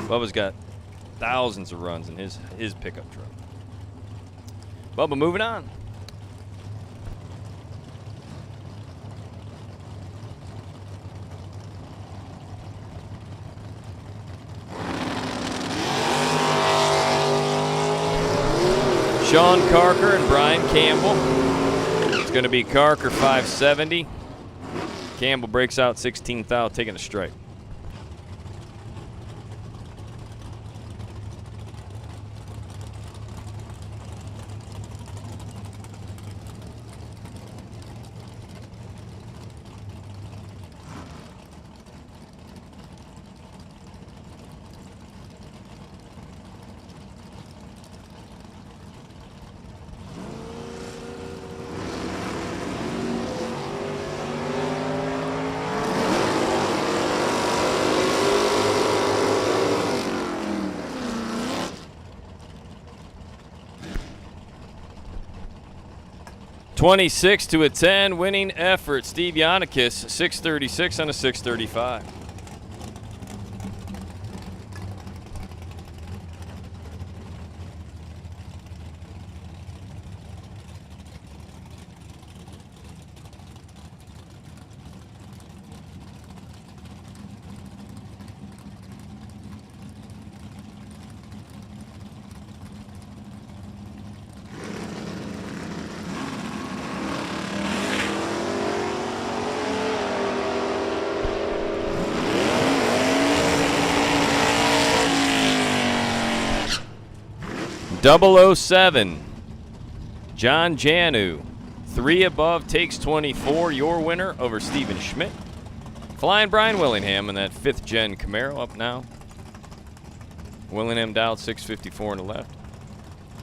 Bubba's got thousands of runs in his pickup truck. Bubba moving on. Sean Carker and Brian Campbell. It's going to be Carker 570. Campbell breaks out 16 thou, taking a strike. (26 to a 10), winning effort. Steve Yannikis, 636 on a 635. 007. John Janu. 3 above takes 24. Your winner over Steven Schmidt. Flying Brian Willingham in that 5th gen Camaro up now. Willingham dialed 654 in the left.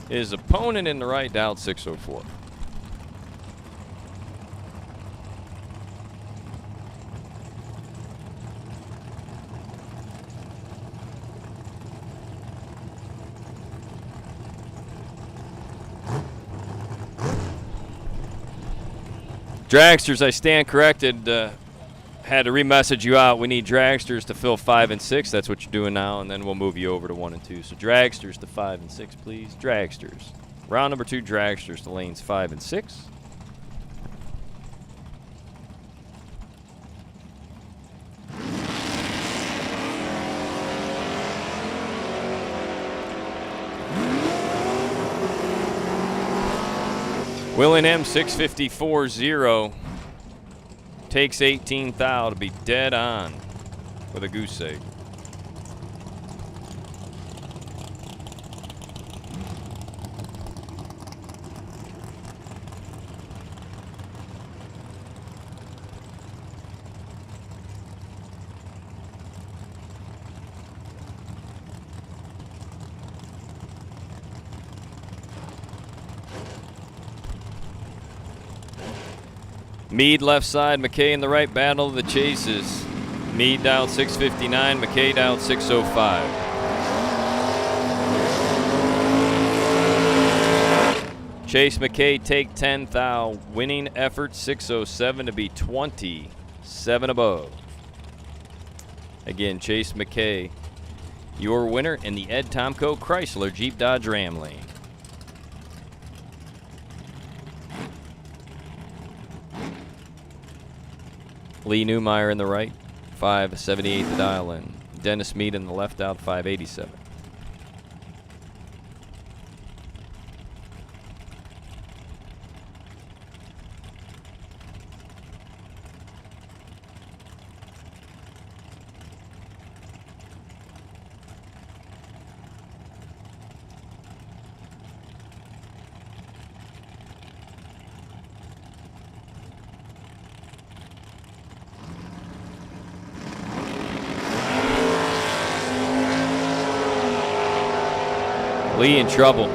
His opponent in the right dialed 604. Dragsters, I stand corrected. Had to remessage you out. We need dragsters to fill 5 and 6. That's what you're doing now, and then we'll move you over to 1 and 2. So dragsters to 5 and 6, please. Dragsters. Round number 2, dragsters to lanes 5 and 6. Willingham 654.0 takes 18 thou to be dead on with a goose egg. Meade left side, McKay in the right, battle of the chases. Meade dialed 659, McKay dialed 605. Chase McKay take 10 thou, winning effort 607 to be 27 above. Again, Chase McKay, your winner in the Ed Tomko Chrysler Jeep Dodge Ram lane. Lee Newmeyer in the right, 578 the dial in. Dennis Meade in the left out, 587. Lee in trouble.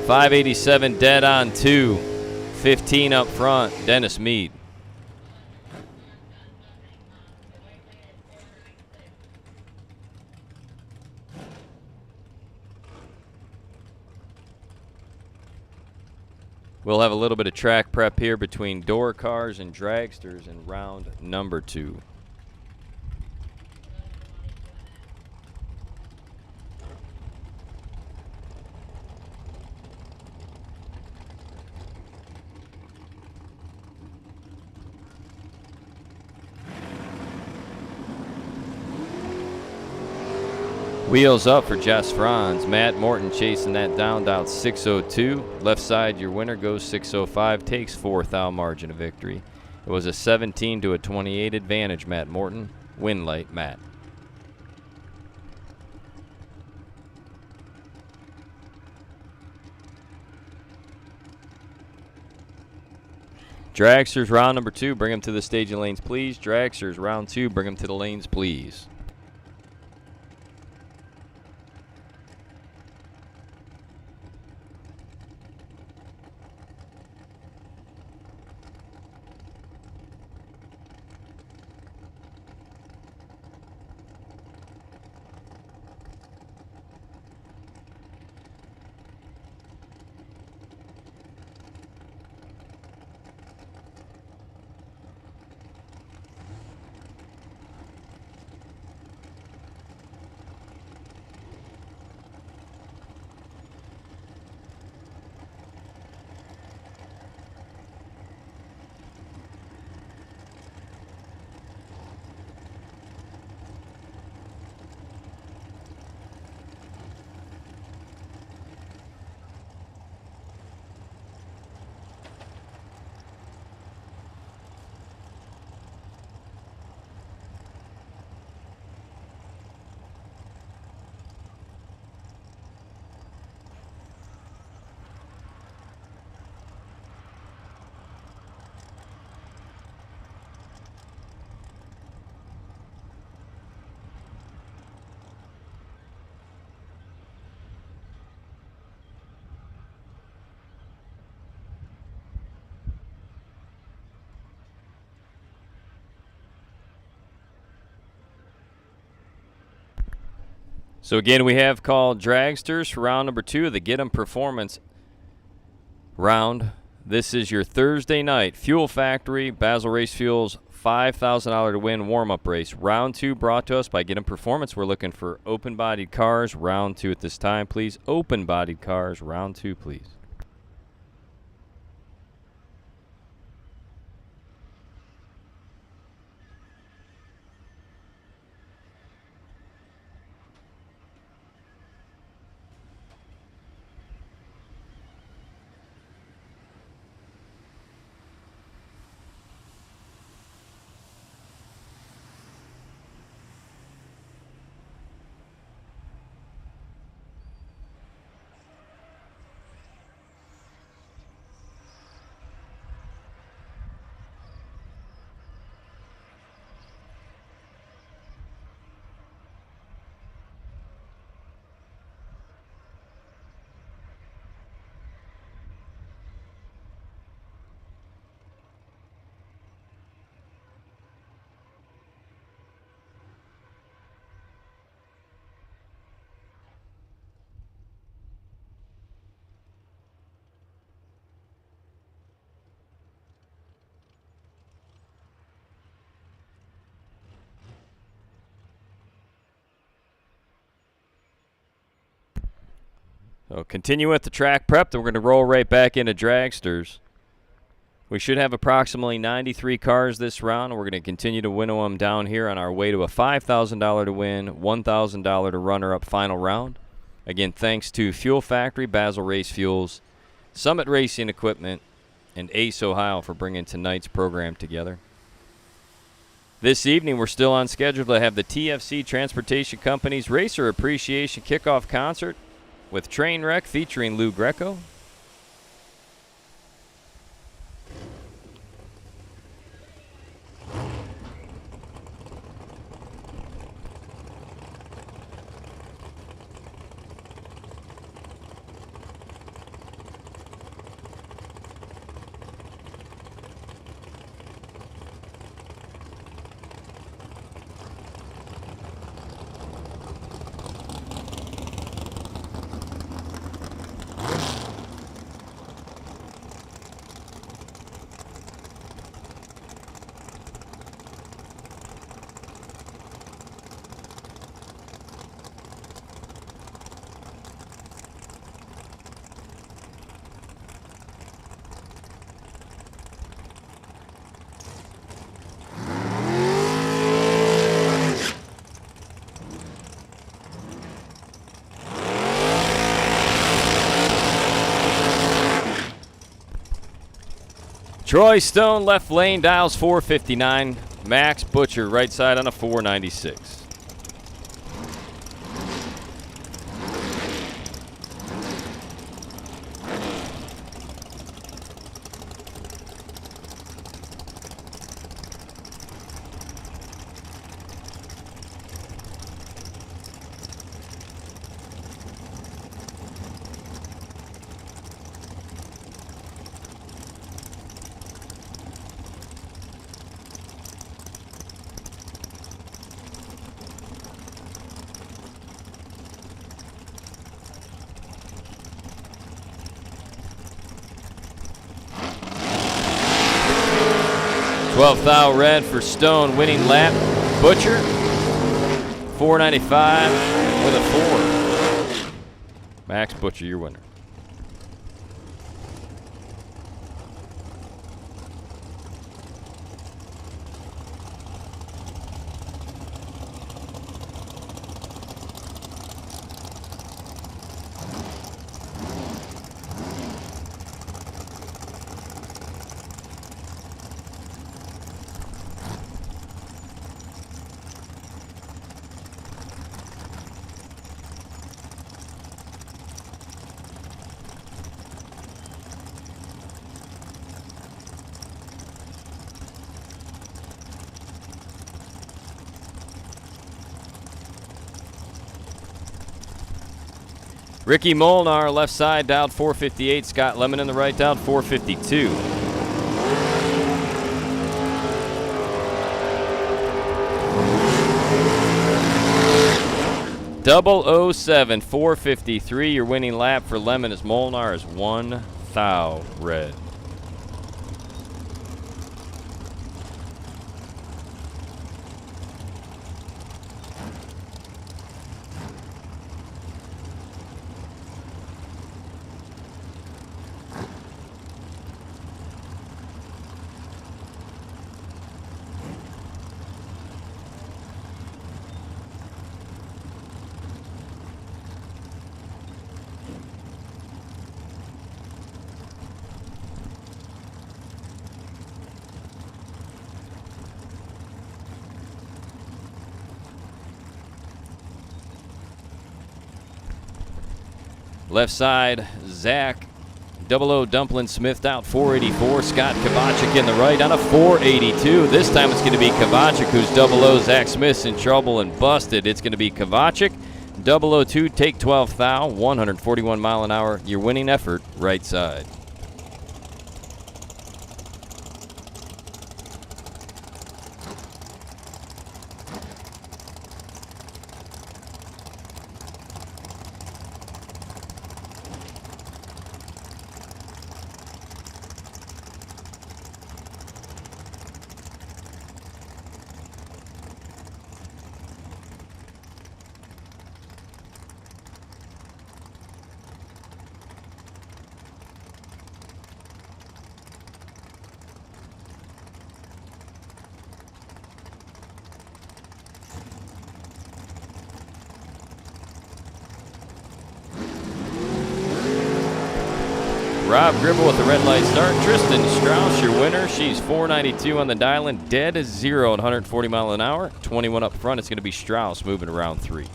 587 dead on 2. 15 up front, Dennis Meade. We'll have a little bit of track prep here between door cars and dragsters in round number 2. Wheels up for Jess Franz. Matt Morton chasing that down, dialed 602. Left side, your winner goes 605, takes 4 thou margin of victory. It was a 17 to a 28 advantage, Matt Morton. Win late, Matt. Dragsters round number 2, bring them to the staging lanes, please. Dragsters round 2, bring them to the lanes, please. So again, we have called dragsters for round number 2 of the Get 'em Performance round. This is your Thursday night Fuel Factory Basil Race Fuels $5,000 to win warm-up race. Round 2 brought to us by Get 'em Performance. We're looking for open-bodied cars. Round 2 at this time, please. Open-bodied cars. Round 2, please. So continue with the track prep. Then we're going to roll right back into dragsters. We should have approximately 93 cars this round, and we're going to continue to winnow them down here on our way to a $5,000 to win, $1,000 to runner-up final round. Again, thanks to Fuel Factory, Basil Race Fuels, Summit Racing Equipment, and Ace Ohio for bringing tonight's program together. This evening, we're still on schedule to have the TFC Transportation Company's Racer Appreciation Kickoff Concert with Trainwreck featuring Lou Greco. Troy Stone, left lane, dials 459. Max Butcher, right side on a 496. $12,000 red for Stone, winning lap. Butcher, 495 with a 4. Max Butcher, your winner. Ricky Molnar, left side, dialed 458. Scott Lemon in the right, dialed 452. 007, 453. Your winning lap for Lemon is Molnar is 1 thou red. Left side, Zach 00 Dumplin Smithed out 484. Scott Kovacic in the right on a 482. This time it's going to be Kovacic who's 00. Zach Smith's in trouble and busted. It's going to be Kovacic. 002, take 12 thou, 141 mile an hour. Your winning effort, right side. Rob Gribble with the red light start. Tristan Strauss, your winner. She's 492 on the dial-in. Dead is 0 at 140 mile an hour. 21 up front. It's going to be Strauss moving around 3.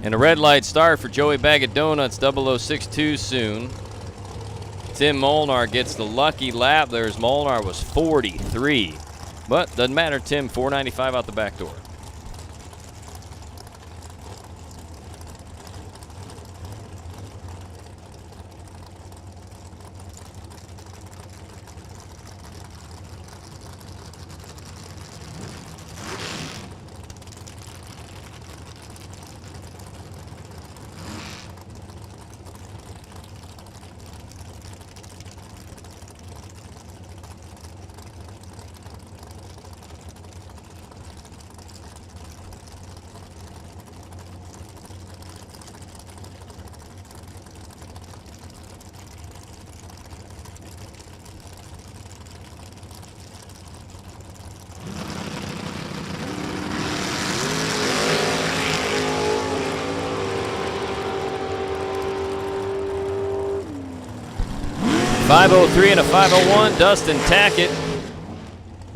And a red light start for Joey Bag of Donuts, 0062 soon. Tim Molnar gets the lucky lap. There's Molnar was 43. But doesn't matter, Tim, 495 out the back door. .503 and a 501, Dustin Tackett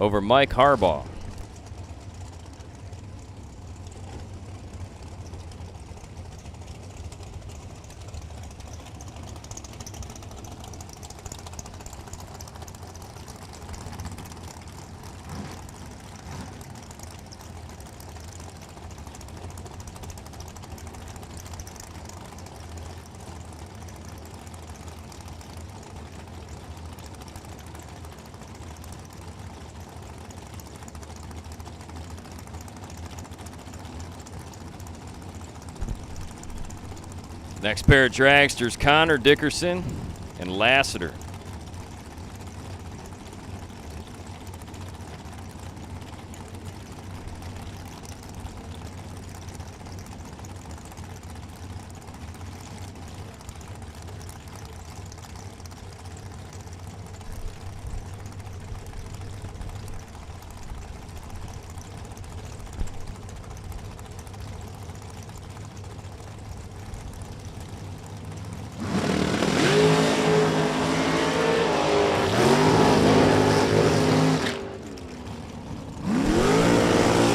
over Mike Harbaugh. Next pair of dragsters, Connor Dickerson and Lassiter.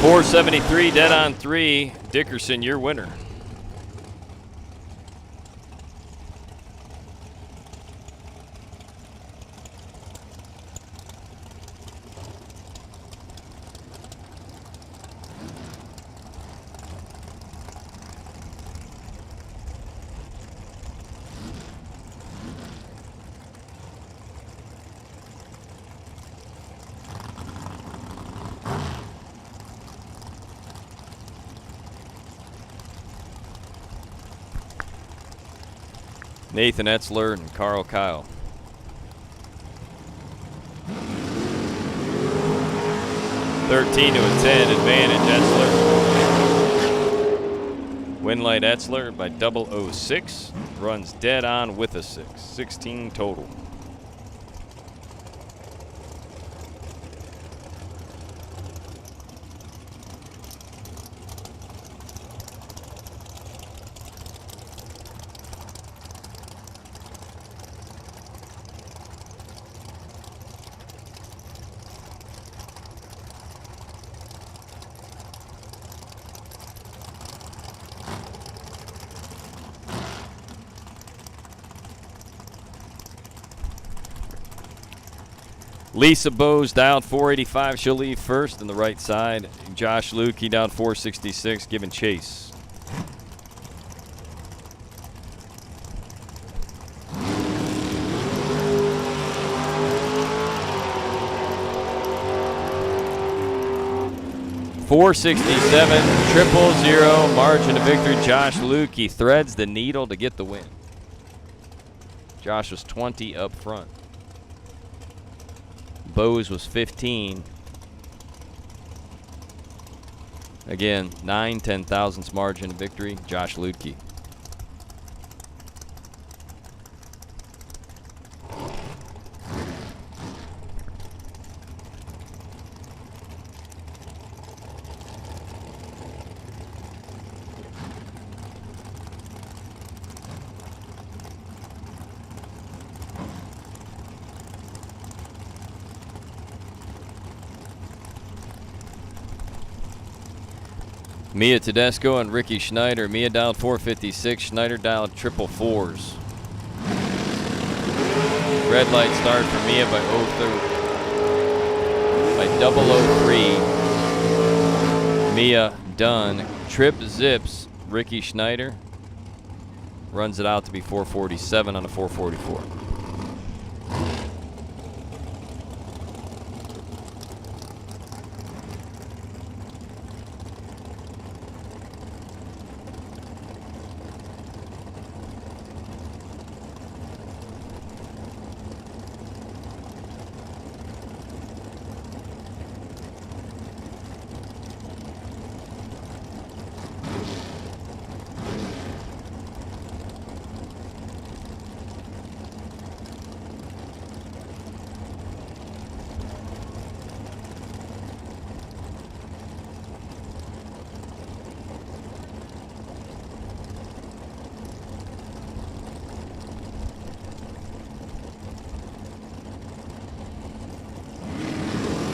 473, dead on 3. Dickerson, your winner. Nathan Etzler and Carl Kyle. (13 to a 10) advantage Etzler. Winlight Etzler by 006 runs dead on with a 6. 16 total. Lisa Bowes dialed 485. She'll leave first on the right side. Josh Luke, he dialed 466, giving chase. .467, 000, margin of victory. Josh Luke, he threads the needle to get the win. Josh was 20 up front. Bose was 15. Again, 9 10,000ths margin of victory. Josh Ludke. Mia Tedesco and Ricky Schneider. Mia dialed 456. Schneider dialed 444s. Red light start for Mia by 003. Mia done. Trip zips. Ricky Schneider runs it out to be 447 on a 444.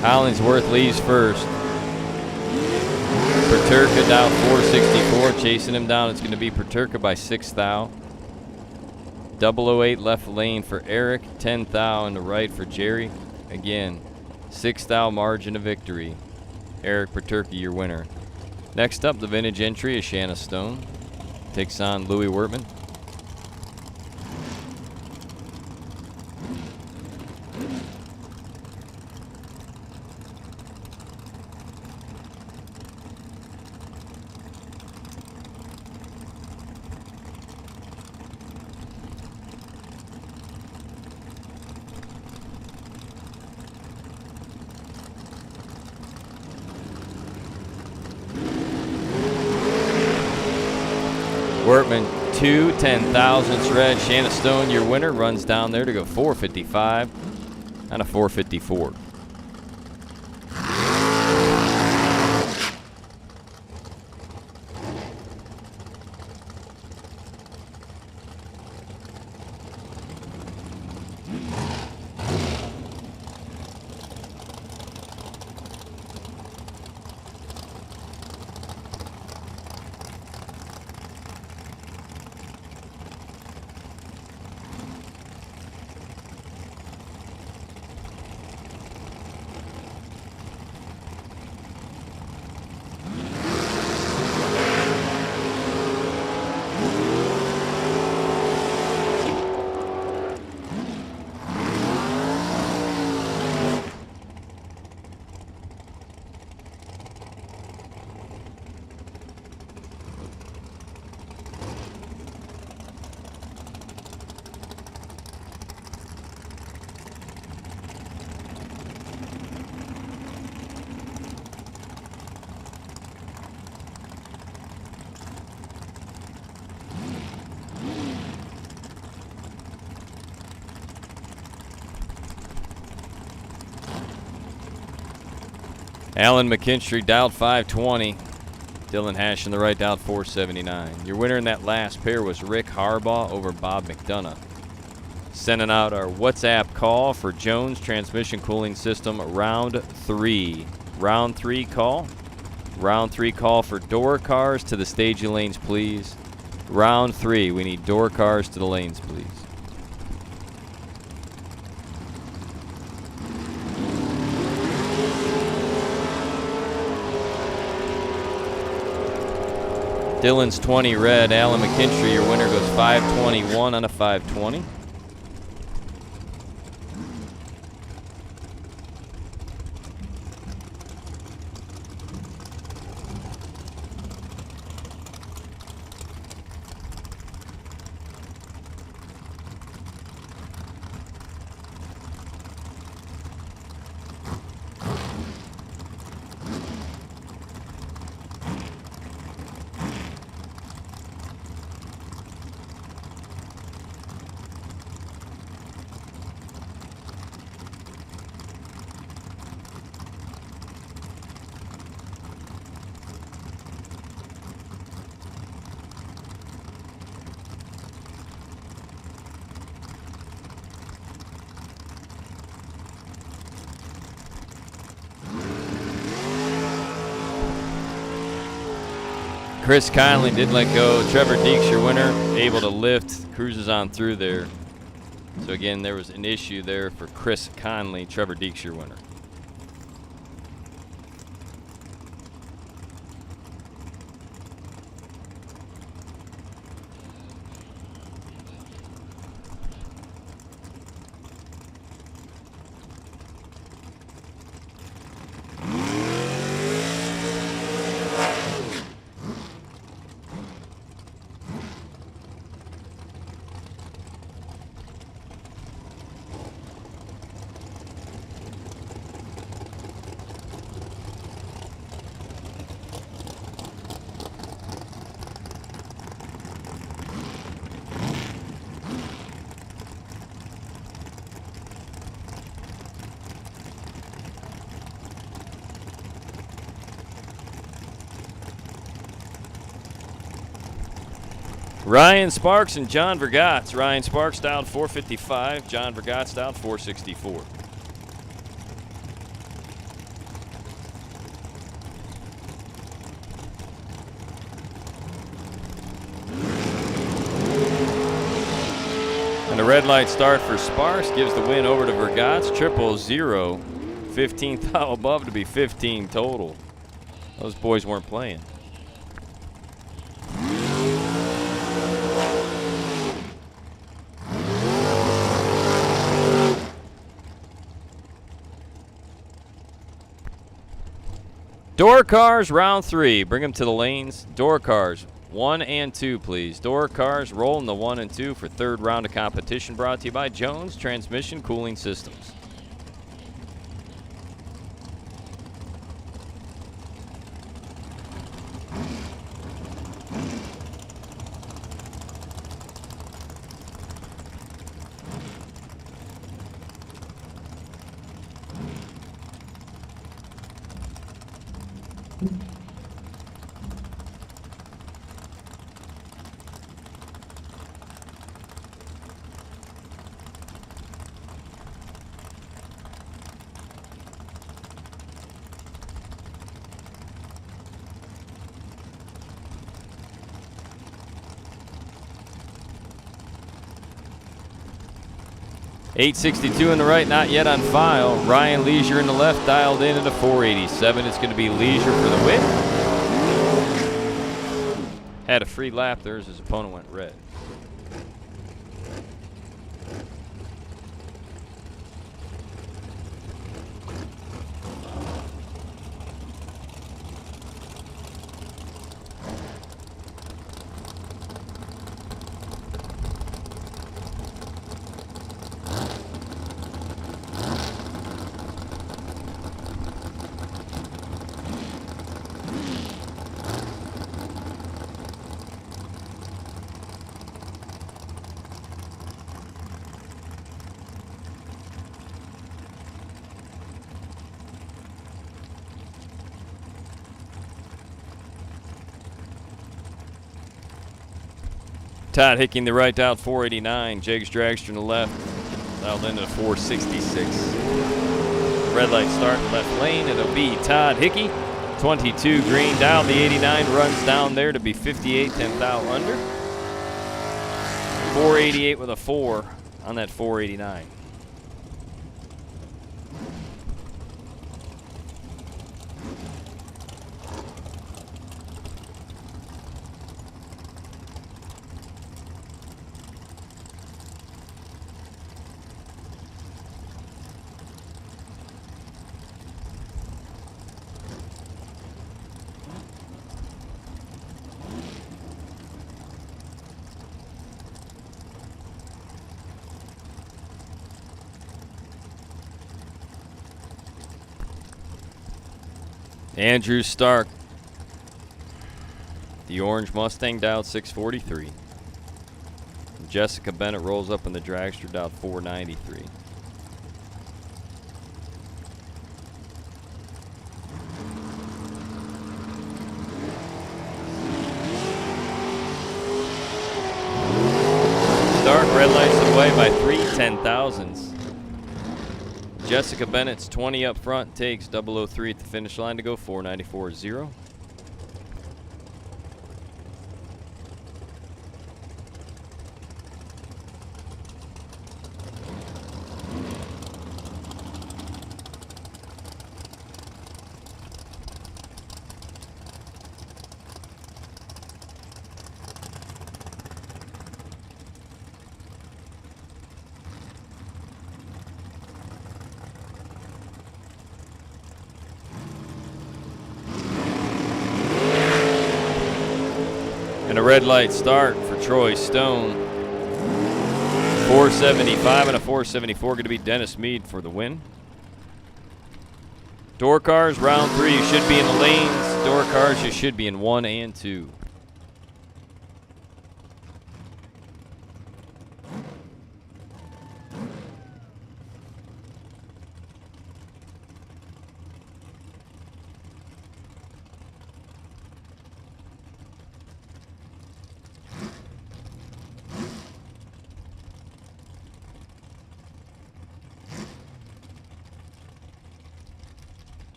Hollingsworth leaves first. Paterka down 464. Chasing him down, it's going to be Paterka by 6 thou. 008 left lane for Eric. 10 thou in the right for Jerry. Again, 6 thou margin of victory. Eric Paterka, your winner. Next up, the vintage entry is Shanna Stone. Takes on Louis Wertman. Workman, 2 10,000ths red. Shanna Stone, your winner, runs down there to go 455 and a 454. Alan McKinstry dialed 520. Dylan Hash in the right dialed 479. Your winner in that last pair was Rick Harbaugh over Bob McDonough. Sending out our WhatsApp call for Jones Transmission Cooling System round 3. Round 3 call. Round 3 call for door cars to the staging lanes, please. Round 3, we need door cars to the lanes, please. Dylan's 20 red. Alan McKinstry, your winner, goes 521 on a 520. Chris Conley did let go. Trevor Deeks, your winner, able to lift, cruises on through there. So again, there was an issue there for Chris Conley. Trevor Deeks, your winner. Ryan Sparks and John Vergatz. Ryan Sparks dialed 455. John Vergatz dialed 464. And a red light start for Sparks gives the win over to Vergatz. 000. 15 thou above to be 15 total. Those boys weren't playing. Door cars, round 3. Bring them to the lanes. Door cars, 1 and 2, please. Door cars, rolling the 1 and 2 for third round of competition. Brought to you by Jones Transmission Cooling Systems. $862 in the right, not yet on file. Ryan Leisure in the left, dialed in at a 487. It's going to be Leisure for the win. Had a free lap there as his opponent went red. Todd Hicking the right out 489. Jags Dragster in the left. Dialed into 466. Red light start left lane. It'll be Todd Hickey. 22 green down. The 89 runs down there to be 58. 10th out under. 488 with a 4 on that 489. Andrew Stark. The orange Mustang dialed 643. Jessica Bennett rolls up in the dragster dialed 493. Stark red lights it away by 3 10,000s. Jessica Bennett's 20 up front, takes 003 at the finish line to go 494.0. And a red light start for Troy Stone. 475 and a 474 going to be Dennis Mead for the win. Door cars, round 3, you should be in the lanes. Door cars, you should be in 1 and 2.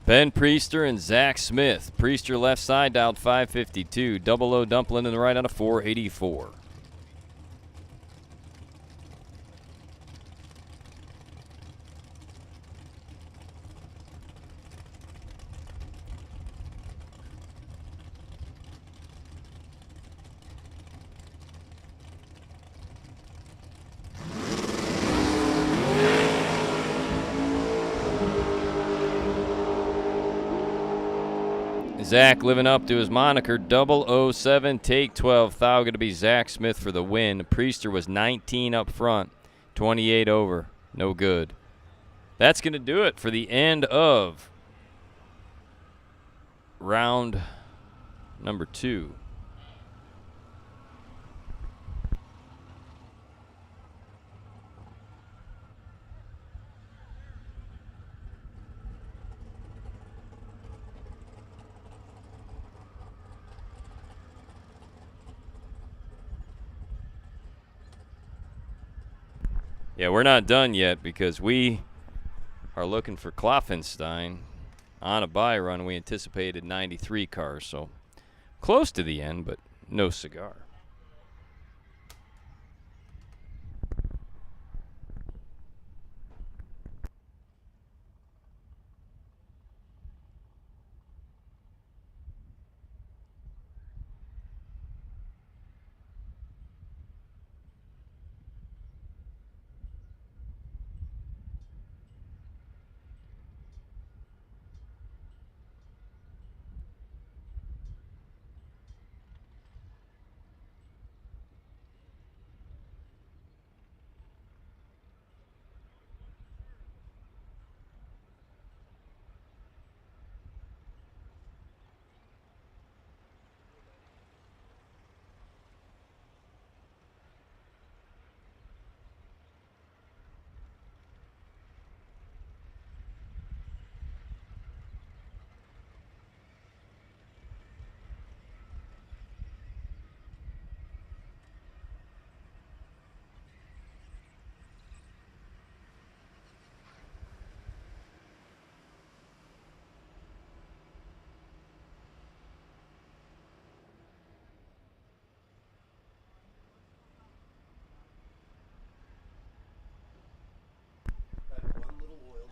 Ben Priester and Zach Smith. Priester left side dialed 552. Double O Dumplin in the right on a 484. Zach living up to his moniker, 007, take 12. Thou going to be Zach Smith for the win. Priester was 19 up front, 28 over. No good. That's going to do it for the end of round number 2. Yeah, we're not done yet because we are looking for Kloffenstein on a buy run. We anticipated 93 cars, so close to the end, but no cigar.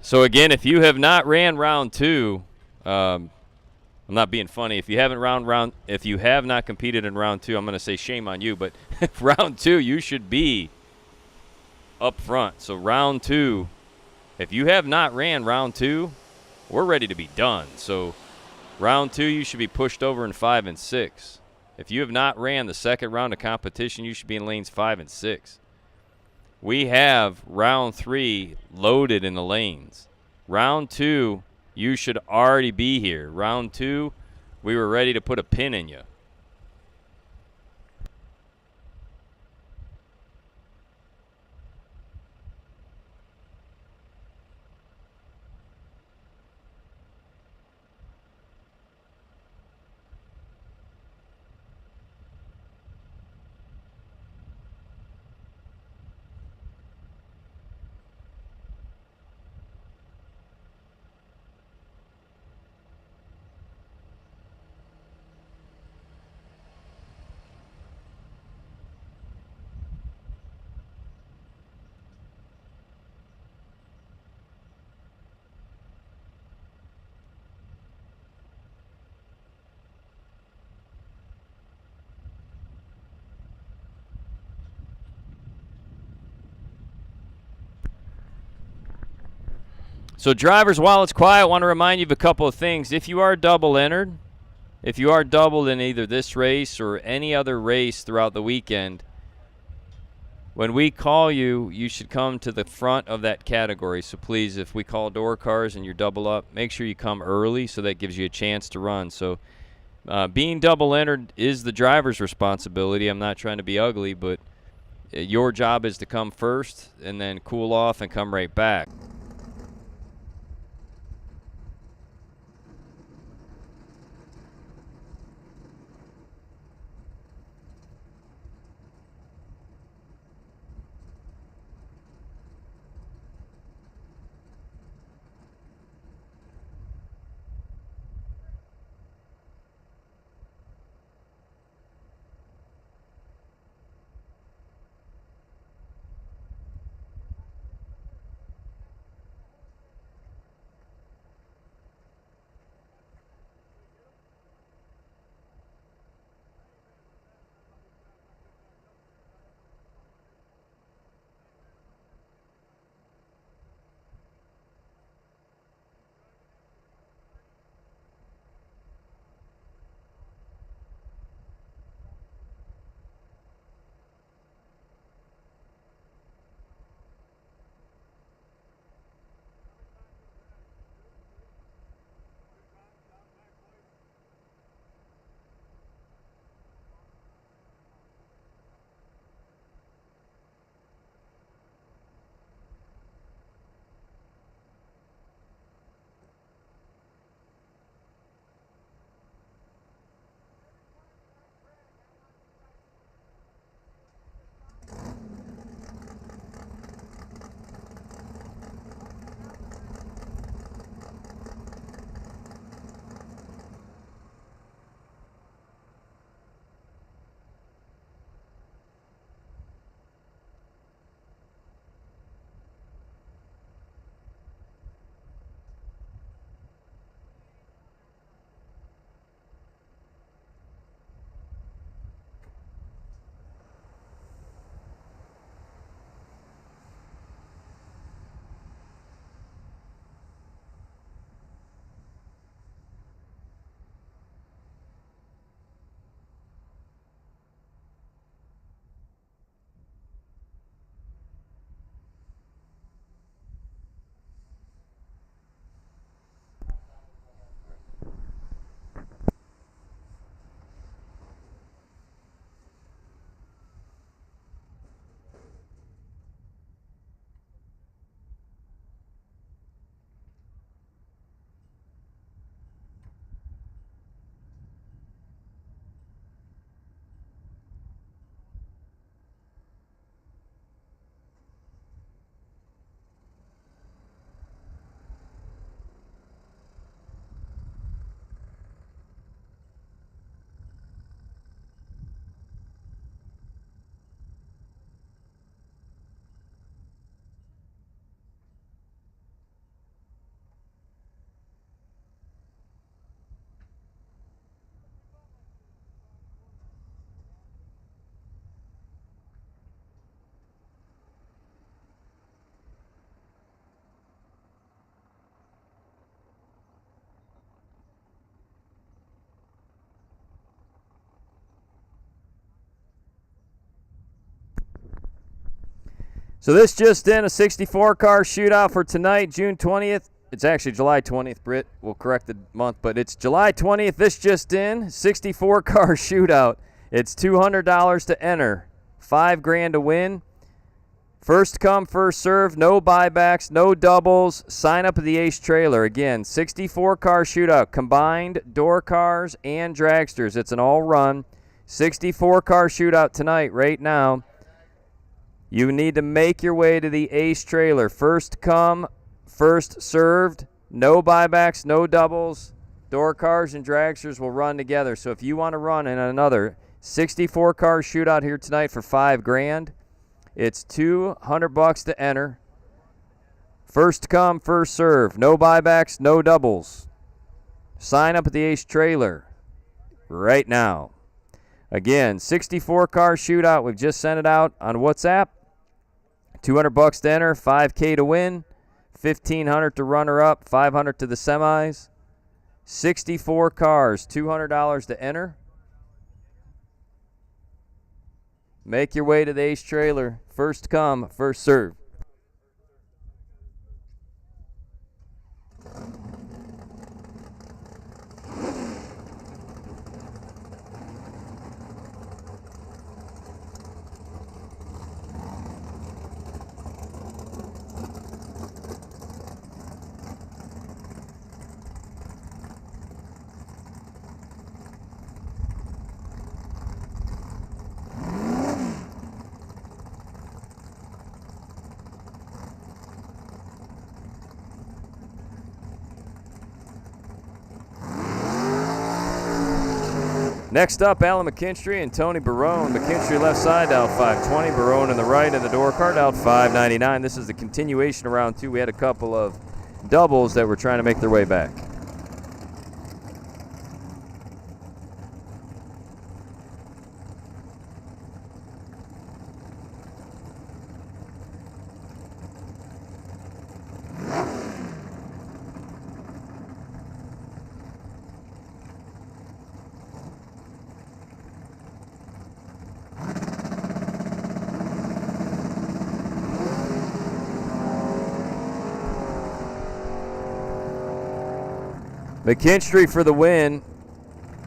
So again, if you have not ran round 2, I'm not being funny. If you have not competed in round 2, I'm going to say shame on you. But round 2, you should be up front. So round 2, if you have not ran round 2, we're ready to be done. So round 2, you should be pushed over in 5 and 6. If you have not ran the second round of competition, you should be in lanes 5 and 6. We have round 3 loaded in the lanes. Round 2, you should already be here. Round 2, we were ready to put a pin in you. So drivers, while it's quiet, I want to remind you of a couple of things. If you are double entered, if you are doubled in either this race or any other race throughout the weekend, when we call you, you should come to the front of that category. So please, if we call door cars and you're double up, make sure you come early so that gives you a chance to run. So being double entered is the driver's responsibility. I'm not trying to be ugly, but your job is to come first and then cool off and come right back. So this just in, a 64-car shootout for tonight, June 20th. It's actually July 20th, Britt. We'll correct the month, but it's July 20th. This just in, 64-car shootout. It's $200 to enter, $5,000 to win. First come, first serve, no buybacks, no doubles. Sign up at the Ace Trailer. Again, 64-car shootout, combined door cars and dragsters. It's an all-run 64-car shootout tonight, right now. You need to make your way to the Ace Trailer. First come, first served, no buybacks, no doubles. Door cars and dragsters will run together. So if you want to run in another 64-car shootout here tonight for $5,000, it's $200 to enter. First come, first serve. No buybacks, no doubles. Sign up at the Ace Trailer right now. Again, 64-car shootout. We've just sent it out on WhatsApp. $200 to enter, $5,000 to win, $1,500 to runner-up, $500 to the semis. 64 cars, $200 to enter. Make your way to the Ace Trailer. First come, first serve. Next up, Alan McKinstry and Tony Barone. McKinstry left side, out 520. Barone in the right, and the door card out 599. This is the continuation of round two. We had a couple of doubles that were trying to make their way back. McKinstry for the win.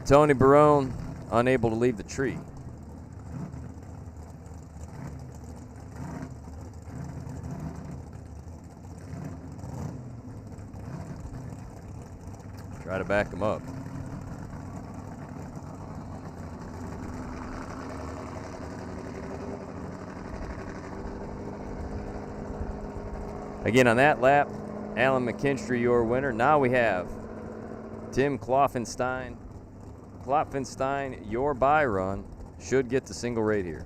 Tony Barone unable to leave the tree. Try to back him up. Again, on that lap, Alan McKinstry, your winner. Now we have Tim Klopfenstein. Klopfenstein, your bye run, should get the single rate here.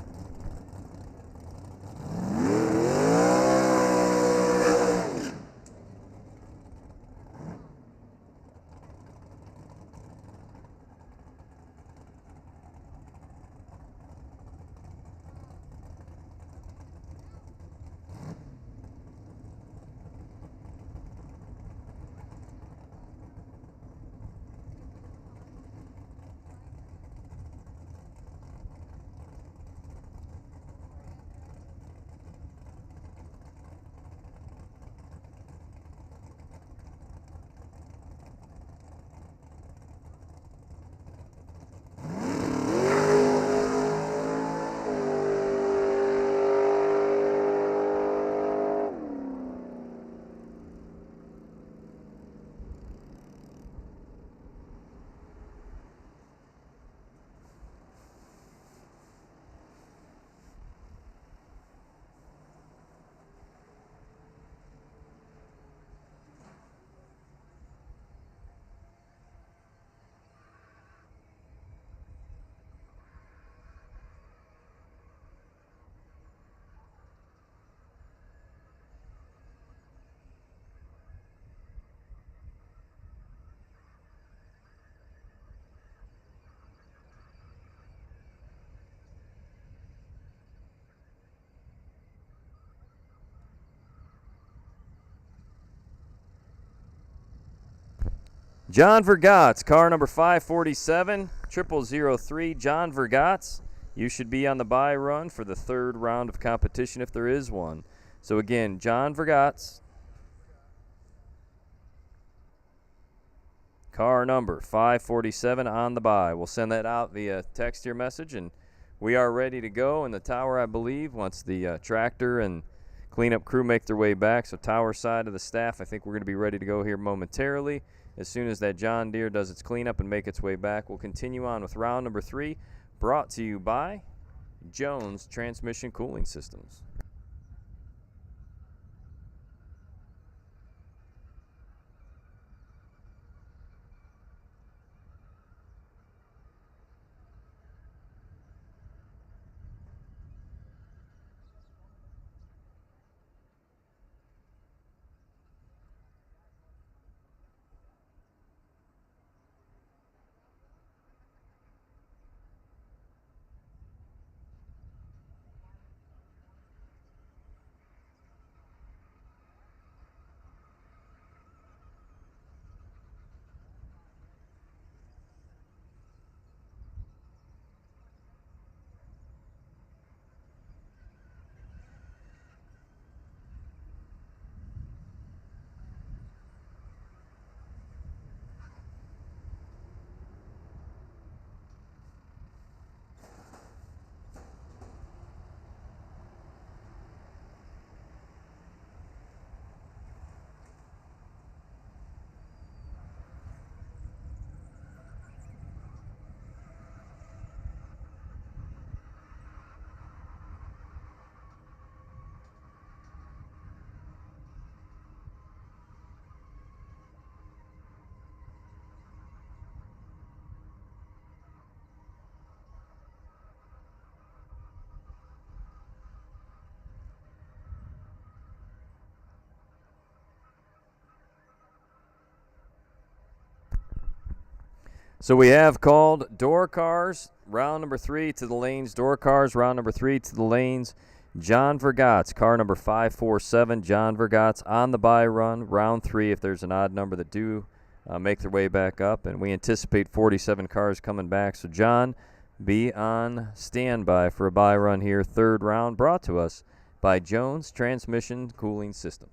John Vergatz, car number 547, 0003. John Vergatz, you should be on the bye run for the third round of competition if there is one. So again, John Vergatz, car number 547 on the buy. We'll send that out via text your message, and we are ready to go in the tower, I believe, once the tractor and cleanup crew make their way back. So tower side of the staff, I think we're going to be ready to go here momentarily. As soon as that John Deere does its cleanup and make its way back, we'll continue on with round number 3, brought to you by Jones Transmission Cooling Systems. So we have called door cars, round number 3 to the lanes. Door cars, round number 3 to the lanes. John Vergatz, car number 547. John Vergatz on the buy run, round 3 if there's an odd number that do make their way back up. And we anticipate 47 cars coming back. So John, be on standby for a buy run here. Third round brought to us by Jones Transmission Cooling System.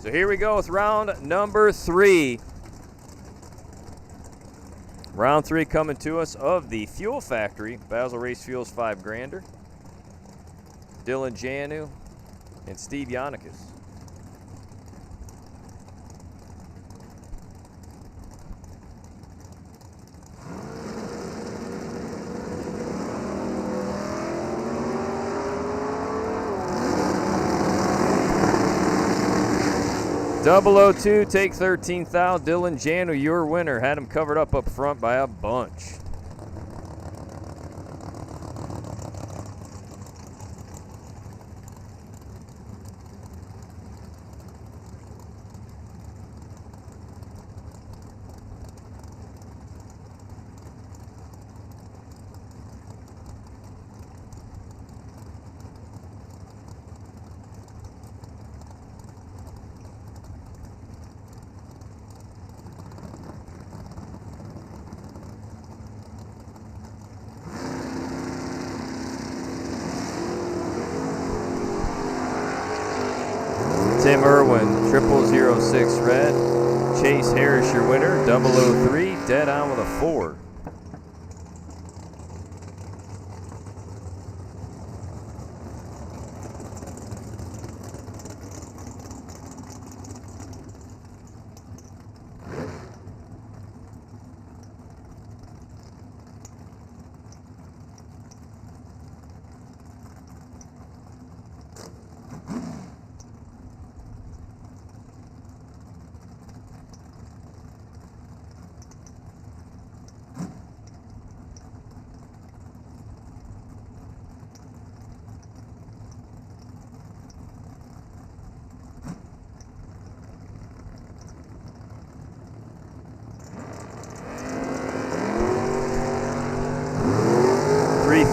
So here we go with round number 3. Round 3 coming to us of the Fuel Factory. Basil Race Fuels 5-grander. Dylan Janu and Steve Yannickus. Double 02, take 13th out. Dylan Janu, your winner. Had him covered up front by a bunch. Tim Irwin, 0006 red. Chase Harris, your winner. 003, dead on with a 4.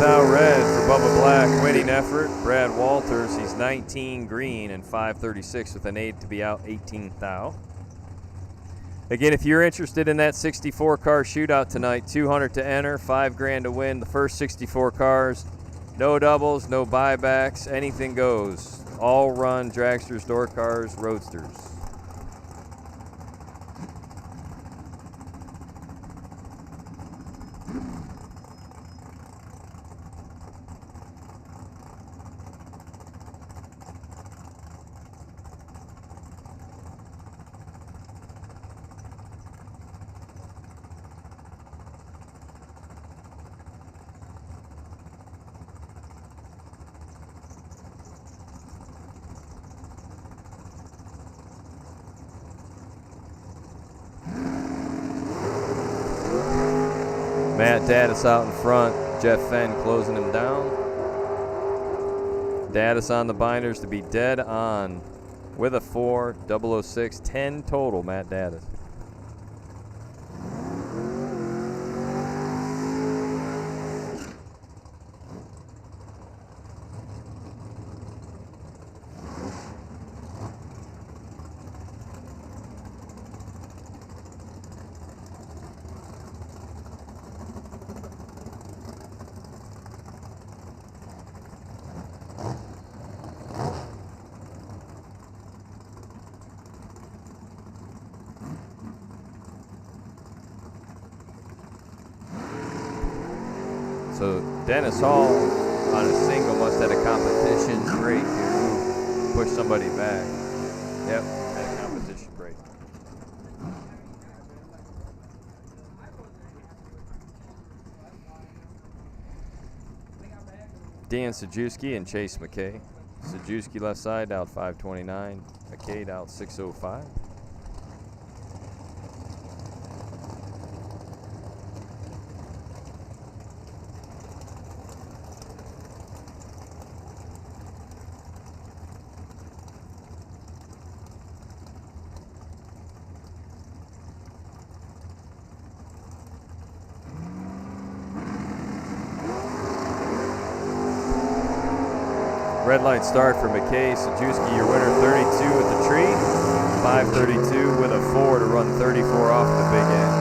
Red for Bubba Black, winning effort. Brad Walters, he's 19 green and 536 with an 8 to be out 18th thou. Again, if you're interested in that 64 car shootout tonight, 200 to enter, $5,000 to win. The first 64 cars, no doubles, no buybacks, anything goes. All run dragsters, door cars, roadsters. Matt Daddis out in front. Jeff Fenn closing him down. Daddis on the binders to be dead on with a 4, 006, 10 total, Matt Daddis. So Dennis Hall on a single must have had a competition break here. Push somebody back. Yep, had a competition break. Dan Sajewski and Chase McKay. Sajewski left side out 529. McKay out 605. Red light start for McKay. Sajewski, your winner, 32 with the tree. 532 with a 4 to run 34 off the big end.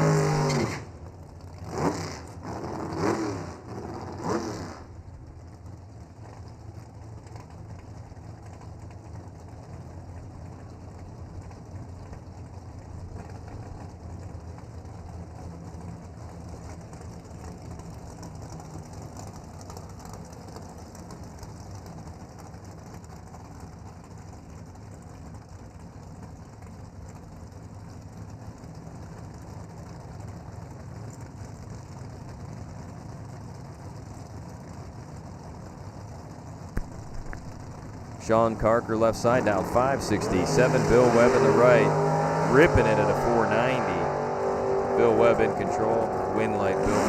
Sean Carker left side down 567. Bill Webb in the right, ripping it at a 490. Bill Webb in control. Win light Bill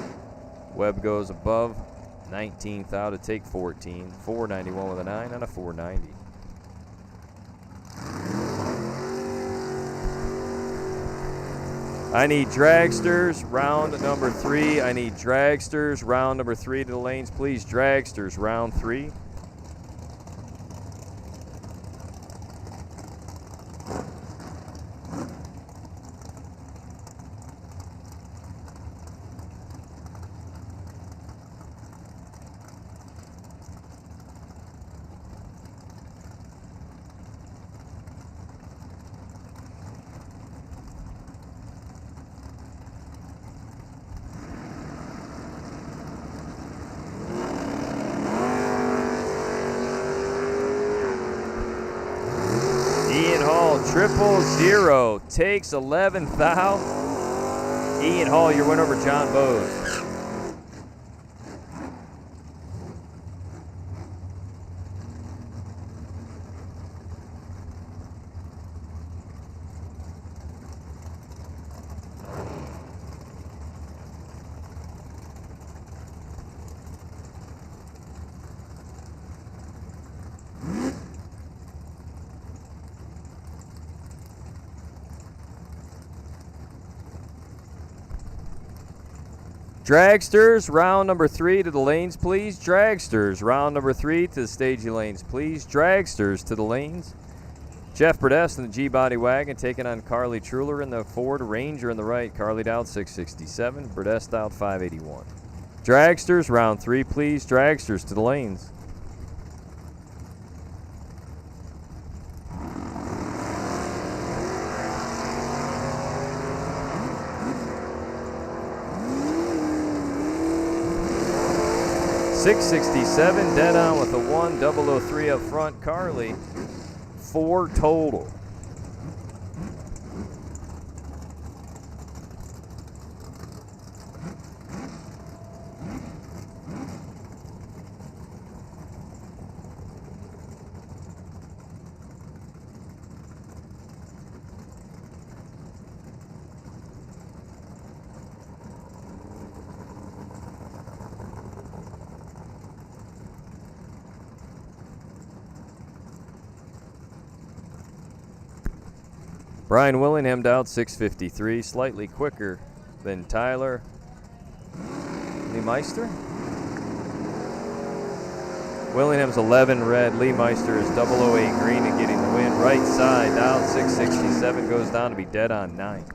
Webb. Webb goes above 19th out to take 14. 491 with a 9 on a 490. I need dragsters, round number 3. I need dragsters, round number 3 to the lanes, please. Dragsters, round 3. Ian Hall, 000, takes 11th out. Ian Hall, your win over John Bowes. Dragsters, round number 3 to the lanes, please. Dragsters, round number 3 to the stagey lanes, please. Dragsters to the lanes. Jeff Burdess in the G-Body wagon taking on Carly Truler in the Ford Ranger in the right. Carly dialed 667, Burdess dialed 581. Dragsters, round 3, please. Dragsters to the lanes. .667, dead on with a 1003 up front. Carly, 4 total. Brian Willingham dialed 653, slightly quicker than Tyler Lee Meister. Willingham's 11 red, Lee Meister is 008 green and getting the win. Right side dialed 667, goes down to be dead on 9.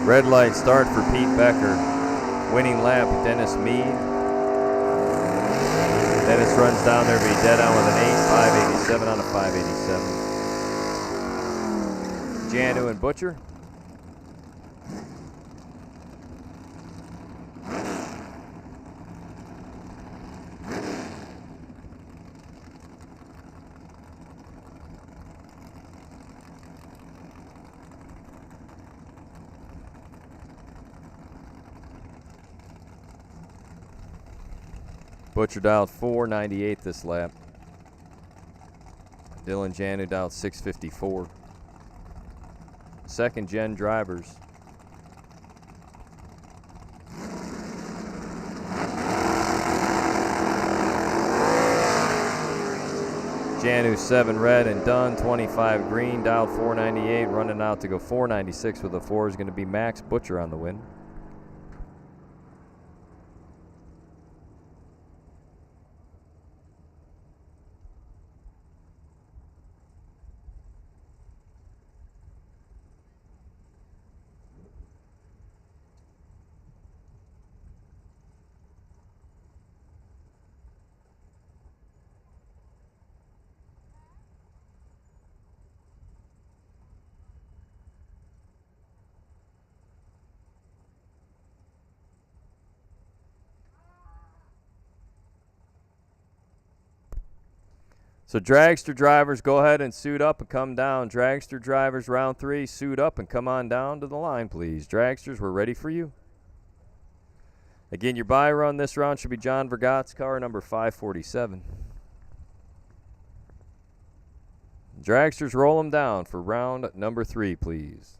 Red light start for Pete Becker. Winning lap, Dennis Mead. Dennis runs down there to be dead on with an 8, 587 on a 587. Janu and Butcher. Butcher dialed 498 this lap. Dylan Janu dialed 654. Second gen drivers. Janu 7 red and done, 25 green, dialed 498, running out to go 496 with a 4 is going to be Max Butcher on the win. So dragster drivers, go ahead and suit up and come down. Dragster drivers, round 3, suit up and come on down to the line, please. Dragsters, we're ready for you. Again, your buy run this round should be John Vergott's car, number 547. Dragsters, roll them down for round number 3, please.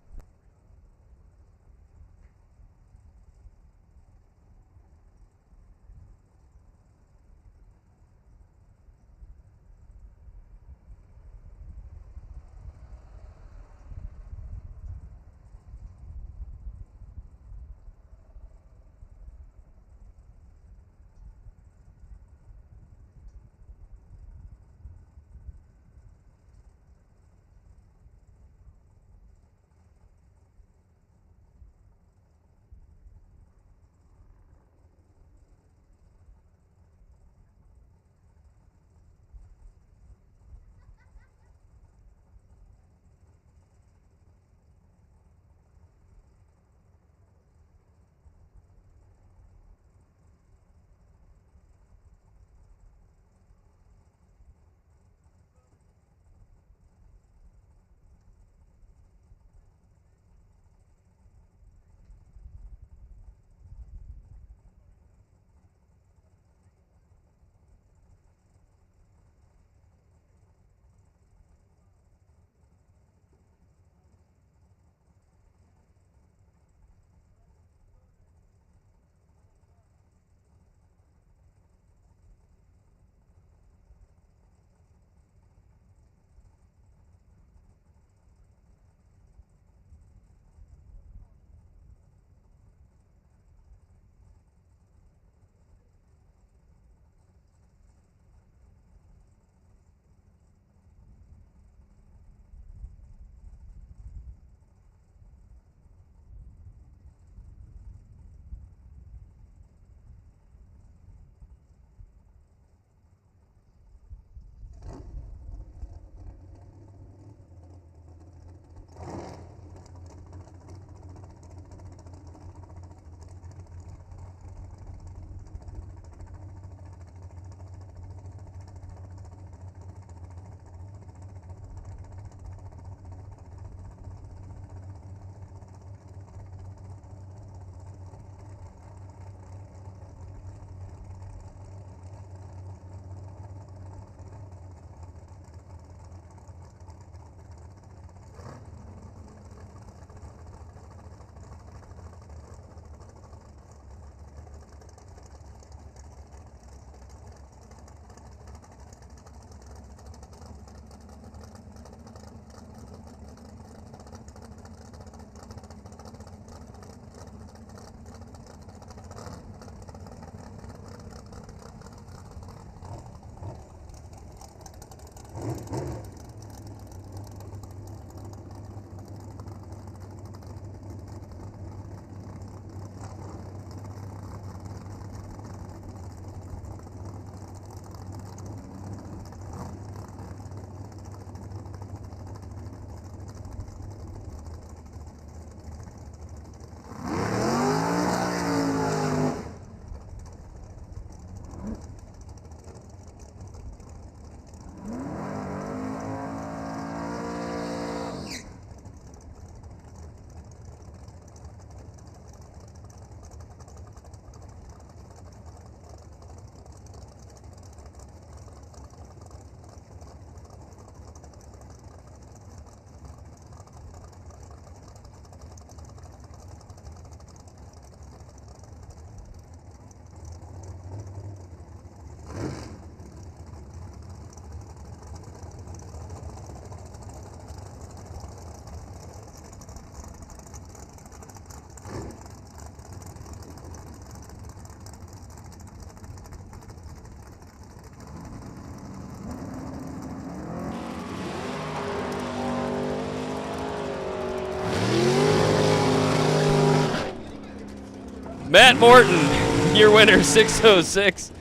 Matt Morton, your winner, 606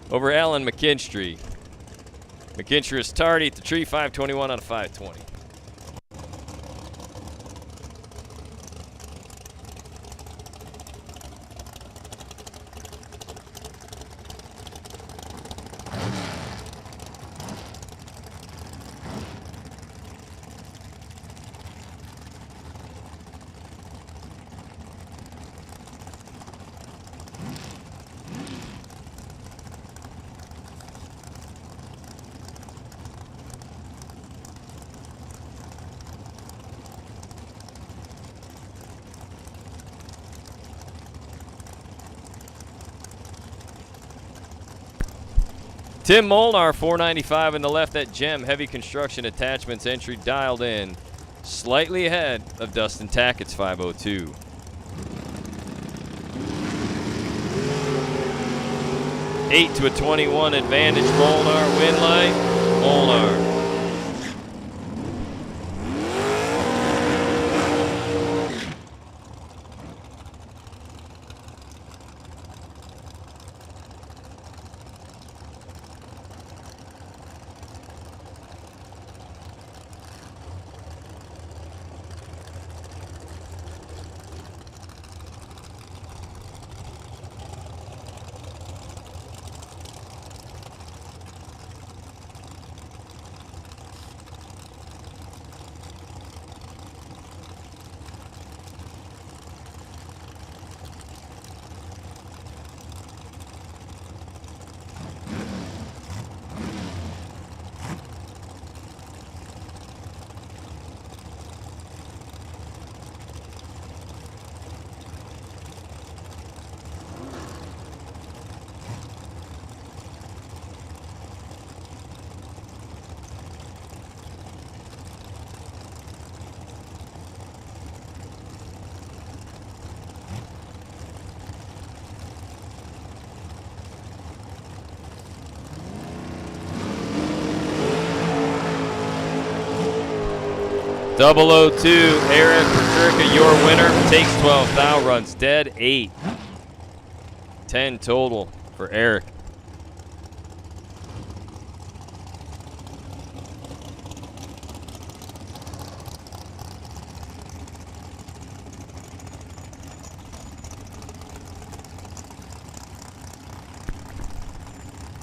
over Alan McKinstry. McKinstry is tardy at the tree, 521 out of 520. Tim Molnar, 495 in the left at Gem. Heavy construction attachments entry dialed in. Slightly ahead of Dustin Tackett's 502. Eight to a 21 advantage. Molnar, win light. Molnar. Double 02, Eric Patrica, your winner. Takes 12 thou, runs dead 8. 10 total for Eric.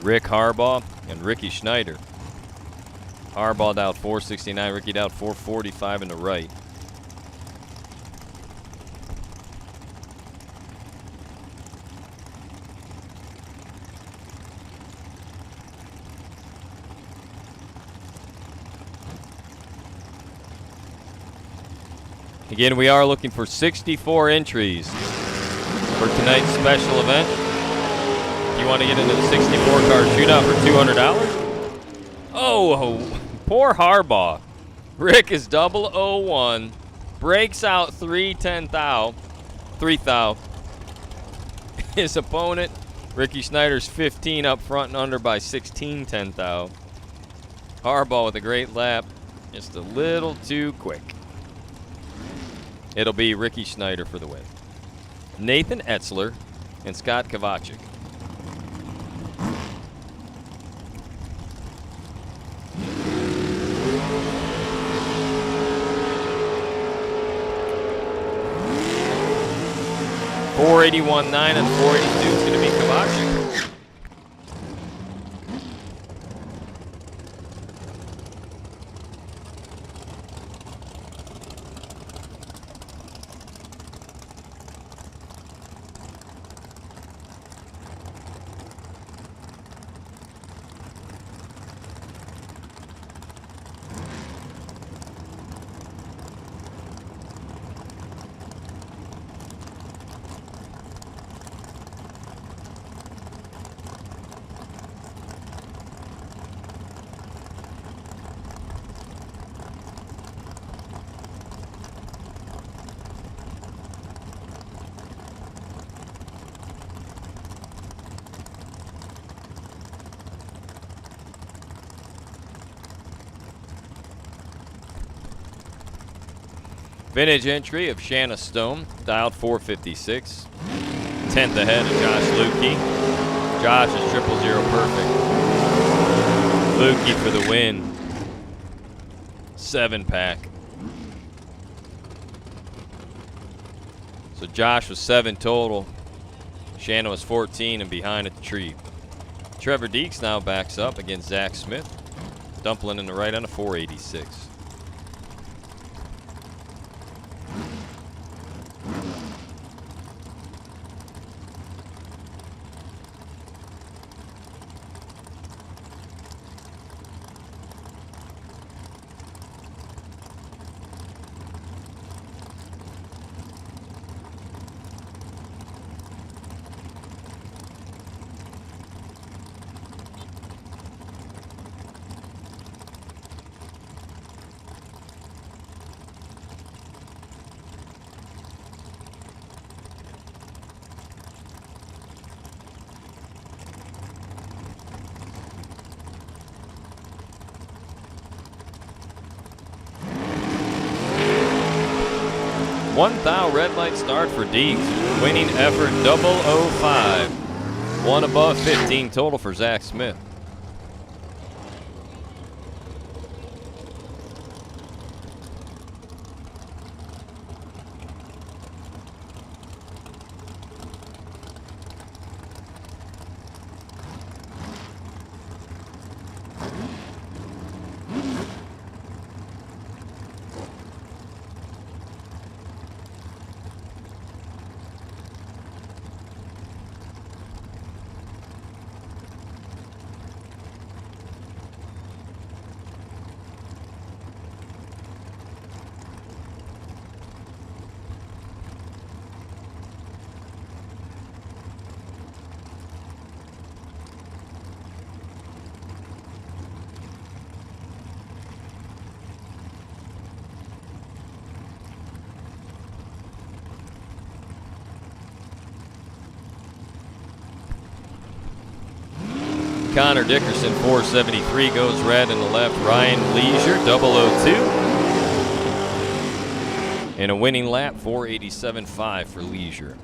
Rick Harbaugh and Ricky Schneider. Harbaugh out 469, Ricky out 445 in the right. Again, we are looking for 64 entries for tonight's special event. If you want to get into the 64-card shootout for $200. Oh, poor Harbaugh. Rick is 001. Breaks out 310 thou. 3 thou. His opponent, Ricky Snyder's 15 up front and under by 16 10 thou. Harbaugh with a great lap. Just a little too quick. It'll be Ricky Schneider for the win. Nathan Etzler and Scott Kovacic. $481.9 and $482 is going to be Kovacic. Vintage entry of Shanna Stone, dialed 456. 10th ahead of Josh Lukey. Josh is 000 perfect. Lukey for the win. 7-pack. So Josh was 7 total. Shanna was 14 and behind at the tree. Trevor Deeks now backs up against Zach Smith. Dumpling in the right on a 486. 1 thou red light start for Deeks. Winning effort 005. 1 above 15 total for Zach Smith. Connor Dickerson, 473, goes red in the left. Ryan Leisure, 002. And a winning lap, 487.5 for Leisure.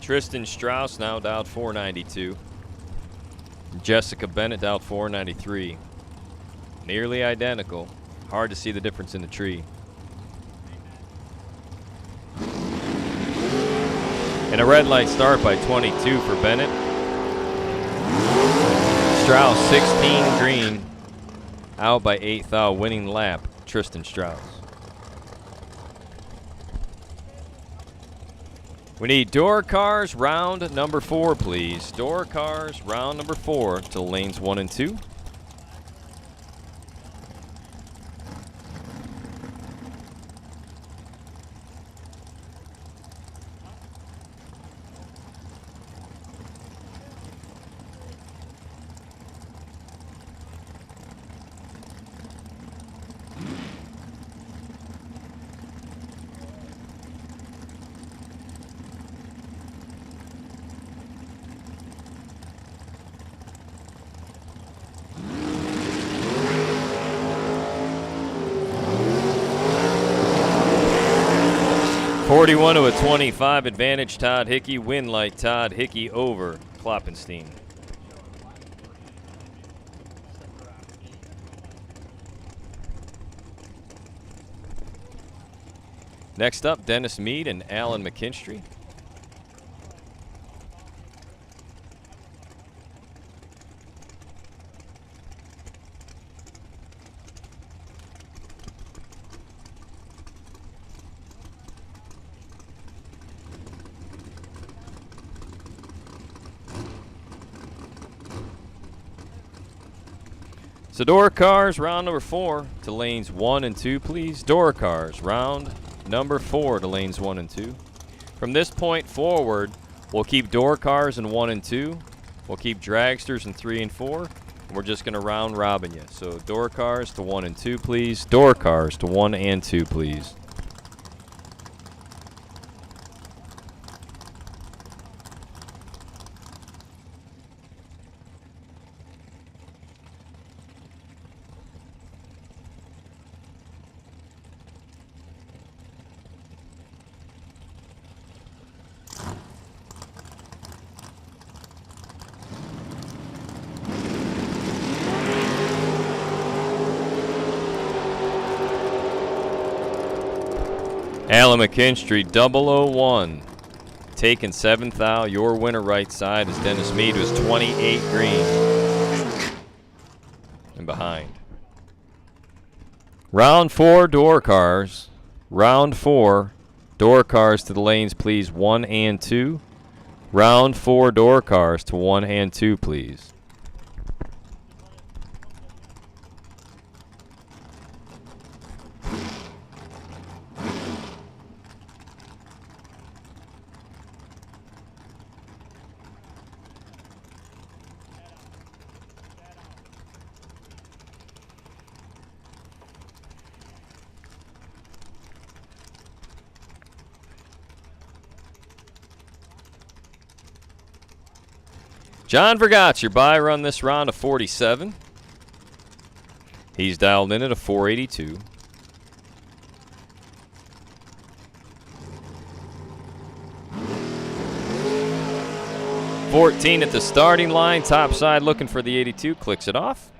Tristan Strauss now dialed 492. Jessica Bennett dialed 493. Nearly identical. Hard to see the difference in the tree. And a red light start by 22 for Bennett. Strauss 16 green. Out by 8 thou, winning lap, Tristan Strauss. We need door cars round number 4, please. Door cars round number 4 to lanes 1 and 2. Forty-one to a 25 advantage. Todd Hickey, win light. Todd Hickey over Kloppenstein. Next up, Dennis Mead and Alan McKinstry. So door cars, round number 4 to lanes 1 and 2, please. Door cars, round number 4 to lanes 1 and 2. From this point forward, we'll keep door cars in 1 and 2. We'll keep dragsters in 3 and 4. We're just going to round robin you. So door cars to 1 and 2, please. Door cars to 1 and 2, please. Alan McKinstry, 001. Taking 7th thou. Your winner right side is Dennis Mead, who's 28 green. And behind. Round 4, door cars. Round 4, door cars to the lanes, please. 1 and 2. Round 4 door cars to 1 and 2, please. John Vergatz, your buy run this round of 47. He's dialed in at a 482. $14 at the starting line, top side looking for the 82, clicks it off.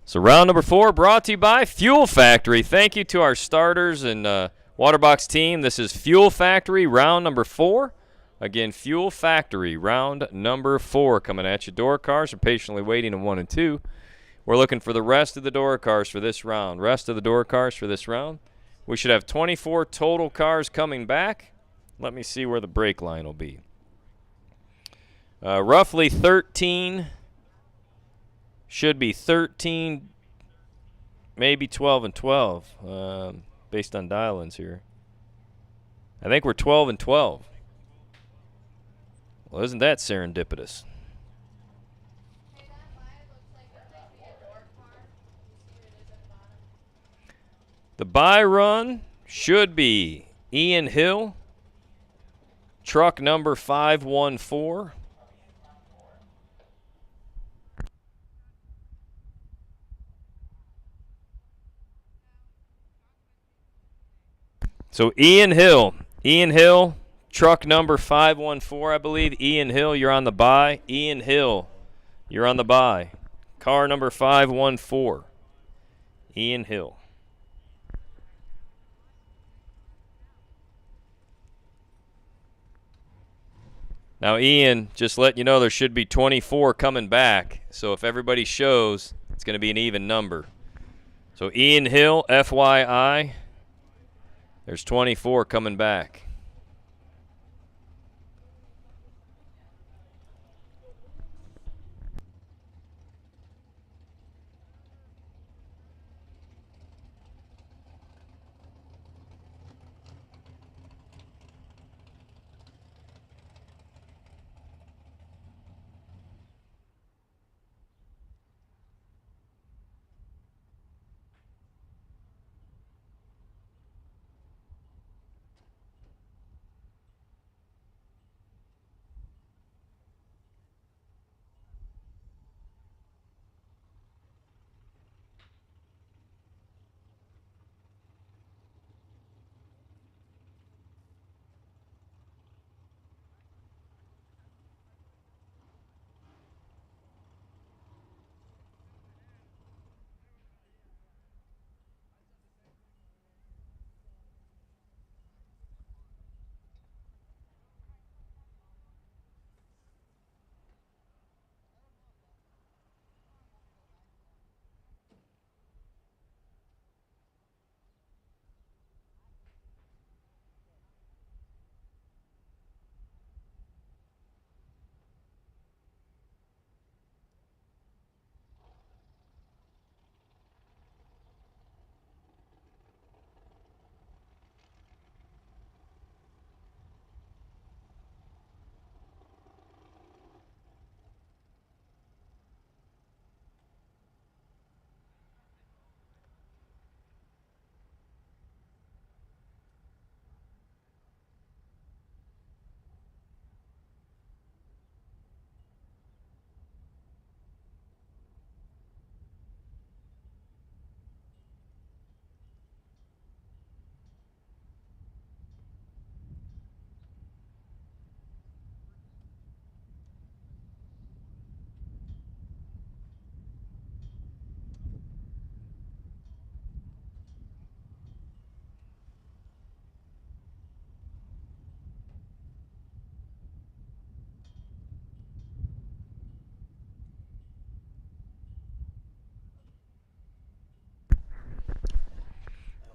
So round number 4 brought to you by Fuel Factory. Thank you to our starters and Waterbox team. This is Fuel Factory, round number 4. Again, Fuel Factory, round number 4. Coming at you. Door cars are patiently waiting in 1 and 2. We're looking for the rest of the door cars for this round. Rest of the door cars for this round. We should have 24 total cars coming back. Let me see where the break line will be. Roughly 13... Should be 13, maybe 12 and 12, based on dial-ins here. I think we're 12 and 12. Well, isn't that serendipitous? The buy run should be Ian Hill, truck number 514. So Ian Hill, truck number 514, I believe. Ian Hill, you're on the buy. Ian Hill, you're on the buy. Car number 514, Ian Hill. Now, Ian, just letting you know there should be 24 coming back. So if everybody shows, it's going to be an even number. So Ian Hill, FYI. There's 24 coming back.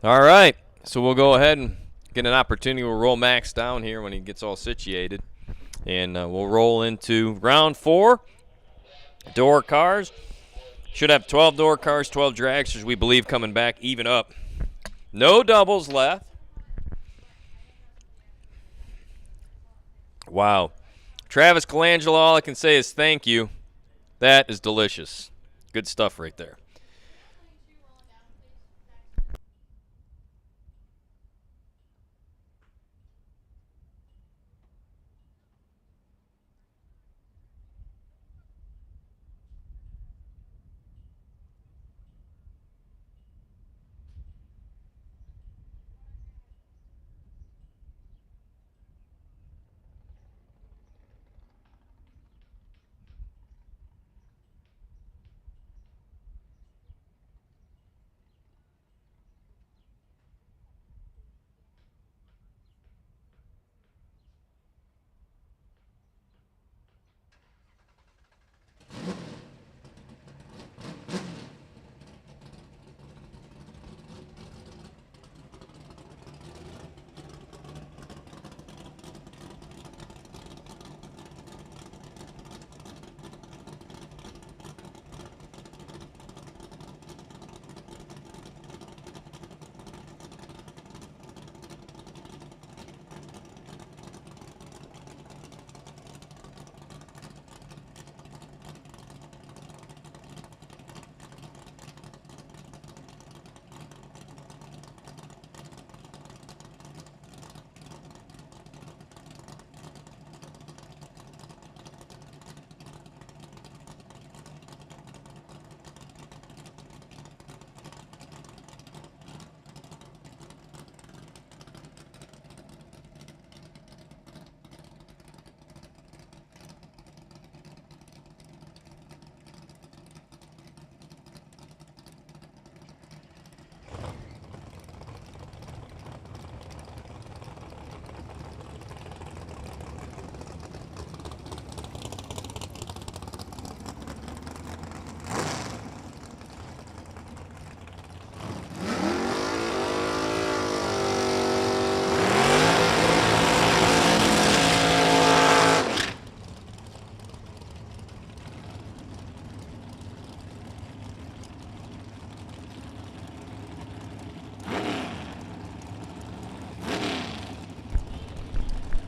All right, so we'll go ahead and get an opportunity. We'll roll Max down here when he gets all situated, and we'll roll into round 4. Door cars. Should have 12 door cars, 12 dragsters, we believe, coming back even up. No doubles left. Wow. Travis Colangelo, all I can say is thank you. That is delicious. Good stuff right there.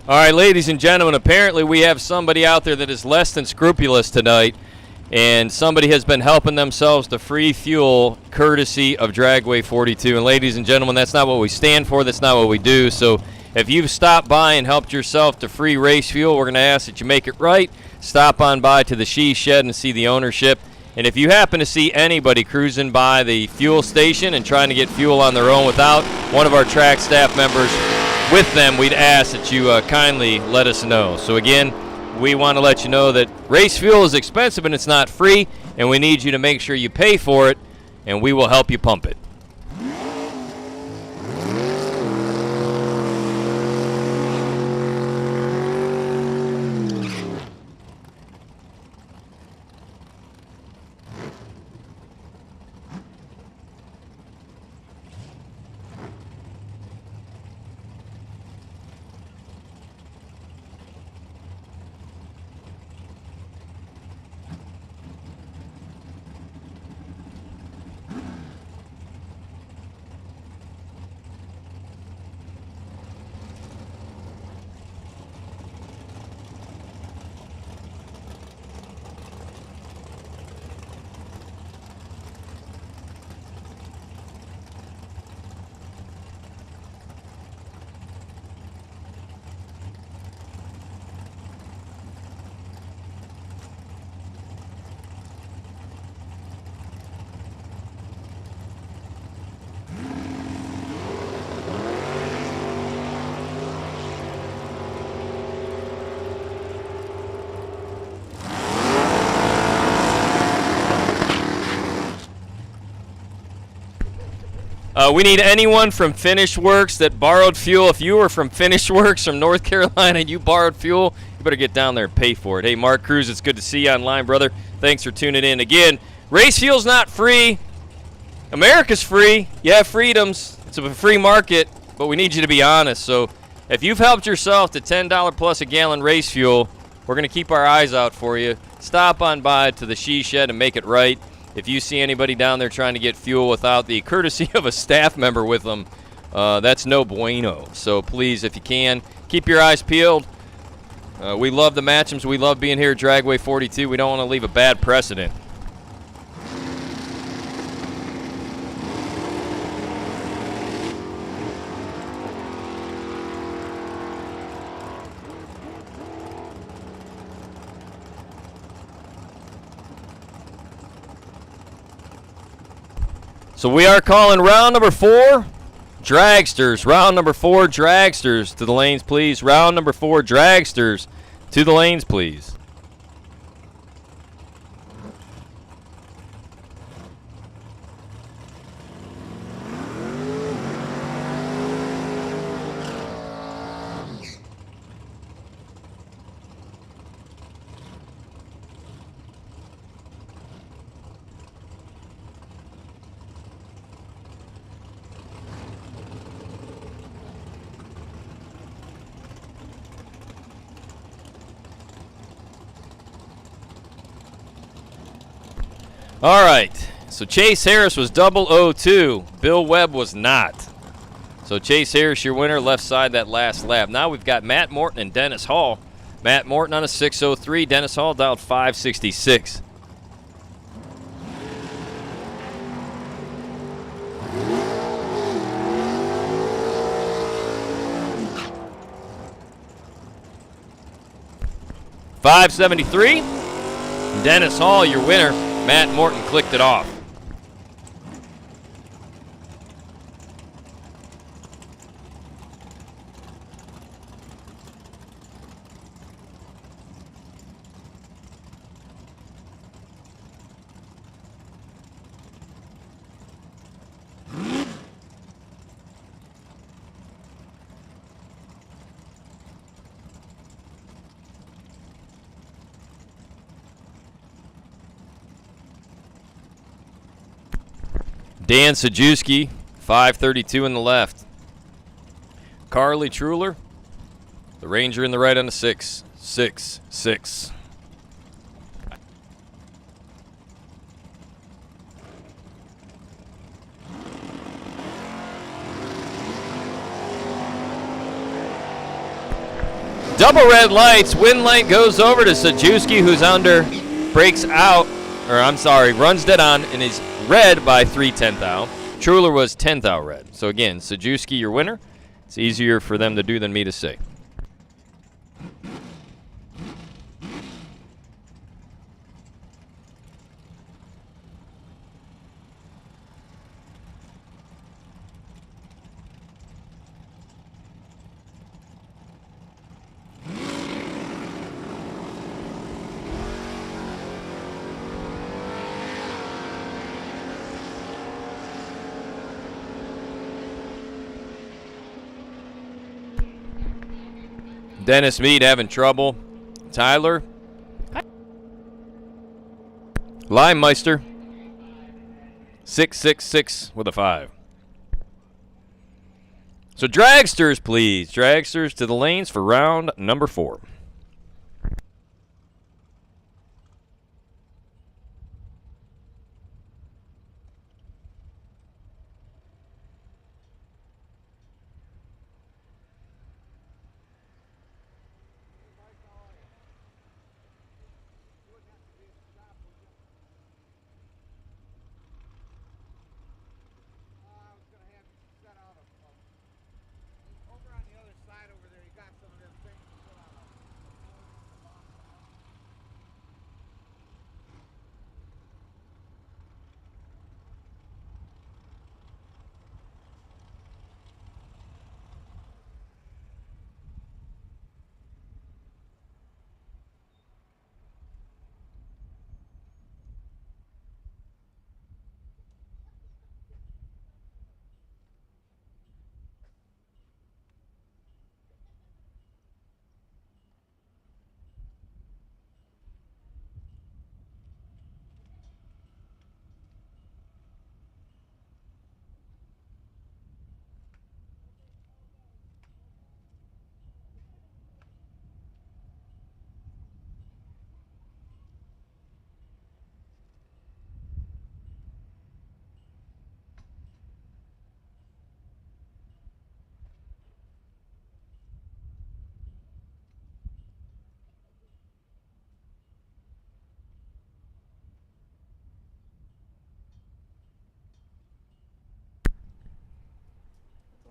All right, ladies and gentlemen, apparently we have somebody out there that is less than scrupulous tonight, and somebody has been helping themselves to free fuel courtesy of Dragway 42. And ladies and gentlemen, that's not what we stand for. That's not what we do. So if you've stopped by and helped yourself to free race fuel, we're going to ask that you make it right. Stop on by to the She Shed and see the ownership. And if you happen to see anybody cruising by the fuel station and trying to get fuel on their own without one of our track staff members with them, we'd ask that you kindly let us know. So again, we want to let you know that race fuel is expensive and it's not free, and we need you to make sure you pay for it, and we will help you pump it. We need anyone from Finish Works that borrowed fuel. If you were from Finish Works from North Carolina and you borrowed fuel, you better get down there and pay for it. Hey, Mark Cruz, it's good to see you online, brother. Thanks for tuning in. Again, race fuel's not free. America's free. You have freedoms. It's a free market, but we need you to be honest. So if you've helped yourself to $10 plus a gallon race fuel, we're going to keep our eyes out for you. Stop on by to the She Shed and make it right. If you see anybody down there trying to get fuel without the courtesy of a staff member with them, that's no bueno. So please, if you can, keep your eyes peeled. We love the Matchums. We love being here at Dragway 42. We don't want to leave a bad precedent. So we are calling round number 4, dragsters. Round number 4, dragsters to the lanes, please. Round number 4, dragsters to the lanes, please. All right, so Chase Harris was 002. Bill Webb was not. So Chase Harris, your winner, left side that last lap. Now we've got Matt Morton and Dennis Hall. Matt Morton on a 603. Dennis Hall dialed 566. .573. Dennis Hall, your winner. Matt Morton clicked it off. Dan Sajewski, 532 in the left. Carly Truler, the Ranger in the right on the 666. Double red lights. Win light goes over to Sajewski, who's under, breaks out, or I'm sorry, runs dead on, and is red by 3/10 thou. Truler was 10th thou red. So again, Sajewski, your winner. It's easier for them to do than me to say. Dennis Mead having trouble. Tyler. Limemeister. 666 with a 5. So dragsters, please. Dragsters to the lanes for round number 4.
Over on the other side over there, you got some of them things to put on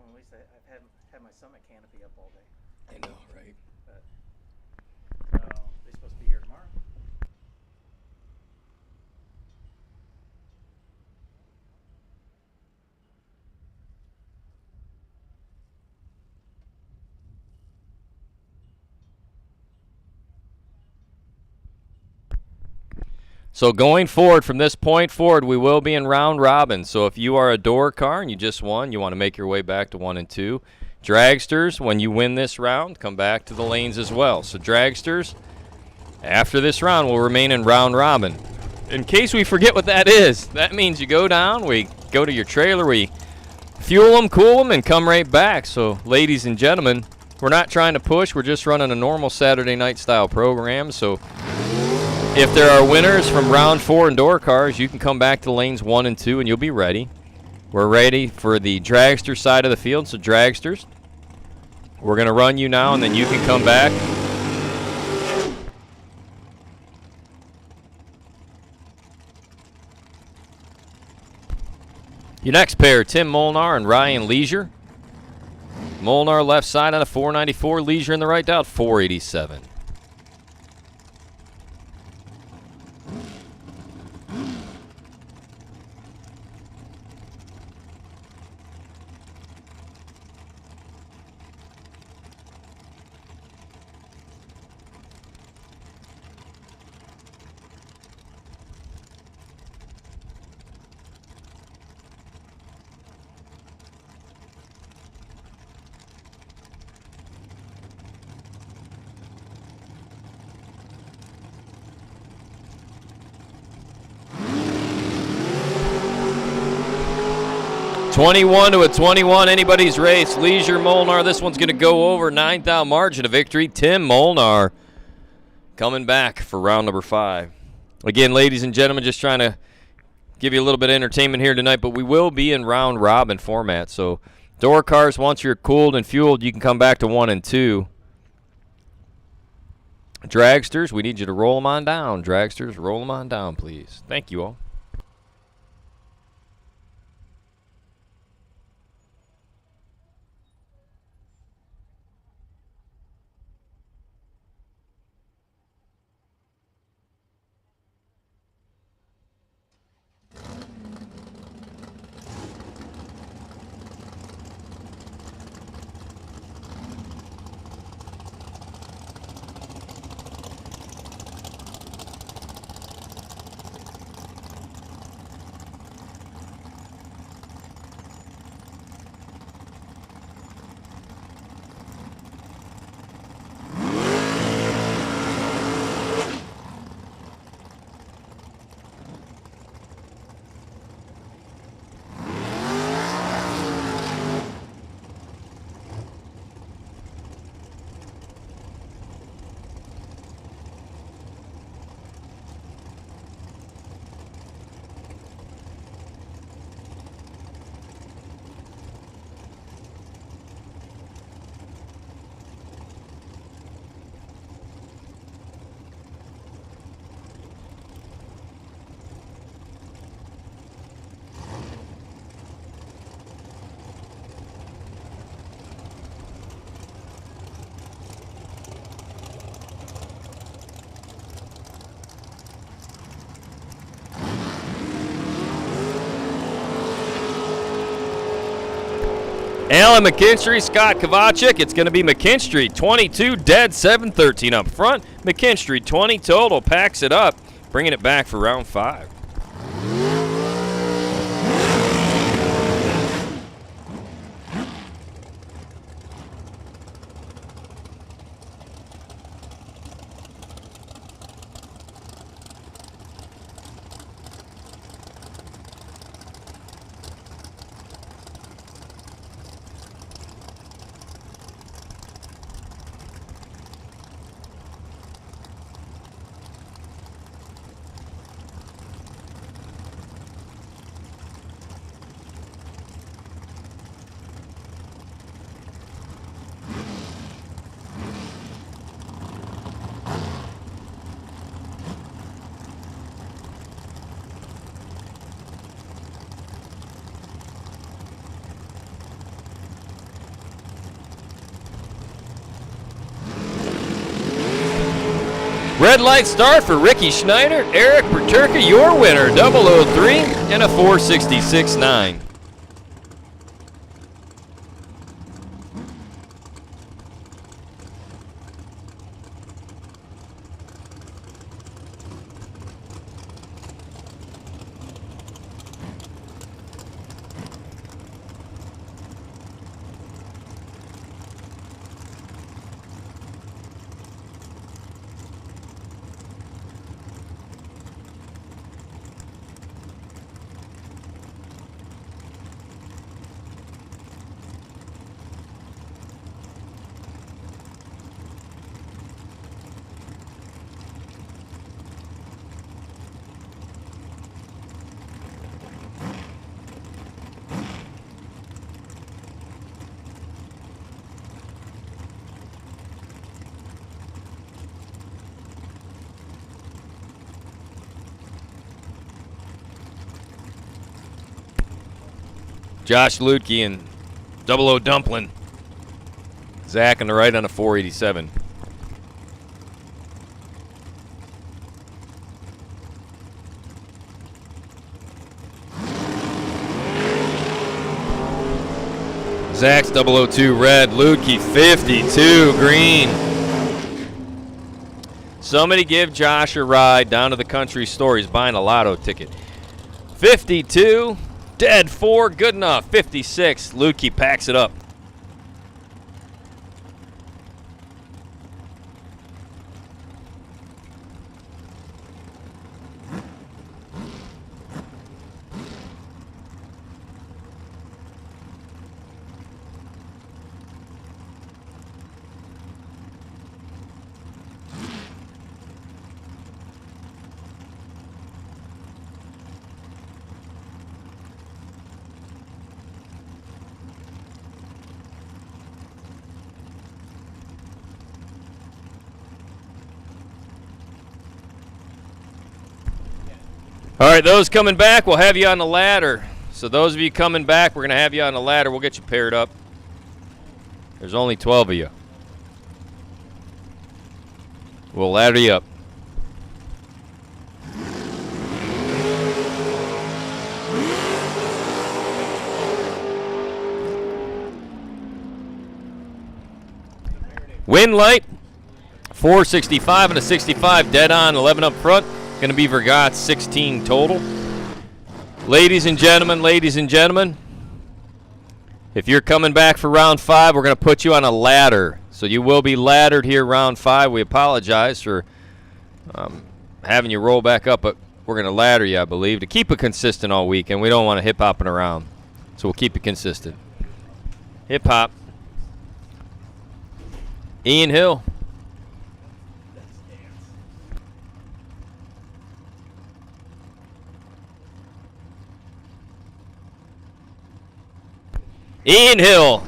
at least I've had my summit canopy up all day.
I know, right?
But they're supposed to be here tomorrow.
So going forward, from this point forward, we will be in round robin. So if you are a door car and you just won, you want to make your way back to 1 and 2. Dragsters, when you win this round, come back to the lanes as well. So dragsters, after this round, will remain in round robin. In case we forget what that is, that means you go down, we go to your trailer, we fuel them, cool them, and come right back. So ladies and gentlemen, we're not trying to push. We're just running a normal Saturday night style program. So if there are winners from round 4 in door cars, you can come back to lanes 1 and 2 and you'll be ready. We're ready for the dragster side of the field. So dragsters, we're going to run you now and then you can come back. Your next pair, Tim Molnar and Ryan Leisure. Molnar left side on a 494, Leisure in the right out, 487. $21 to a 21, anybody's race. Leisure, Molnar, this one's going to go over. 9,000 margin of victory. Tim Molnar coming back for round number 5. Again, ladies and gentlemen, just trying to give you a little bit of entertainment here tonight, but we will be in round robin format. So door cars, once you're cooled and fueled, you can come back to 1 and 2. Dragsters, we need you to roll them on down. Dragsters, roll them on down, please. Thank you all. Alan McKinstry, Scott Kovacic. It's going to be McKinstry, 22 dead, 713 up front. McKinstry, 20 total, packs it up, bringing it back for round 5. Red light start for Ricky Schneider. Eric Paterka, your winner, 003 and a 466.9. Josh Lutke and 00 Dumpling. Zach on the right on a 487. Zach's 002 red, Lutke 52 green. Somebody give Josh a ride down to the country store. He's buying a lotto ticket. 52. Dead 4, good enough. 56, Lutke packs it up. All right, those coming back, we'll have you on the ladder. So those of you coming back, we're going to have you on the ladder. We'll get you paired up. There's only 12 of you. We'll ladder you up. Wind light, 465 and a 65 dead on, 11 up front. Going to be Vergat 16 total. Ladies and gentlemen, if you're coming back for round 5, we're going to put you on a ladder. So you will be laddered here round 5. We apologize for having you roll back up, but we're going to ladder you, I believe, to keep it consistent all week, and we don't want to hip-hopping around. So we'll keep it consistent. Hip-hop. Ian Hill. Ian Hill,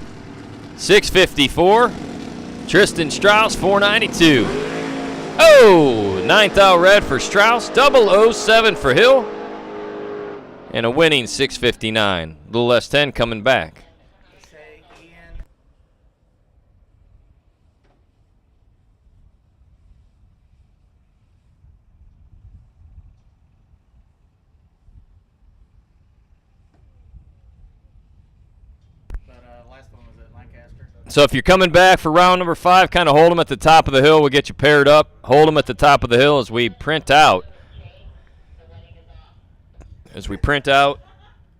654. Tristan Strauss, 492. Oh, 9th out red for Strauss, 007 for Hill. And a winning 659. A little less 10 coming back. So if you're coming back for round number 5, kind of hold them at the top of the hill. We'll get you paired up. Hold them at the top of the hill as we print out.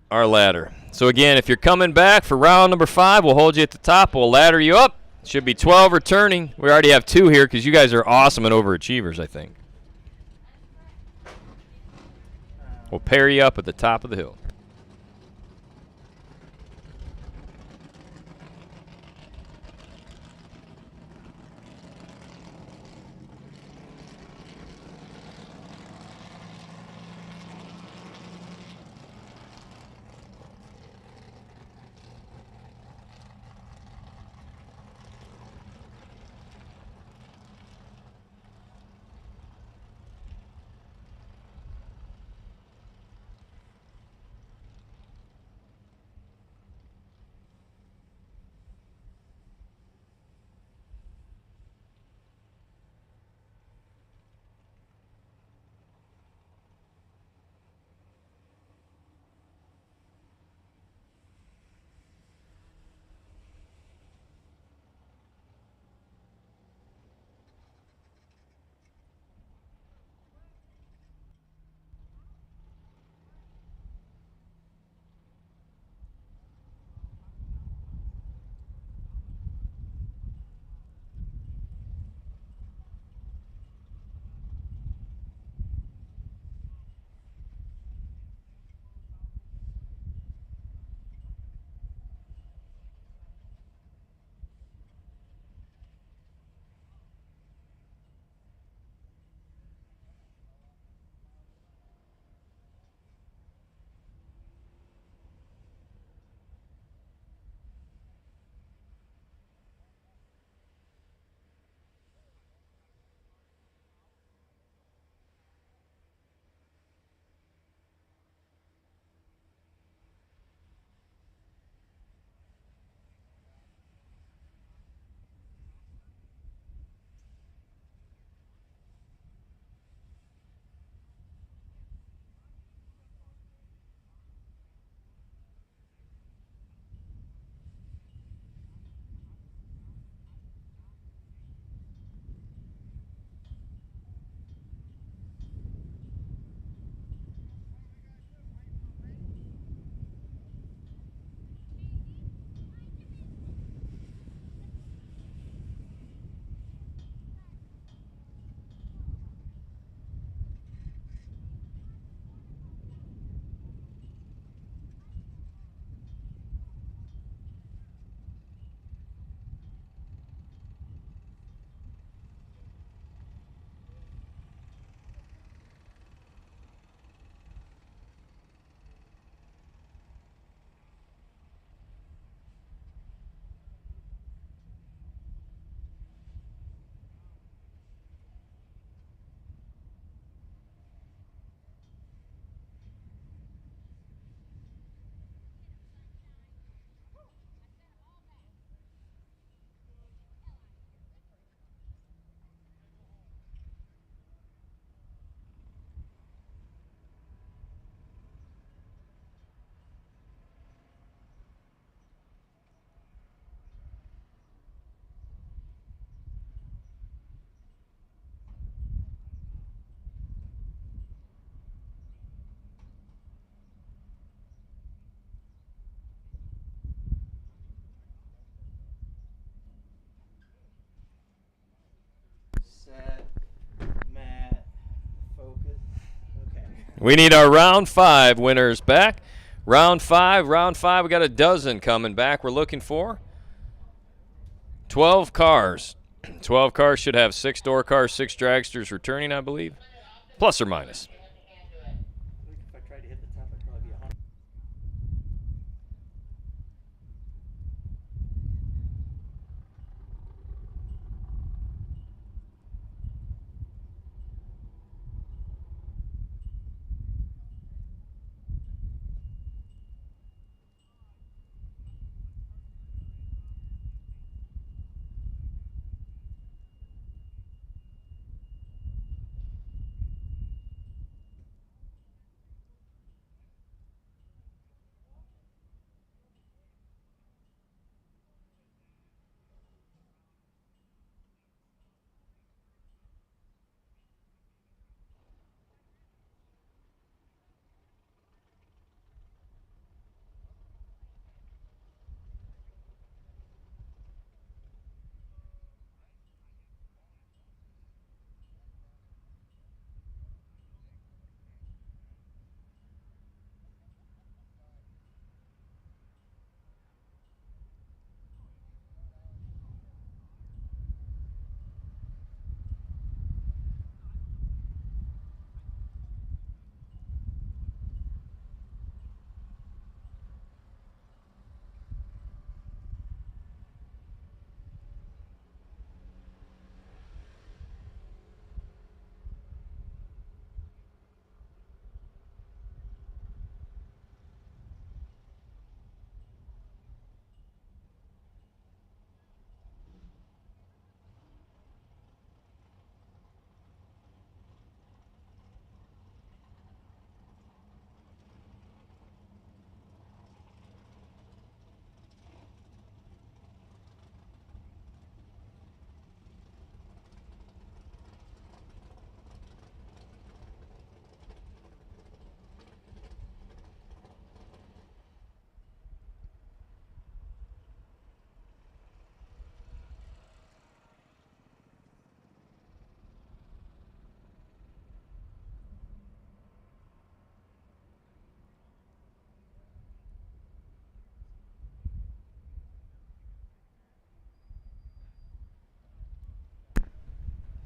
Our ladder. So again, if you're coming back for round number 5, we'll hold you at the top. We'll ladder you up. Should be 12 returning. We already have 2 here because you guys are awesome and overachievers, I think. We'll pair you up at the top of the hill. We need our round 5 winners back. Round 5. We got a dozen coming back. We're looking for 12 cars. 12 cars should have 6 door cars, 6 dragsters returning, I believe, plus or minus.
I think if I tried to hit the top, I'd probably be 100.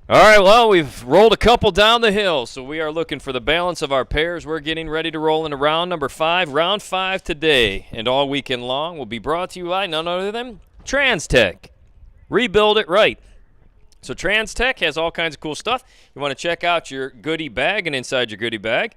All right, well, we've rolled a couple down the hill, so we are looking for the balance of our pairs. We're getting ready to roll into round number 5. Round 5 today and all weekend long will be brought to you by none other than TransTech. Rebuild it right. So TransTech has all kinds of cool stuff. You want to check out your goodie bag, and inside your goodie bag,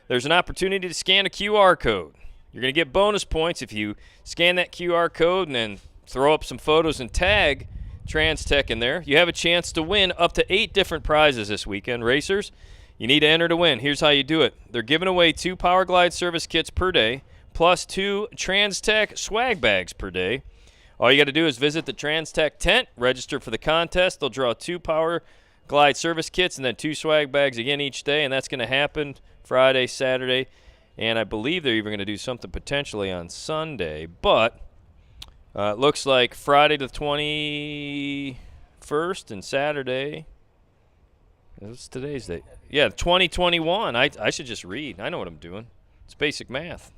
there's an opportunity to scan a QR code. You're going to get bonus points if you scan that QR code and then throw up some photos and tag TransTech in there. You have a chance to win up to 8 different prizes this weekend. Racers, you need to enter to win. Here's how you do it. They're giving away 2 Power Glide service kits per day, plus 2 TransTech swag bags per day. All you got to do is visit the TransTech tent, register for the contest. They'll draw 2 Power Glide service kits and then 2 swag bags again each day, and that's going to happen Friday, Saturday, and I believe they're even going to do something potentially on Sunday. But it looks like Friday the 21st and Saturday. What's today's date? Yeah, 2021. I should just read. I know what I'm doing. It's basic math.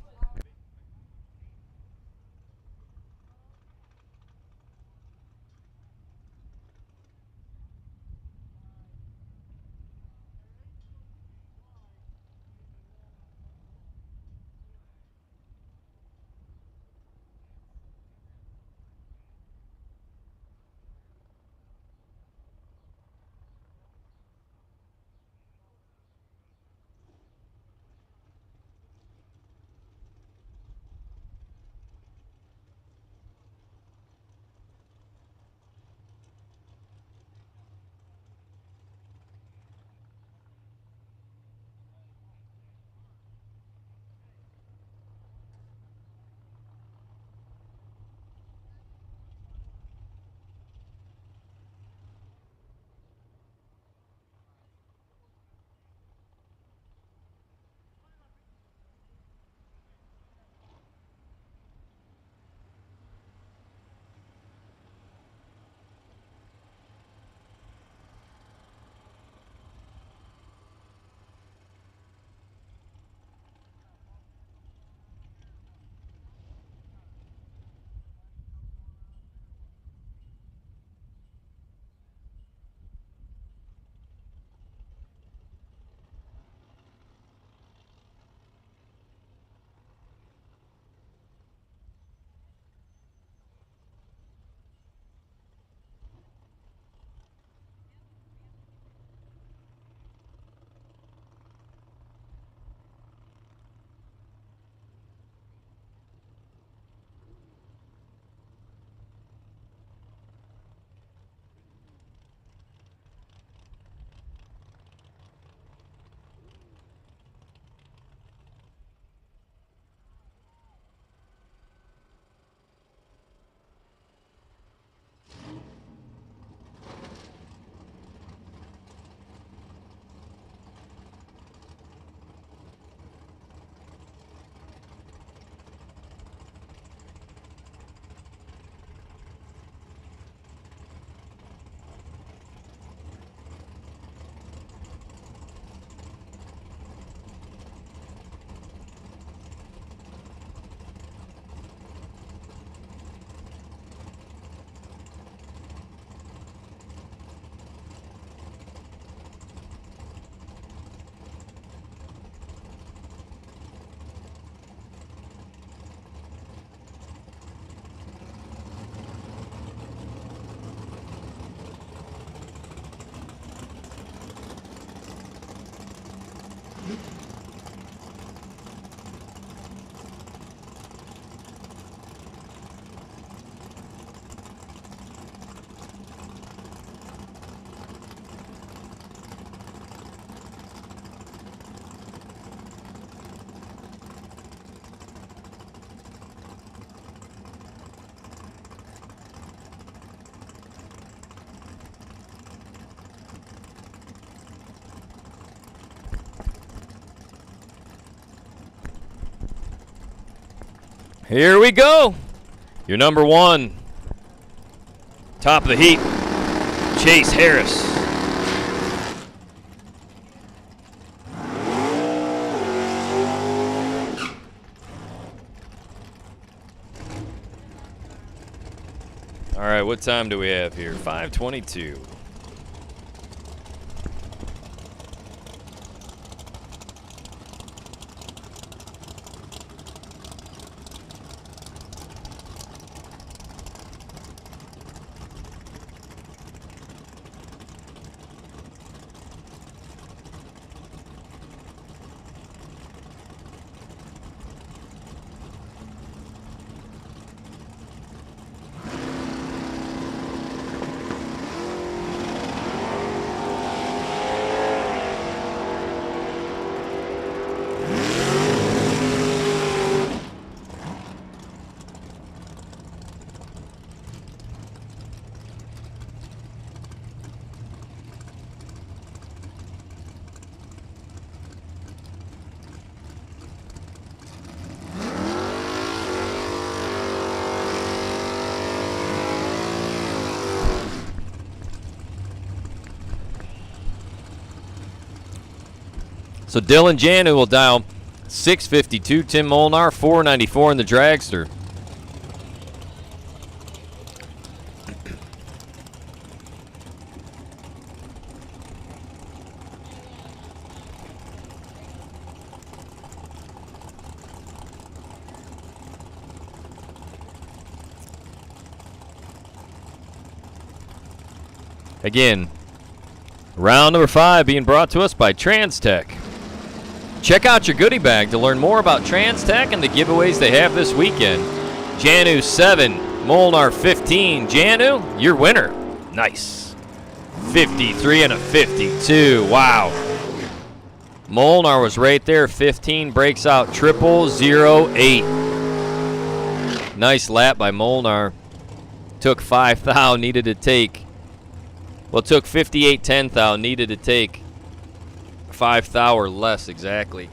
Here we go. Your number 1. Top of the heap. Chase Harris. All right, what time do we have here? 5:22. So Dylan Janu will dial 652. Tim Molnar, 494 in the dragster. Again, round number 5 being brought to us by TransTech. Check out your goodie bag to learn more about TransTech and the giveaways they have this weekend. Janu 7, Molnar 15. Janu, your winner. Nice. 53 and a 52. Wow. Molnar was right there. 15 breaks out 0008. Nice lap by Molnar. Took 5 thou, needed to take. Well, took 58 thou, needed to take 5 thou or less exactly.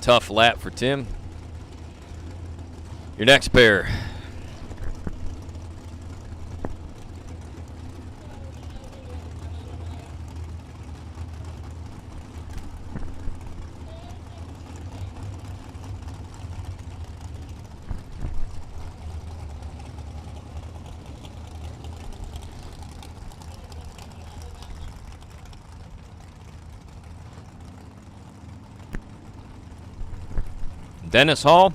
Tough lap for Tim. Your next pair. Dennis Hall,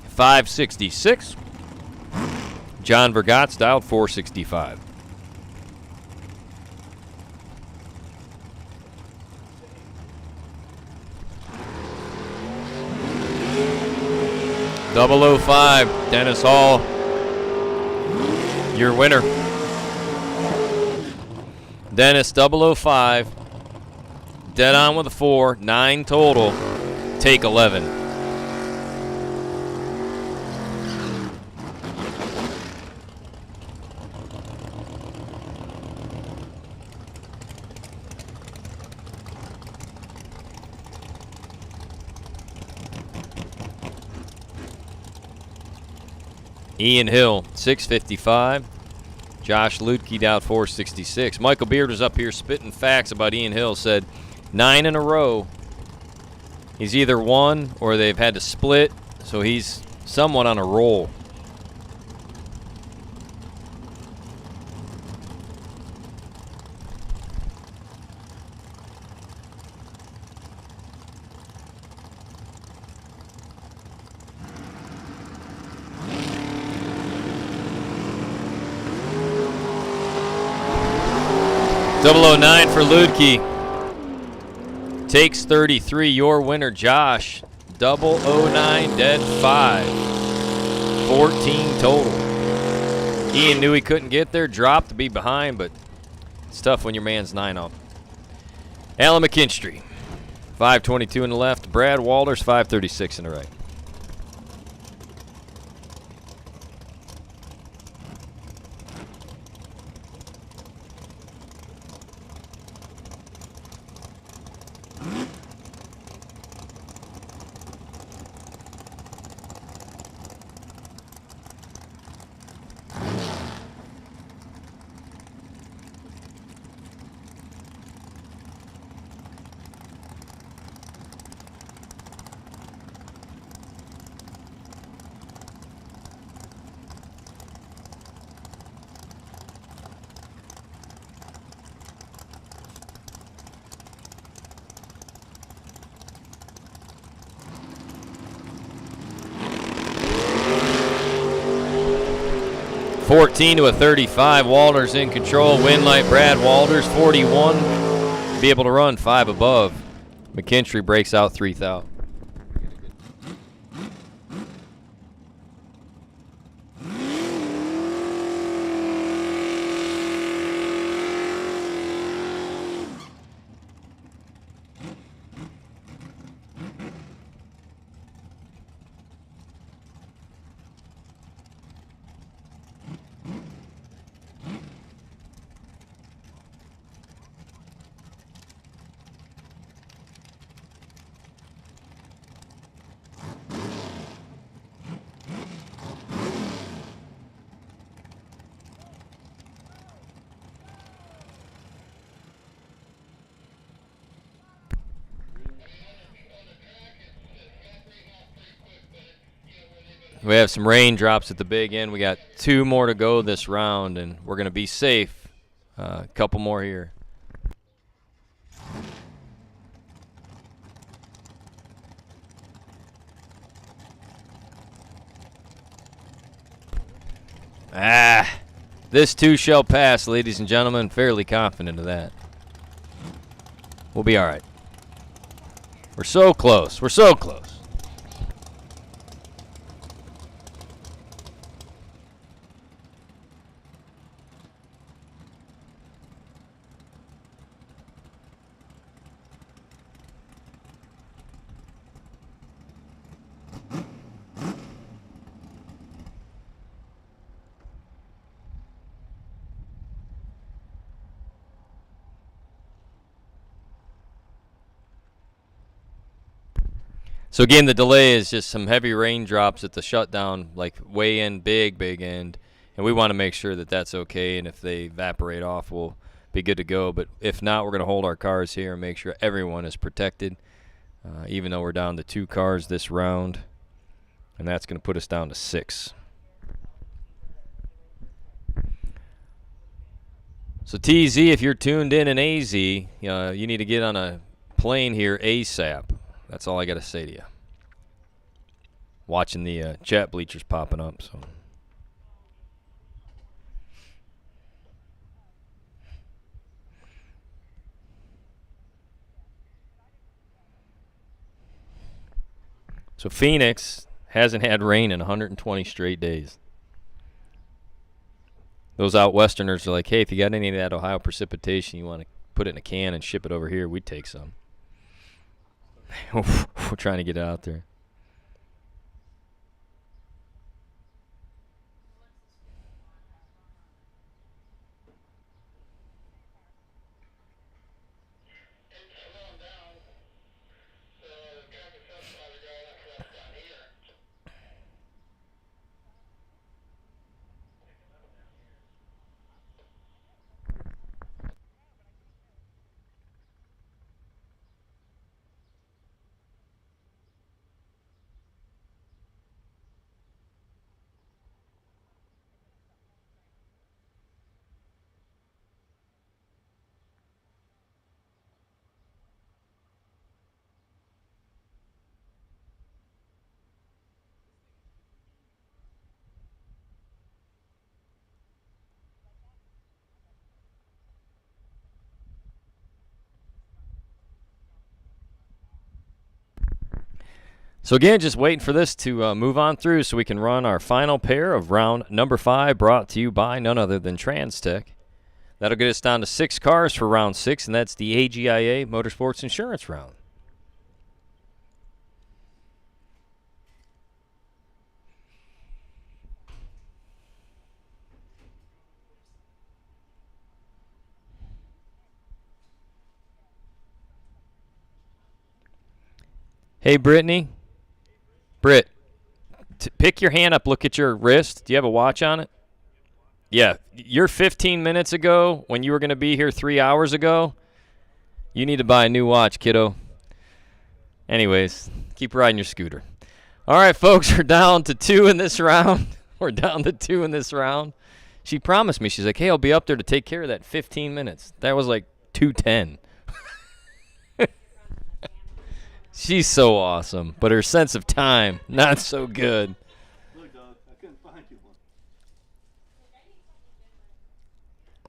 566. John Vergatz dialed 465. .005, Dennis Hall, your winner. Dennis 005, dead on with a 4, 9 total, take 11. Ian Hill, 655. Josh Lutke down 466. Michael Beard was up here spitting facts about Ian Hill. Said 9 in a row. He's either won or they've had to split, so he's somewhat on a roll. .009 for Ludke. Takes 33. Your winner, Josh. 009, dead 5. 14 total. Ian knew he couldn't get there. Dropped to be behind, but it's tough when your man's 9 up. Alan McKinstry. 522 in the left. Brad Walters, 536 in the right. 14 to a 35. Walters in control. Winlight Brad Walters, 41. Be able to run 5 above. McKinstry breaks out 3,000. We have some raindrops at the big end. We got 2 more to go this round, and we're going to be safe. A couple more here. This too shall pass, ladies and gentlemen. Fairly confident of that. We'll be all right. We're so close. We're so close. So again, the delay is just some heavy raindrops at the shutdown, like way in, big end. And we want to make sure that that's okay. And if they evaporate off, we'll be good to go. But if not, we're going to hold our cars here and make sure everyone is protected, even though we're down to 2 cars this round. And that's going to put us down to 6. So TZ, if you're tuned in AZ, you need to get on a plane here ASAP. That's all I got to say to you. Watching the chat bleachers popping up. So Phoenix hasn't had rain in 120 straight days. Those out westerners are like, hey, if you got any of that Ohio precipitation, you want to put it in a can and ship it over here, we'd take some. We're trying to get it out there. So again, just waiting for this to move on through so we can run our final pair of round number 5, brought to you by none other than TransTech. That'll get us down to 6 cars for round 6, and that's the AGIA Motorsports Insurance round. Hey, Brittany. Britt, pick your hand up, look at your wrist. Do you have a watch on it? Yeah, you're 15 minutes ago when you were going to be here 3 hours ago. You need to buy a new watch, kiddo. Anyways, keep riding your scooter. All right, folks, we're down to 2 in this round. We're down to 2 in this round. She promised me, she's like, hey, I'll be up there to take care of that 15 minutes. That was like 2:10. She's so awesome, but her sense of time, not so good.
Look, dog, I couldn't find you one.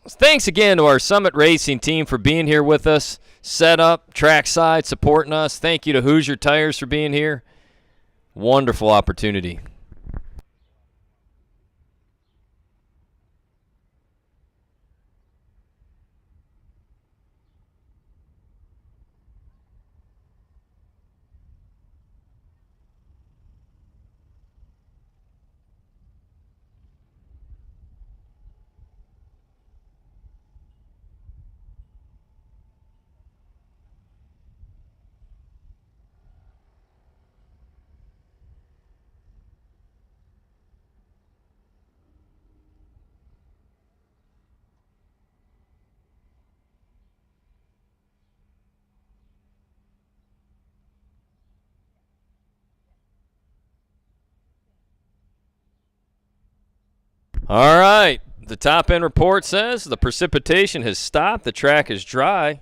Thanks again to our Summit Racing team for being here with us. Set up, trackside, supporting us. Thank you to Hoosier Tires for being here. Wonderful opportunity. All right. The top end report says the precipitation has stopped. The track is dry.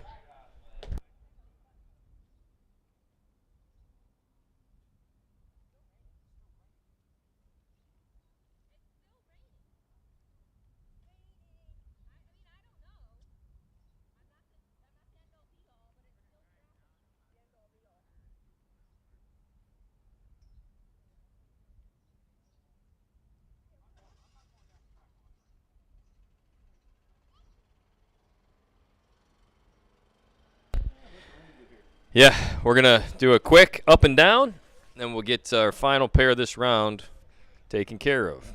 Yeah, we're going to do a quick up and down, and we'll get our final pair of this round taken care of.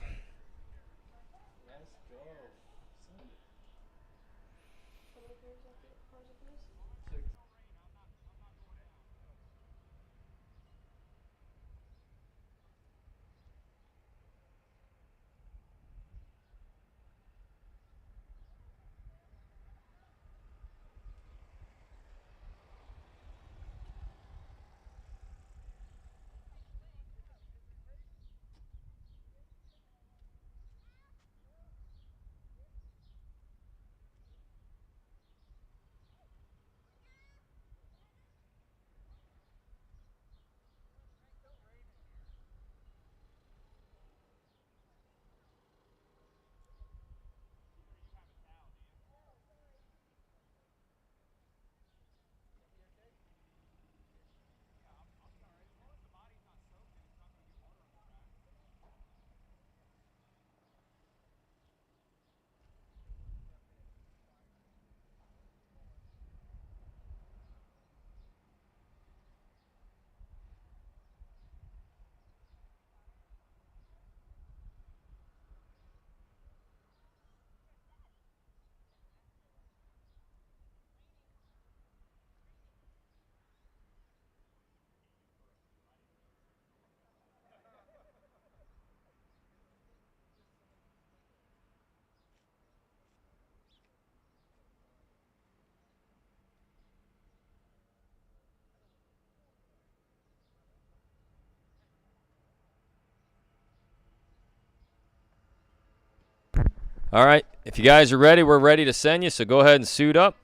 All right, if you guys are ready, we're ready to send you, so go ahead and suit up.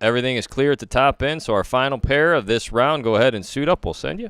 Everything is clear at the top end, so our final pair of this round, go ahead and suit up. We'll send you.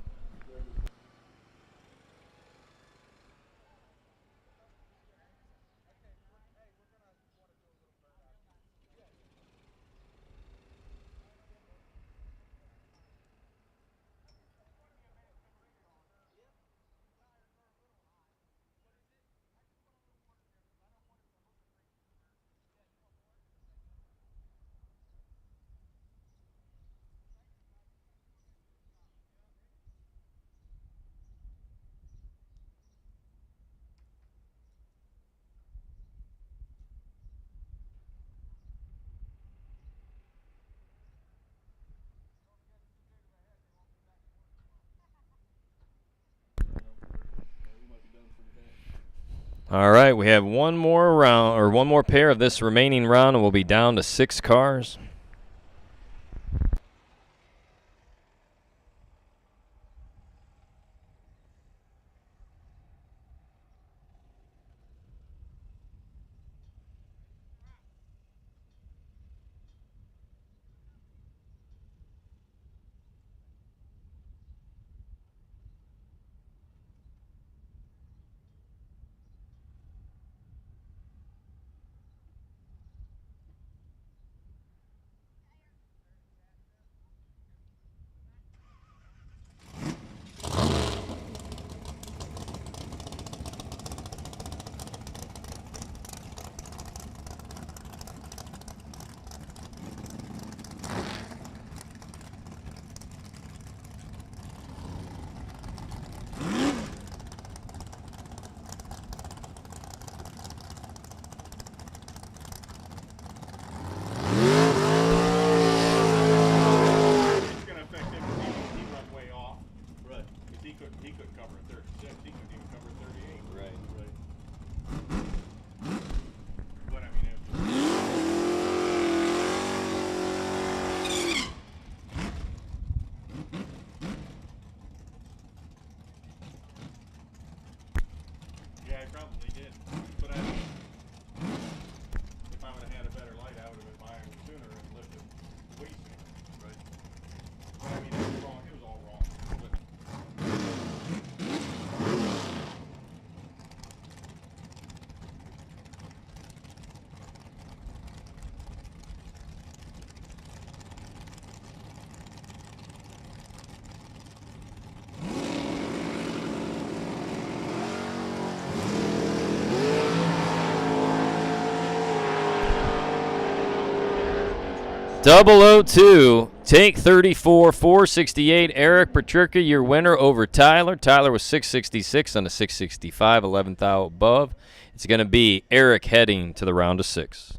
All right, we have one more round, or one more pair of this remaining round, and we'll be down to 6 cars. 002. Take 34, 468. Eric Patrica, your winner over Tyler. Tyler was 666 on a 665, 11th out above. It's going to be Eric heading to the round of 6.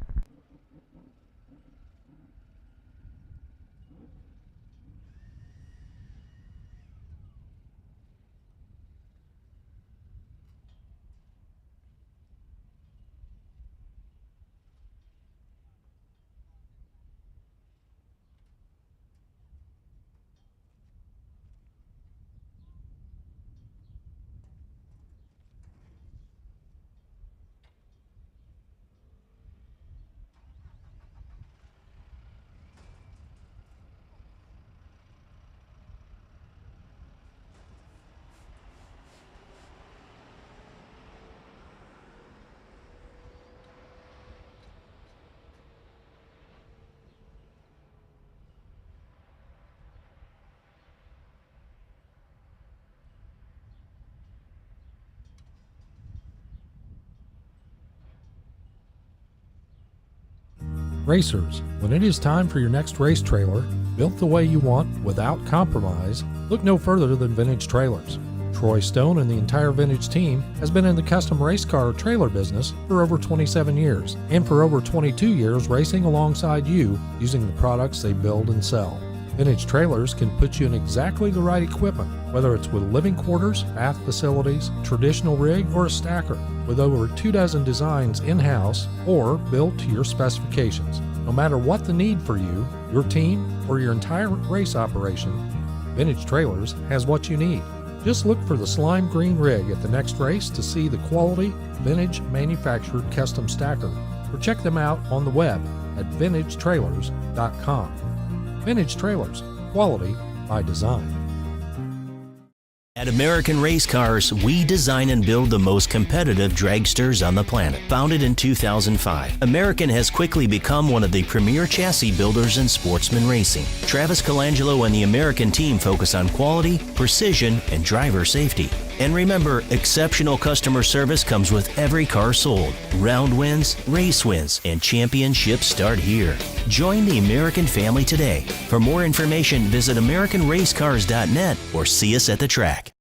Racers, when it is time for your next race trailer, built the way you want without compromise, look no further than Vintage Trailers. Troy Stone and the entire Vintage team has been in the custom race car trailer business for over 27 years, and for over 22 years racing alongside you using the products they build and sell. Vintage Trailers can put you in exactly the right equipment, whether it's with living quarters, bath facilities, traditional rig, or a stacker, with over 24 designs in-house or built to your specifications. No matter what the need for you, your team, or your entire race operation, Vintage Trailers has what you need. Just look for the slime green rig at the next race to see the quality, vintage manufactured custom stacker, or check them out on the web at vintagetrailers.com. Vintage Trailers, quality by design.
At American Race Cars, we design and build the most competitive dragsters on the planet. Founded in 2005, American has quickly become one of the premier chassis builders in sportsman racing. Travis Colangelo and the American team focus on quality, precision, and driver safety. And remember, exceptional customer service comes with every car sold. Round wins, race wins, and championships start here. Join the American family today. For more information, visit AmericanRaceCars.net or see us at the track.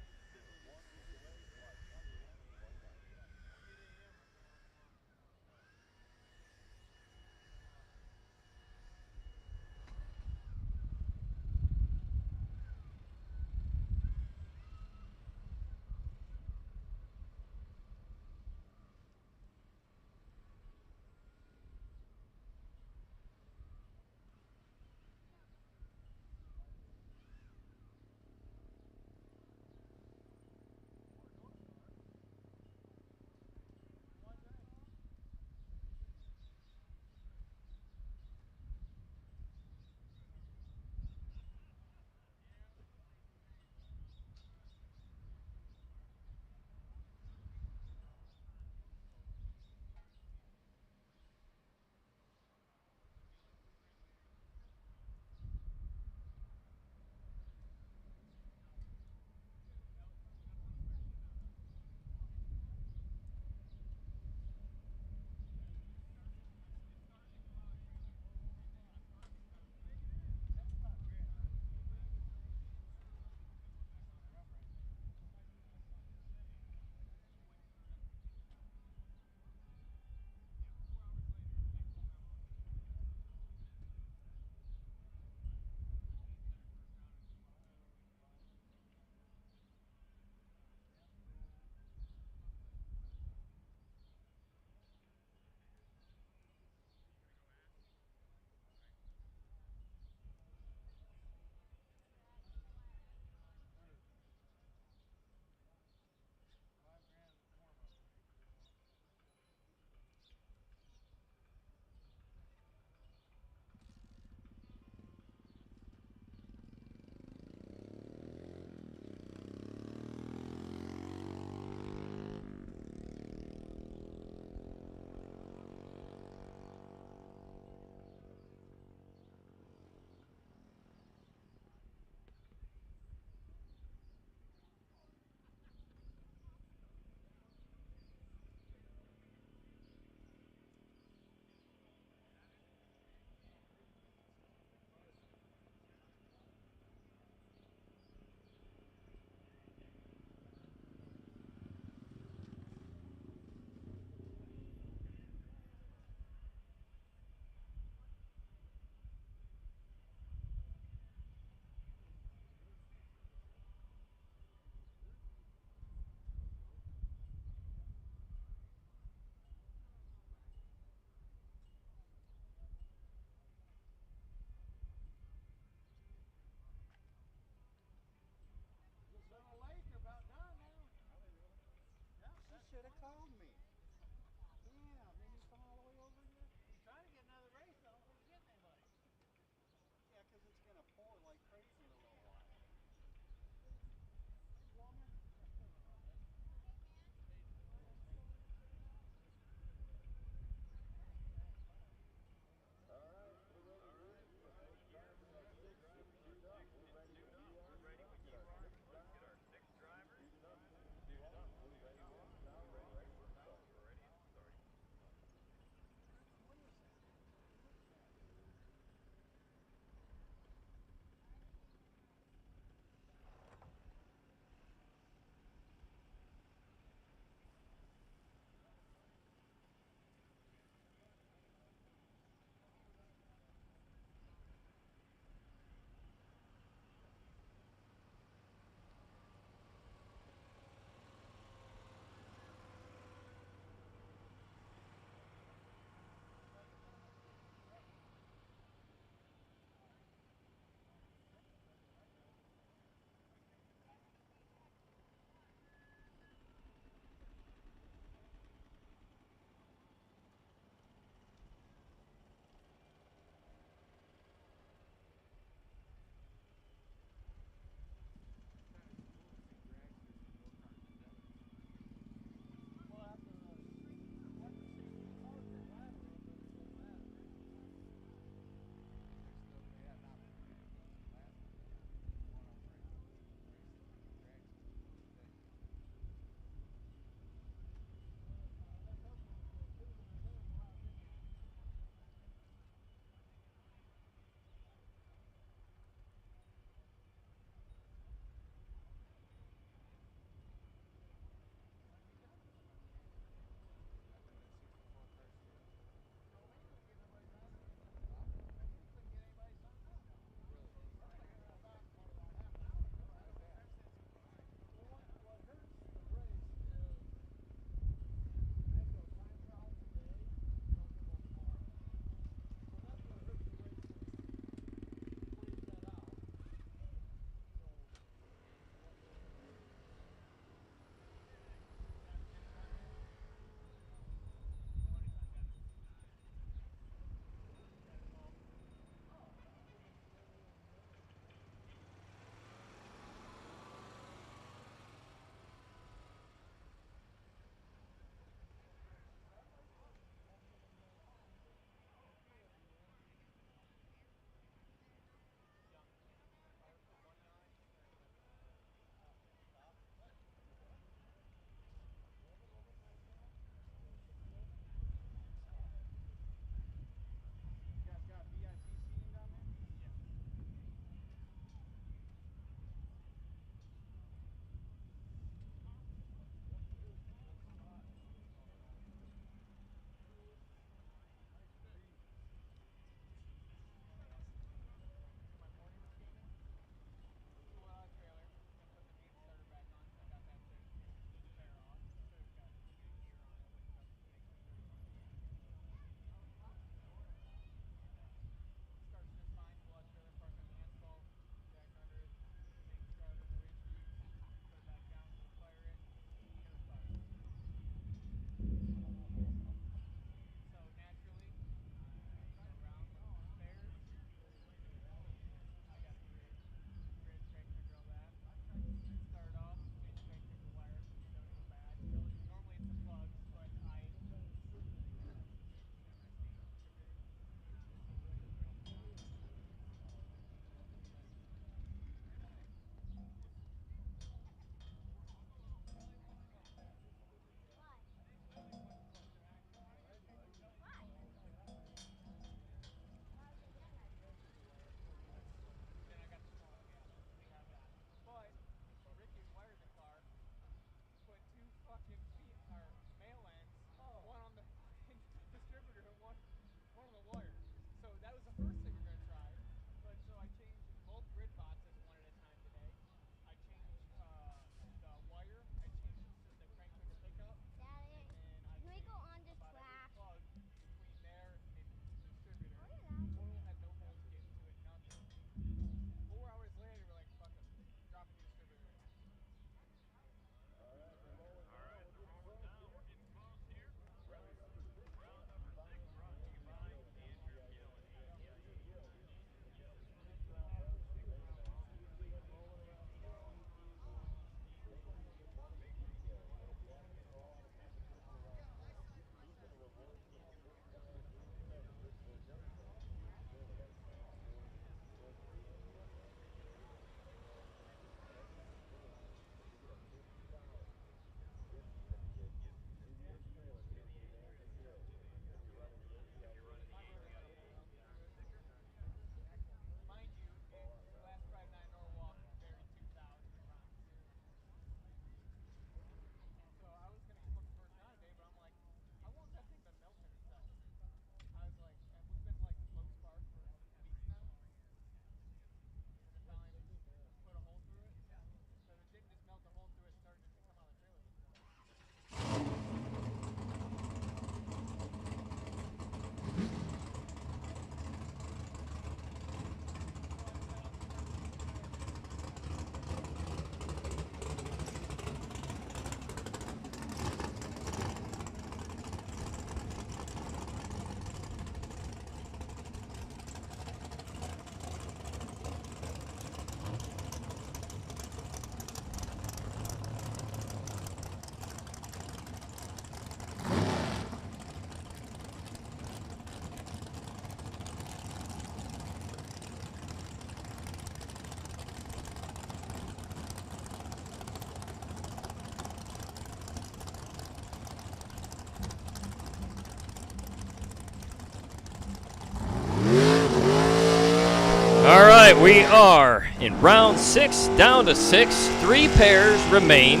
right, we are in round 6, down to 6. 3 pairs remain.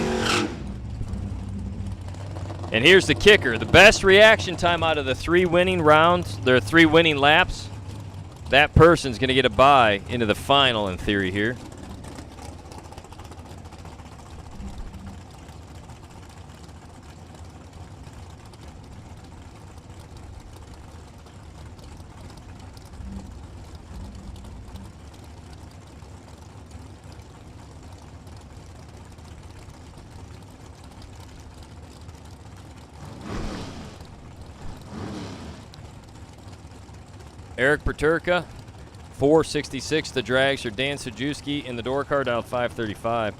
And here's the kicker. The best reaction time out of the 3 winning rounds, their 3 winning laps, that person's going to get a bye into the final in theory here. Eric Paterka, 466. The drags are Dan Sajewski in the door car down 535.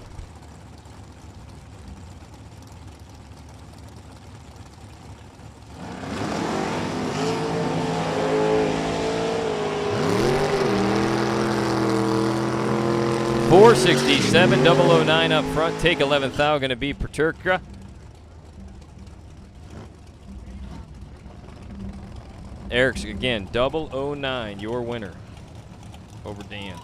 .467, 009 up front. Take 11th thou, going to be Paterka. Eric's, again, 009, your winner over Dan.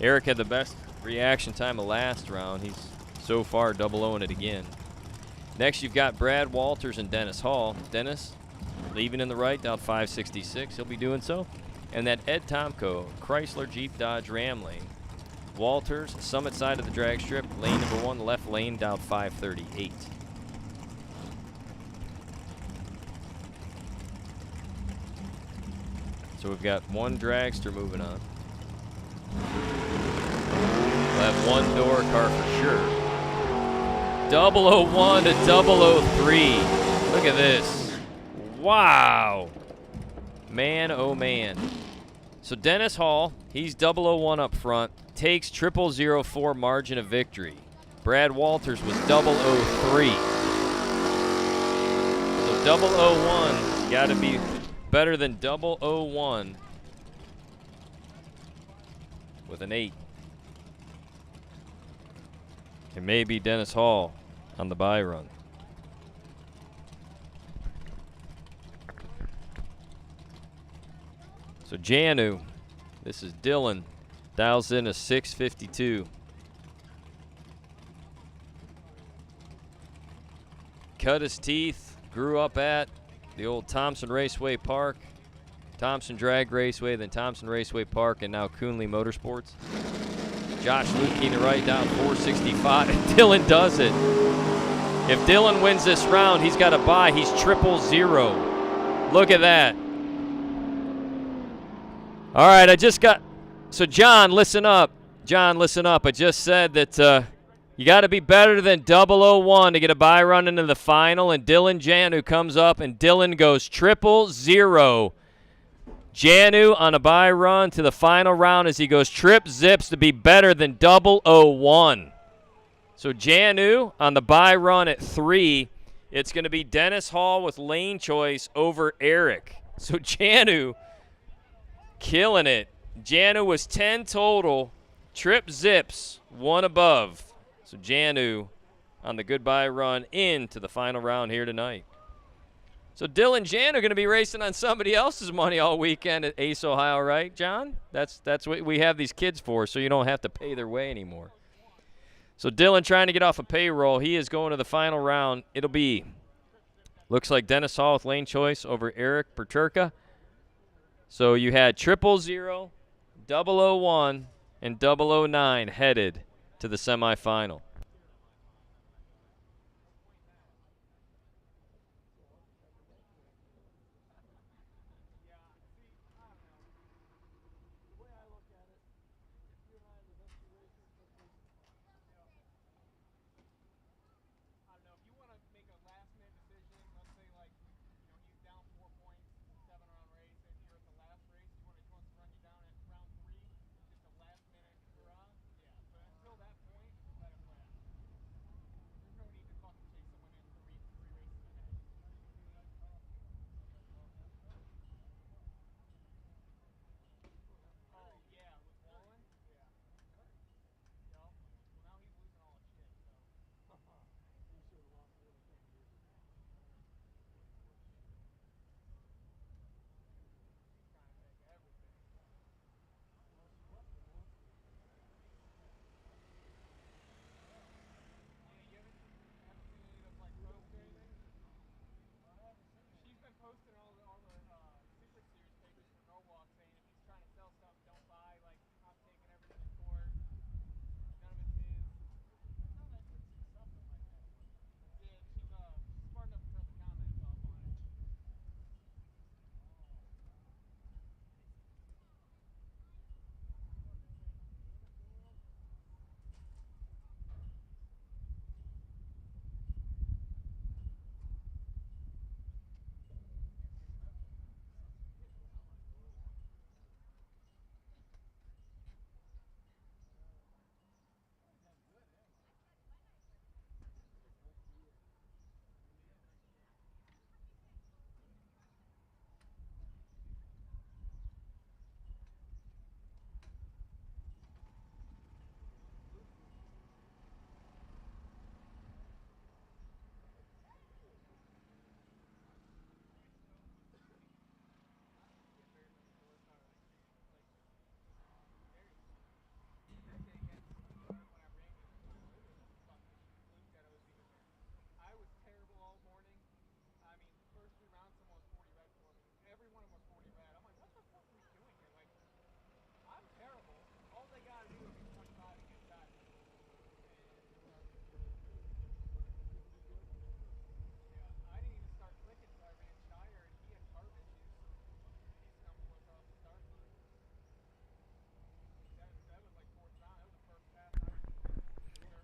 Eric had the best reaction time of last round. He's so far 0-0ing it again. Next, you've got Brad Walters and Dennis Hall. Dennis leaving in the right, down 566. He'll be doing so. And that Ed Tomko, Chrysler Jeep Dodge Ram lane. Walters, summit side of the drag strip, lane number 1, left lane, down 538. So we've got 1 dragster moving on. We'll have 1 door car for sure. 001 to 003. Look at this. Wow. Man, oh man. So Dennis Hall, he's 001 up front, takes 0004 margin of victory. Brad Walters was 003. So 001 got to be better than 001 with an 8. And maybe Dennis Hall on the bye run. So Janu, this is Dylan, dials in a 652. Cut his teeth, grew up at the old Thompson Raceway Park, Thompson Drag Raceway, then Thompson Raceway Park, and now Coonley Motorsports. Josh Lukey in the right, down 465. And Dylan does it. If Dylan wins this round, he's got a bye. He's 000. Look at that. All right, I just got. So, John, listen up. John, listen up. I just said that you got to be better than 001 to get a bye run into the final. And Dylan Janu comes up, and Dylan goes 000. Janu on a bye run to the final round as he goes zips to be better than 001. So Janu on the bye run at 3. It's going to be Dennis Hall with lane choice over Eric. So Janu killing it. Janu was 10 total. Zips, 1 above. So Janu on the goodbye run into the final round here tonight. So Dylan Jan are going to be racing on somebody else's money all weekend at Ace, Ohio, right, John? That's what we have these kids for, so you don't have to pay their way anymore. So Dylan trying to get off a payroll. He is going to the final round. It'll be, looks like Dennis Hall with lane choice over Eric Paterka. So you had 000, 001, and 009 headed to the semifinal.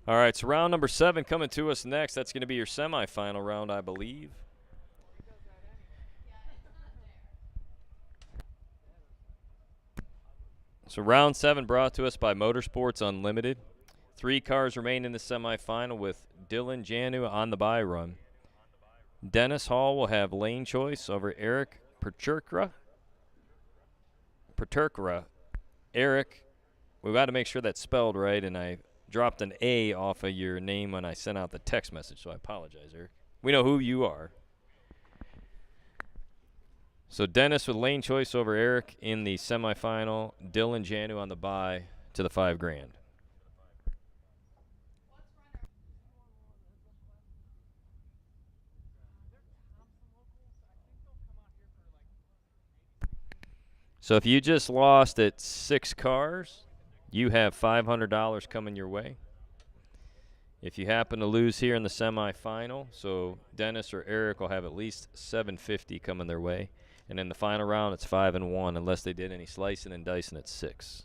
All right, so round number 7 coming to us next. That's going to be your semifinal round, I believe. So round 7 brought to us by Motorsports Unlimited. 3 cars remain in the semifinal with Dylan Janu on the bye run. Dennis Hall will have lane choice over Eric Paterkra. Eric, we've got to make sure that's spelled right, and I dropped an A off of your name when I sent out the text message, so I apologize, Eric. We know who you are. So Dennis with lane choice over Eric in the semifinal. Dylan Janu on the bye to the $5,000. So if you just lost at 6 cars, you have $500 coming your way. If you happen to lose here in the semifinal, so Dennis or Eric will have at least $750 coming their way. And in the final round, it's 5-1 unless they did any slicing and dicing at 6.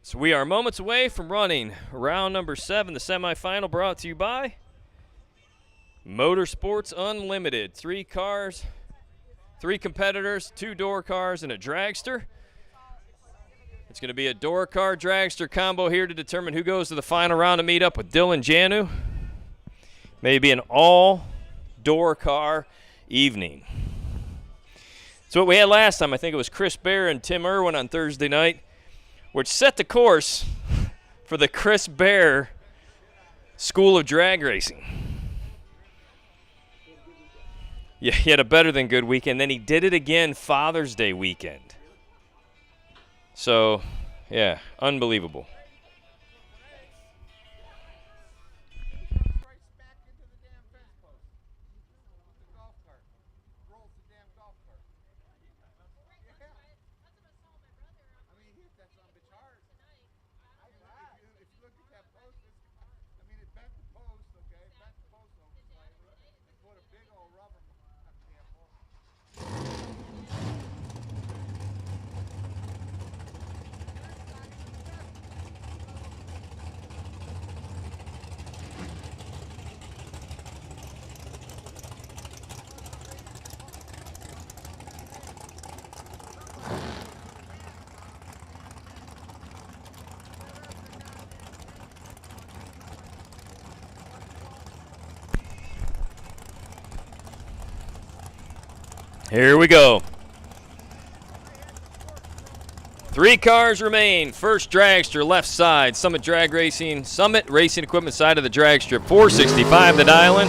So we are moments away from running round number 7, the semifinal, brought to you by Motorsports Unlimited. 3 cars, 3 competitors, 2 door cars, and a dragster. It's going to be a door car dragster combo here to determine who goes to the final round to meet up with Dylan Janu. Maybe an all door car evening. So what we had last time, I think it was Chris Bear and Tim Irwin on Thursday night, which set the course for the Chris Bear School of Drag Racing. Yeah, he had a better than good weekend. Then he did it again Father's Day weekend. So, yeah, unbelievable. Here we go. 3 cars remain. First dragster, left side. Summit Racing Equipment side of the drag strip. 465 the dial-in.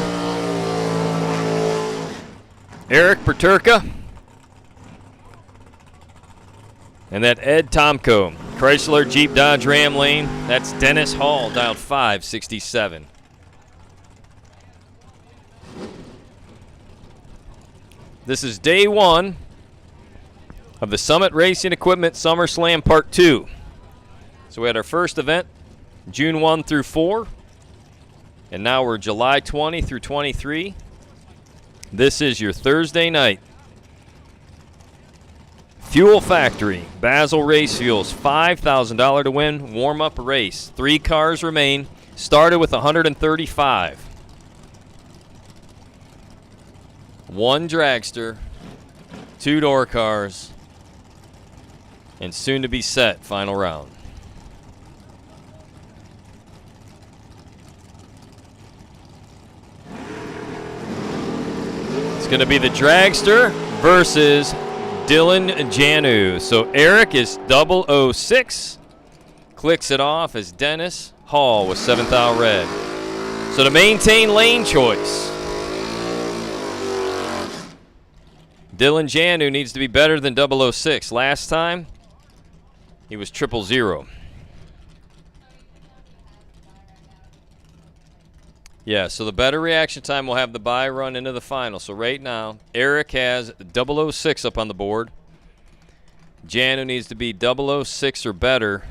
Eric Perturka. And that Ed Tomko. Chrysler, Jeep, Dodge, Ram lane. That's Dennis Hall, dialed 567. This is day 1 of the Summit Racing Equipment SummerSlam Part 2. So we had our first event June 1 through 4, and now we're July 20 through 23. This is your Thursday night. Fuel Factory, Basel Race Fuels, $5,000 to win, warm-up race. 3 cars remain, started with 135. 1 dragster, 2 door cars, and soon to be set final round. It's going to be the dragster versus Dylan Janu. So Eric is 006, clicks it off as Dennis Hall with 7th out red. So to maintain lane choice, Dylan Janu needs to be better than 006. Last time, he was 000. Yeah, so the better reaction time will have the bye run into the final. So right now, Eric has 006 up on the board. Janu needs to be 006 or better.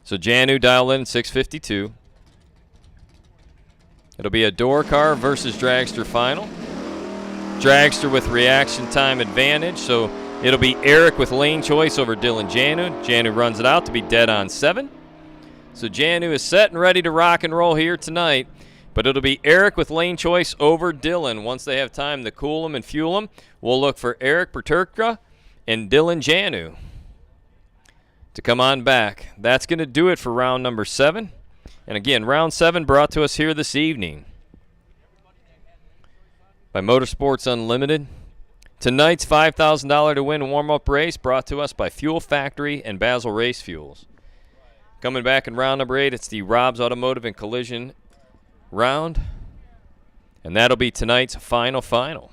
So Janu dial in 652. It'll be a door car versus dragster final. Dragster with reaction time advantage, so it'll be Eric with lane choice over Dylan Janu. Janu runs it out to be dead on 7. So Janu is set and ready to rock and roll here tonight, but it'll be Eric with lane choice over Dylan. Once they have time to cool him and fuel him, we'll look for Eric Perturka and Dylan Janu to come on back. That's going to do it for round number 7. And again, round 7 brought to us here this evening by Motorsports Unlimited. Tonight's $5,000 to win warm-up race brought to us by Fuel Factory and Basel Race Fuels. Coming back in round number 8, it's the Rob's Automotive and Collision round. And that'll be tonight's final.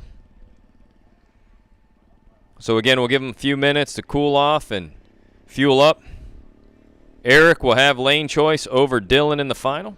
So again, we'll give them a few minutes to cool off and fuel up. Eric will have lane choice over Dylan in the final.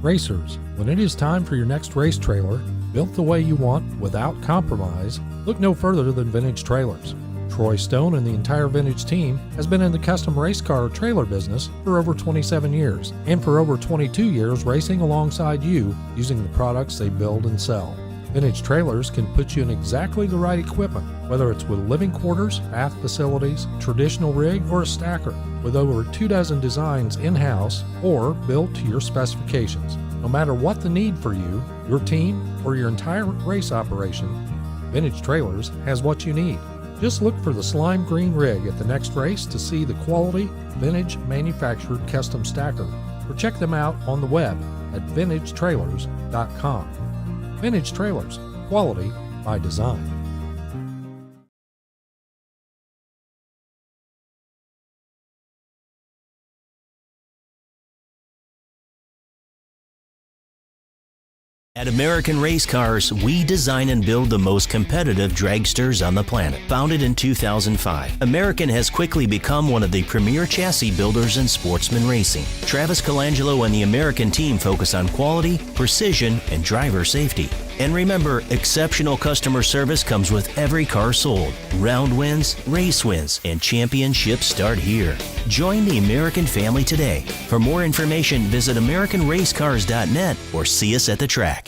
Racers, when it is time for your next race trailer, built the way you want without compromise, look no further than Vintage Trailers. Troy Stone and the entire Vintage team has been in the custom race car trailer business for over 27 years, and for over 22 years racing alongside you using the products they build and sell. Vintage Trailers can put you in exactly the right equipment, whether it's with living quarters, bath facilities, traditional rig, or a stacker, with over 24 designs in-house or built to your specifications. No matter what the need for you, your team, or your entire race operation, Vintage Trailers has what you need. Just look for the slime green rig at the next race to see the quality, vintage manufactured custom stacker, or check them out on the web at vintagetrailers.com. Vintage Trailers, quality by design.
At American Race Cars, we design and build the most competitive dragsters on the planet. Founded in 2005, American has quickly become one of the premier chassis builders in sportsman racing. Travis Colangelo and the American team focus on quality, precision, and driver safety. And remember, exceptional customer service comes with every car sold. Round wins, race wins, and championships start here. Join the American family today. For more information, visit AmericanRaceCars.net or see us at the track.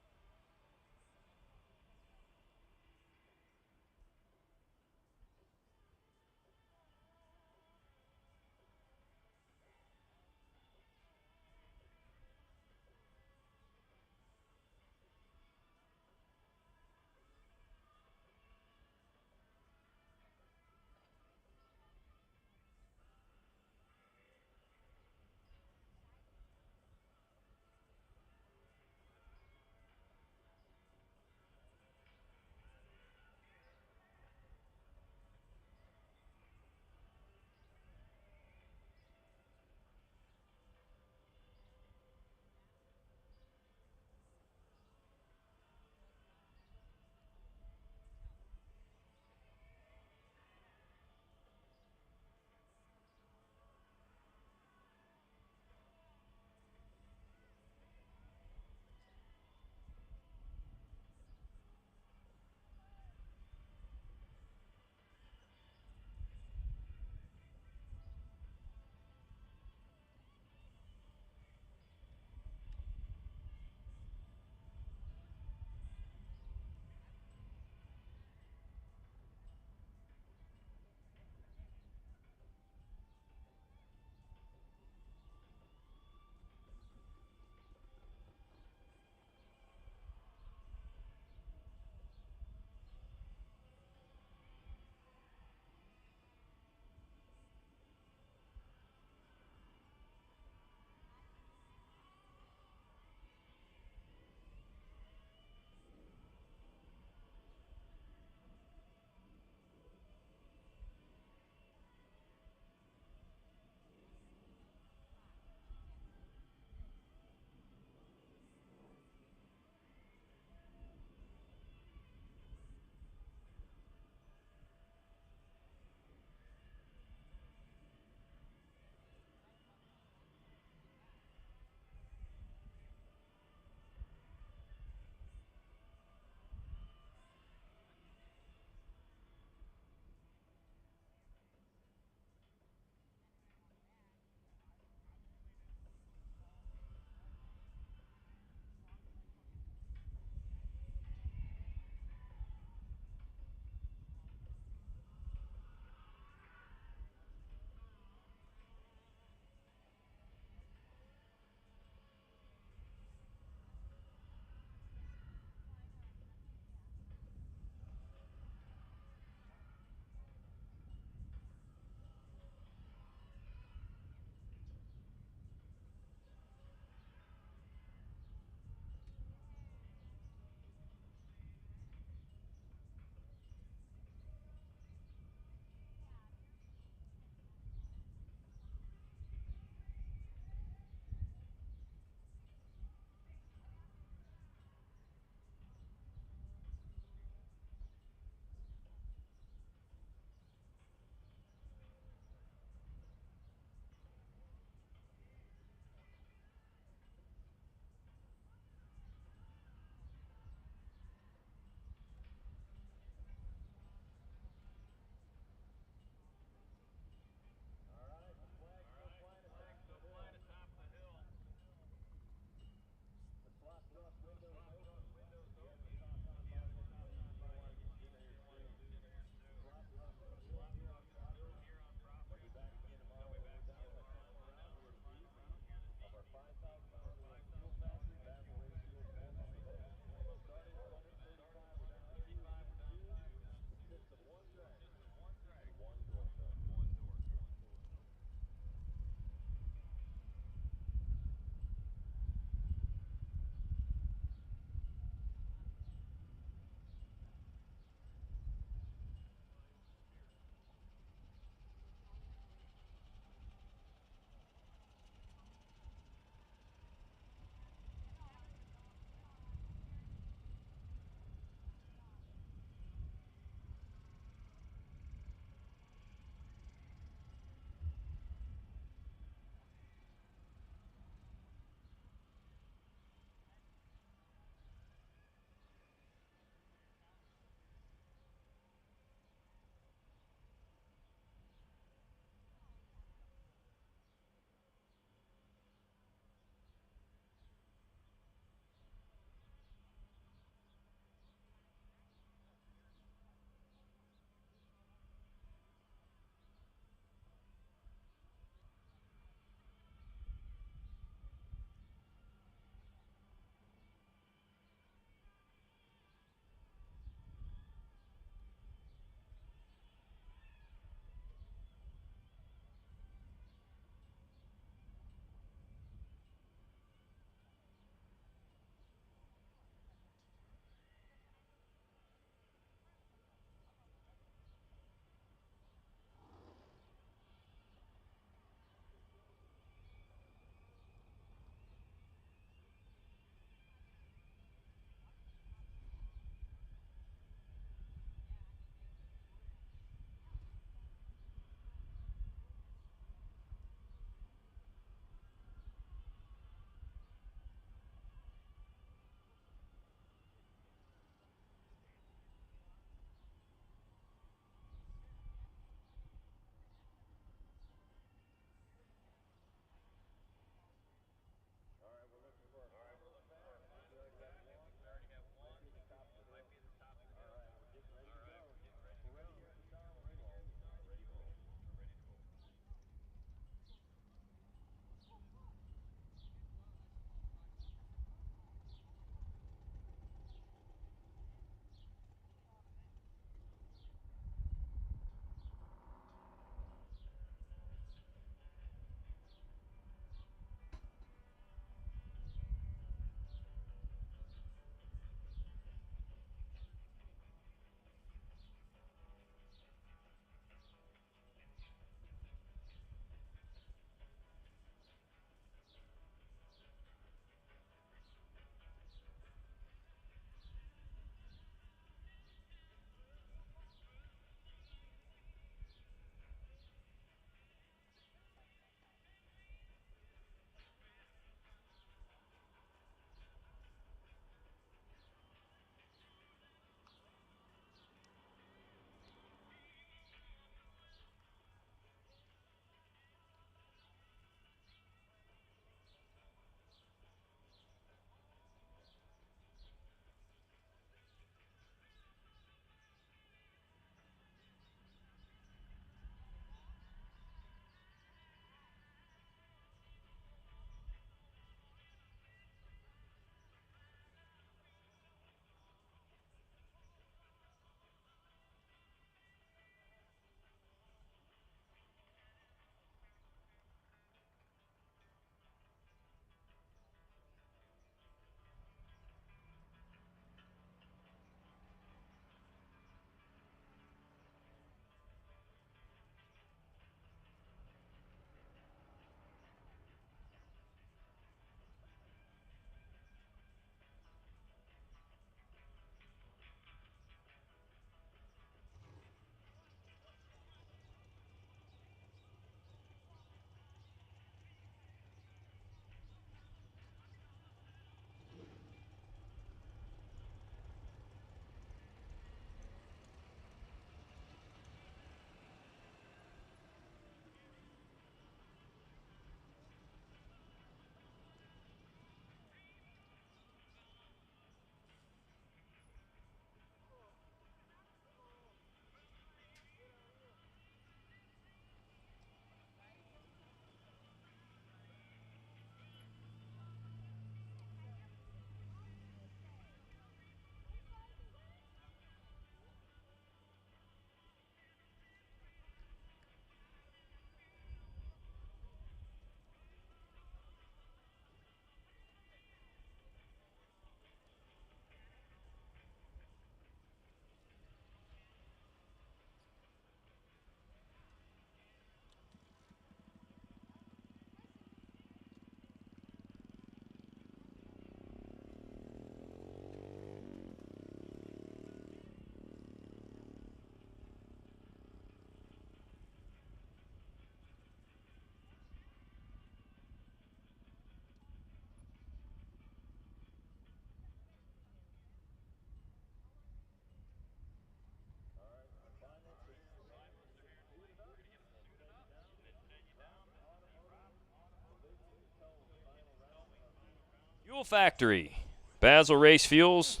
Fuel Factory, Basil Race Fuels,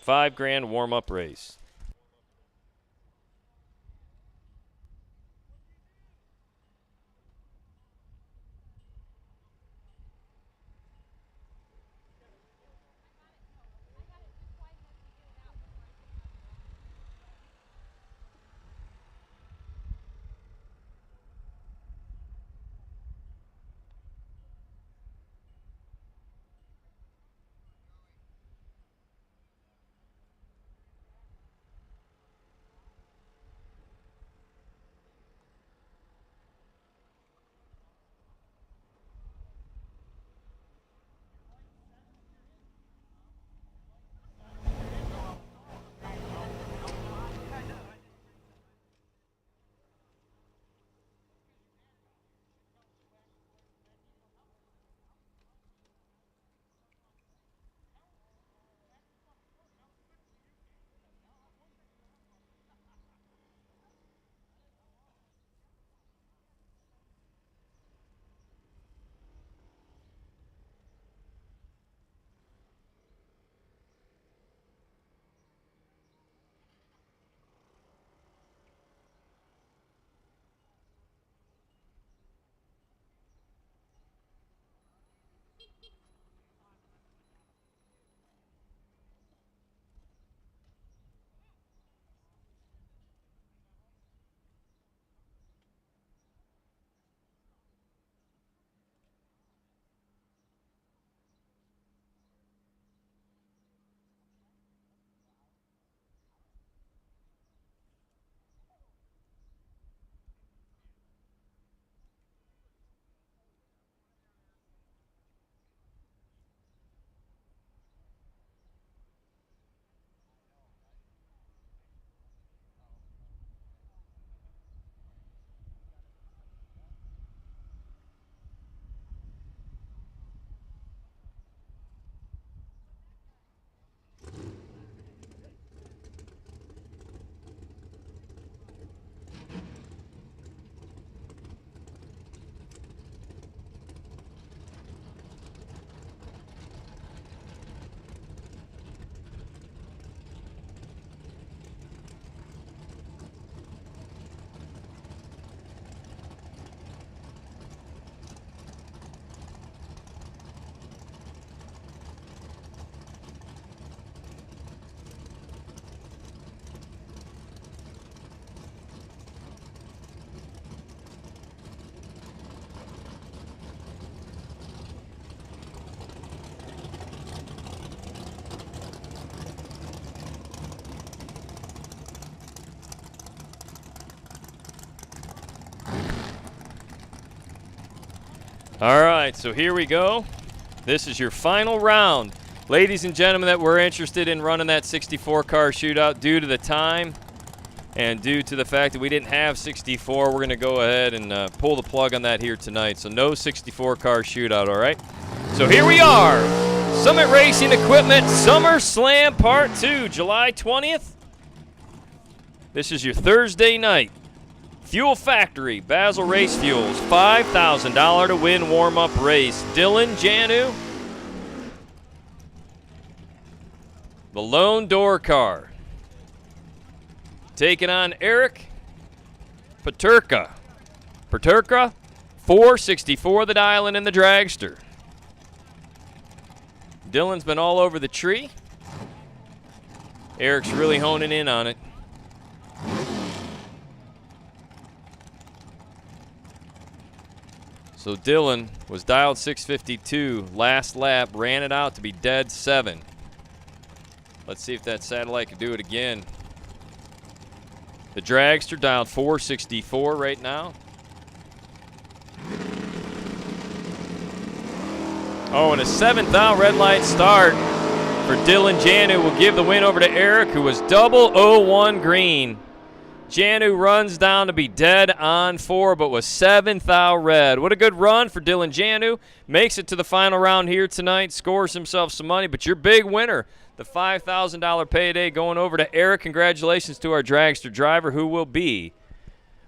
$5,000 warm-up race. All right, so here we go. This is your final round. Ladies and gentlemen that were interested in running that 64-car shootout, due to the time and due to the fact that we didn't have 64, we're going to go ahead and pull the plug on that here tonight. So no 64-car shootout, all right? So here we are. Summit Racing Equipment Summer Slam Part 2, July 20th. This is your Thursday night. Fuel Factory, Basil Race Fuels, $5,000 to win warm-up race. Dylan Janu, the lone door car, taking on Eric Paterka. Paterka, 464 the dial-in in the dragster. Dylan's been all over the tree. Eric's really honing in on it. So Dylan was dialed 652 last lap, ran it out to be dead 7. Let's see if that satellite can do it again. The dragster dialed 464 right now. Oh, and a 7th out red light start for Dylan Janu will give the win over to Eric, who was double 01 green. Janu runs down to be dead on 4, but was 7th out red. What a good run for Dylan Janu. Makes it to the final round here tonight, scores himself some money, but your big winner, the $5,000 payday going over to Eric. Congratulations to our dragster driver, who will be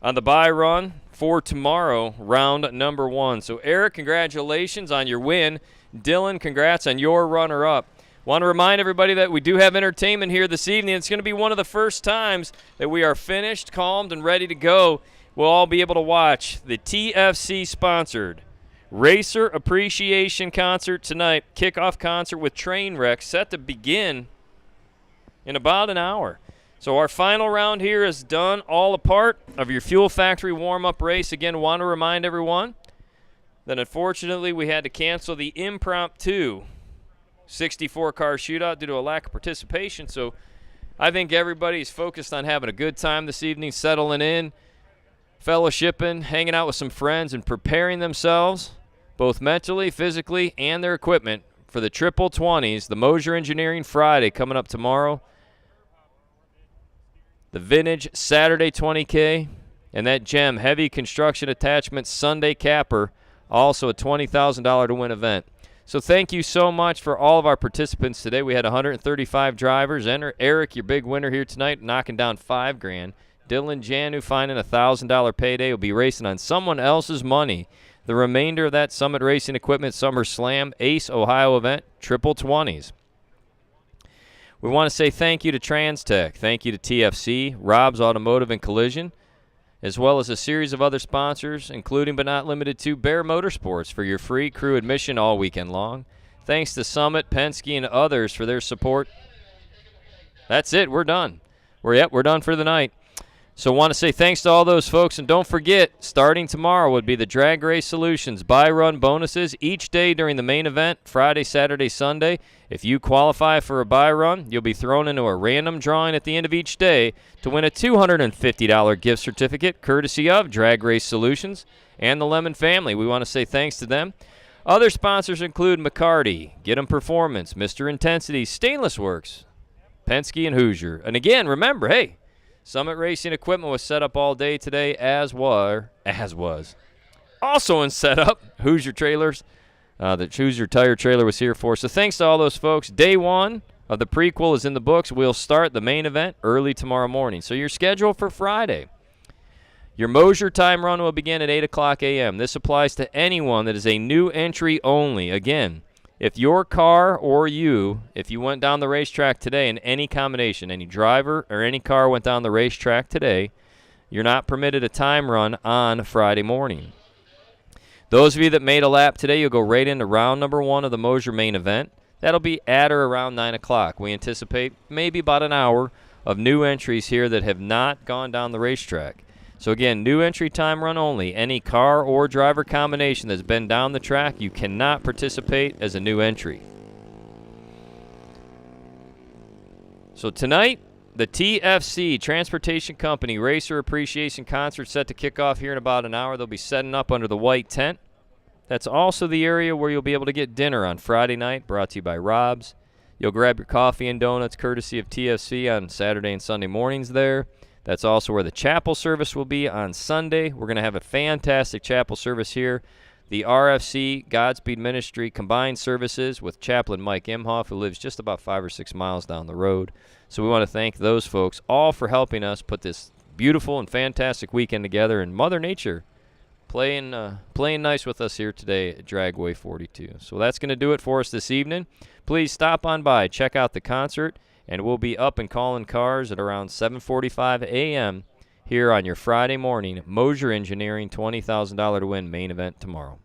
on the bye run for tomorrow, round number 1. So, Eric, congratulations on your win. Dylan, congrats on your runner-up. Want to remind everybody that we do have entertainment here this evening. It's going to be one of the first times that we are finished, calmed, and ready to go. We'll all be able to watch the TFC-sponsored Racer Appreciation Concert tonight, kickoff concert with Trainwreck, set to begin in about an hour. So our final round here is done, all a part of your Fuel Factory warm-up race. Again, want to remind everyone that unfortunately we had to cancel the impromptu 64-car shootout due to a lack of participation. So I think everybody's focused on having a good time this evening, settling in, fellowshipping, hanging out with some friends, and preparing themselves both mentally, physically, and their equipment for the Triple 20s, the Mosier Engineering Friday coming up tomorrow, the Vintage Saturday 20K, and that Gem Heavy Construction Attachment Sunday Capper, also a $20,000 to win event. So thank you so much for all of our participants today. We had 135 drivers. Enter Eric, your big winner here tonight, knocking down $5,000. Dylan Janu finding a $1,000 payday, will be racing on someone else's money. The remainder of that Summit Racing Equipment Summer Slam Ace Ohio event, Triple 20s. We want to say thank you to TransTech, thank you to TFC, Rob's Automotive and Collision, as well as a series of other sponsors, including but not limited to Bear Motorsports for your free crew admission all weekend long. Thanks to Summit, Penske, and others for their support. That's it. We're done. We're done for the night. So want to say thanks to all those folks, and don't forget, starting tomorrow would be the Drag Race Solutions buy-run bonuses each day during the main event, Friday, Saturday, Sunday. If you qualify for a buy-run, you'll be thrown into a random drawing at the end of each day to win a $250 gift certificate, courtesy of Drag Race Solutions and the Lemon family. We want to say thanks to them. Other sponsors include McCarty, Get 'em Performance, Mr. Intensity, Stainless Works, Penske, and Hoosier. And again, remember, hey, Summit Racing Equipment was set up all day today, as was. Also in setup, Hoosier Trailers. The Hoosier Tire Trailer was here for us. So thanks to all those folks. Day one of the prequel is in the books. We'll start the main event early tomorrow morning. So your schedule for Friday. Your Mosier time run will begin at 8 o'clock a.m. This applies to anyone that is a new entry only. Again, if your car or if you went down the racetrack today in any combination, any driver or any car went down the racetrack today, you're not permitted a time run on Friday morning. Those of you that made a lap today, you'll go right into round number 1 of the Mosier main event. That'll be at or around 9 o'clock. We anticipate maybe about an hour of new entries here that have not gone down the racetrack. So again, new entry time run only. Any car or driver combination that's been down the track, you cannot participate as a new entry. So tonight, the TFC, Transportation Company Racer Appreciation Concert, set to kick off here in about an hour. They'll be setting up under the white tent. That's also the area where you'll be able to get dinner on Friday night, brought to you by Rob's. You'll grab your coffee and donuts courtesy of TFC on Saturday and Sunday mornings there. That's also where the chapel service will be on Sunday. We're going to have a fantastic chapel service here. The RFC Godspeed Ministry combined services with Chaplain Mike Imhoff, who lives just about 5 or 6 miles down the road. So we want to thank those folks all for helping us put this beautiful and fantastic weekend together. And Mother Nature playing nice with us here today at Dragway 42. So that's going to do it for us this evening. Please stop on by, check out the concert, and we'll be up and calling cars at around 7:45 a.m. here on your Friday morning Mosier Engineering $20,000 to win main event tomorrow.